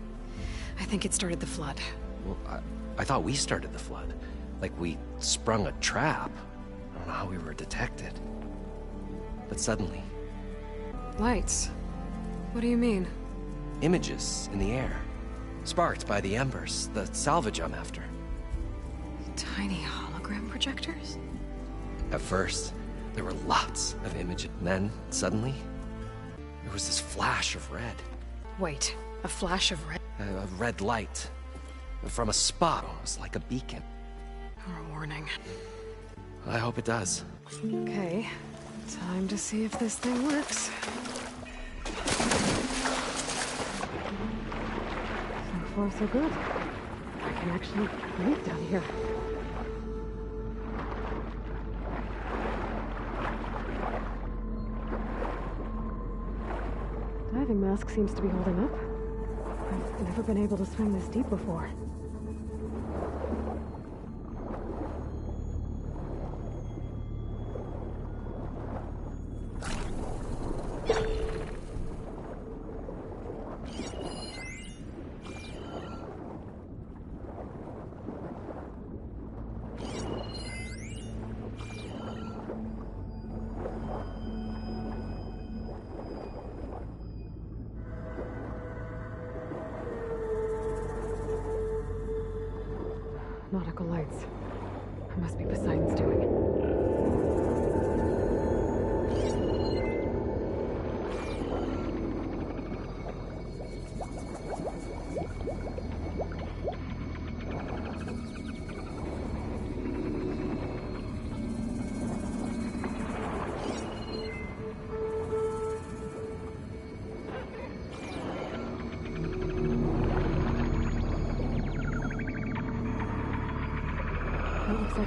I think it started the flood. Well, I thought we started the flood. Like we sprung a trap. I don't know how we were detected. But suddenly... Lights? What do you mean? Images in the air. Sparked by the embers, the salvage I'm after. Tiny hologram projectors? At first, there were lots of images. Then, suddenly, there was this flash of red. Wait, a flash of red? A red light. From a spot, almost like a beacon. Or a warning. I hope it does. Okay, time to see if this thing works. So far, so good. I can actually breathe down here. Diving mask seems to be holding up. I've never been able to swim this deep before. Nautical lights. It must be Poseidon's doing.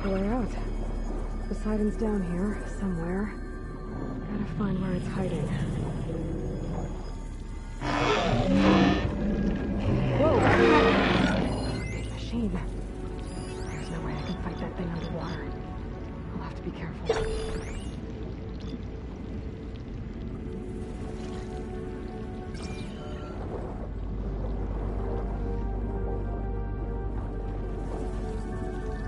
like a way out. Poseidon's down here, somewhere. Gotta find where it's hiding. Whoa! Big machine. There's no way I can fight that thing underwater. I'll have to be careful.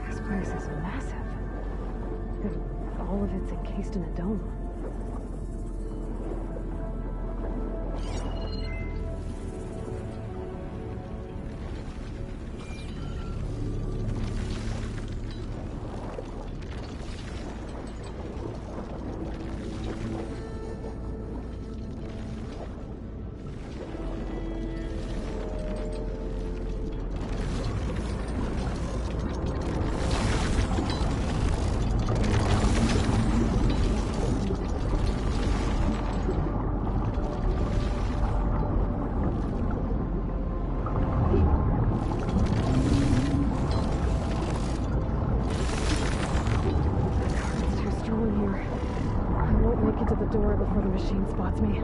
This place is massive. If all of it's encased in a dome. Before the machine spots me.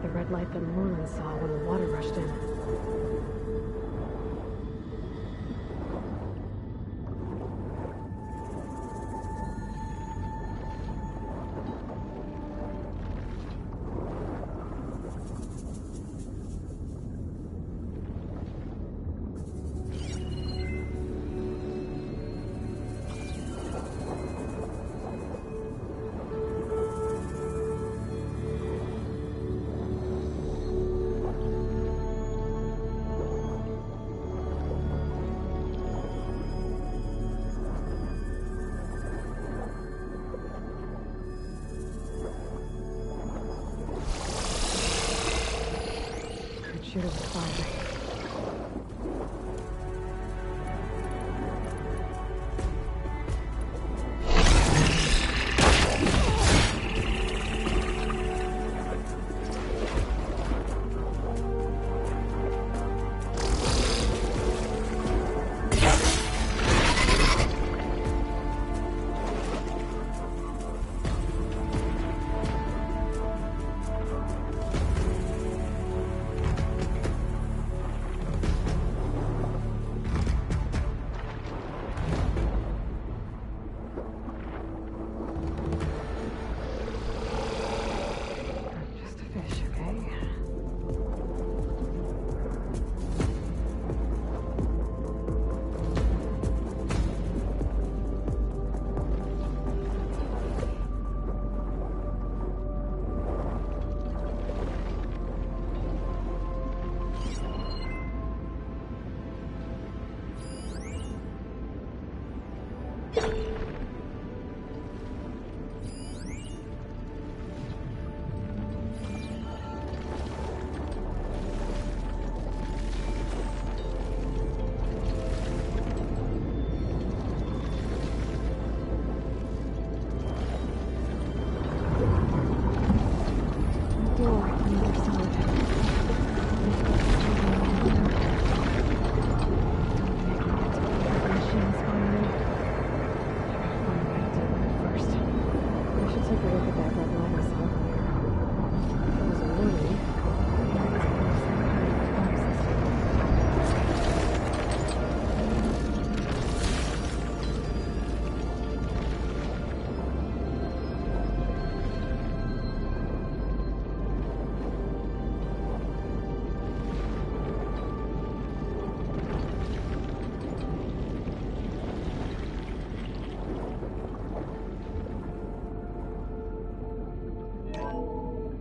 The red light that Morlun saw when the water rushed in. Shoot it with fire.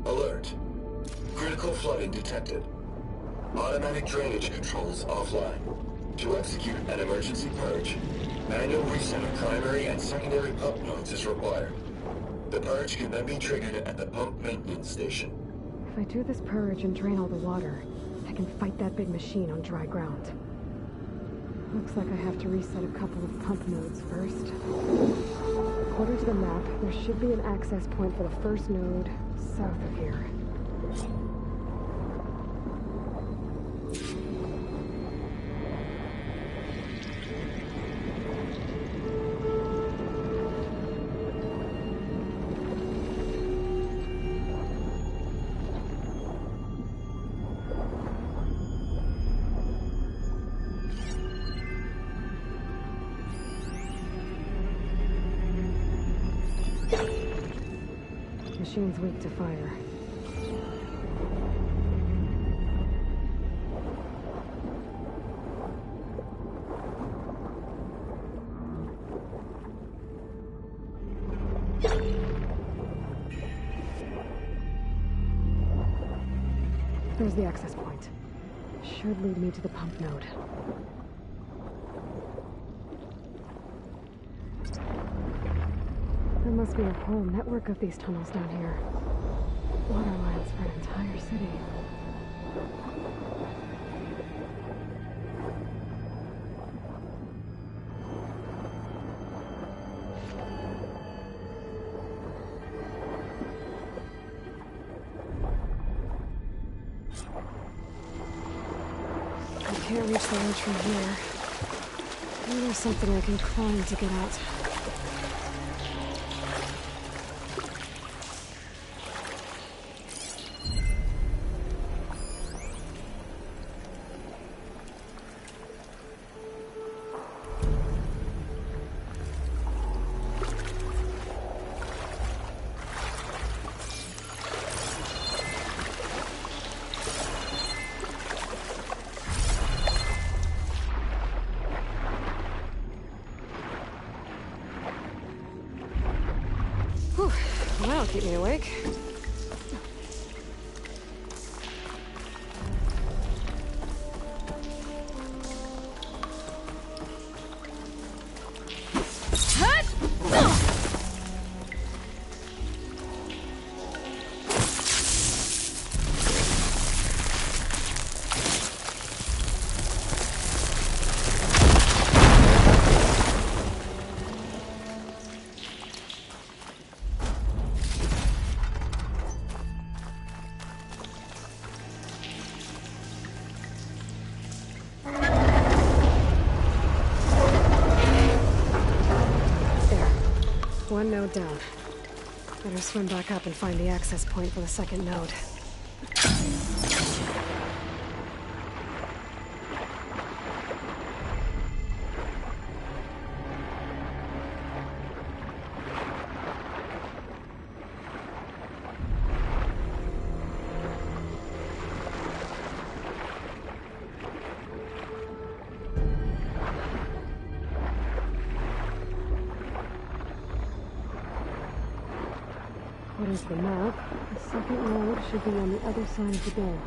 Alert. Critical flooding detected. Automatic drainage controls offline. To execute an emergency purge, manual reset of primary and secondary pump nodes is required. The purge can then be triggered at the pump maintenance station. If I do this purge and drain all the water, I can fight that big machine on dry ground. Looks like I have to reset a couple of pump nodes first. According to the map, there should be an access point for the first node south of here. Machine's weak to fire. There's the access point. Should lead me to the pump node. There must be a whole network of these tunnels down here. Water lines for an entire city. I can't reach the edge from here. Maybe there's something I can climb to get out. That'll keep me awake. One node down. Better swim back up and find the access point for the second node. According to the map, the second node should be on the other side of the dome.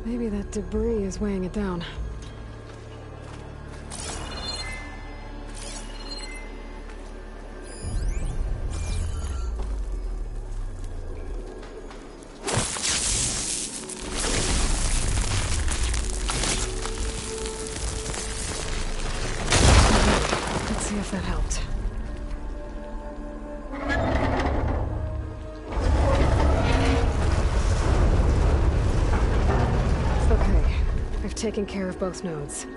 Maybe that debris is weighing it down. Let's see if that helped. Taking care of both nodes.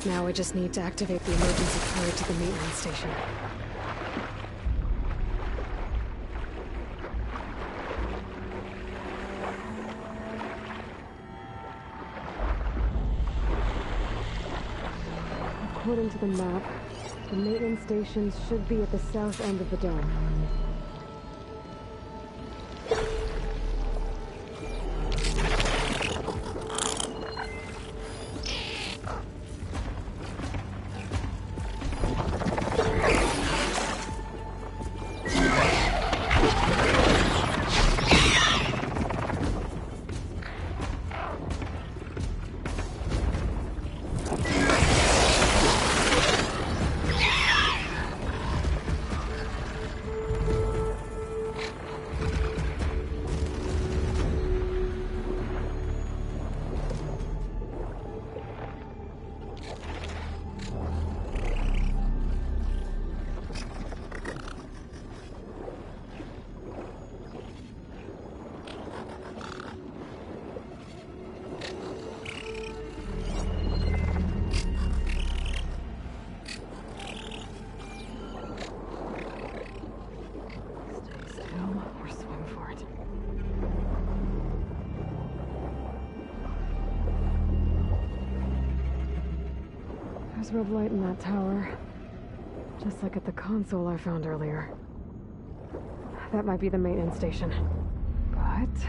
Now I just need to activate the emergency code to the maintenance station. According to the map, the maintenance stations should be at the south end of the dome. There's red light in that tower. Just like at the console I found earlier. That might be the maintenance station. But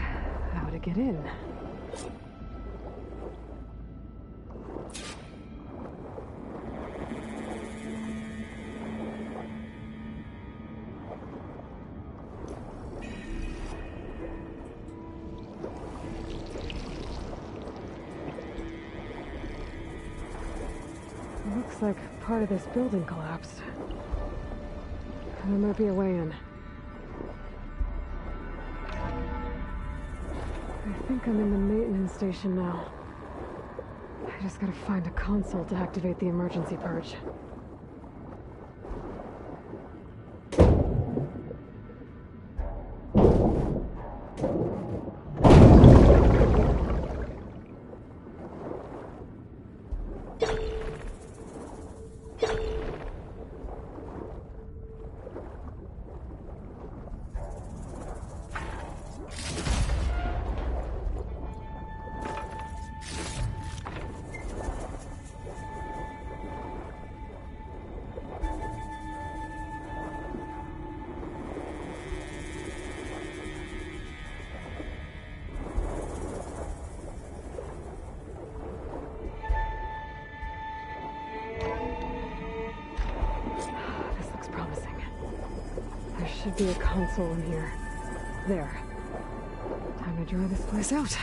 how to get in? Looks like part of this building collapsed. There might be a way in. I think I'm in the maintenance station now. I just gotta find a console to activate the emergency purge. Should be a console in here. There. Time to dry this place out.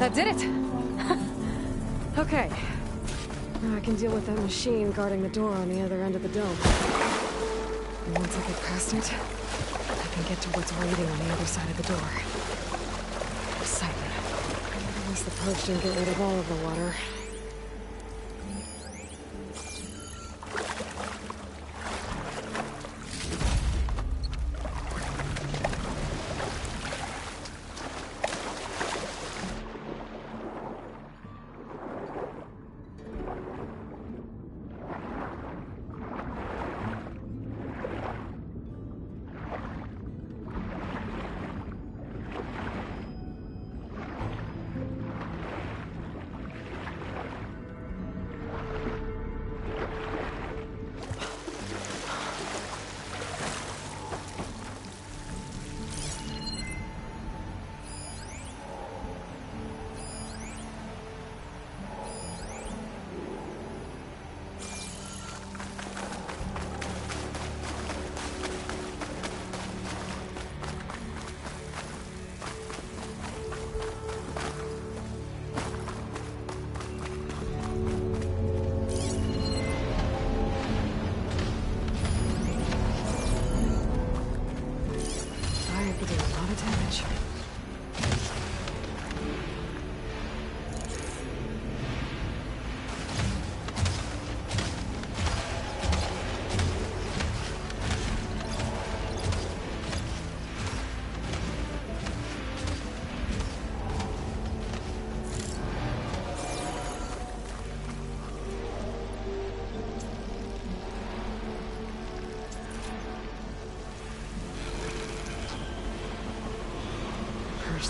That did it! Okay. Now I can deal with that machine guarding the door on the other end of the dome. And once I get past it, I can get to what's waiting on the other side of the door. Exciting. At least the purge didn't get rid of all of the water.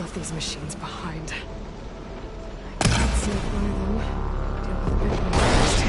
left these machines behind. I can't save one of them. Deal with the big one first.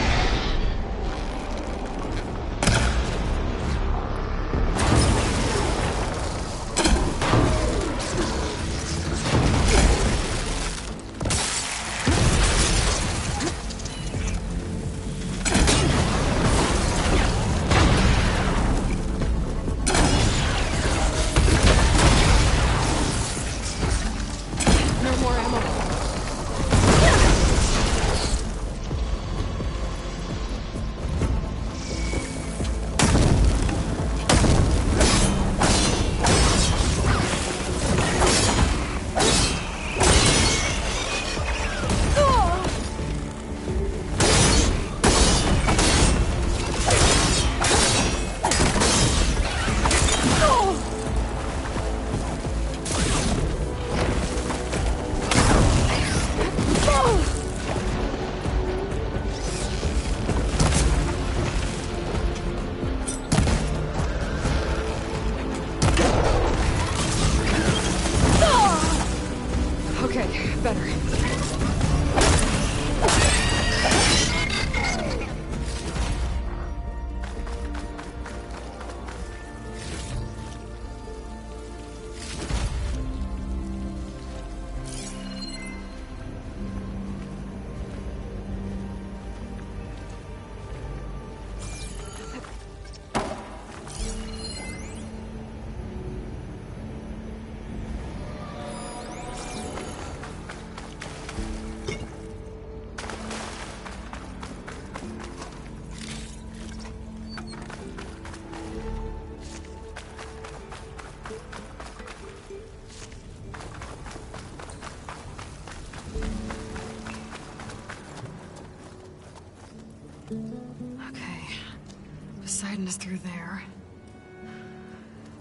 Poseidon is through there.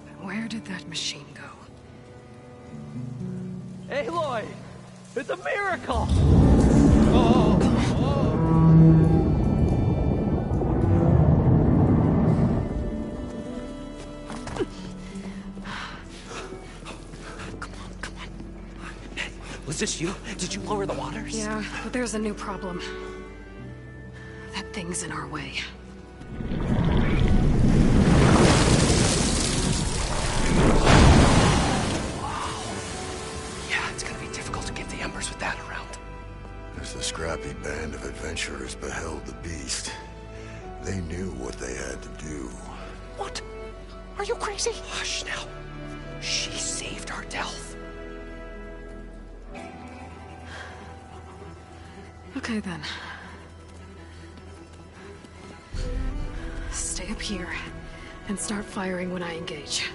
But where did that machine go? Aloy! It's a miracle! Was this you? Did you lower the waters? Yeah, but there's a new problem. That thing's in our way. Yeah, it's gonna be difficult to get the embers with that around. As the scrappy band of adventurers beheld the beast, they knew what they had to do. What? Are you crazy? Hush now. She saved our Delph. Okay then. Stay up here and start firing when I engage.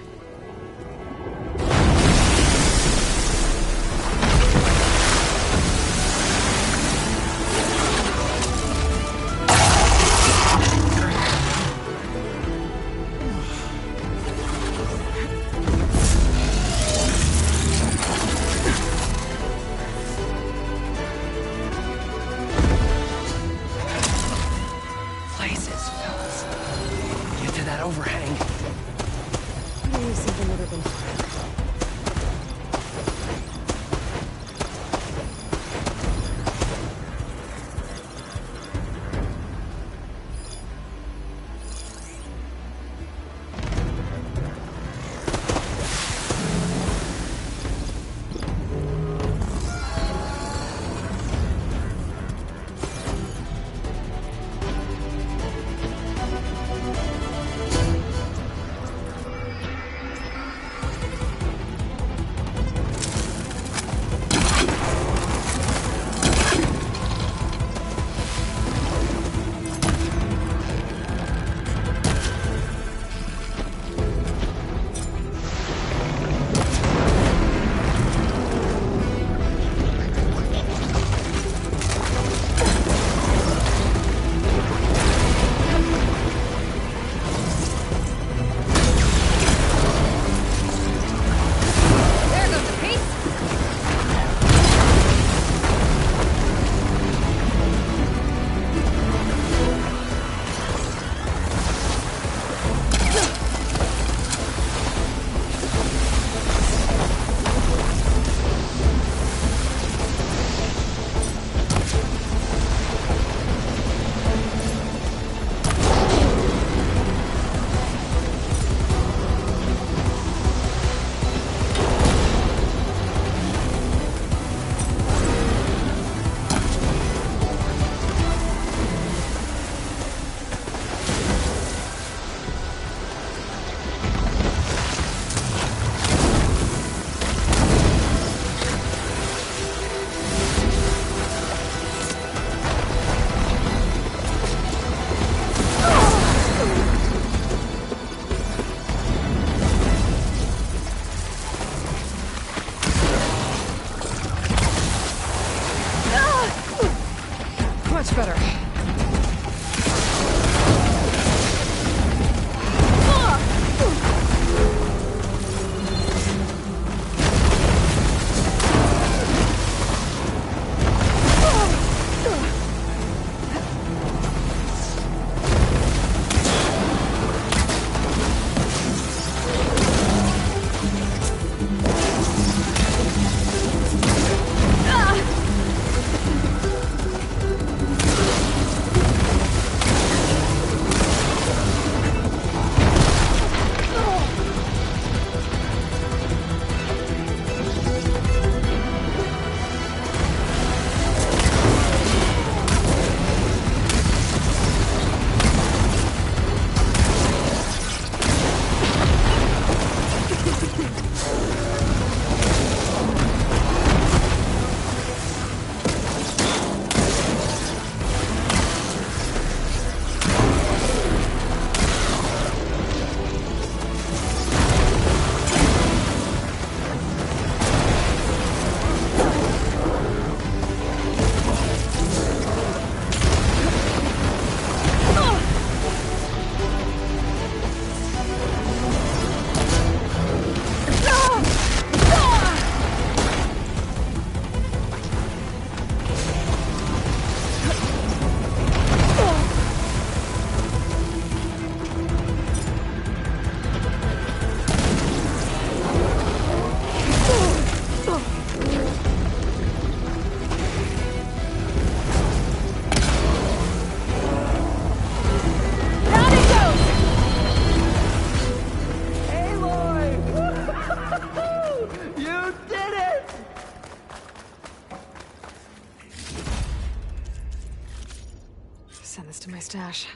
crash.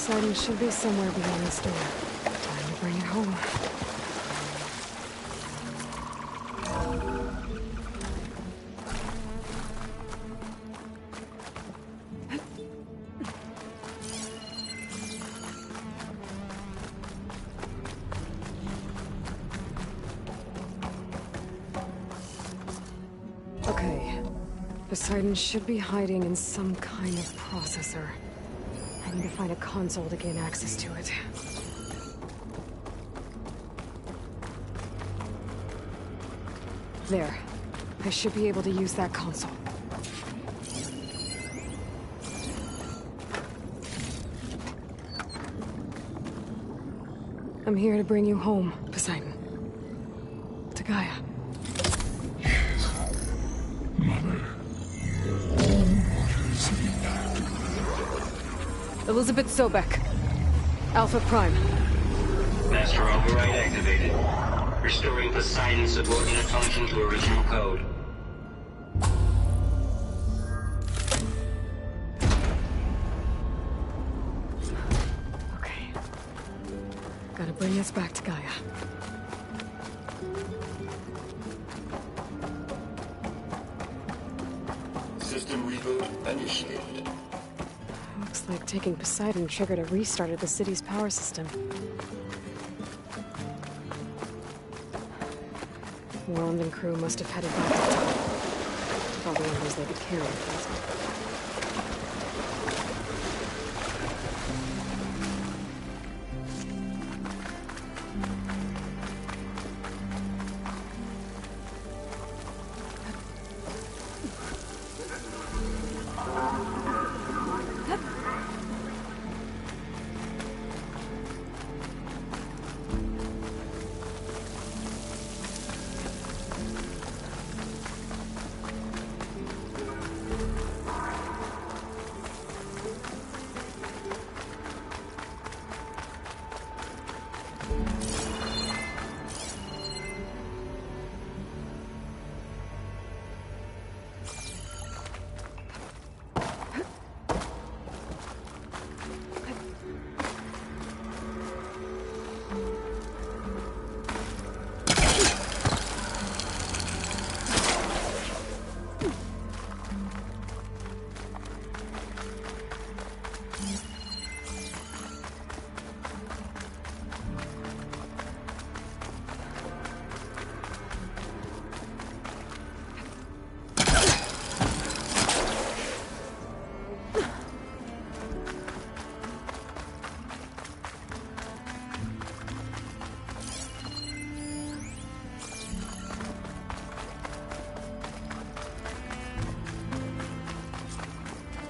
Poseidon should be somewhere beyond this door. Time to bring it home. Okay. Poseidon should be hiding in some kind of processor. I need to find a console to gain access to it. There. I should be able to use that console. I'm here to bring you home, Poseidon. To Gaia. Elizabeth Sobek. Alpha Prime. Master override activated. Restoring Poseidon's subordinate function to original code. Okay. Gotta bring this back to Gaia. System reboot initiated. Looks like taking Poseidon triggered a restart of the city's power system. Moreland and crew must have headed back to town. With all the numbers they could carry.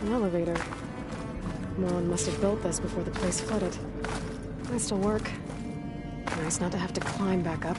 An elevator. Moreland must have built this before the place flooded. Nice to work. Nice not to have to climb back up.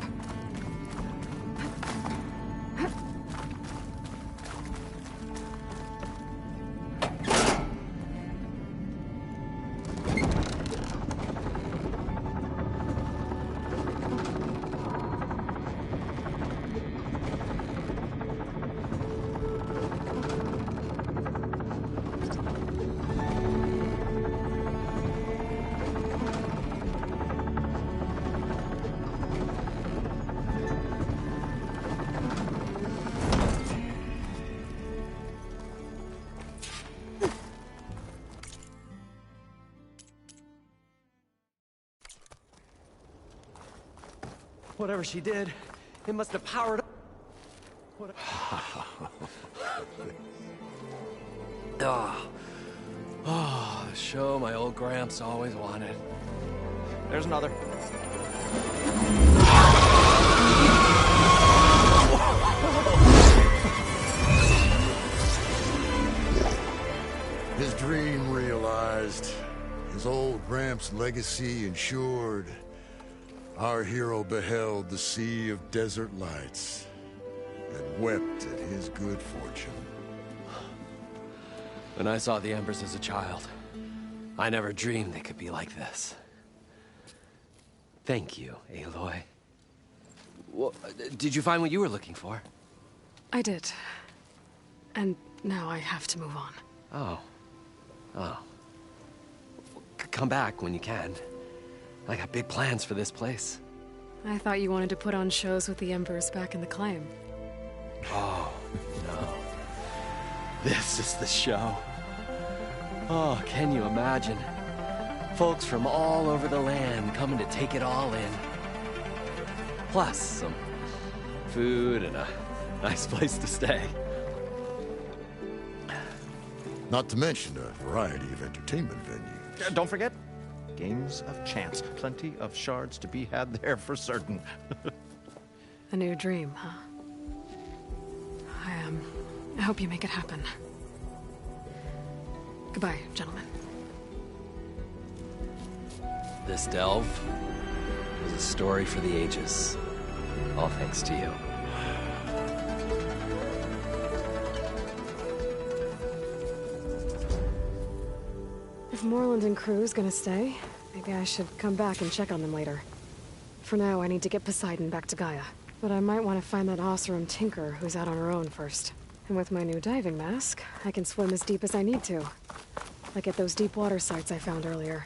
Whatever she did, it must have powered up. Oh, show my old Gramps always wanted. There's another. His dream realized, his old Gramps' legacy ensured. Our hero beheld the sea of desert lights and wept at his good fortune. When I saw the Embers as a child, I never dreamed they could be like this. Thank you, Aloy. Well, did you find what you were looking for? I did. And now I have to move on. Oh. Come back when you can. I got big plans for this place. I thought you wanted to put on shows with the Embers back in the Claim. Oh, no. This is the show. Oh, can you imagine? Folks from all over the land coming to take it all in. Plus, some food and a nice place to stay. Not to mention a variety of entertainment venues. Don't forget, games of chance. Plenty of shards to be had there for certain. A new dream, huh? I hope you make it happen. Goodbye, gentlemen. This delve is a story for the ages. All thanks to you. If Moreland and crew's gonna stay, maybe I should come back and check on them later. For now, I need to get Poseidon back to Gaia. But I might want to find that Oseram tinker who's out on her own first. And with my new diving mask, I can swim as deep as I need to. Like at those deep water sites I found earlier.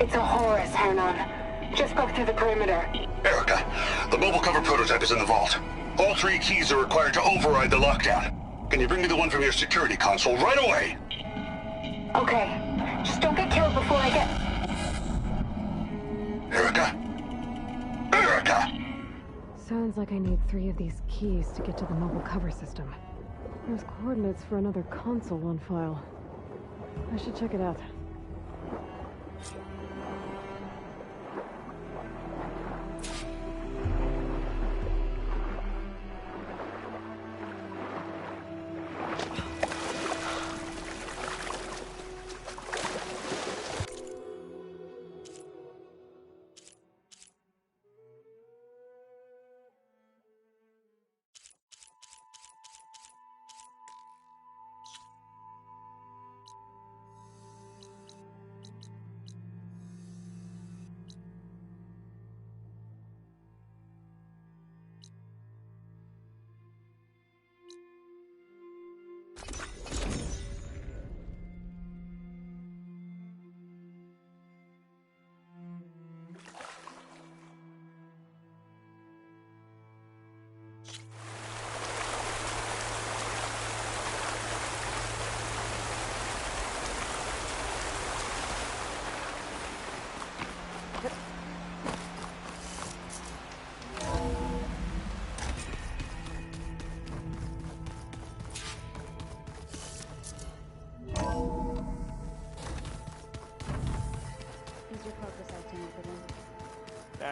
It's a Horus, Hernon. Just broke through the perimeter. Erica, the mobile cover prototype is in the vault. All 3 keys are required to override the lockdown. Can you bring me the one from your security console right away? Okay. Just don't get killed before I get... Erica? Erica! Sounds like I need 3 of these keys to get to the mobile cover system. There's coordinates for another console on file. I should check it out.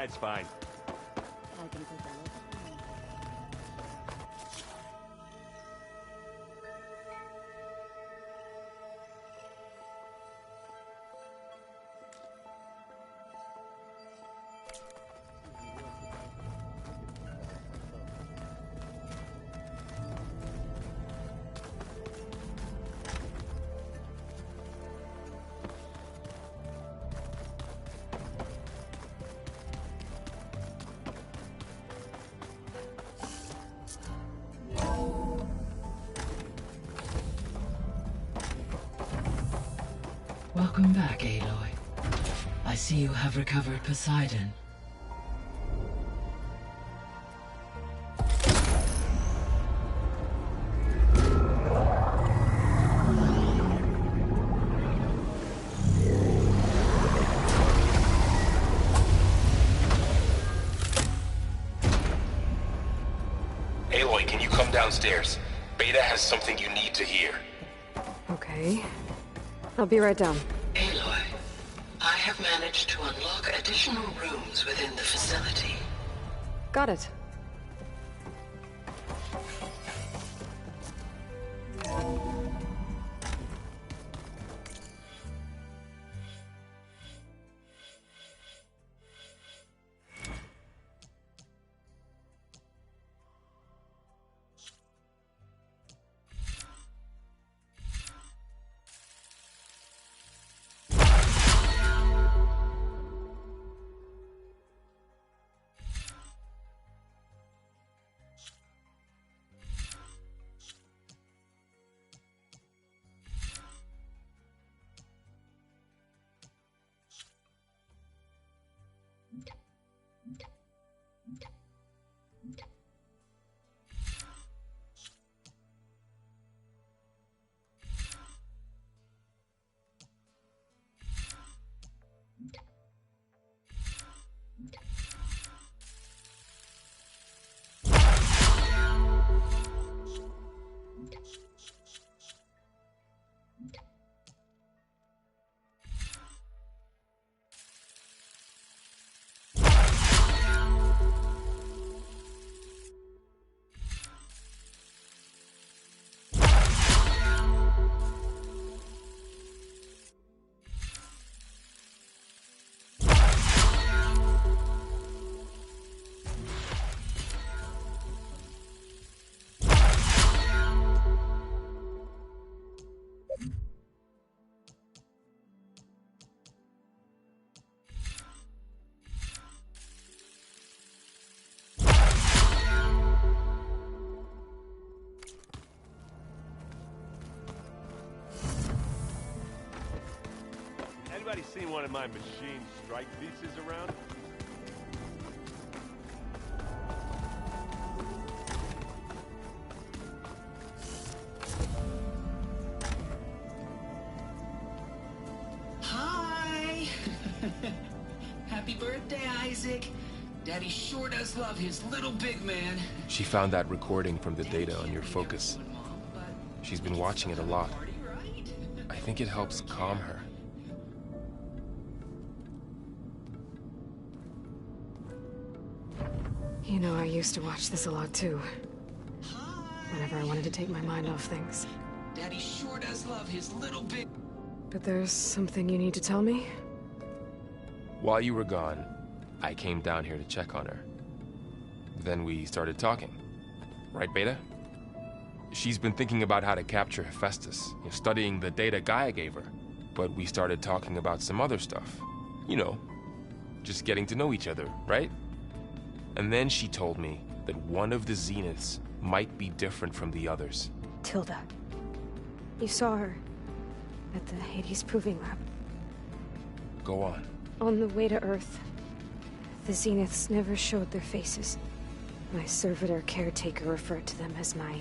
it's fine. Welcome back, Aloy. I see you have recovered Poseidon. Aloy, can you come downstairs? Beta has something you need to hear. Okay. I'll be right down. Aloy, I have managed to unlock additional rooms within the facility. Got it. Anybody seen one of my machine strike pieces around? Hi! Happy birthday, Isaac. Daddy sure does love his little big man. She found that recording from the data on your focus. She's been watching it a lot. I think it helps calm her. You know, I used to watch this a lot too. Whenever I wanted to take my mind off things. Daddy sure does love his little big... But there's something you need to tell me? While you were gone, I came down here to check on her. Then we started talking. Right, Beta? She's been thinking about how to capture Hephaestus, studying the data Gaia gave her. But we started talking about some other stuff. You know, just getting to know each other, right? And then she told me that one of the Zeniths might be different from the others. Tilda. You saw her at the Hades Proving Lab. Go on. On the way to Earth, the Zeniths never showed their faces. My servitor caretaker referred to them as my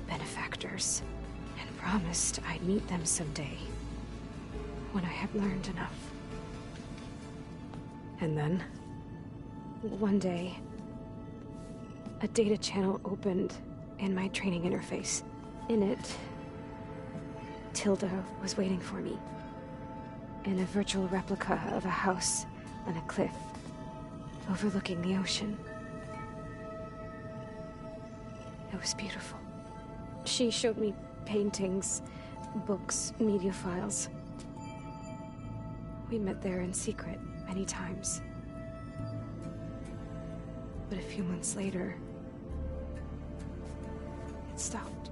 benefactors, and promised I'd meet them someday, when I had learned enough. And then, one day, a data channel opened in my training interface. In it, Tilda was waiting for me, in a virtual replica of a house on a cliff. overlooking the ocean. It was beautiful. She showed me paintings, books, media files. We met there in secret many times. But a few months later, it stopped.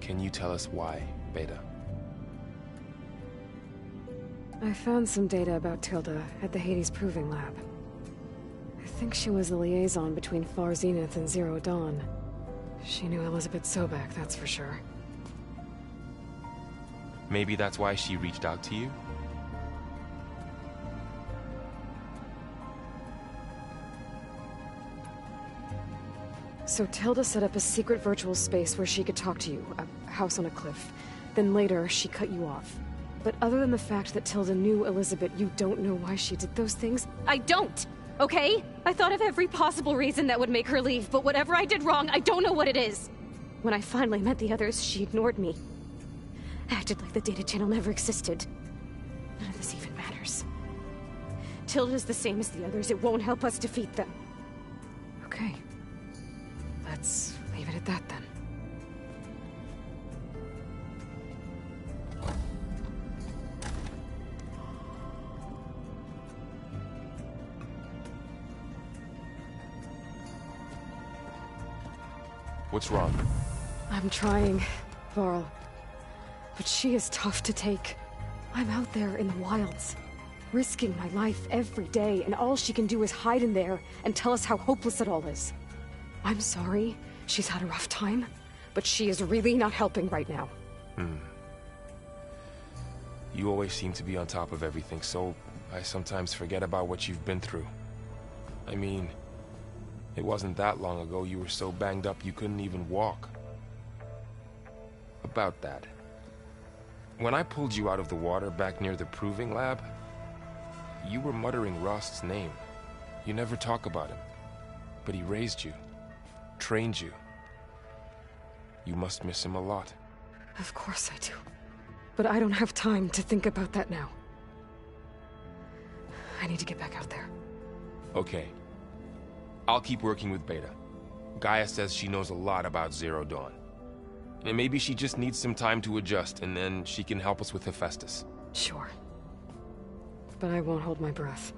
Can you tell us why, Beta? I found some data about Tilda at the Hades Proving Lab. I think she was the liaison between Far Zenith and Zero Dawn. She knew Elizabeth Sobek, that's for sure. Maybe that's why she reached out to you? So Tilda set up a secret virtual space where she could talk to you, a house on a cliff. Then later, she cut you off. But other than the fact that Tilda knew Elizabeth, you don't know why she did those things? I don't! Okay? I thought of every possible reason that would make her leave, but whatever I did wrong, I don't know what it is. When I finally met the others, she ignored me. Acted like the data channel never existed. None of this even matters. Tilda's the same as the others. It won't help us defeat them. Okay. Let's leave it at that then. What's wrong? I'm trying, Varl. But she is tough to take. I'm out there in the wilds, risking my life every day, and all she can do is hide in there and tell us how hopeless it all is. I'm sorry, she's had a rough time, but she is really not helping right now. You always seem to be on top of everything, so I sometimes forget about what you've been through. I mean, it wasn't that long ago you were so banged up you couldn't even walk. About that. When I pulled you out of the water back near the Proving Lab, you were muttering Rost's name. You never talk about him. But he raised you, trained you. You must miss him a lot. Of course I do. But I don't have time to think about that now. I need to get back out there. Okay. I'll keep working with Beta. Gaia says she knows a lot about Zero Dawn. And maybe she just needs some time to adjust, and then she can help us with Hephaestus. Sure. But I won't hold my breath.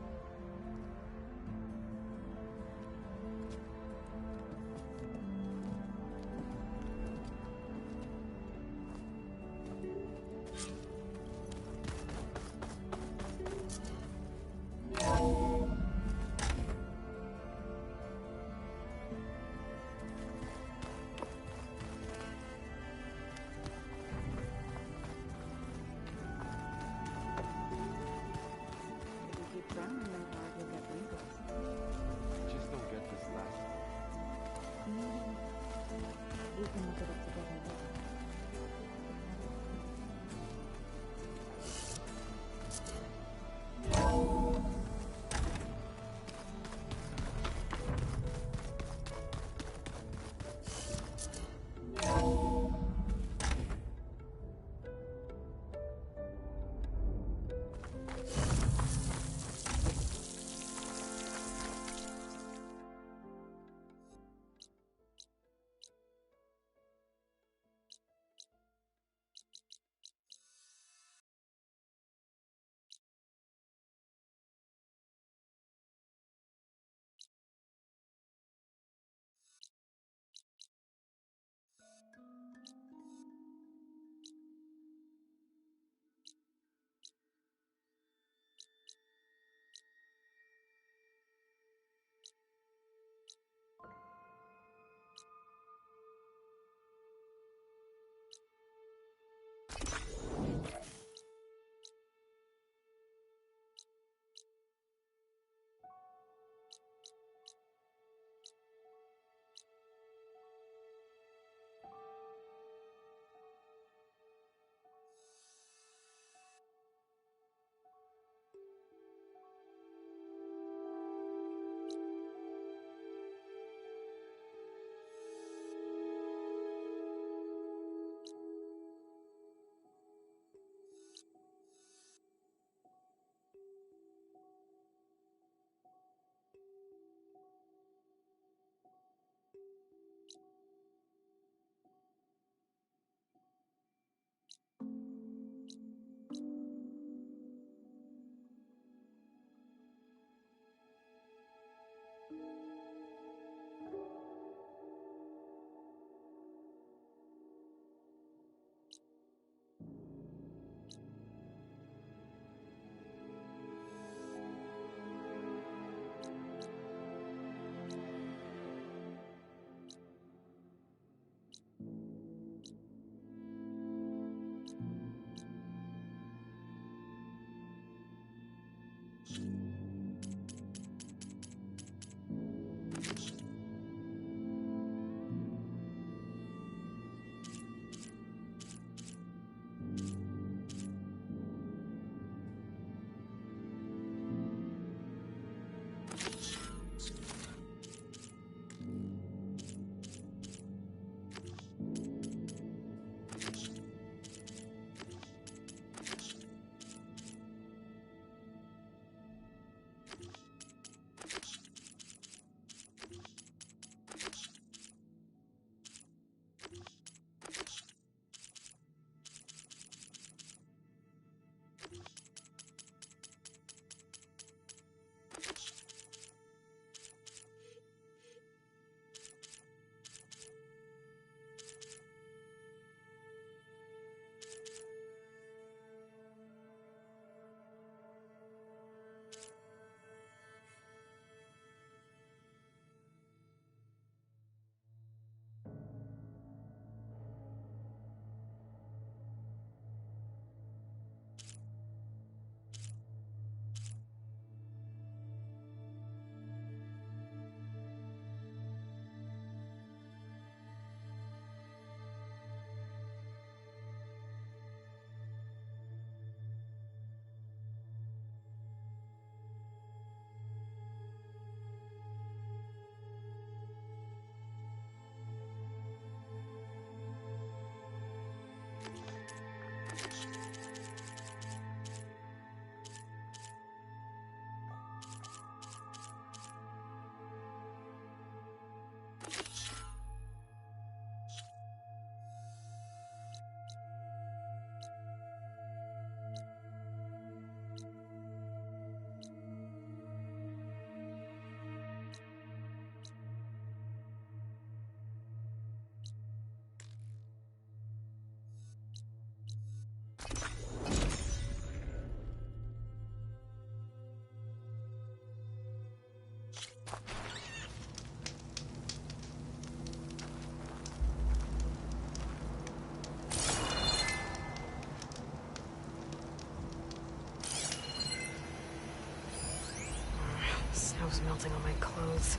Snow's melting on my clothes.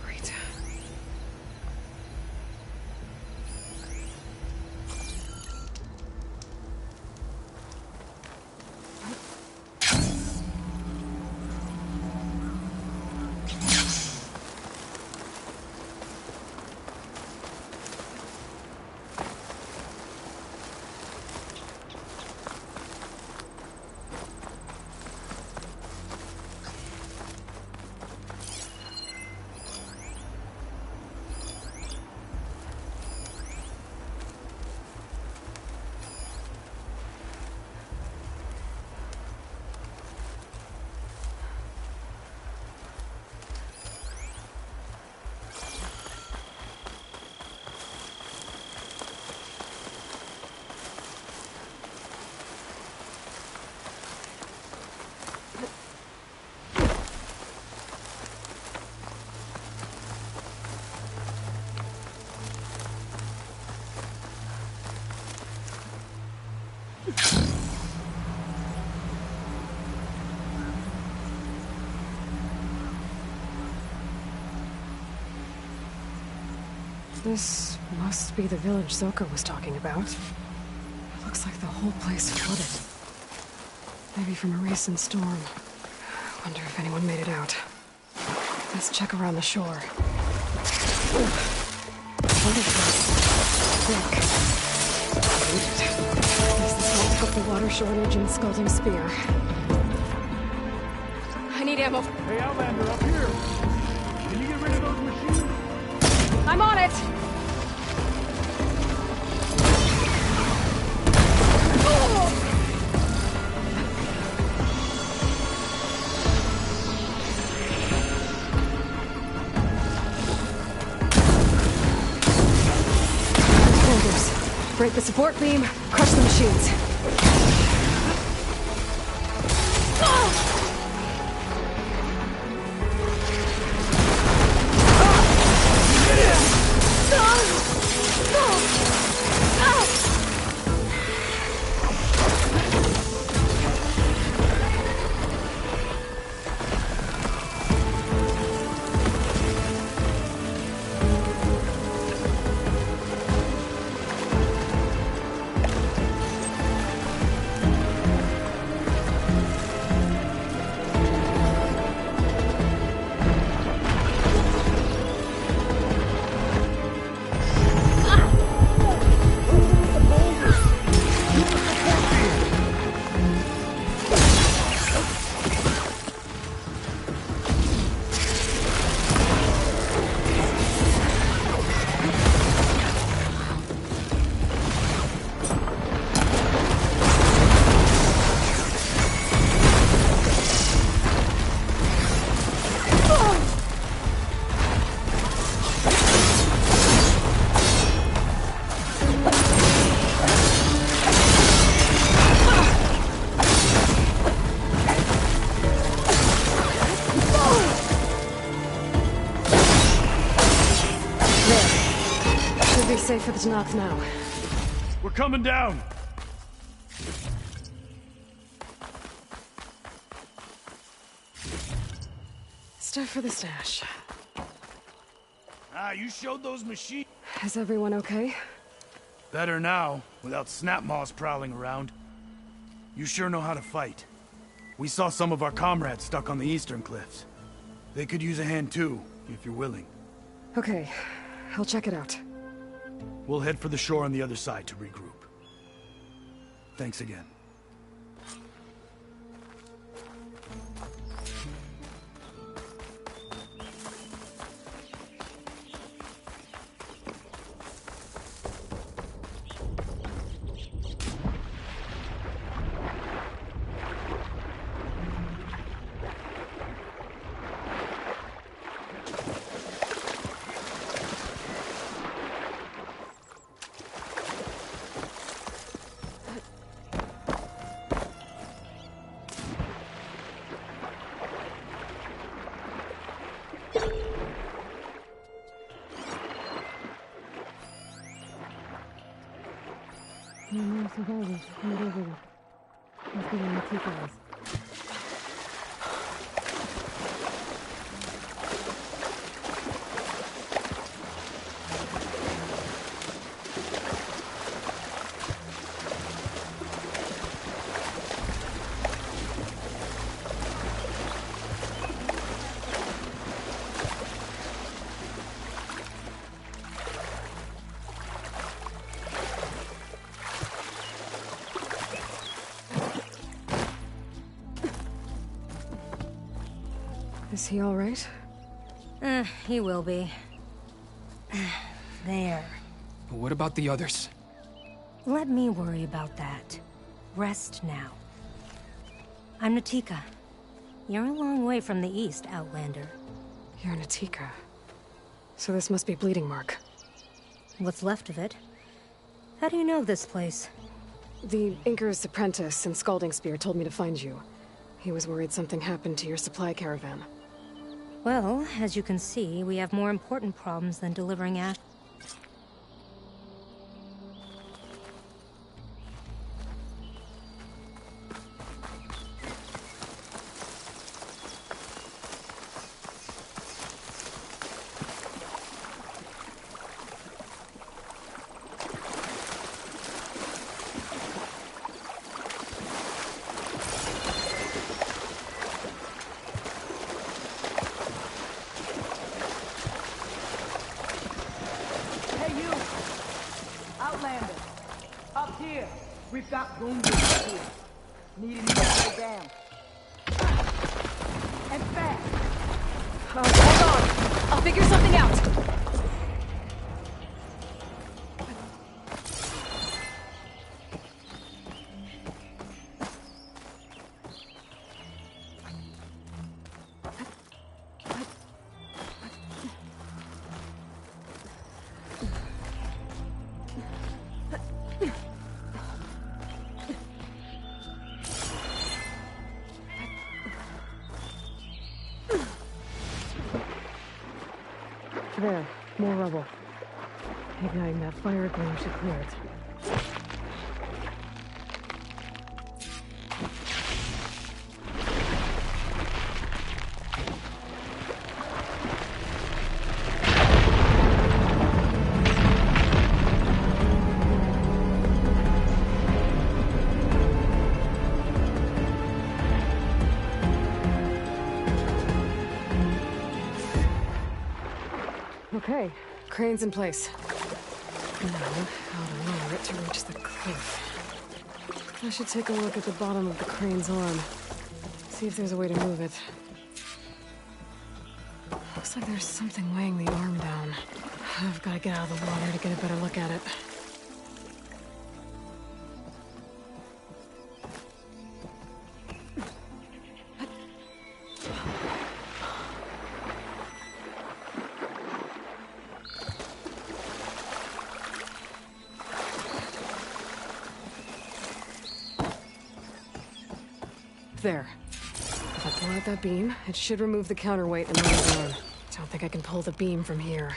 Great. This must be the village Zoka was talking about. It looks like the whole place flooded. Maybe from a recent storm. Wonder if anyone made it out. Let's check around the shore. What is this? Thick. Guess this must help the water shortage and Scalding Spear. I need ammo. Hey, Outlander, up here! Can you get rid of those machines? I'm on it! Break the support beam, crush the machines. Safe for the Tanakh now. We're coming down! Stuff for the stash. You showed those machines. Is everyone okay? Better now, without Snapmaws prowling around. You sure know how to fight. We saw some of our comrades stuck on the eastern cliffs. They could use a hand too, if you're willing. Okay, I'll check it out. We'll head for the shore on the other side to regroup. Thanks again. survivors right over there. Let's get in the two guys. Is he all right? He will be. There. But what about the others? Let me worry about that. Rest now. I'm Natika. You're a long way from the east, Outlander. You're Natika. So this must be Bleeding Mark. What's left of it? How do you know this place? The Inker's apprentice and Scalding Spear told me to find you. He was worried something happened to your supply caravan. Well, as you can see, we have more important problems than delivering ash. We've got wounded here. Needing to go down. And fast. Hold on. I'll figure something out. There, more rubble. Igniting that fire gleam should clear it. Okay, crane's in place. Now, how to lower it to reach the cliff. I should take a look at the bottom of the crane's arm. See if there's a way to move it. Looks like there's something weighing the arm down. I've got to get out of the water to get a better look at it. There. If I pull out that beam, it should remove the counterweight and lower it down. Don't think I can pull the beam from here.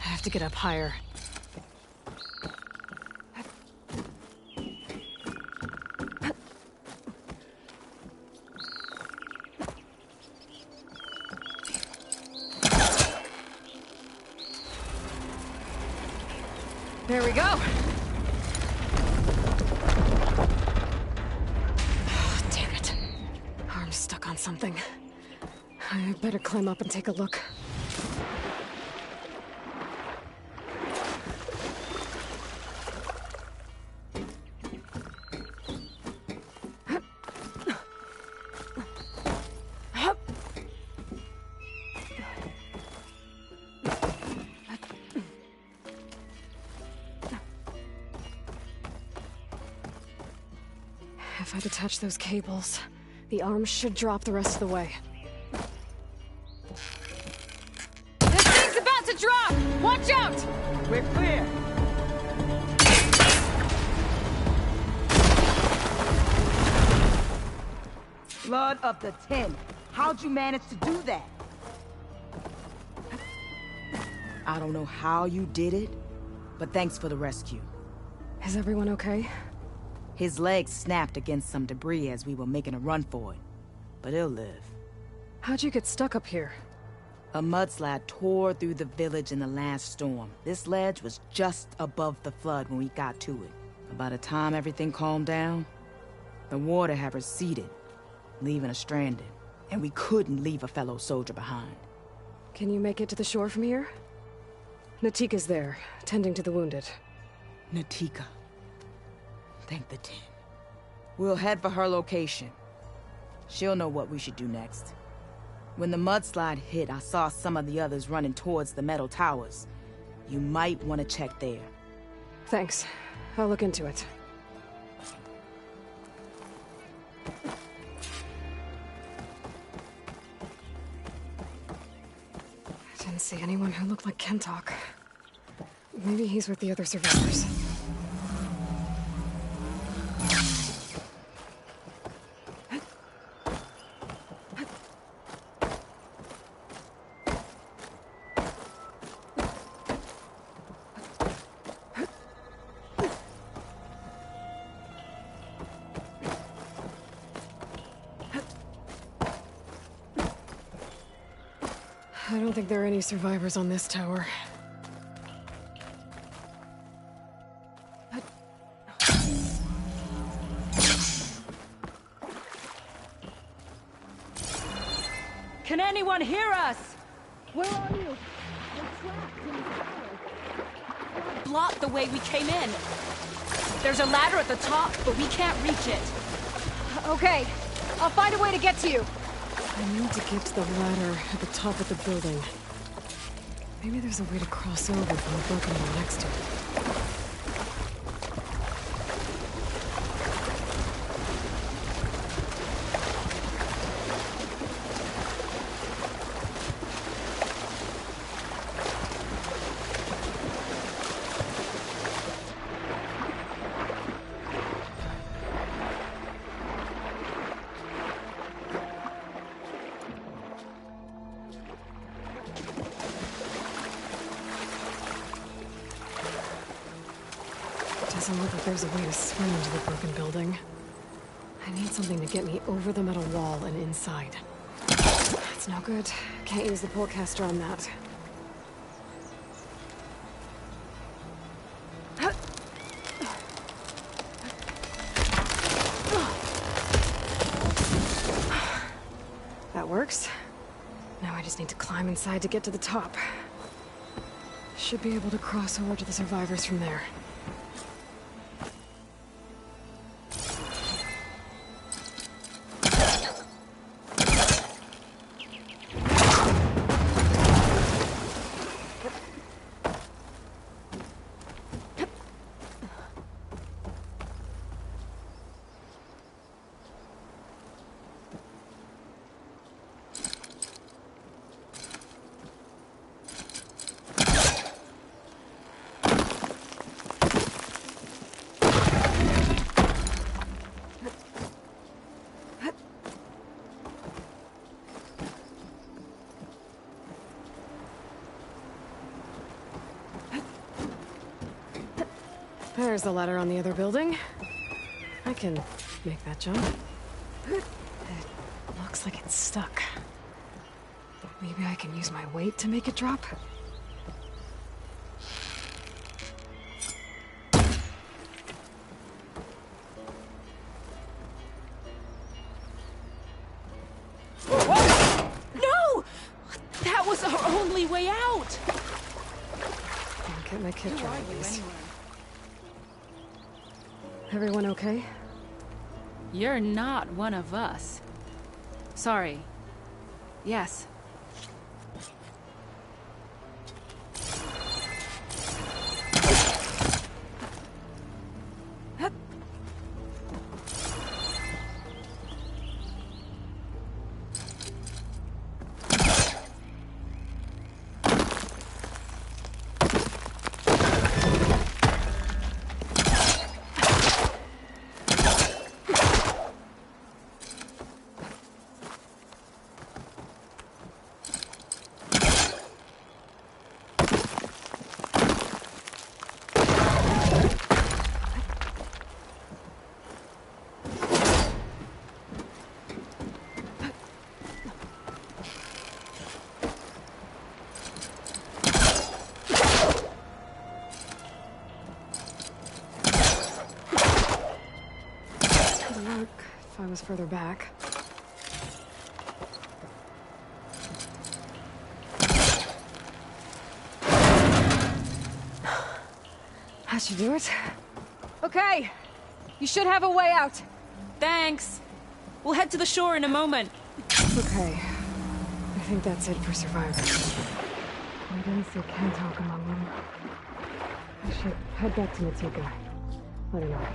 I have to get up higher. There we go! Stuck on something. I better climb up and take a look. If I detach those cables, the arm should drop the rest of the way. This thing's about to drop! Watch out! We're clear! Blood of the 10. How'd you manage to do that? I don't know how you did it, but thanks for the rescue. Is everyone okay? His leg snapped against some debris as we were making a run for it. But he'll live. How'd you get stuck up here? A mudslide tore through the village in the last storm. This ledge was just above the flood when we got to it. But by the time everything calmed down, the water had receded, leaving us stranded. And we couldn't leave a fellow soldier behind. Can you make it to the shore from here? Natika's there, tending to the wounded. Natika. Thank the Ten. We'll head for her location. She'll know what we should do next. When the mudslide hit, I saw some of the others running towards the metal towers. You might want to check there. Thanks. I'll look into it. I didn't see anyone who looked like Kentok. Maybe he's with the other survivors. I don't think there are any survivors on this tower. Can anyone hear us? Where are you? We're trapped in the tower. Blocked the way we came in. There's a ladder at the top, but we can't reach it. Okay, I'll find a way to get to you. I need to get to the ladder at the top of the building. Maybe there's a way to cross over from the broken one next to it. Doesn't look like there's a way to swim into the broken building. I need something to get me over the metal wall and inside. That's no good. Can't use the pullcaster on that. That works. Now I just need to climb inside to get to the top. Should be able to cross over to the survivors from there. There's the ladder on the other building. I can make that jump. It looks like it's stuck. Maybe I can use my weight to make it drop? No! That was our only way out! I'll get my kit dry at least. Everyone okay? You're not one of us. Sorry. Yes. I was further back. How'd you do it? Okay. You should have a way out. Thanks. We'll head to the shore in a moment. Okay. I think that's it for survivors. I didn't see Kentalk among them. I should head back to Natika. Let her know.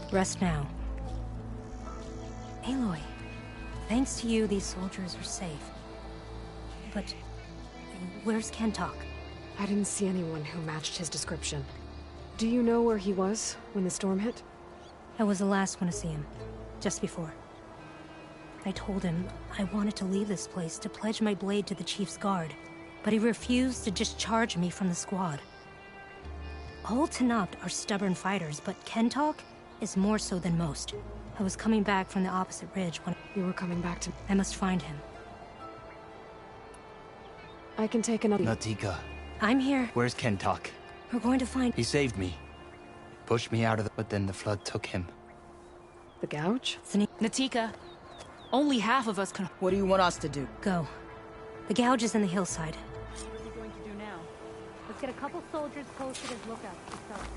Rest now. Aloy, thanks to you, these soldiers are safe. But where's Kentalk? I didn't see anyone who matched his description. Do you know where he was when the storm hit? I was the last one to see him, just before. I told him I wanted to leave this place to pledge my blade to the Chief's guard, but he refused to discharge me from the squad. All Tenakth are stubborn fighters, but Kentalk is more so than most. I was coming back from the opposite ridge when... You were coming back to... I must find him. I can take another... Natika. I'm here. Where's Kentalk? We're going to find... He saved me. Pushed me out of the... But then the flood took him. The gouge? Natika, only half of us can... What do you want us to do? Go. The gouge is in the hillside. What are we going to do now? Let's get a couple soldiers posted as lookouts to start.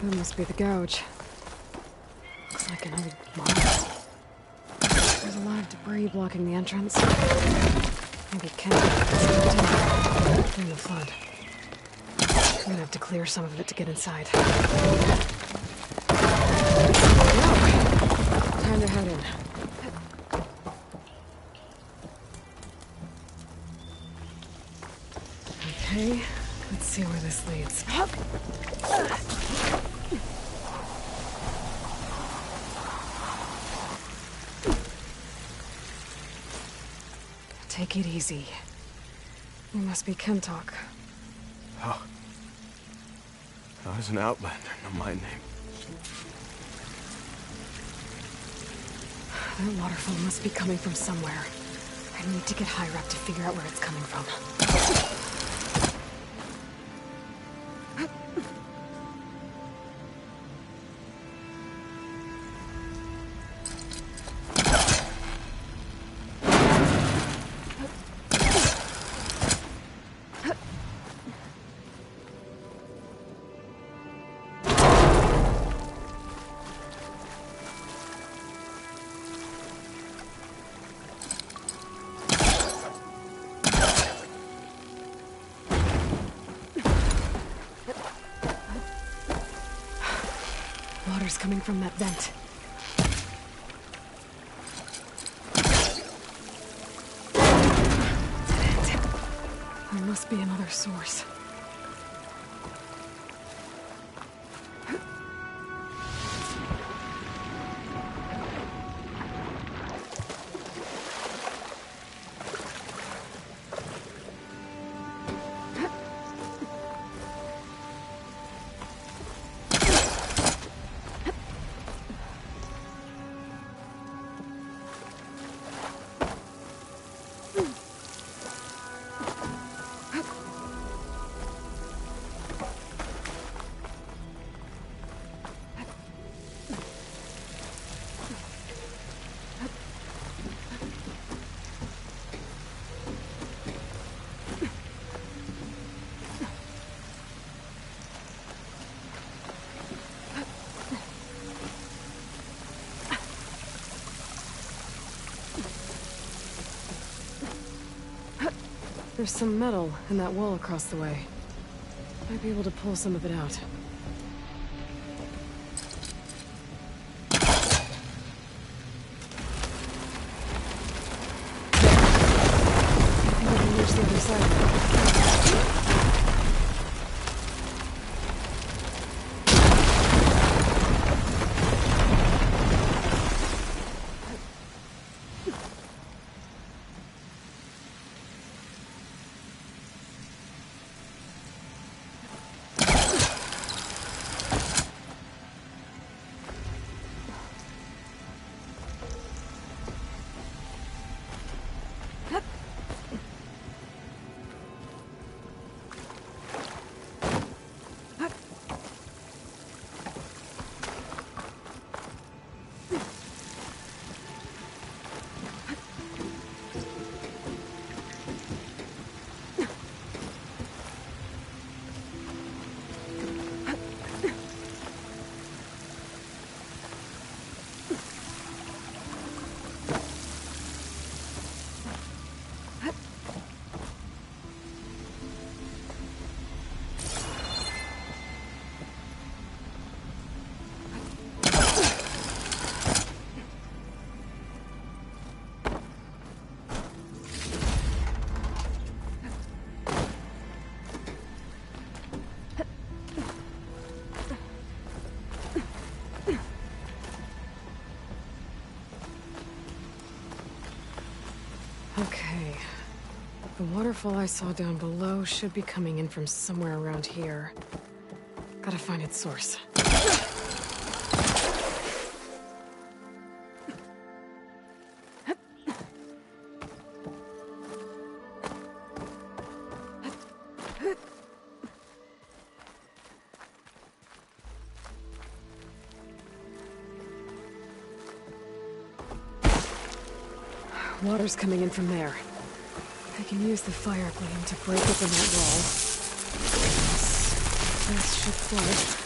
That must be the gouge. Looks like an old mine. There's a lot of debris blocking the entrance. Maybe Kentalk during the flood. I'm gonna have to clear some of it to get inside. Whoa. Time to head in. Okay, let's see where this leads. Take it easy. You must be Kentalk. Oh. I was an outlander, no my name. That waterfall must be coming from somewhere. I need to get higher up to figure out where it's coming from. Water's coming from that vent. That's it. There must be another source. There's some metal in that wall across the way. Might be able to pull some of it out. reach the other side. Okay. The waterfall I saw down below should be coming in from somewhere around here. Gotta find its source. Water's coming in from there. I can use the fire gleam to break open that wall. This should flood.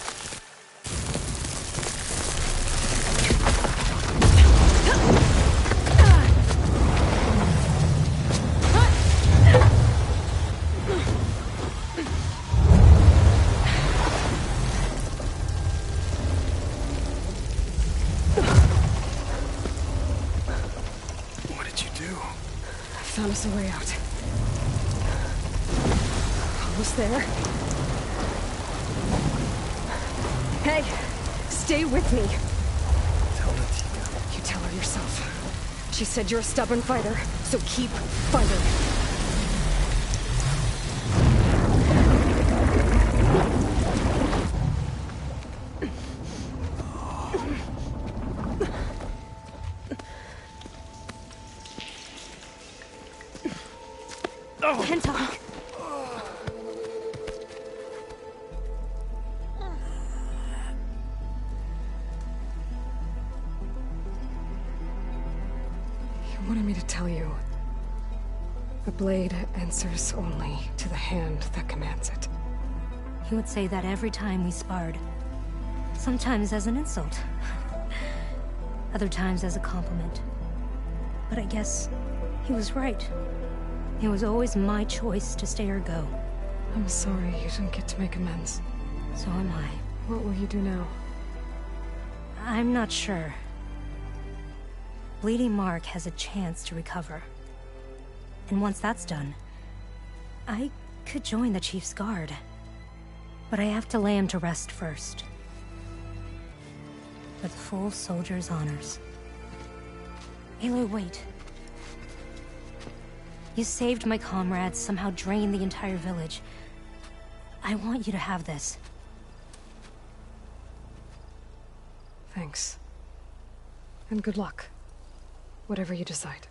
Found us a way out. Almost there. Hey, stay with me. Tell Natia. You tell her yourself. She said you're a stubborn fighter, so keep fighting. Kentok. You wanted me to tell you. The blade answers only to the hand that commands it. He would say that every time we sparred. Sometimes as an insult. Other times as a compliment. But I guess he was right. It was always my choice to stay or go. I'm sorry you didn't get to make amends. So am I. What will you do now? I'm not sure. Bleeding Mark has a chance to recover. And once that's done, I could join the Chief's Guard. But I have to lay him to rest first. With full soldier's honors. Aloy, wait. You saved my comrades, somehow drained the entire village. I want you to have this. Thanks. And good luck. Whatever you decide.